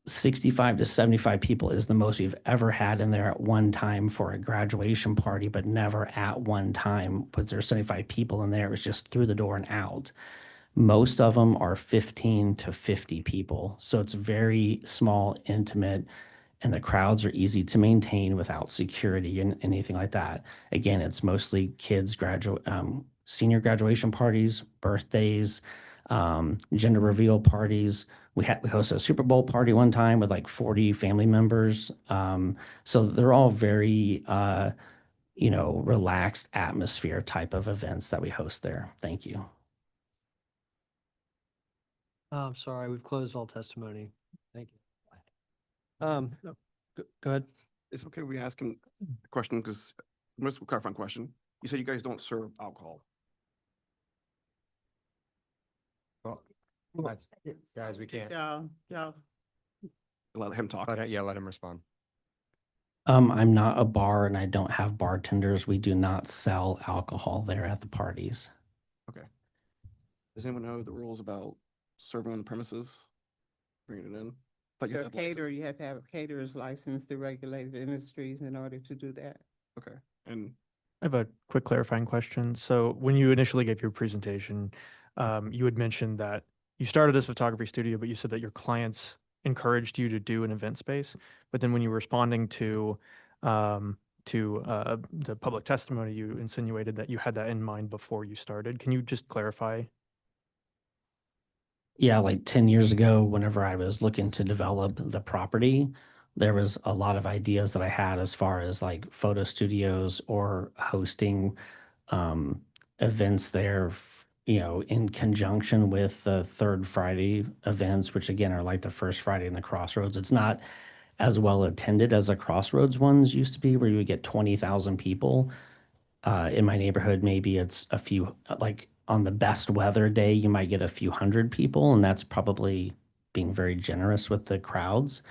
65 to 75 people is the most we've ever had in there at one time for a graduation party, but never at one time was there 75 people in there. It was just through the door and out. Most of them are 15 to 50 people. So it's very small, intimate, and the crowds are easy to maintain without security and anything like that. Again, it's mostly kids senior graduation parties, birthdays, gender reveal parties. We hosted a Super Bowl party one time with like 40 family members. So they're all very, relaxed atmosphere type of events that we host there. Thank you. I'm sorry, we've closed all testimony. Thank you. No, go ahead. It's okay, we ask him a question because, just a clarifying question. You said you guys don't serve alcohol. Well, guys, we can't. Y'all, Let him talk. Let him respond. I'm not a bar and I don't have bartenders. We do not sell alcohol there at the parties. Okay. Does anyone know the rules about serving on the premises? Bringing it in? But you You're a have a license. caterer, you have to have a caterer's license through regulated industries in order to do that. Okay. And I have a quick clarifying question. So when you initially gave your presentation, you had mentioned that you started this photography studio, but you said that your clients encouraged you to do an event space. But then when you were responding to the public testimony, you insinuated that you had that in mind before you started. Can you just clarify? Yeah, like 10 years ago, whenever I was looking to develop the property, there was a lot of ideas that I had as far as like photo studios or hosting um, events there, in conjunction with the third Friday events, which again are like the first Friday in the Crossroads. It's not as well attended as the Crossroads ones used to be, where you would get 20,000 people. In my neighborhood, maybe it's a few, like on the best weather day, you might get a few hundred people, and that's probably being very generous with the crowds.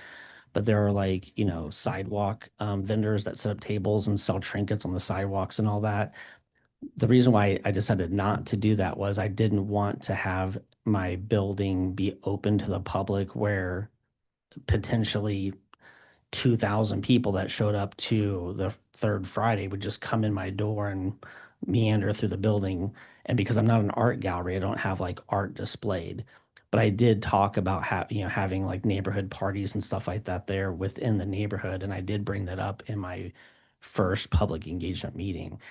But there are like, sidewalk vendors that set up tables and sell trinkets on the sidewalks and all that. The reason why I decided not to do that was I didn't want to have my building be open to the public where potentially 2,000 people that showed up to the third Friday would just come in my door and meander through the building. And because I'm not an art gallery, I don't have like art displayed. But I did talk about having like neighborhood parties and stuff like that there within the neighborhood, and I did bring that up in my first public engagement meeting.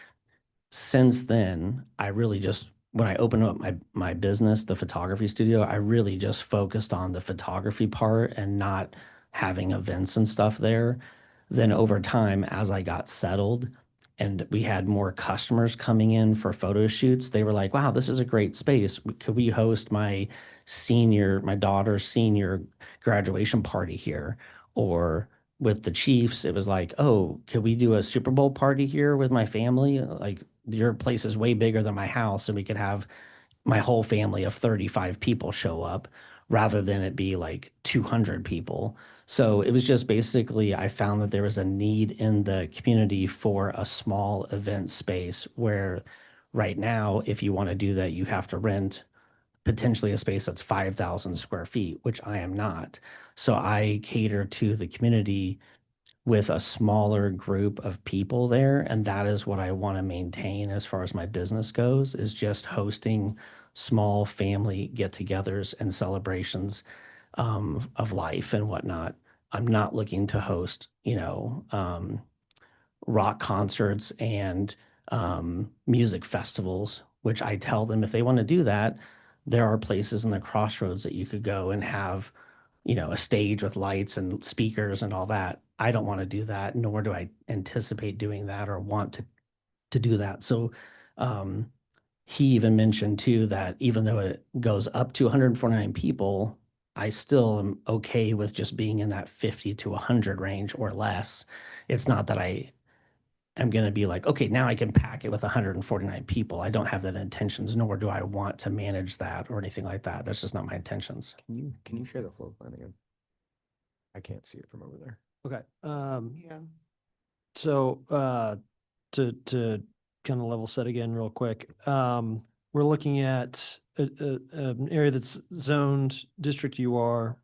Since then, I really just when I opened up my business, the photography studio, I really just focused on the photography part and not having events and stuff there. Then over time, as I got settled and we had more customers coming in for photo shoots, they were like, "Wow, this is a great space. Could we host my daughter's senior graduation party here?" Or with the Chiefs, it was like, "Oh, could we do a Super Bowl party here with my family? Like your place is way bigger than my house, and we could have my whole family of 35 people show up rather than it be like 200 people." So it was just basically, I found that there was a need in the community for a small event space where right now, if you want to do that, you have to rent potentially a space that's 5,000 square feet, which I am not. So I cater to the community with a smaller group of people there, and that is what I want to maintain as far as my business goes, is just hosting small family get-togethers and celebrations of life and whatnot. I'm not looking to host, rock concerts and music festivals, which I tell them if they want to do that, there are places in the Crossroads that you could go and have, a stage with lights and speakers and all that. I don't want to do that, nor do I anticipate doing that or want to do that. So he even mentioned too that even though it goes up to 149 people, I still am okay with just being in that 50 to 100 range or less. It's not that I'm going to be like, okay, now I can pack it with 149 people. I don't have that intentions, nor do I want to manage that or anything like that. That's just not my intentions. Can you share the floor plan again? I can't see it from over there. Okay. Yeah. So to kind of level set again real quick, we're looking at an area that's zoned District UR.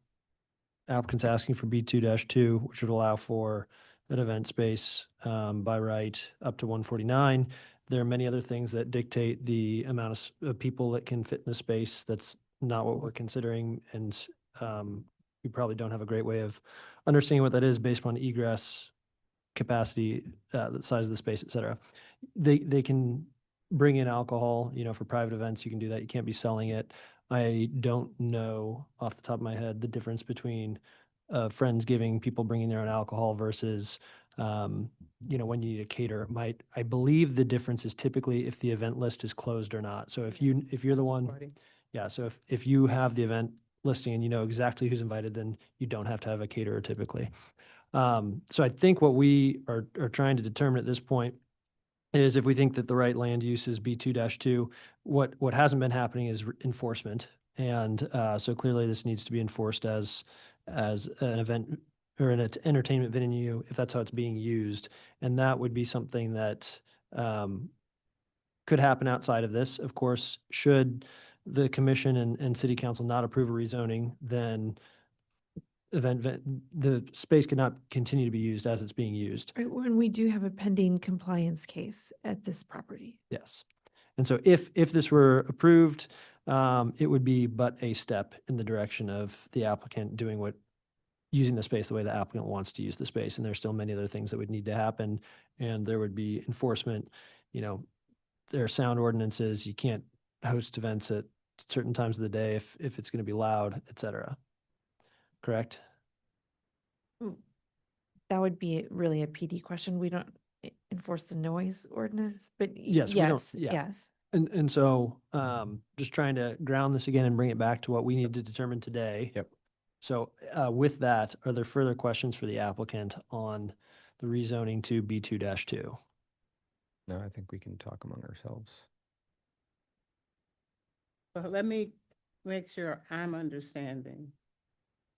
Applicant's asking for B2-2, which would allow for an event space by right up to 149. There are many other things that dictate the amount of people that can fit in the space. That's not what we're considering, and we probably don't have a great way of understanding what that is based on egress capacity, the size of the space, et cetera. They can bring in alcohol, for private events. You can do that. You can't be selling it. I don't know off the top of my head the difference between Friendsgiving, people bringing their own alcohol versus, when you need a caterer. I believe the difference is typically if the event list is closed or not. So if you're the one, yeah. So if you have the event listing and you know exactly who's invited, then you don't have to have a caterer typically. So I think what we are trying to determine at this point is if we think that the right land use is B2-2, what hasn't been happening is enforcement. And so clearly this needs to be enforced as an event or an entertainment venue if that's how it's being used. And that would be something that could happen outside of this. Of course, should the commission and city council not approve a rezoning, then the space could not continue to be used as it's being used. Right, when we do have a pending compliance case at this property. Yes. And so if this were approved, it would be but a step in the direction of the applicant using the space the way the applicant wants to use the space. And there's still many other things that would need to happen. And there would be enforcement, there are sound ordinances. You can't host events at certain times of the day if it's going to be loud, et cetera. Correct? That would be really a PD question. We don't enforce the noise ordinance, but Yes, we don't. yes, Yeah. yes. And so just trying to ground this again and bring it back to what we need to determine today. Yep. So with that, are there further questions for the applicant on the rezoning to B2-2? No, I think we can talk among ourselves. Well, let me make sure I'm understanding.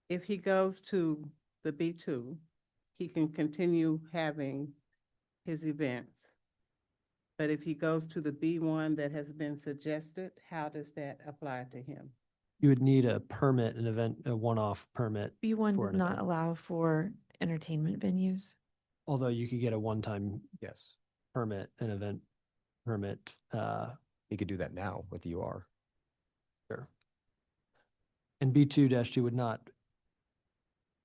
If he goes to the B2, he can continue having his events. But if he goes to the B1 that has been suggested, how does that apply to him? You would need a permit, a one-off permit. B1 for did an not event. allow for entertainment venues. Although you could get a one-time Yes. permit, an event permit. You could do that now with the UR. Sure. And B2-2 would not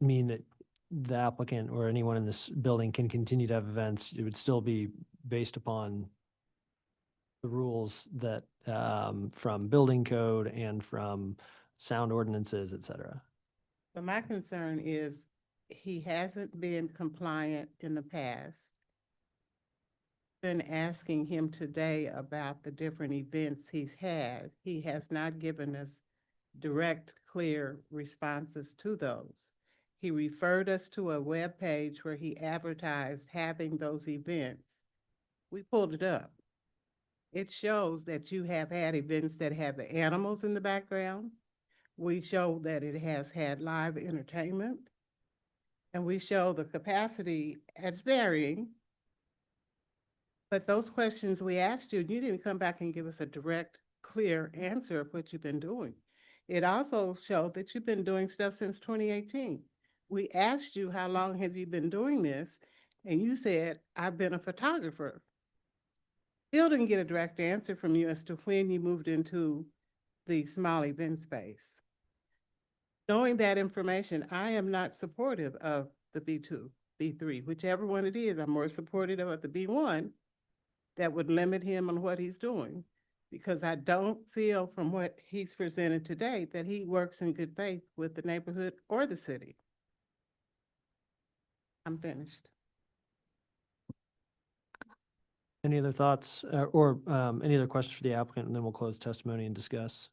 mean that the applicant or anyone in this building can continue to have events. It would still be based upon the rules that from building code and from sound ordinances, et cetera. But my concern is he hasn't been compliant in the past. Been asking him today about the different events he's had. He has not given us direct, clear responses to those. He referred us to a web page where he advertised having those events. We pulled it up. It shows that you have had events that have the animals in the background. We show that it has had live entertainment. And we show the capacity as varying. But those questions we asked you, you didn't come back and give us a direct, clear answer of what you've been doing. It also showed that you've been doing stuff since 2018. We asked you, how long have you been doing this? And you said, I've been a photographer. Still didn't get a direct answer from you as to when you moved into the small event space. Knowing that information, I am not supportive of the B2, B3, whichever one it is. I'm more supportive of the B1 that would limit him on what he's doing, because I don't feel from what he's presented today that he works in good faith with the neighborhood or the city. I'm finished. Any other thoughts or any other questions for the applicant, and then we'll close testimony and discuss.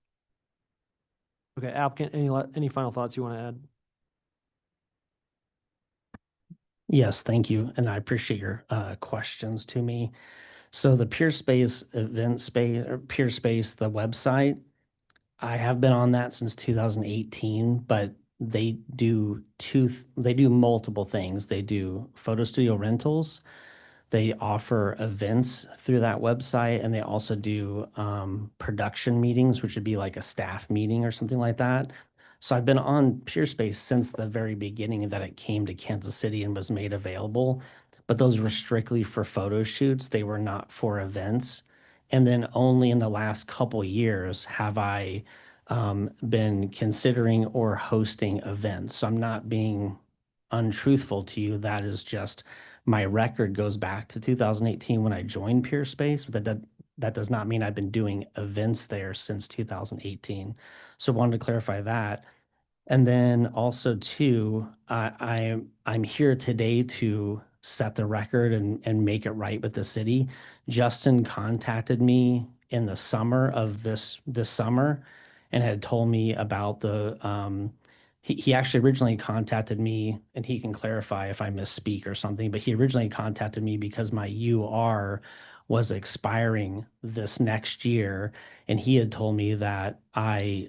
Okay, applicant, any final thoughts you want to add? Yes, thank you. And I appreciate your questions to me. So the Peerspace event space, or Peerspace, the website, I have been on that since 2018, but they do multiple things. They do photo studio rentals. They offer events through that website, and they also do production meetings, which would be like a staff meeting or something like that. So I've been on Peerspace since the very beginning that it came to Kansas City and was made available, but those were strictly for photo shoots. They were not for events. And then only in the last couple years have I been considering or hosting events. So I'm not being untruthful to you. That is just my record goes back to 2018 when I joined Peerspace, but that does not mean I've been doing events there since 2018. So wanted to clarify that. And then also too, I'm here today to set the record and make it right with the city. Justin contacted me in the summer of this summer and had told me about the he actually originally contacted me, and he can clarify if I misspeak or something, but he originally contacted me because my UR was expiring this next year, and he had told me that I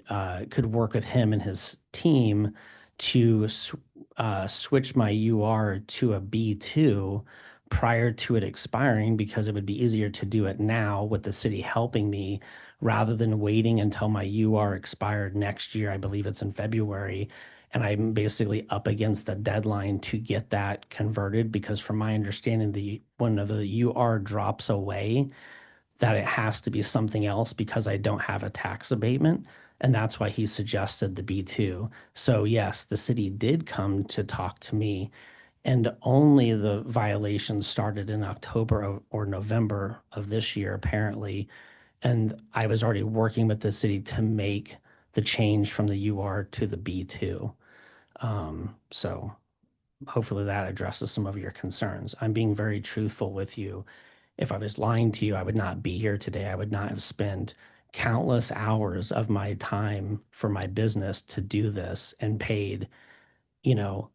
could work with him and his team to switch my UR to a B2 prior to it expiring because it would be easier to do it now with the city helping me rather than waiting until my UR expired next year. I believe it's in February. And I'm basically up against the deadline to get that converted because from my understanding, when the UR drops away, that it has to be something else because I don't have a tax abatement. And that's why he suggested the B2. So yes, the city did come to talk to me, and only the violations started in October or November of this year, apparently. And I was already working with the city to make the change from the UR to the B2. So hopefully that addresses some of your concerns. I'm being very truthful with you. If I was lying to you, I would not be here today. I would not have spent countless hours of my time for my business to do this and paid, you know,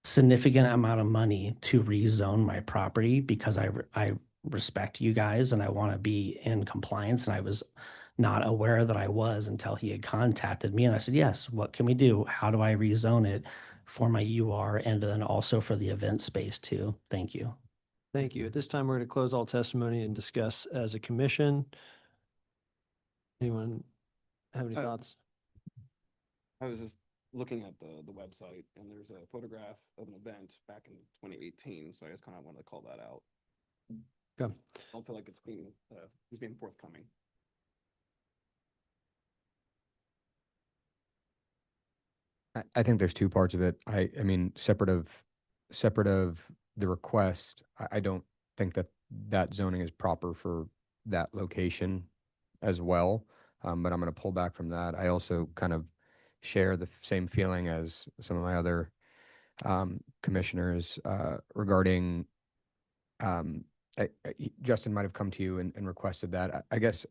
significant amount of money to rezone my property because I respect you guys and I want to be in compliance. And I was not aware that I was until he had contacted me. And I said, yes, what can we do? How do I rezone it for my UR and then also for the event space too? Thank you. Thank you. At this time, we're going to close all testimony and discuss as a commission. Anyone have any thoughts? I was just looking at the website and there's a photograph of an event back in 2018, so I just kind of wanted to call that out. Okay. I don't feel like he's being forthcoming. I think there's two parts of it. I mean, separate of the request, I don't think that zoning is proper for that location as well. But I'm going to pull back from that. I also kind of share the same feeling as some of my other commissioners regarding Justin might have come to you and requested that. I guess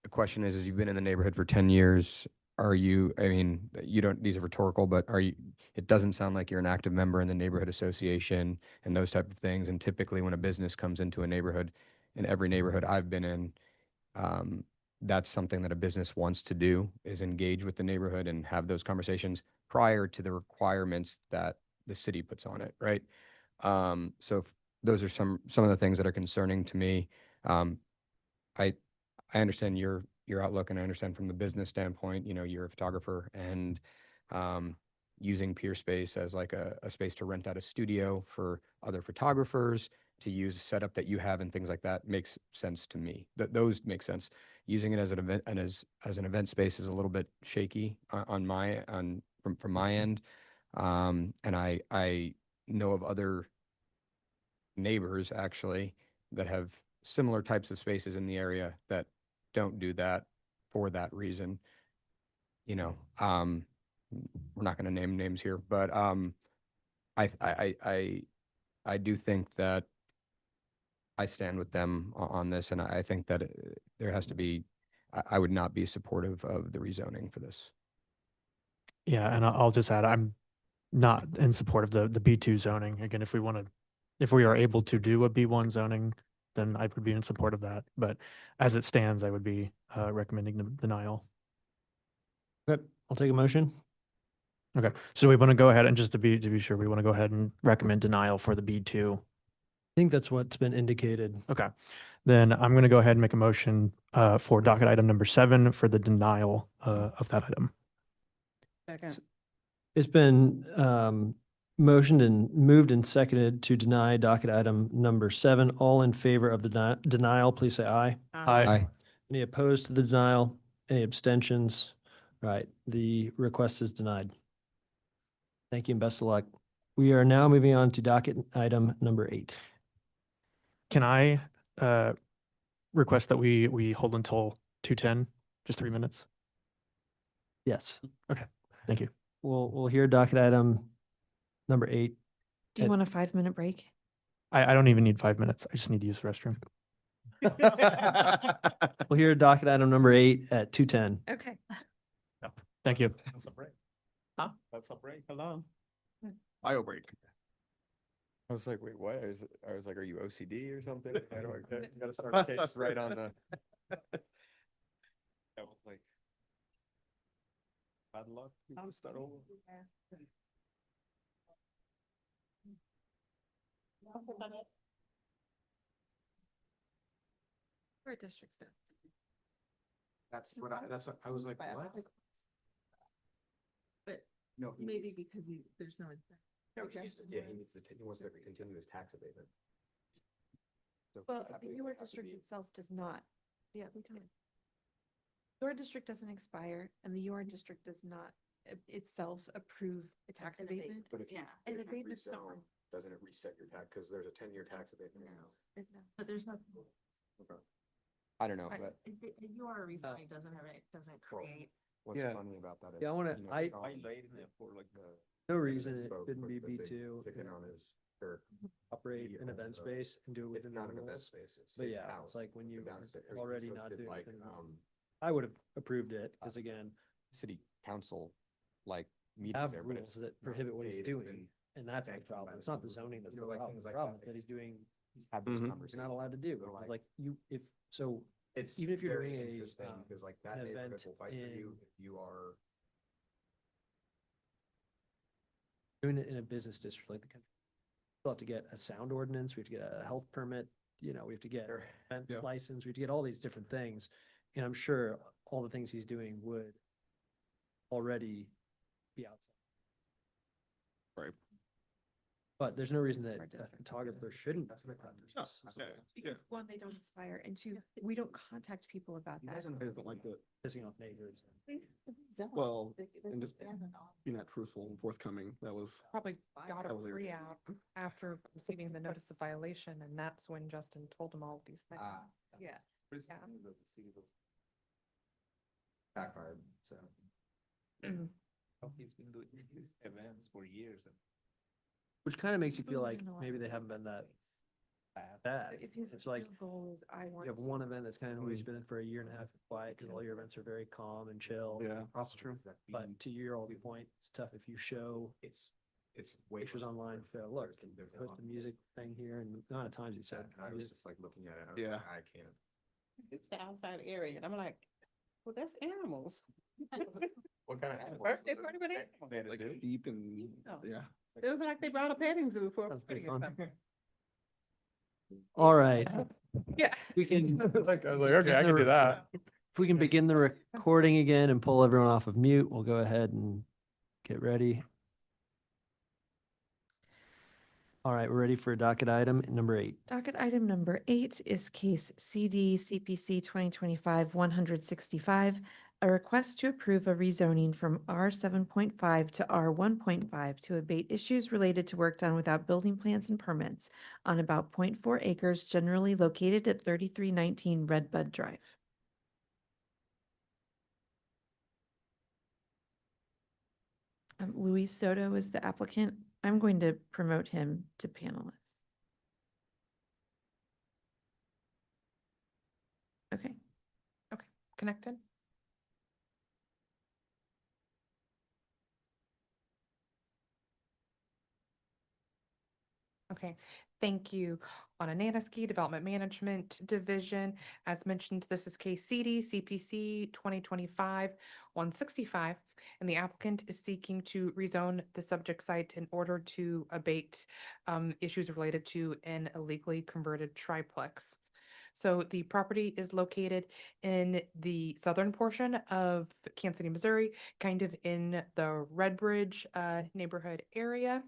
the question is you've been in the neighborhood for 10 years. Are you, I mean, you don't, these are rhetorical, but are you, it doesn't sound like you're an active member in the neighborhood association and those type of things. And typically when a business comes into a neighborhood, in every neighborhood I've been in, that's something that a business wants to do, is engage with the neighborhood and have those conversations prior to the requirements that the city puts on it, right? So those are some of the things that are concerning to me. I understand your outlook, and I understand from the business standpoint, you know, you're a photographer, and using Peer Space as like a space to rent out a studio for other photographers to use a setup that you have and things like that makes sense to me. Those make sense. Using it as an event and as an event space is a little bit shaky from my end. And I know of other neighbors actually that have similar types of spaces in the area that don't do that for that reason. You know, we're not going to name names here, but I do think that I stand with them on this, and I think that there has to be. I would not be supportive of the rezoning for this. Yeah, and I'll just add, I'm not in support of the B2 zoning. Again, if we are able to do a B1 zoning, then I would be in support of that. But as it stands, I would be recommending denial. Okay, I'll take a motion. Okay, so we want to go ahead and just to be sure, we want to go ahead and recommend denial for the B2. I think that's what's been indicated. Okay, then I'm going to go ahead and make a motion for docket item number 7 for the denial of that item. Second. It's been motioned and moved and seconded to deny docket item number 7. All in favor of the denial, please say aye. Aye. Any opposed to the denial? Any abstentions? Right, the request is denied. Thank you and best of luck. We are now moving on to docket item number 8. Can I request that we hold until 2:10, just 3 minutes? Yes. Okay, thank you. We'll hear docket item number 8. Do you want a 5-minute break? I don't even need 5 minutes. I just need to use the restroom. We'll hear docket item number 8 at 2:10. Okay. Thank you. That's a break. Huh? That's a break. Hello. Bio break. I was like, wait, what? I was like, are you OCD or something? I don't, you gotta start a case right on the. That was like Bad luck. We can start over. Where districts do. That's what I was like, what? But No, maybe because there's no. Yeah, he wants to continue his tax abatement. So Well, the UR district itself does not. Yeah, we can. UR district doesn't expire and the UR district does not itself approve a tax abatement. But if you And if you abatement's not. rezone, doesn't it reset your tax? Because there's a 10-year tax abatement. But there's no. Okay. I don't know, but UR rezoning doesn't create. what's Yeah. funny about that is. Yeah, I wanna- you know, I- it's all- I laid it for like the. No and reason this it spoke couldn't with be the big B2 chicken on his shirt. operate He an owned event the- space and do it It's within not the an event rules. space. It's But his yeah, house. it's like when you The downstairs- he already hosted, not doing like, it. I would have approved it, because again, city council, like, meetings have there, but rules it's that not prohibit what he's paid, it's doing, been and that's the sanctioned problem. by It's the not the city. zoning that's You the know, like, problem. things The like problem that. is that he's doing, He's had those he's conversations. not allowed to do. They're Like you, if, so It's even if you're very doing a, interesting because like that an neighborhood event will fight for you in- if you are. doing it in a business district like the country, we'll have to get a sound ordinance, we have to get a health permit, we have to get event Yeah. license, we have to get all these different things. And I'm sure all the things he's doing would already be outside. Right. But there's no reason that Our a district, photographer shouldn't. Because one, they don't expire, and two, we don't contact people about that. I just don't like the, Pissing off neighbors. well, and just being that truthful and forthcoming. That was, Probably got That a was a- pre-out after receiving the notice of violation, and that's when Justin told him all of these things. Yeah. Backfired, so. He's been doing these events for years. And Which kind of makes you feel Well, like in a lot maybe of they haven't been that ways. bad. If his It's like, goal is, I want. you have to- one event that's kind of always been for a year and a half quiet, because all your events are very calm and chill. yeah, that's true. But to your old point, it's tough if you show It's way. pictures worse. online, show, look, There's a post lot the more. music thing here, and the amount of times he said, And I was music. just like looking at it. I was Yeah. like, I can't. It's the outside area, and I'm like, well, that's animals. What kind of animals? Birthday was it? party with animals. Like deep and, Oh. yeah. It was like they brought a petting zoo for a Sounds pretty party or fun. something. All right, Yeah. we can. Like, I was like, okay, I can do that. If we can begin the recording again and pull everyone off of mute, we'll go ahead and get ready. All right, we're ready for docket item number 8. Docket item number 8 is case CD CPC 2025-165, a request to approve a rezoning from R 7.5 to R 1.5 to abate issues related to work done without building plans and permits on about 0.4 acres generally located at 3319 Redbud Drive. Luis Soto is the applicant. I'm going to promote him to panelist. Okay. Connected? Okay, thank you. On Ananiski Development Management Division, as mentioned, this is case CD CPC 2025-165, and the applicant is seeking to rezone the subject site in order to abate issues related to an illegally converted triplex. So the property is located in the southern portion of Kansas City, Missouri, kind of in the Redbridge neighborhood area.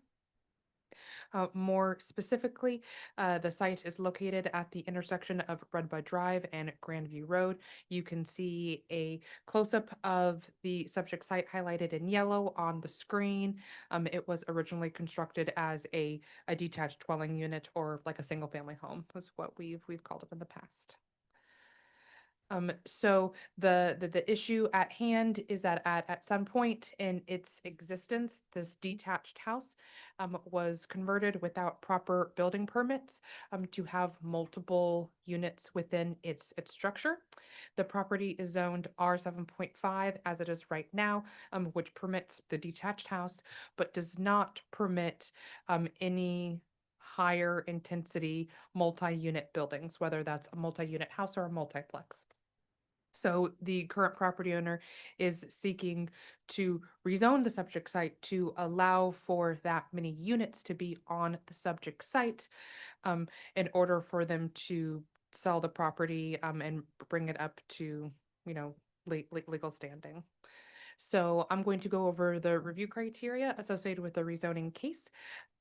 More specifically, the site is located at the intersection of Redbud Drive and Grandview Road. You can see a close-up of the subject site highlighted in yellow on the screen. It was originally constructed as a detached dwelling unit, or like a single-family home, was what we've called it in the past. So the issue at hand is that at some point in its existence, this detached house was converted without proper building permits to have multiple units within its structure. The property is zoned R 7.5 as it is right now, which permits the detached house, but does not permit any higher intensity multi-unit buildings, whether that's a multi-unit house or a multiplex. So the current property owner is seeking to rezone the subject site to allow for that many units to be on the subject site, in order for them to sell the property, and bring it up to, legal standing. So I'm going to go over the review criteria associated with the rezoning case.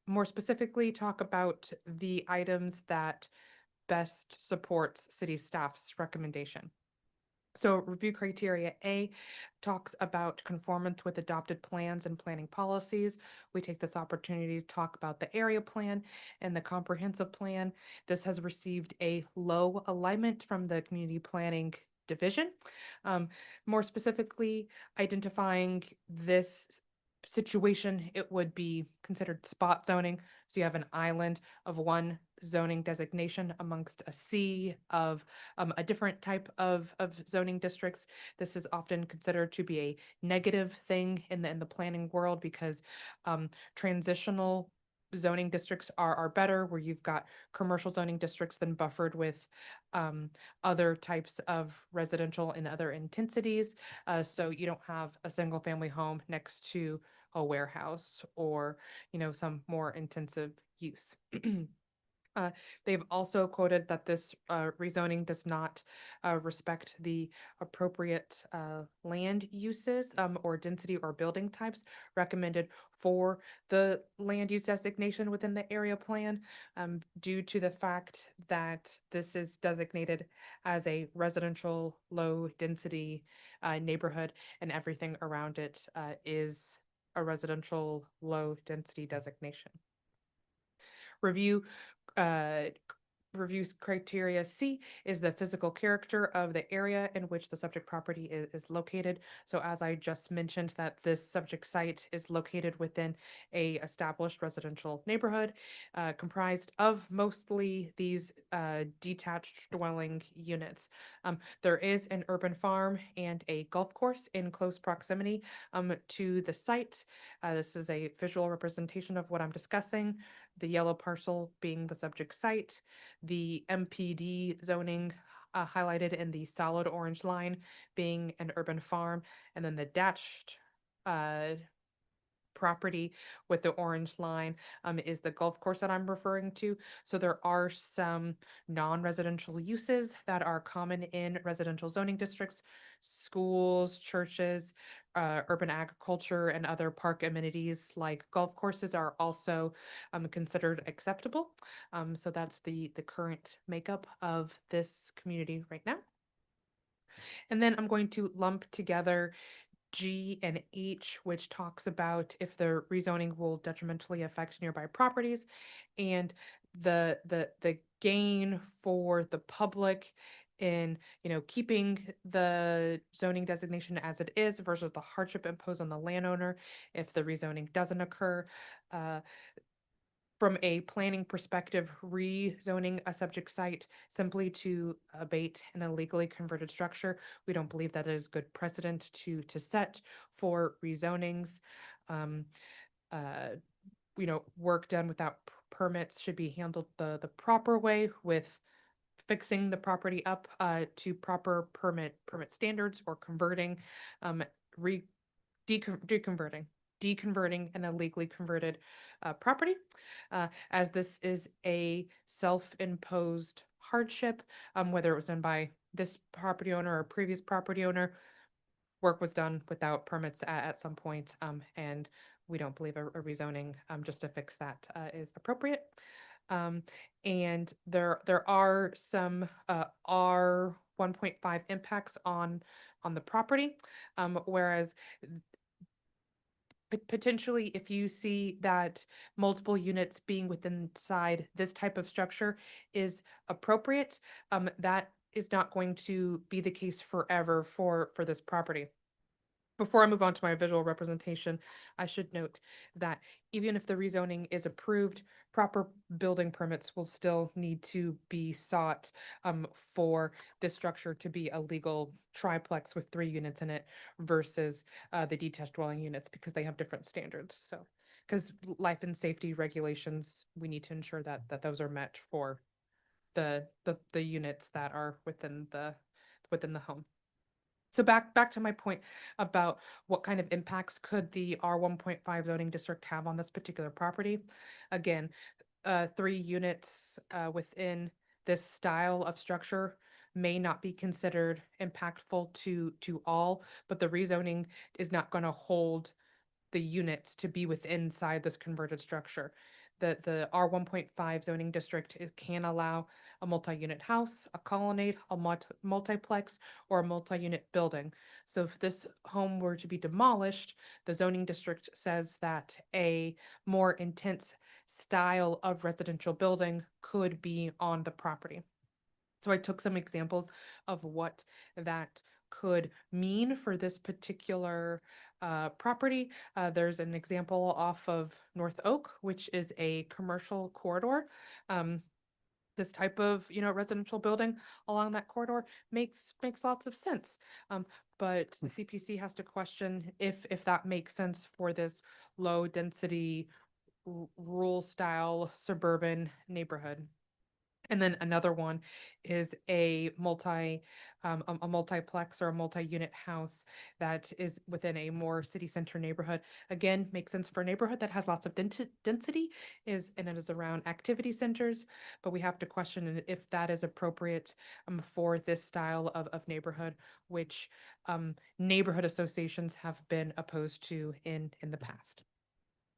More specifically, talk about the items that best supports city staff's recommendation. So review criteria A talks about conformance with adopted plans and planning policies. We take this opportunity to talk about the area plan and the comprehensive plan. This has received a low alignment from the community planning division. More specifically, identifying this situation, it would be considered spot zoning. So you have an island of one zoning designation amongst a sea of a different type of zoning districts. This is often considered to be a negative thing in the planning world because transitional zoning districts are better, where you've got commercial zoning districts then buffered with other types of residential and other intensities. So you don't have a single family home next to a warehouse or, some more intensive use. They've also quoted that this rezoning does not respect the appropriate land uses or density or building types recommended for the land use designation within the area plan, due to the fact that this is designated as a residential low density neighborhood, and everything around it is a residential low density designation. Review reviews criteria C is the physical character of the area in which the subject property is located. So as I just mentioned, that this subject site is located within a established residential neighborhood, comprised of mostly these detached dwelling units. There is an urban farm and a golf course in close proximity to the site. This is a visual representation of what I'm discussing. The yellow parcel being the subject site, the MPD zoning highlighted in the solid orange line being an urban farm, and then the dashed property with the orange line is the golf course that I'm referring to. So there are some non-residential uses that are common in residential zoning districts, schools, churches, urban agriculture, and other park amenities like golf courses are also considered acceptable. So that's the current makeup of this community right now. And then I'm going to lump together G and H, which talks about if the rezoning will detrimentally affect nearby properties, and the gain for the public in keeping the zoning designation as it is versus the hardship imposed on the landowner if the rezoning doesn't occur. From a planning perspective, rezoning a subject site simply to abate an illegally converted structure, we don't believe that is good precedent to set for rezonings. Work done without permits should be handled the proper way, with fixing the property up to proper permit standards, or converting, deconverting an illegally converted property, as this is a self-imposed hardship, whether it was done by this property owner or previous property owner. Work was done without permits at some point, and we don't believe a rezoning just to fix that is appropriate. And there are some R 1.5 impacts on the property, whereas potentially, if you see that multiple units being within inside this type of structure is appropriate, that is not going to be the case forever for this property. Before I move on to my visual representation, I should note that even if the rezoning is approved, proper building permits will still need to be sought for this structure to be a legal triplex with 3 units in it versus the detached dwelling units, because they have different standards. So, because life and safety regulations, we need to ensure that those are met for the units that are within the home. So back to my point about what kind of impacts could the R 1.5 zoning district have on this particular property? Again, 3 units within this style of structure may not be considered impactful to all, but the rezoning is not going to hold the units to be within inside this converted structure. The R 1.5 zoning district can allow a multi-unit house, a colonnade, a multiplex, or a multi-unit building. So if this home were to be demolished, the zoning district says that a more intense style of residential building could be on the property. So I took some examples of what that could mean for this particular property. There's an example off of North Oak, which is a commercial corridor. This type of residential building along that corridor makes lots of sense. But the CPC has to question if that makes sense for this low density rural style suburban neighborhood. And then another one is a multiplex or a multi-unit house that is within a more city center neighborhood. Again, makes sense for a neighborhood that has lots of density and it is around activity centers, but we have to question if that is appropriate for this style of neighborhood, which neighborhood associations have been opposed to in the past.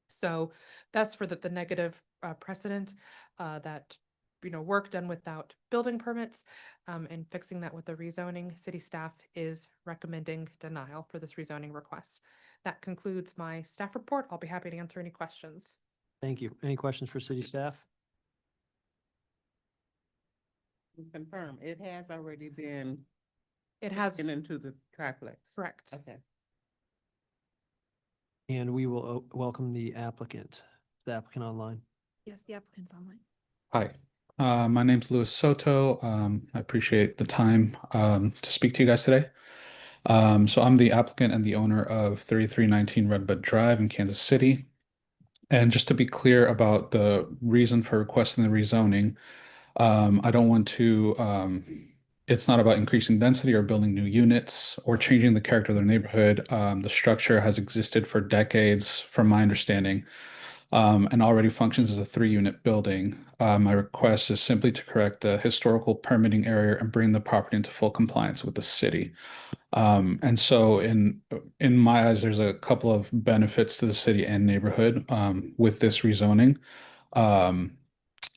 So that's for the negative precedent that work done without building permits, and fixing that with the rezoning. City staff is recommending denial for this rezoning request. That concludes my staff report. I'll be happy to answer any questions. Thank you. Any questions for city staff? Confirm, it has already been. It has taken into the triplex. Correct. Okay. And we will welcome the applicant online. Yes, the applicant's online. Hi, my name's Luis Soto. I appreciate the time to speak to you guys today. So I'm the applicant and the owner of 3319 Redbud Drive in Kansas City. And just to be clear about the reason for requesting the rezoning, I don't want to, it's not about increasing density or building new units or changing the character of the neighborhood. The structure has existed for decades, from my understanding, and already functions as a 3-unit building. My request is simply to correct the historical permitting error and bring the property into full compliance with the city. And so in my eyes, there's a couple of benefits to the city and neighborhood with this rezoning.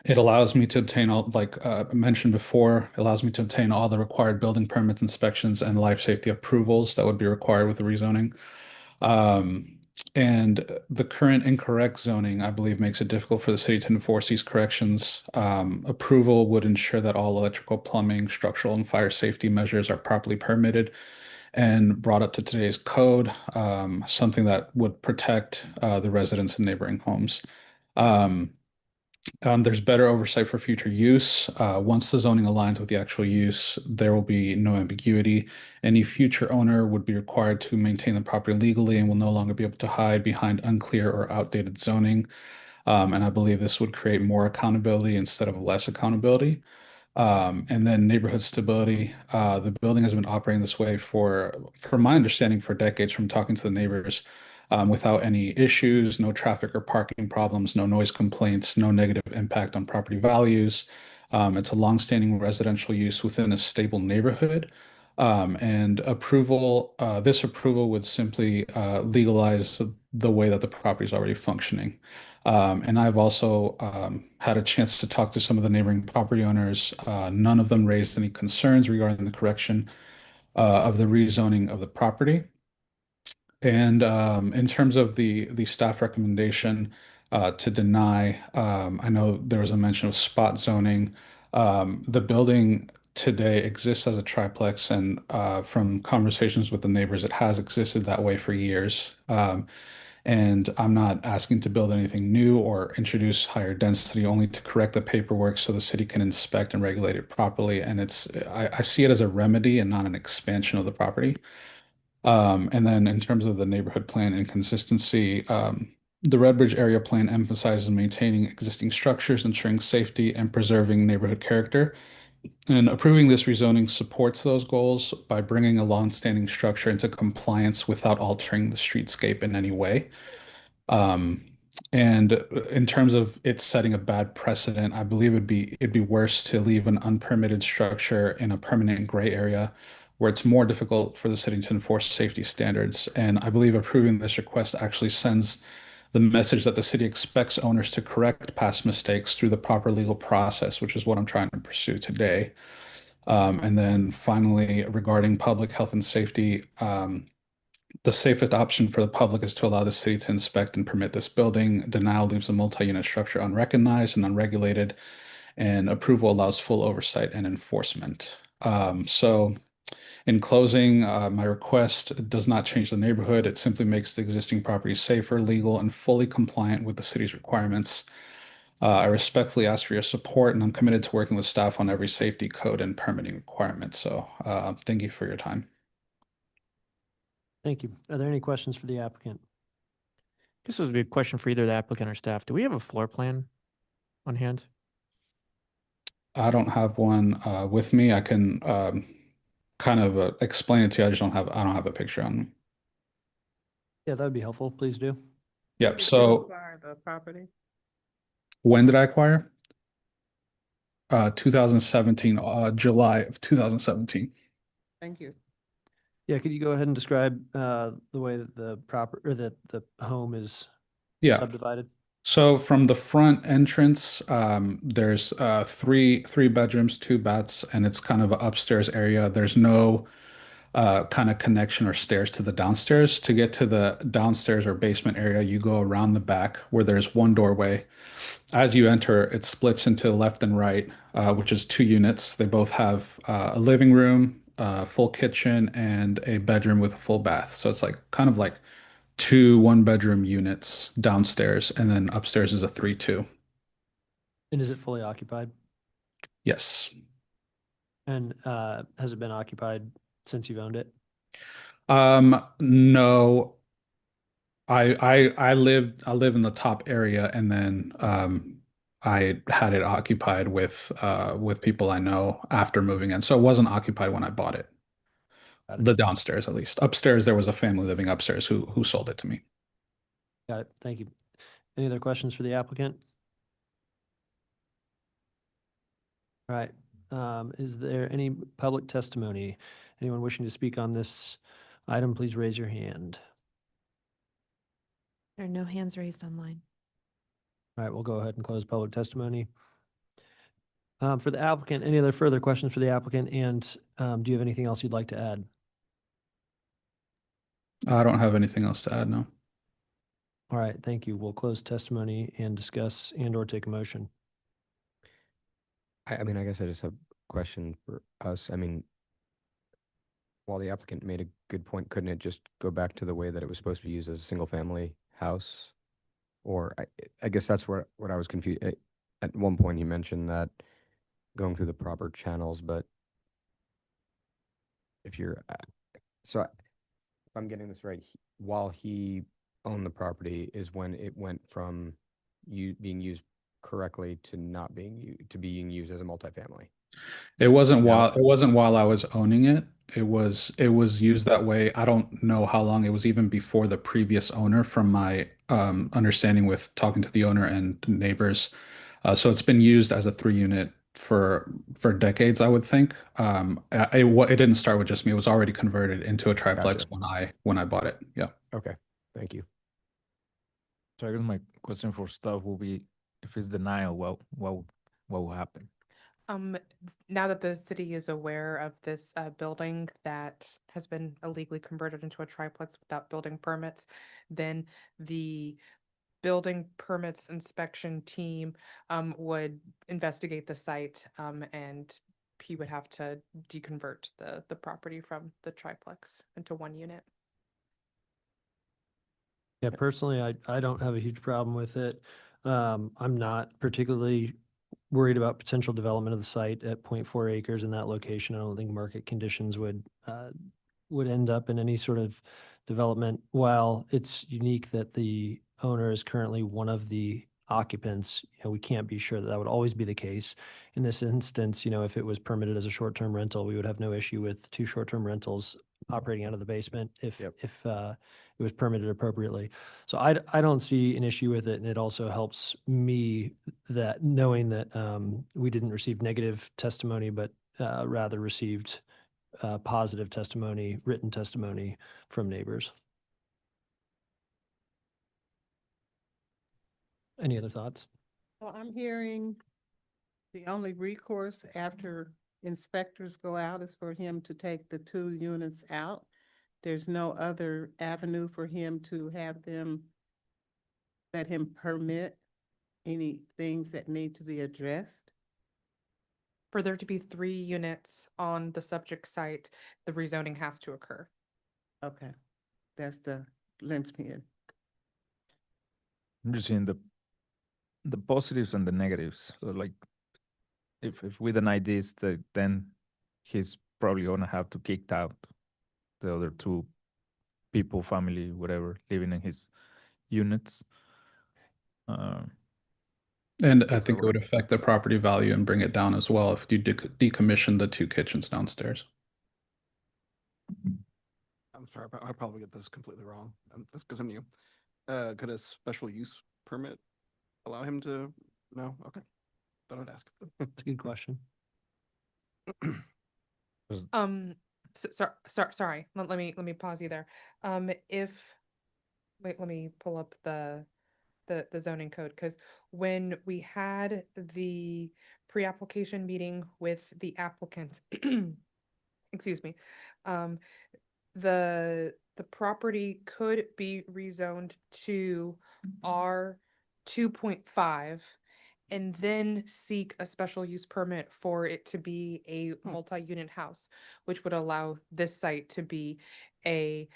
It allows me to obtain all, like I mentioned before, allows me to obtain all the required building permits, inspections, and life safety approvals that would be required with the rezoning. And the current incorrect zoning, I believe, makes it difficult for the city to enforce these corrections. Approval would ensure that all electrical, plumbing, structural, and fire safety measures are properly permitted and brought up to today's code, something that would protect the residents in neighboring homes. There's better oversight for future use. Once the zoning aligns with the actual use, there will be no ambiguity. Any future owner would be required to maintain the property legally and will no longer be able to hide behind unclear or outdated zoning. And I believe this would create more accountability instead of less accountability. And then neighborhood stability. The building has been operating this way from my understanding, for decades from talking to the neighbors, without any issues, no traffic or parking problems, no noise complaints, no negative impact on property values. It's a longstanding residential use within a stable neighborhood. And this approval would simply legalize the way that the property is already functioning. And I've also had a chance to talk to some of the neighboring property owners. None of them raised any concerns regarding the correction of the rezoning of the property. And in terms of the staff recommendation to deny, I know there was a mention of spot zoning. The building today exists as a triplex, and from conversations with the neighbors, it has existed that way for years. And I'm not asking to build anything new or introduce higher density, only to correct the paperwork so the city can inspect and regulate it properly. And I see it as a remedy and not an expansion of the property. And then in terms of the neighborhood plan and consistency, the Redbridge area plan emphasizes maintaining existing structures, ensuring safety, and preserving neighborhood character. And approving this rezoning supports those goals by bringing a longstanding structure into compliance without altering the streetscape in any way. And in terms of it setting a bad precedent, I believe it'd be worse to leave an unpermitted structure in a permanent gray area where it's more difficult for the city to enforce safety standards. And I believe approving this request actually sends the message that the city expects owners to correct past mistakes through the proper legal process, which is what I'm trying to pursue today. And then finally, regarding public health and safety, the safest option for the public is to allow the city to inspect and permit this building. Denial leaves a multi-unit structure unrecognized and unregulated, and approval allows full oversight and enforcement. So in closing, my request does not change the neighborhood. It simply makes the existing property safer, legal, and fully compliant with the city's requirements. I respectfully ask for your support, and I'm committed to working with staff on every safety code and permitting requirement. So thank you for your time. Thank you. Are there any questions for the applicant? This would be a question for either the applicant or staff. Do we have a floor plan on hand? I don't have one with me. I can kind of explain it to you. I don't have a picture on me. Yeah, that would be helpful. Please do. Yep. So Acquire the property. when did I acquire? 2017, July of 2017. Thank you. Yeah, could you go ahead and describe the way that the home is Yeah. subdivided? So from the front entrance, there's three bedrooms, 2 baths, and it's kind of an upstairs area. There's no kind of connection or stairs to the downstairs. To get to the downstairs or basement area, you go around the back where there's one doorway. As you enter, it splits into left and right, which is 2 units. They both have a living room, full kitchen, and a bedroom with a full bath. So it's like kind of like 2 one-bedroom units downstairs, and then upstairs is a 3-2. And is it fully occupied? Yes. And has it been occupied since you've owned it? No. I live in the top area, and then I had it occupied with people I know after moving in. So it wasn't occupied when I bought it. The downstairs, at least. Upstairs, there was a family living upstairs who sold it to me. Got it. Thank you. Any other questions for the applicant? All right. Is there any public testimony? Anyone wishing to speak on this item, please raise your hand. There are no hands raised online. All right, we'll go ahead and close public testimony. For the applicant, any other further questions for the applicant? And do you have anything else you'd like to add? I don't have anything else to add, no. All right, thank you. We'll close testimony and discuss and/or take a motion. I mean, I guess I just have a question for us. I mean, while the applicant made a good point, couldn't it just go back to the way that it was supposed to be used as a single-family house? Or I guess that's what I was confused. At one point, he mentioned that going through the proper channels, but if you're, if I'm getting this right, while he owned the property is when it went from being used correctly to not being used as a multifamily. It wasn't while I was owning it. It was used that way. I don't know how long. It was even before the previous owner, from my understanding with talking to the owner and neighbors. So it's been used as a 3-unit for decades, I would think. It didn't start with just me. It was already converted into a triplex when I bought it. Yeah. Okay. Thank you. So I guess my question for staff will be, if it's denial, what will happen? Now that the city is aware of this building that has been illegally converted into a triplex without building permits, then the building permits inspection team would investigate the site, and he would have to deconvert the property from the triplex into 1 unit. Yeah, personally, I don't have a huge problem with it. I'm not particularly worried about potential development of the site at 0.4 acres in that location. I don't think market conditions would end up in any sort of development. While it's unique that the owner is currently one of the occupants, we can't be sure that that would always be the case. In this instance, if it was permitted as a short-term rental, we would have no issue with 2 short-term rentals operating out of the basement if it was permitted appropriately. So I don't see an issue with it, and it also helps me that knowing that we didn't receive negative testimony, but rather received positive testimony, written testimony from neighbors. Any other thoughts? Well, I'm hearing the only recourse after inspectors go out is for him to take the 2 units out. There's no other avenue for him to have them let him permit any things that need to be addressed. For there to be 3 units on the subject site, the rezoning has to occur. Okay, that's the linchpin. I'm just seeing the positives and the negatives. So like, if we deny this, then he's probably gonna have to kick out the other 2 people, family, whatever, living in his units. And I think it would affect the property value and bring it down as well if you decommission the 2 kitchens downstairs. I'm sorry, but I probably get this completely wrong. That's because I'm new. Could a special use permit allow him to? No? Okay. Thought I'd ask. It's a good question. Sorry, let me pause you there. Wait, let me pull up the zoning code, because when we had the pre-application meeting with the applicant, excuse me, the property could be rezoned to R 2.5 and then seek a special use permit for it to be a multi-unit house, which would allow this site to be a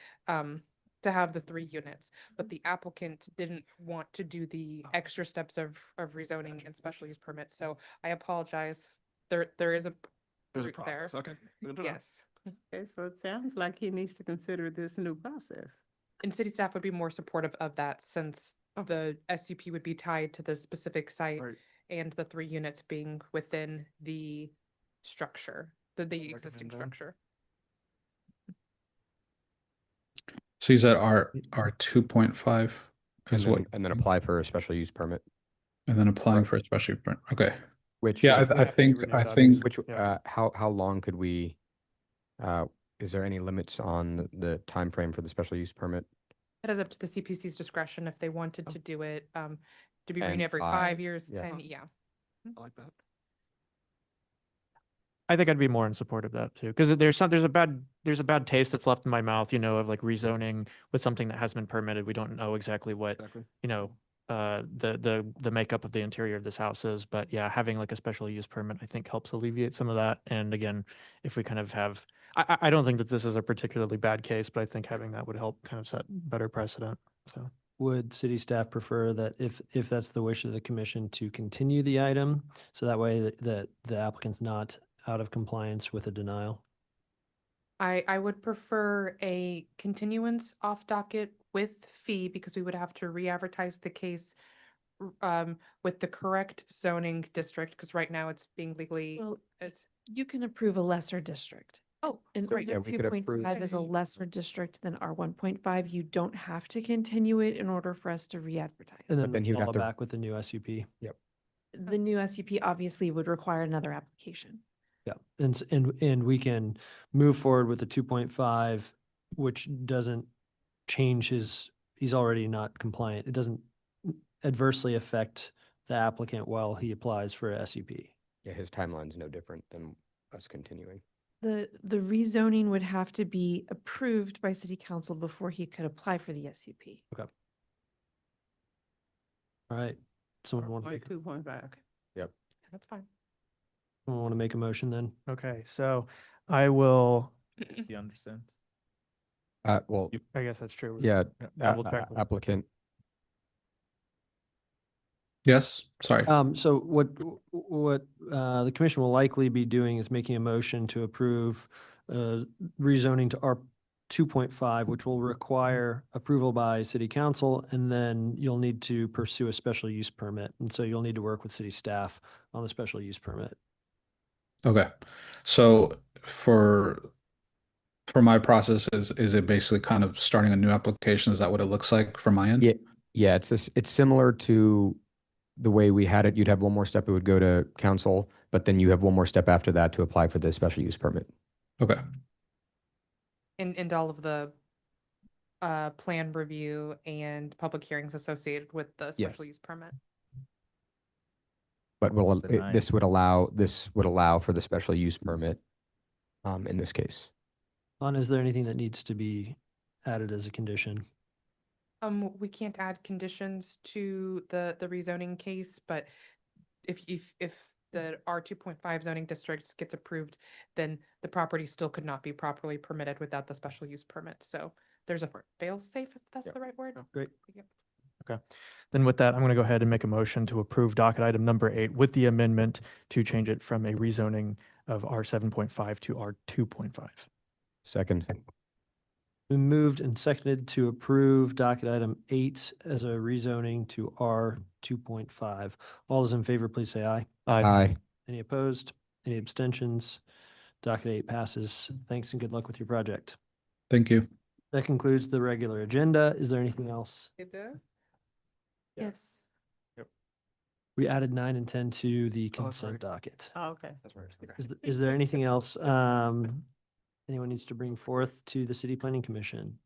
to have the 3 units. But the applicant didn't want to do the extra steps of rezoning and special use permits. So I apologize. There is a There's a route there. process. Okay. Good to know. Yes. Okay, so it sounds like he needs to consider this new process. And city staff would be more supportive of that, since the SUP would be tied to the specific site Right. and the 3 units being within the structure, the existing Recommend that. structure. So he's at R 2.5 And is what, then apply for a special use permit, and then applying for a special permit. Okay. which. Yeah, I After think you renew that, Which, yeah. how long could we, is there any limits on the time frame for the special use permit? That is up to the CPC's discretion if they wanted to do it, to be renewed And every 5, 5 years, yeah. and yeah. I like that. I think I'd be more in support of that too, because there's a bad taste that's left in my mouth, of like rezoning with something that has been permitted. We don't know exactly what, Exactly. the makeup of the interior of this house is, but yeah, having like a special use permit, I think helps alleviate some of that. And again, if we kind of have, I don't think that this is a particularly bad case, but I think having that would help kind of set better precedent. So. Would city staff prefer that if that's the wish of the commission, to continue the item, so that way that the applicant's not out of compliance with a denial? I would prefer a continuance off docket with fee, because we would have to re-advertise the case with the correct zoning district, because right now it's being legally. Well, it's- you can approve a lesser district. Oh, And great. yeah, R we could 2.5 is a approve- lesser district than R 1.5. You don't have to continue it in order for us to re-advertise. And But then he would have follow to- back with the new SUP. The new SUP obviously would require another application. Yeah, and we can move forward with the 2.5, which doesn't change he's already not compliant. It doesn't adversely affect the applicant while he applies for a SUP. Yeah, his timeline's no different than us continuing. The rezoning would have to be approved by city council before he could apply for the SUP. Okay. All right. Someone want to Like 2.5. Yep. That's fine. make a motion then? Okay, so I will, He understands. Well, I guess that's true. yeah, Double check. applicant, Yes, sorry. So what the commission will likely be doing is making a motion to approve rezoning to 2.5, which will require approval by city council, and then you'll need to pursue a special use permit. And so you'll need to work with city staff on the special use permit. Okay, so for my process, is it basically kind of starting a new application? Is that what it looks like from my end? Yeah, yeah, it's similar to the way we had it. You'd have one more step, it would go to council, but then you have one more step after that to apply for the special use permit. Okay. And all of the plan review and public hearings associated with the Yes. special use permit. But Denied. this would allow for the special use permit in this case. Lon, is there anything that needs to be added as a condition? We can't add conditions to the rezoning case, but if the R 2.5 zoning district gets approved, then the property still could not be properly permitted without the special use permit. So there's a fail safe, if that's the right word. Great. Yep. Okay. Then with that, I'm going to go ahead and make a motion to approve docket item number 8 with the amendment to change it from a rezoning of R 7.5 to R 2.5. Second. Been moved and seconded to approve docket item 8 as a rezoning to R 2.5. All those in favor, please say aye. Aye. Any opposed? Any abstentions? Docket 8 passes. Thanks and good luck with your project. Thank you. That concludes the regular agenda. Is there anything else? Yes. We added 9 and 10 to the consent docket. Oh, okay. Is there anything else anyone needs to bring forth to the City Planning Commission?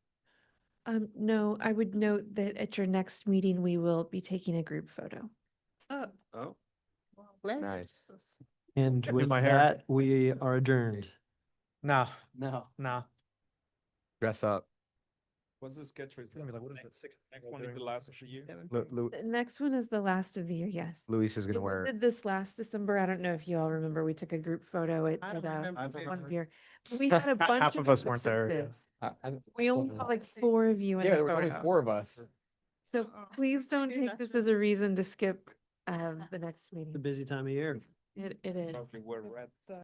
No, I would note that at your next meeting, we will be taking a group photo. Oh. Nice. And with my hair. that, we are adjourned. No, No. no. Dress up. What's the sketch for? gonna be like, what is that, six- Next one is the last of the year. The next one is the last of the year, yes. Luis is gonna We wear. did this last December. I don't know if you all remember, we took a group photo at I don't remember. one of your. We had a bunch Half of us weren't there. this. We only had like 4 of you in Yeah, the there were only photo. 4 of us. So please don't take this as a reason to skip the next It's a meeting. busy time of year. It is. We're red.